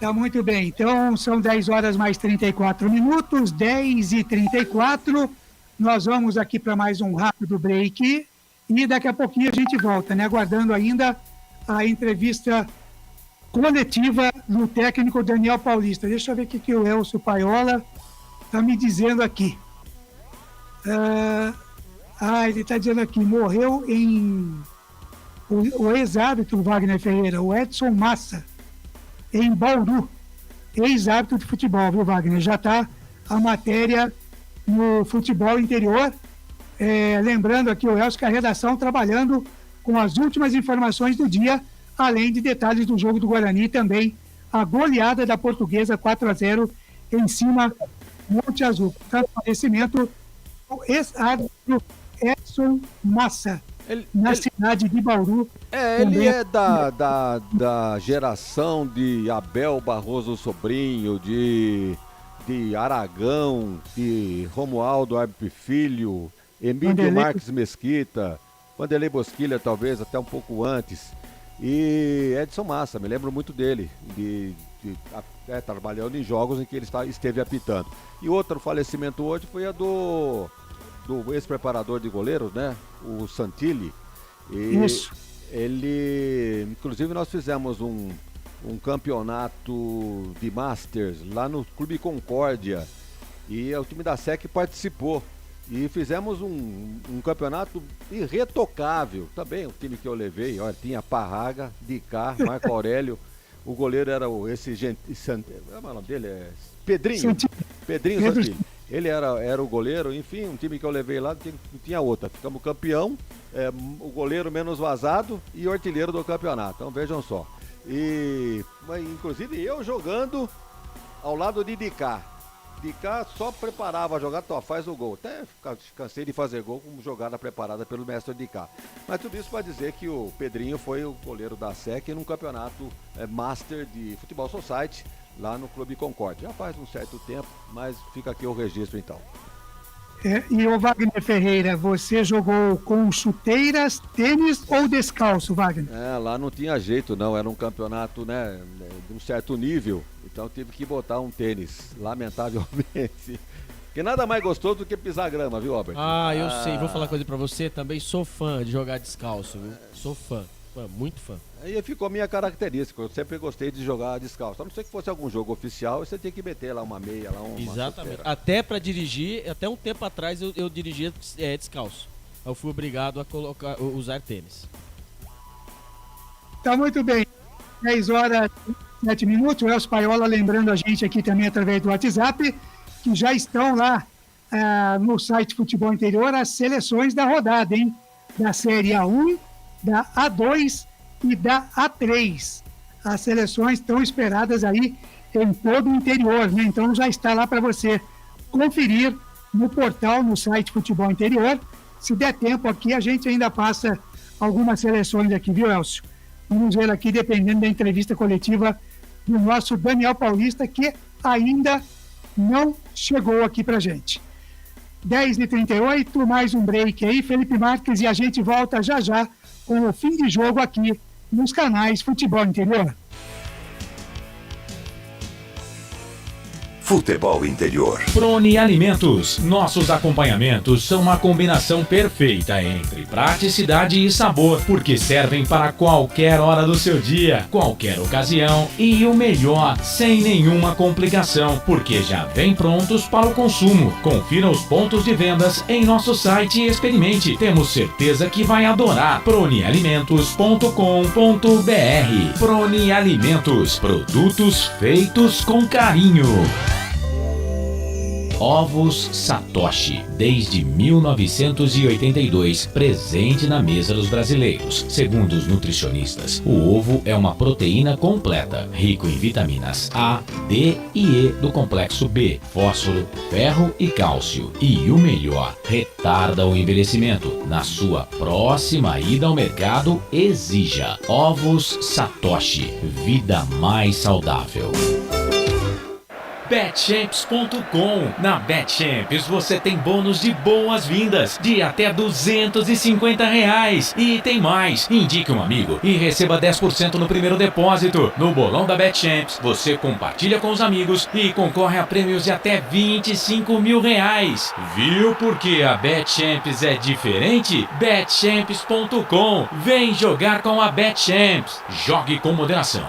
Tá muito bem. Então são 10 horas mais 34 minutos, 10h34. Nós vamos aqui para mais um rápido break e daqui a pouquinho a gente volta, né? Aguardando ainda a entrevista coletiva do técnico Daniel Paulista. Deixa eu ver o que o Elcio Paiola está me dizendo aqui. Ele está dizendo aqui, morreu o ex-árbitro Wagner Ferreira, o Edson Massa, em Bauru, ex-árbitro de futebol, viu, Wagner? Já está a matéria no Futebol Interior. Lembrando aqui o Elcio que a redação trabalhando com as últimas informações do dia, além de detalhes do jogo do Guarani e também a goleada da Portuguesa 4-0 em cima do Monte Azul. Portanto, falecimento do ex-árbitro Edson Massa, na cidade de Bauru. Ele é da geração de Abel Barroso Sobrinho, de Aragão, de Romualdo Arpe Filho, Emílio Marques Mesquita, Vanderlei Bosquilha talvez até um pouco antes, e Edson Massa, me lembro muito dele, trabalhando em jogos em que ele esteve apitando. E outro falecimento hoje foi a do ex-preparador de goleiros, né? O Santilli. Isso. Ele, inclusive nós fizemos um campeonato de Masters lá no Clube Concórdia e o time da SEC participou e fizemos um campeonato irretocável também. O time que eu levei, olha, tinha Parraga, Dicá, Marco Aurélio, o goleiro era o nome dele? Pedrinho Santilli. Ele era o goleiro, enfim, um time que eu levei lá não tinha outra. Ficamos campeão, o goleiro menos vazado e o artilheiro do campeonato. Então vejam só. Inclusive eu jogando ao lado de Dicá. Dicá só preparava a jogada, faz o gol. Até cansei de fazer gol com jogada preparada pelo mestre Dicá. Mas tudo isso para dizer que o Pedrinho foi o goleiro da SEC num campeonato Master de Futebol Society lá no Clube Concórdia. Já faz um certo tempo, mas fica aqui o registro então. E o Wagner Ferreira, você jogou com chuteiras, tênis ou descalço, Wagner? Lá não tinha jeito não, era um campeonato, né, de um certo nível, então tive que botar um tênis, lamentavelmente. Porque nada mais gostoso do que pisar grama, viu, Albert? Eu sei, vou falar uma coisa pra você, também sou fã de jogar descalço, viu? Sou fã. Muito fã. Aí ficou a minha característica, eu sempre gostei de jogar descalço. A não ser que fosse algum jogo oficial, você tem que meter lá uma meia, lá uma Exatamente. chuteira. Até para dirigir, até um tempo atrás eu dirigia descalço. Eu fui obrigado a usar tênis. Tá muito bem. 10 horas e 7 minutos. O Elcio Paiola lembrando a gente aqui também através do WhatsApp que já estão lá no site Futebol Interior as seleções da rodada, hein? Da Série A1, da A2 e da A3. As seleções estão esperadas aí em todo o interior, né? Então já está lá para você conferir no portal, no site Futebol Interior. Se der tempo aqui, a gente ainda passa algumas seleções aqui, viu, Elcio? Vamos ver aqui, dependendo da entrevista coletiva do nosso Daniel Paulista, que ainda não chegou aqui pra gente. 10h38, mais um break aí, Felipe Marques, e a gente volta já já com o fim de jogo aqui nos canais Futebol Interior. Futebol Interior. Prone Alimentos. Nossos acompanhamentos são uma combinação perfeita entre praticidade e sabor, porque servem para qualquer hora do seu dia, qualquer ocasião e o melhor, sem nenhuma complicação, porque já vem prontos para o consumo. Confira os pontos de vendas em nosso site e experimente. Temos certeza que vai adorar. pronealimentos.com.br. Prone Alimentos. Produtos feitos com carinho. Ovos Satoshi, desde 1982, presente na mesa dos brasileiros. Segundo os nutricionistas, o ovo é uma proteína completa, rico em vitaminas A, D e E do complexo B, fósforo, ferro e cálcio. E o melhor, retarda o envelhecimento. Na sua próxima ida ao mercado, exija Ovos Satoshi, vida mais saudável. Betchamps.com. Na Betchamps você tem bônus de boas-vindas de até R$250. E tem mais. Indique um amigo e receba 10% no primeiro depósito. No bolão da Betchamps você compartilha com os amigos e concorre a prêmios de até R$25 mil. Viu porque a Betchamps é diferente? Betchamps.com. Vem jogar com a Betchamps. Jogue com moderação.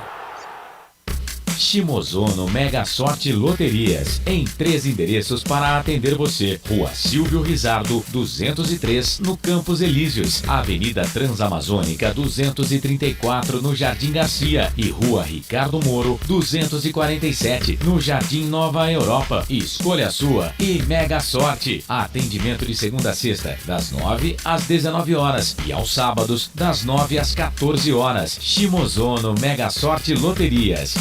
Shimozono Mega Sorte Loterias, em 3 endereços para atender você. Rua Silvio Rizardo, 203, no Campos Elíseos. Avenida Transamazônica, 234, no Jardim Garcia. E Rua Ricardo Moro, 247, no Jardim Nova Europa. Escolha a sua e Mega Sorte. Atendimento de segunda a sexta, das 9 às 19 horas. E aos sábados, das 9 às 14 horas. Shimozono Mega Sorte Loterias.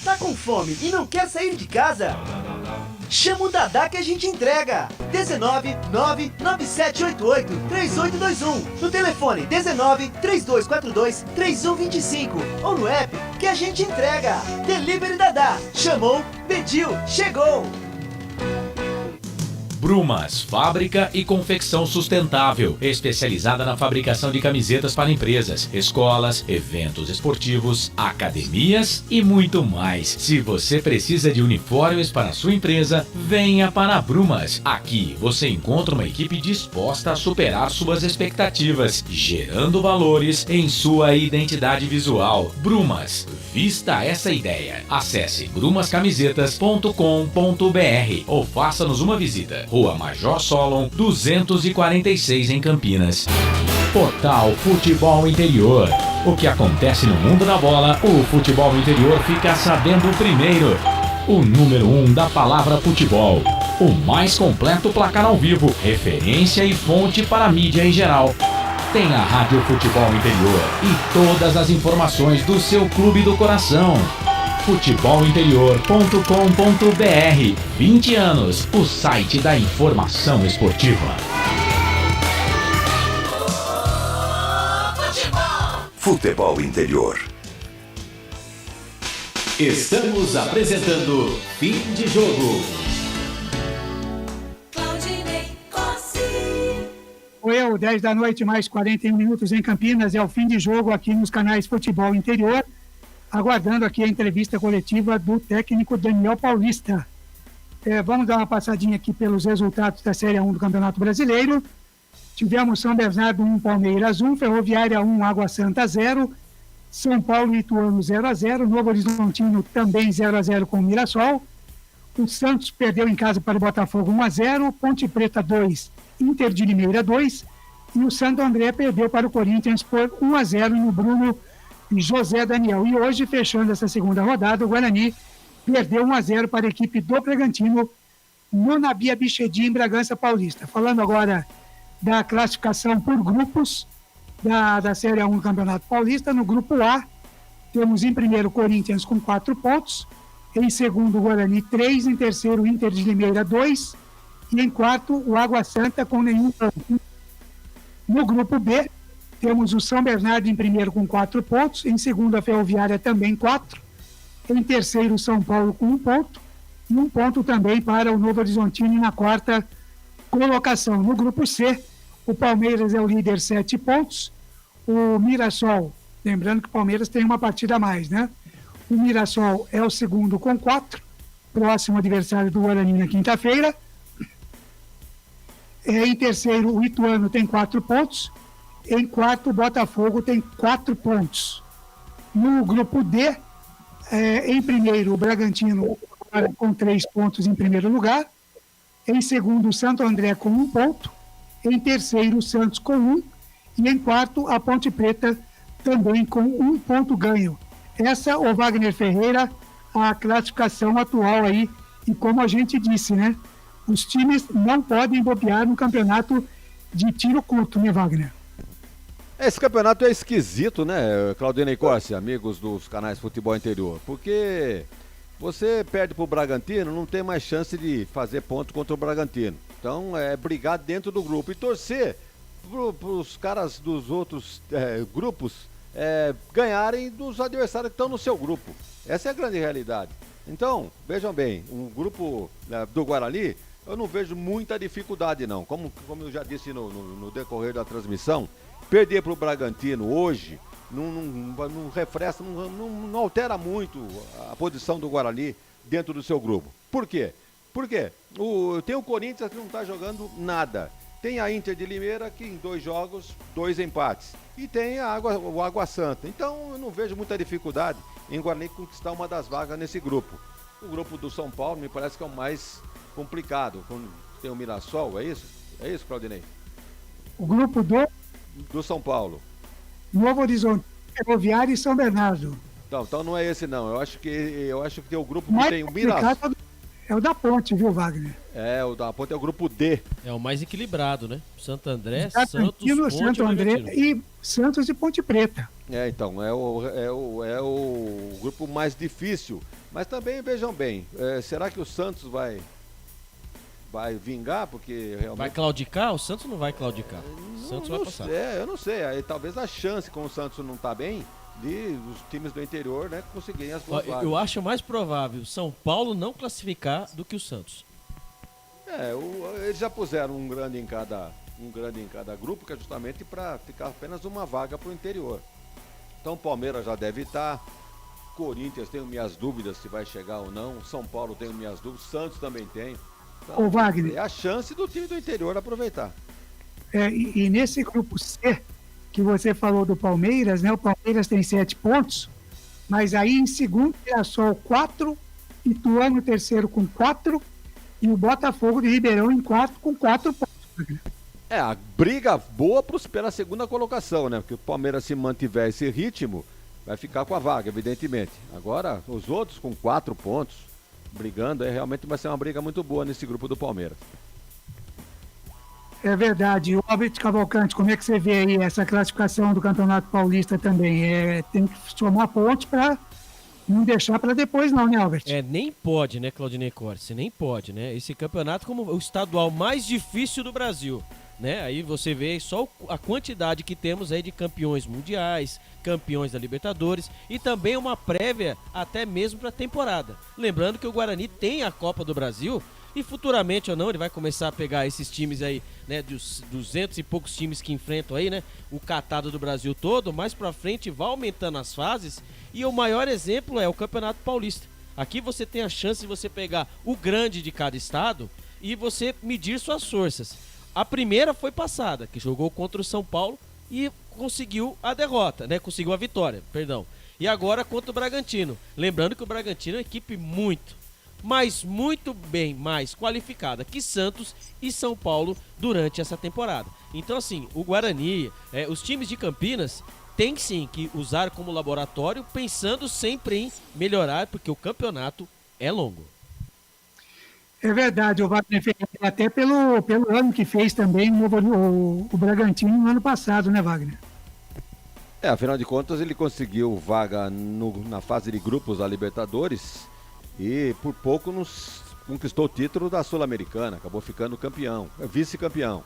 Tá com fome e não quer sair de casa? Chama o Dadá que a gente entrega. 19 99788 3821. No telefone 19 3242 3125. Ou no app que a gente entrega. Delivery Dadá. Chamou, pediu, chegou. Brumas, fábrica e confecção sustentável, especializada na fabricação de camisetas para empresas, escolas, eventos esportivos, academias e muito mais. Se você precisa de uniformes para a sua empresa, venha para a Brumas. Aqui você encontra uma equipe disposta a superar suas expectativas, gerando valores em sua identidade visual. Brumas, vista essa ideia. Acesse brumascamisetas.com.br ou faça-nos uma visita. Rua Major Solon, 246 em Campinas. Portal Futebol Interior. O que acontece no mundo da bola, o Futebol Interior fica sabendo primeiro. O número 1 da palavra futebol. O mais completo placar ao vivo, referência e fonte para a mídia em geral. Tem a Rádio Futebol Interior e todas as informações do seu clube do coração. futebolinterior.com.br. 20 anos, o site da informação esportiva. Futebol Interior. Estamos apresentando Fim de Jogo. Eu, 10 da noite, mais 41 minutos em Campinas, é o fim de jogo aqui nos canais Futebol Interior. Aguardando aqui a entrevista coletiva do técnico Daniel Paulista. Vamos dar uma passadinha aqui pelos resultados da Série A1 do Campeonato Brasileiro. tivemos São Bernardo 1, Palmeiras 1, Ferroviária 1, Água Santa 0, São Paulo e Ituano 0-0, Novo Horizontino também 0-0 com o Mirassol, o Santos perdeu em casa para o Botafogo 1-0, Ponte Preta 2, Inter de Limeira 2, e o Santo André perdeu para o Corinthians por 1-0 no Bruno José Daniel. E hoje, fechando essa segunda rodada, o Guarani perdeu 1-0 para a equipe do Bragantino no Nabia Bichedi, em Bragança Paulista. Falando agora da classificação por grupos da Série A1 do Campeonato Paulista, no grupo A, temos em primeiro Corinthians com 4 pontos, em segundo Guarani 3, em terceiro Inter de Limeira 2 e em quarto o Água Santa com nenhum ponto. No grupo B, temos o São Bernardo em primeiro com 4 pontos, em segundo a Ferroviária também 4, em terceiro São Paulo com 1 ponto, e 1 ponto também para o Novo Horizontino na quarta colocação. No grupo C, o Palmeiras é o líder, 7 pontos, o Mirassol, lembrando que o Palmeiras tem uma partida a mais, né? O Mirassol é o segundo com 4, próximo adversário do Guarani na quinta-feira. Em terceiro, o Ituano tem 4 pontos. Em quarto, o Botafogo tem 4 pontos. No grupo D, em primeiro, o Bragantino com 3 pontos em primeiro lugar. Em segundo, o Santo André com 1 ponto. Em terceiro, o Santos com 1. E em quarto, a Ponte Preta também com 1 ponto ganho. Essa, o Wagner Ferreira, a classificação atual aí. E como a gente disse, né? Os times não podem bobear no campeonato de tiro curto, né, Wagner? Esse campeonato é esquisito, né, Claudinei Corsi, amigos dos canais Futebol Interior, porque você perde pro Bragantino, não tem mais chance de fazer ponto contra o Bragantino. Então é brigar dentro do grupo e torcer pros caras dos outros grupos ganharem dos adversários que estão no seu grupo. Essa é a grande realidade. Então, vejam bem, o grupo do Guarani, eu não vejo muita dificuldade não. Como eu já disse no decorrer da transmissão, perder para o Bragantino hoje não refresca, não altera muito a posição do Guarani dentro do seu grupo. Por quê? Porque tem o Corinthians que não está jogando nada. Tem a Inter de Limeira que em 2 jogos, 2 empates. E tem o Água Santa. Então eu não vejo muita dificuldade em Guarani conquistar uma das vagas nesse grupo. O grupo do São Paulo me parece que é o mais complicado. Tem o Mirassol, é isso? É isso, Claudinei? O grupo do São Paulo. Novo Horizonte, Ferroviária e São Bernardo. Então não é esse não. Eu acho que tem o grupo que tem o Mirassol. É o da Ponte, viu, Wagner? O da Ponte é o grupo D. É o mais equilibrado, né? Santo André, Santos, Santo André e Santos e Ponte Preta. Então, é o grupo mais difícil. Mas também, vejam bem, será que o Santos vai vingar? Porque realmente... Vai claudicar? O Santos não vai claudicar. O Santos vai passar. Eu não sei. Aí, talvez a chance, como o Santos não está bem, os times do interior, né, conseguirem as duas vagas. Eu acho mais provável São Paulo não classificar do que o Santos. Eles já puseram um grande em cada grupo, que é justamente para ficar apenas uma vaga para o interior. Então o Palmeiras já deve estar, Corinthians tenho minhas dúvidas se vai chegar ou não, São Paulo tenho minhas dúvidas, Santos também tem. Então, Wagner, é a chance do time do interior aproveitar. E nesse grupo C, que você falou do Palmeiras, né? O Palmeiras tem 7 pontos, mas aí em segundo, Mirassol 4, Ituano terceiro com 4 e o Botafogo de Ribeirão em quarto com 4 pontos. A briga boa pela segunda colocação, né? Porque o Palmeiras, se mantiver esse ritmo, vai ficar com a vaga, evidentemente. Agora, os outros com 4 pontos, brigando, realmente vai ser uma briga muito boa nesse grupo do Palmeiras. É verdade. O Albert Cavalcante, como é que você vê aí essa classificação do Campeonato Paulista também? Tem que somar pontos para não deixar para depois não, né, Albert? Nem pode, né, Claudinei Corsi? Nem pode, né? Esse campeonato como o estadual mais difícil do Brasil, né? Aí você vê só a quantidade que temos aí de campeões mundiais, campeões da Libertadores e também uma prévia até mesmo para a temporada. Lembrando que o Guarani tem a Copa do Brasil e futuramente ou não, ele vai começar a pegar esses times aí, né, dos 200 e poucos times que enfrentam aí, né, o catado do Brasil todo, mais pra frente vai aumentando as fases e o maior exemplo é o Campeonato Paulista. Aqui você tem a chance de você pegar o grande de cada estado e você medir suas forças. A primeira foi passada, que jogou contra o São Paulo e conseguiu a derrota, né? Conseguiu a vitória, perdão. E agora contra o Bragantino. Lembrando que o Bragantino é uma equipe muito bem mais qualificada que Santos e São Paulo durante essa temporada. Então, assim, o Guarani, os times de Campinas têm sim que usar como laboratório, pensando sempre em melhorar, porque o campeonato é longo. É verdade, o Wagner Ferreira, até pelo ano que fez também o Bragantino no ano passado, né, Wagner? Afinal de contas, ele conseguiu vaga na fase de grupos da Libertadores e por pouco conquistou o título da Sul-Americana, acabou ficando campeão, vice-campeão.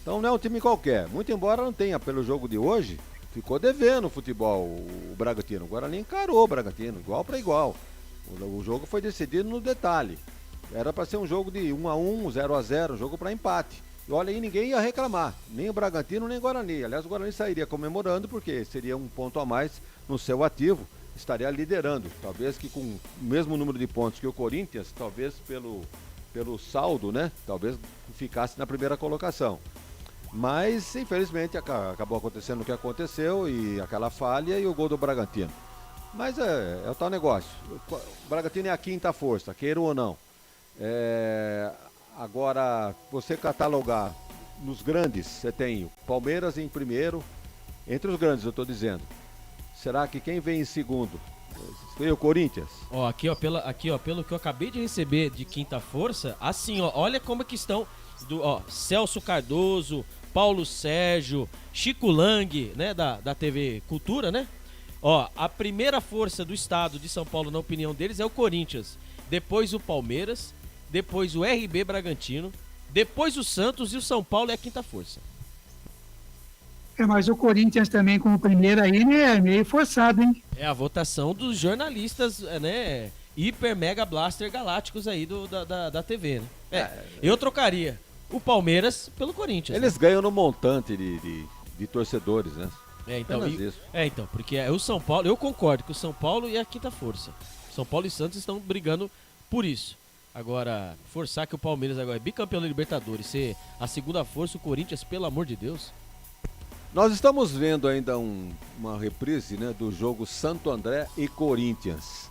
Então não é um time qualquer, muito embora não tenha, pelo jogo de hoje, ficou devendo o futebol o Bragantino. O Guarani encarou o Bragantino, igual para igual. O jogo foi decidido no detalhe. Era para ser um jogo de 1-1, 0-0, um jogo para empate. E olha aí, ninguém ia reclamar, nem o Bragantino, nem o Guarani. Aliás, o Guarani sairia comemorando porque seria um ponto a mais no seu ativo, estaria liderando. Talvez que com o mesmo número de pontos que o Corinthians, talvez pelo saldo, né? Talvez ficasse na primeira colocação. Mas, infelizmente, acabou acontecendo o que aconteceu e aquela falha e o gol do Bragantino. Mas é o tal negócio. O Bragantino é a quinta força, queira ou não. Agora, você catalogar nos grandes, você tem o Palmeiras em primeiro, entre os grandes eu estou dizendo. Será que quem vem em segundo? Foi o Corinthians? Aqui, pelo que eu acabei de receber de quinta força, assim, olha como é que estão Celso Cardoso, Paulo Sérgio, Chico Lang, né, da TV Cultura, né? A primeira força do estado de São Paulo, na opinião deles, é o Corinthians. Depois o Palmeiras, depois o RB Bragantino, depois o Santos e o São Paulo é a quinta força. Mas o Corinthians também como primeiro aí, né, é meio forçado, hein? É a votação dos jornalistas, né, hiper mega blaster galácticos aí da TV, né? Eu trocaria o Palmeiras pelo Corinthians. Eles ganham no montante de torcedores, né? Então, porque o São Paulo, eu concordo que o São Paulo é a quinta força. São Paulo e Santos estão brigando por isso. Agora, forçar que o Palmeiras agora é bicampeão da Libertadores, ser a segunda força, o Corinthians, pelo amor de Deus. Nós estamos vendo ainda uma reprise, né, do jogo Santo André e Corinthians.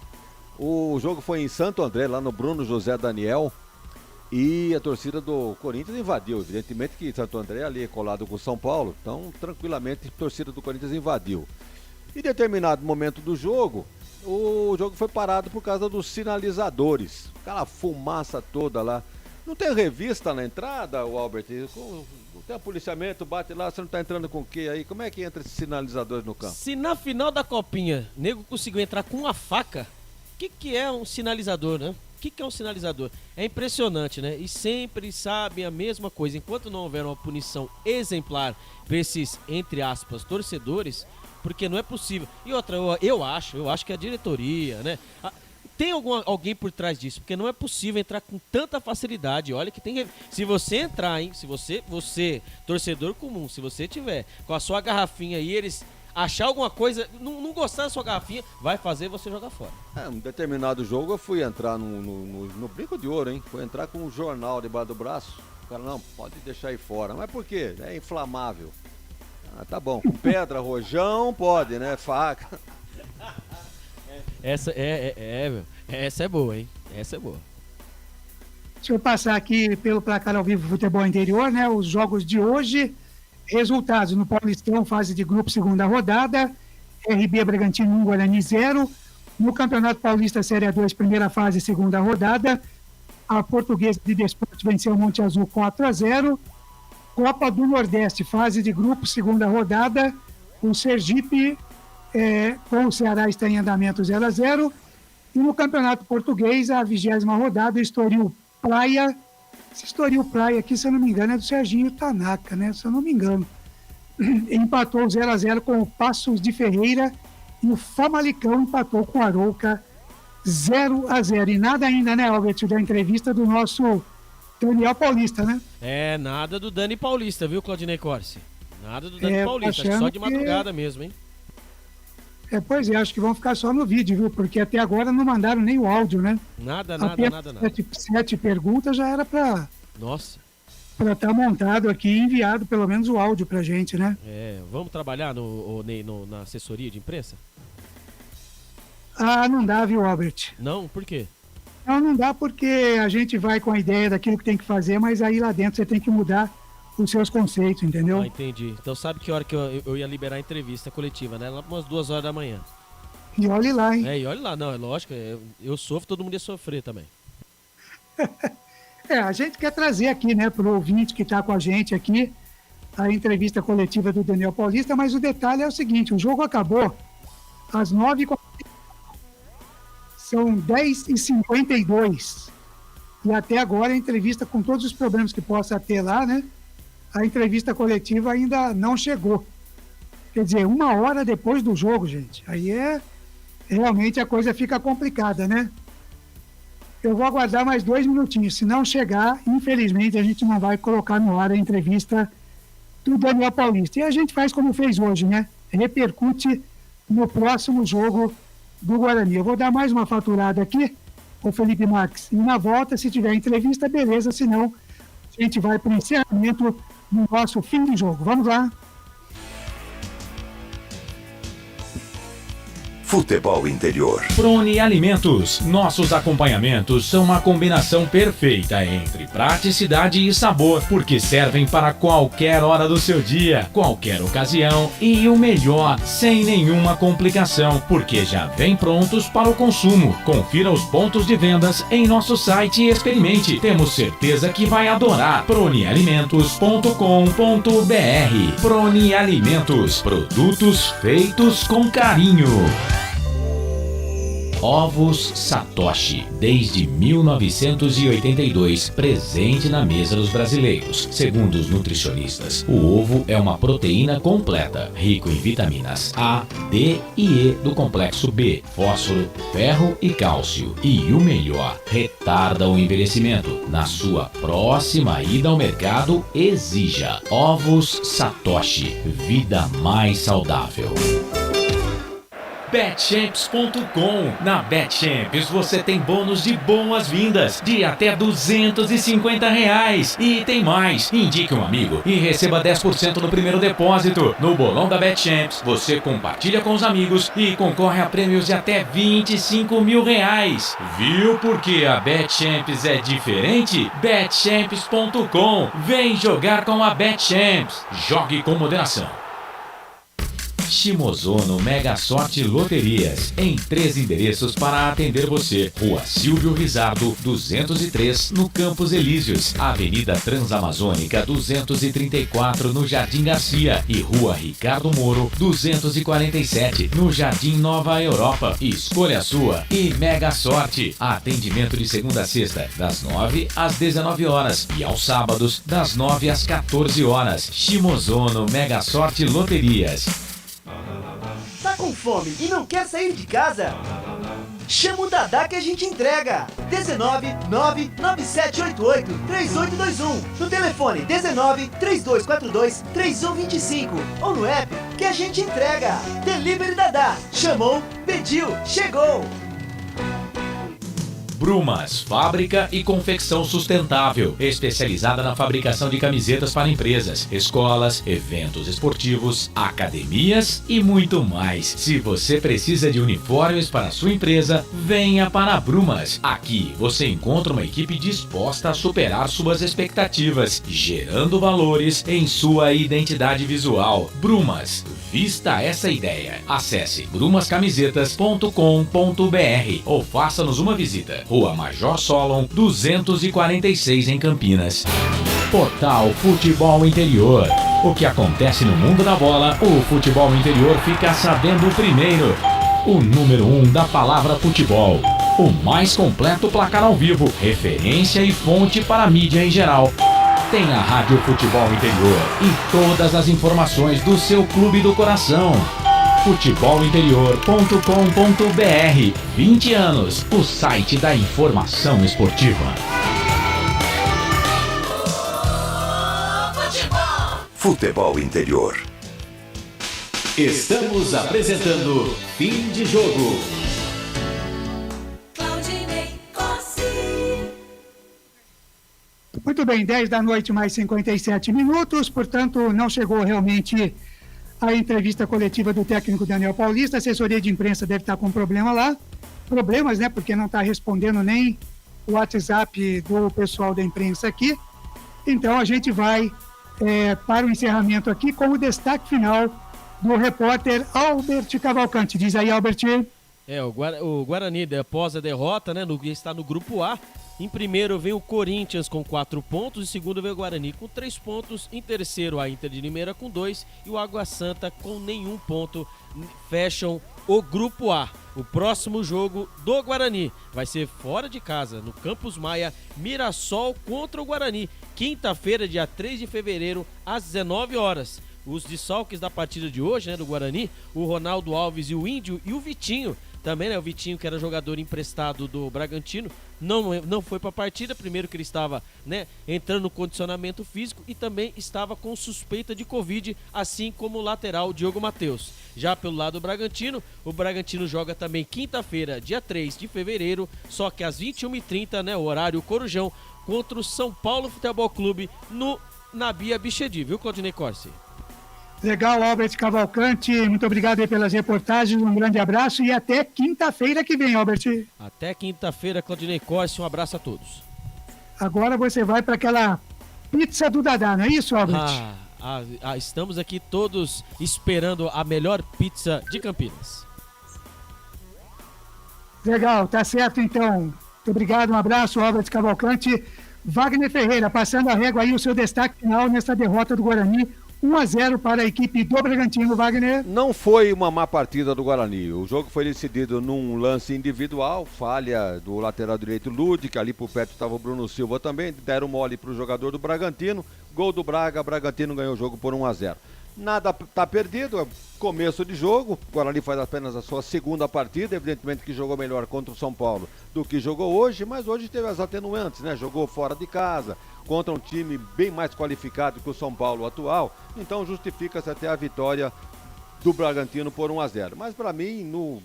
O jogo foi em Santo André, lá no Bruno José Daniel, e a torcida do Corinthians invadiu. Evidentemente que Santo André ali é colado com São Paulo, então tranquilamente a torcida do Corinthians invadiu. Em determinado momento do jogo, o jogo foi parado por causa dos sinalizadores. Aquela fumaça toda lá. Não tem revista na entrada, o Albert? Tem policiamento, bate lá, você não tá entrando com o quê aí? Como é que entra esses sinalizadores no campo? Se na final da Copinha, nego conseguiu entrar com uma faca, o que é um sinalizador, né? O que é um sinalizador? É impressionante, né? E sempre sabem a mesma coisa. Enquanto não houver uma punição exemplar para esses, entre aspas, torcedores, porque não é possível. E outra, eu acho que a diretoria, né? Tem alguém por trás disso, porque não é possível entrar com tanta facilidade. Olha que tem. Se você entrar, hein? Se você, torcedor comum, se você tiver com a sua garrafinha e eles achar alguma coisa, não gostar da sua garrafinha, vai fazer você jogar fora. Um determinado jogo eu fui entrar no Brinco de Ouro, hein? Fui entrar com um jornal debaixo do braço. O cara, não, pode deixar aí fora. Mas por quê? É inflamável. Tá bom. Com pedra, rojão, pode, né? Faca. Essa essa é boa, hein? Essa é boa. Deixa eu passar aqui pelo placar ao vivo Futebol Interior, né? Os jogos de hoje, resultados no Paulistão, fase de grupo, segunda rodada, RB Bragantino 1, Guarani 0. No Campeonato Paulista Série 2, primeira fase, segunda rodada, a Portuguesa de Desporto venceu o Monte Azul 4-0. Copa do Nordeste, fase de grupo, segunda rodada, o Sergipe com o Ceará está em andamento 0-0. E no Campeonato Português, a 20ª rodada, Estoril Praia. Esse Estoril Praia aqui, se eu não me engano, é do Serginho Tanaka, né? Se eu não me engano. Empatou 0-0 com o Passos de Ferreira e o Famalicão empatou com o Arouca 0-0. E nada ainda, né, Albert, da entrevista do nosso Daniel Paulista, né? Nada do Dani Paulista, viu, Claudinei Corsi? Nada do Dani Paulista, acho que só de madrugada mesmo, hein? Pois é, acho que vão ficar só no vídeo, viu? Porque até agora não mandaram nem o áudio, né? Nada. 7 perguntas já era pra... Nossa. para estar montado aqui e enviado pelo menos o áudio pra gente, né? Vamos trabalhar na assessoria de imprensa? Ah, não dá, viu, Albert? Não? Por quê? Não dá porque a gente vai com a ideia daquilo que tem que fazer, mas aí lá dentro você tem que mudar os seus conceitos, entendeu? Ah, entendi. Então sabe que hora que eu ia liberar a entrevista coletiva, né? Lá umas 2 horas da manhã. E olhe lá, hein? E olhe lá, não, é lógico, eu sofro, todo mundo ia sofrer também. A gente quer trazer aqui, né, pro ouvinte que tá com a gente aqui, a entrevista coletiva do Daniel Paulista, mas o detalhe é o seguinte, o jogo acabou às 9h40. São 10h52. E até agora a entrevista, com todos os problemas que possa ter lá, né? A entrevista coletiva ainda não chegou. Quer dizer, 1 hora depois do jogo, gente. Aí realmente a coisa fica complicada, né? Eu vou aguardar mais 2 minutinhos. Se não chegar, infelizmente, a gente não vai colocar no ar a entrevista do Daniel Paulista. E a gente faz como fez hoje, né? Repercute no próximo jogo do Guarani. Eu vou dar mais uma faturada aqui, o Felipe Marques. E na volta, se tiver entrevista, beleza. Se não, a gente vai para o encerramento do nosso fim de jogo. Vamos lá. Futebol Interior. Prone Alimentos. Nossos acompanhamentos são uma combinação perfeita entre praticidade e sabor, porque servem para qualquer hora do seu dia, qualquer ocasião e o melhor, sem nenhuma complicação, porque já vem prontos para o consumo. Confira os pontos de vendas em nosso site e experimente. Temos certeza que vai adorar. pronealimentos.com.br. Prone Alimentos. Produtos feitos com carinho. Ovos Satoshi, desde 1982, presente na mesa dos brasileiros. Segundo os nutricionistas, o ovo é uma proteína completa, rico em vitaminas A, D e E do complexo B, fósforo, ferro e cálcio. E o melhor, retarda o envelhecimento. Na sua próxima ida ao mercado, exija Ovos Satoshi, vida mais saudável. BetChamps.com. Na BetChamps você tem bônus de boas-vindas de até R$250. E tem mais. Indique um amigo e receba 10% no primeiro depósito. No bolão da BetChamps você compartilha com os amigos e concorre a prêmios de até R$25 mil. Viu porque a BetChamps é diferente? BetChamps.com. Vem jogar com a BetChamps. Jogue com moderação. Shimozono Mega Sorte Loterias, em 3 endereços para atender você. Rua Silvio Rizardo, 203, no Campos Elíseos. Avenida Transamazônica, 234, no Jardim Garcia. E Rua Ricardo Moro, 247, no Jardim Nova Europa. Escolha a sua e Mega Sorte. Atendimento de segunda a sexta, das 9 às 19 horas. E aos sábados, das 9 às 14 horas. Shimozono Mega Sorte Loterias. Tá com fome e não quer sair de casa? Chama o Dadá que a gente entrega. 19 99788 3821. No telefone 19 3242 3125. Ou no app que a gente entrega. Delivery Dadá. Chamou, pediu, chegou. Brumas, fábrica e confecção sustentável, especializada na fabricação de camisetas para empresas, escolas, eventos esportivos, academias e muito mais. Se você precisa de uniformes para a sua empresa, venha para a Brumas. Aqui você encontra uma equipe disposta a superar suas expectativas, gerando valores em sua identidade visual. Brumas, vista essa ideia. Acesse brumascamisetas.com.br ou faça-nos uma visita. Rua Major Solon, 246 em Campinas. Portal Futebol Interior. O que acontece no mundo da bola, o Futebol Interior fica sabendo primeiro. O número 1 da palavra futebol. O mais completo placar ao vivo, referência e fonte para a mídia em geral. Tem a Rádio Futebol Interior e todas as informações do seu clube do coração. futebolinterior.com.br. 20 anos, o site da informação esportiva. Futebol Interior. Estamos apresentando Fim de Jogo. Muito bem, 10 da noite mais 57 minutos, portanto não chegou realmente a entrevista coletiva do técnico Daniel Paulista. A assessoria de imprensa deve estar com problema lá. Problemas, né? Porque não está respondendo nem o WhatsApp do pessoal da imprensa aqui. Então a gente vai para o encerramento aqui com o destaque final do repórter Albert Cavalcante. Diz aí, Albert. O Guarani, após a derrota, né, está no grupo A. Em primeiro vem o Corinthians com 4 pontos, em segundo vem o Guarani com 3 pontos, em terceiro a Inter de Limeira com 2 e o Água Santa com nenhum ponto. Fecham o grupo A. O próximo jogo do Guarani vai ser fora de casa, no Campus Maia, Mirassol contra o Guarani, quinta-feira, dia 3 de fevereiro, às 19 horas. Os desfalques da partida de hoje, né, do Guarani, o Ronaldo Alves e o Índio e o Vitinho, também, né, o Vitinho, que era jogador emprestado do Bragantino, não foi para a partida. Primeiro que ele estava, né, entrando no condicionamento físico e também estava com suspeita de Covid, assim como o lateral Diogo Matheus. Já pelo lado do Bragantino, o Bragantino joga também quinta-feira, dia 3 de fevereiro, só que às 21h30, né, o horário Corujão, contra o São Paulo Futebol Clube na Bia Bichedi, viu, Claudinei Corsi? Legal, Albert Cavalcante, muito obrigado aí pelas reportagens, um grande abraço e até quinta-feira que vem, Albert. Até quinta-feira, Claudinei Corsi, um abraço a todos. Agora você vai para aquela pizza do Dadá, não é isso, Albert? Estamos aqui todos esperando a melhor pizza de Campinas. Legal, tá certo então. Muito obrigado, um abraço, Albert Cavalcante. Wagner Ferreira, passando a régua aí o seu destaque final nessa derrota do Guarani, 1-0 para a equipe do Bragantino, Wagner. Não foi uma má partida do Guarani. O jogo foi decidido num lance individual, falha do lateral direito Lud, que ali por perto estava o Bruno Silva também, deram mole para o jogador do Bragantino, gol do Braga, Bragantino ganhou o jogo por 1-0. Nada está perdido, é começo de jogo, o Guarani faz apenas a sua segunda partida, evidentemente que jogou melhor contra o São Paulo do que jogou hoje, mas hoje teve as atenuantes, né? Jogou fora de casa, contra um time bem mais qualificado que o São Paulo atual, então justifica-se até a vitória do Bragantino por 1-0. Mas para mim, no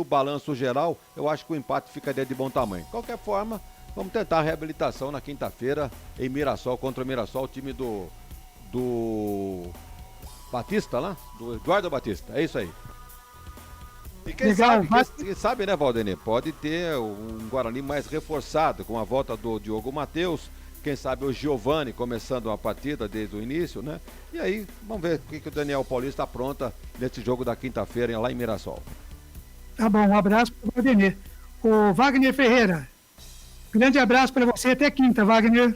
balanço geral, eu acho que o empate ficaria de bom tamanho. De qualquer forma, vamos tentar a reabilitação na quinta-feira em Mirassol, contra o Mirassol, o time do Batista lá, do Eduardo Batista, é isso aí. E quem sabe, né, Valdenir, pode ter um Guarani mais reforçado, com a volta do Diogo Matheus, quem sabe o Giovani começando a partida desde o início, né? E aí, vamos ver o que o Daniel Paulista apronta nesse jogo da quinta-feira lá em Mirassol. Tá bom, um abraço para o Valdenir. O Wagner Ferreira, grande abraço para você, até quinta, Wagner.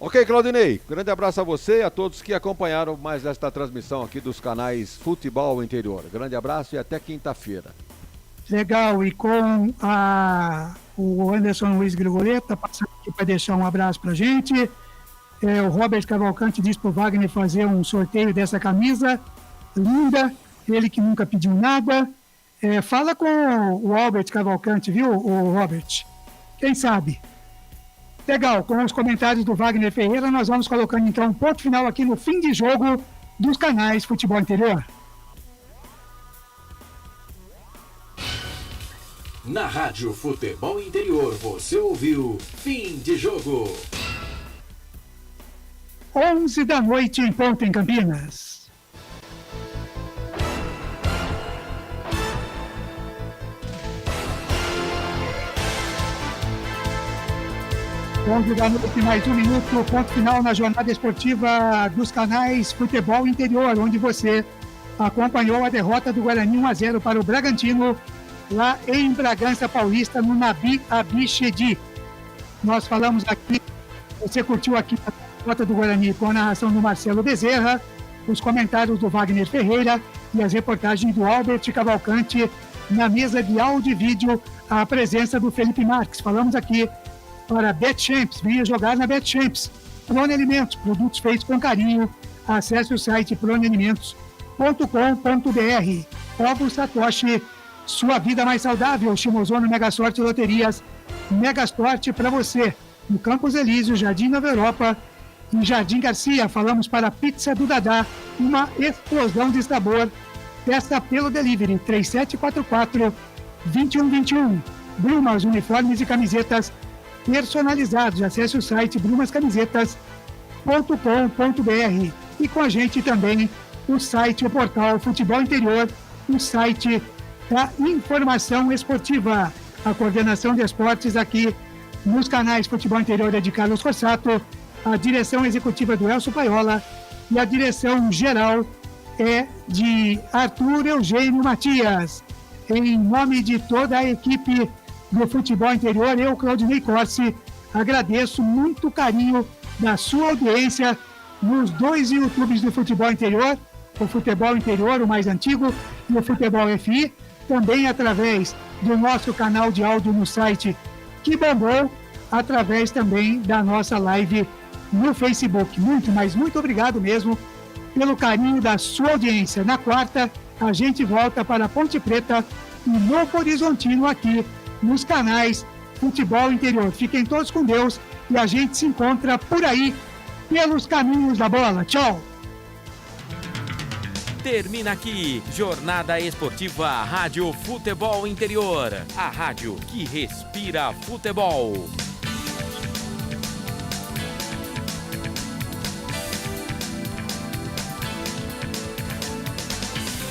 Ok, Claudinei, grande abraço a você e a todos que acompanharam mais esta transmissão aqui dos canais Futebol Interior. Grande abraço e até quinta-feira. Legal, e com o Anderson Luiz Grigoleta passando aqui para deixar um abraço para a gente. O Robert Cavalcante diz para o Wagner fazer um sorteio dessa camisa linda, ele que nunca pediu nada. Fala com o Albert Cavalcante, viu, o Robert? Quem sabe? Legal, com os comentários do Wagner Ferreira, nós vamos colocando então um ponto final aqui no fim de jogo dos canais Futebol Interior. Na Rádio Futebol Interior, você ouviu Fim de Jogo. 11 da noite em ponto em Campinas. Da noite, mais um minuto, ponto final na jornada esportiva dos canais Futebol Interior, onde você acompanhou a derrota do Guarani 1-0 para o Bragantino, lá em Bragança Paulista, no Nabi Abichedi. Nós falamos aqui, você curtiu aqui a derrota do Guarani com a narração do Marcelo Bezerra, os comentários do Wagner Ferreira e as reportagens do Albert Cavalcante na mesa de áudio e vídeo, a presença do Felipe Marques. Falamos aqui para BetChamps, venha jogar na BetChamps. Prone Alimentos, produtos feitos com carinho. Acesse o site pronealimentos.com.br. Ovos Satoshi, sua vida mais saudável. Shimozono Mega Sorte Loterias, Mega Sorte para você. No Campos Elísio, Jardim Nova Europa e Jardim Garcia. Falamos para a Pizza do Dadá, uma explosão de sabor. Peça pelo delivery 3744-2121. Brumas, uniformes e camisetas personalizados. Acesse o site brumascamisetas.com.br e com a gente também o site, o portal Futebol Interior, o site da informação esportiva. A coordenação de esportes aqui nos canais Futebol Interior é de Carlos Corsato, a direção executiva do Elcio Paiola e a direção geral é de Arthur Eugênio Matias. Em nome de toda a equipe do Futebol Interior, eu, Claudinei Corsi, agradeço muito o carinho da sua audiência nos 2 YouTubes do Futebol Interior, o Futebol Interior, o mais antigo, e o Futebol FI, também através do nosso canal de áudio no site, que bombou, através também da nossa live no Facebook. Muito obrigado mesmo pelo carinho da sua audiência. Na quarta, a gente volta para Ponte Preta e Novo Horizontino aqui nos canais Futebol Interior. Fiquem todos com Deus e a gente se encontra por aí pelos caminhos da bola. Tchau! Termina aqui, Jornada Esportiva Rádio Futebol Interior, a rádio que respira futebol.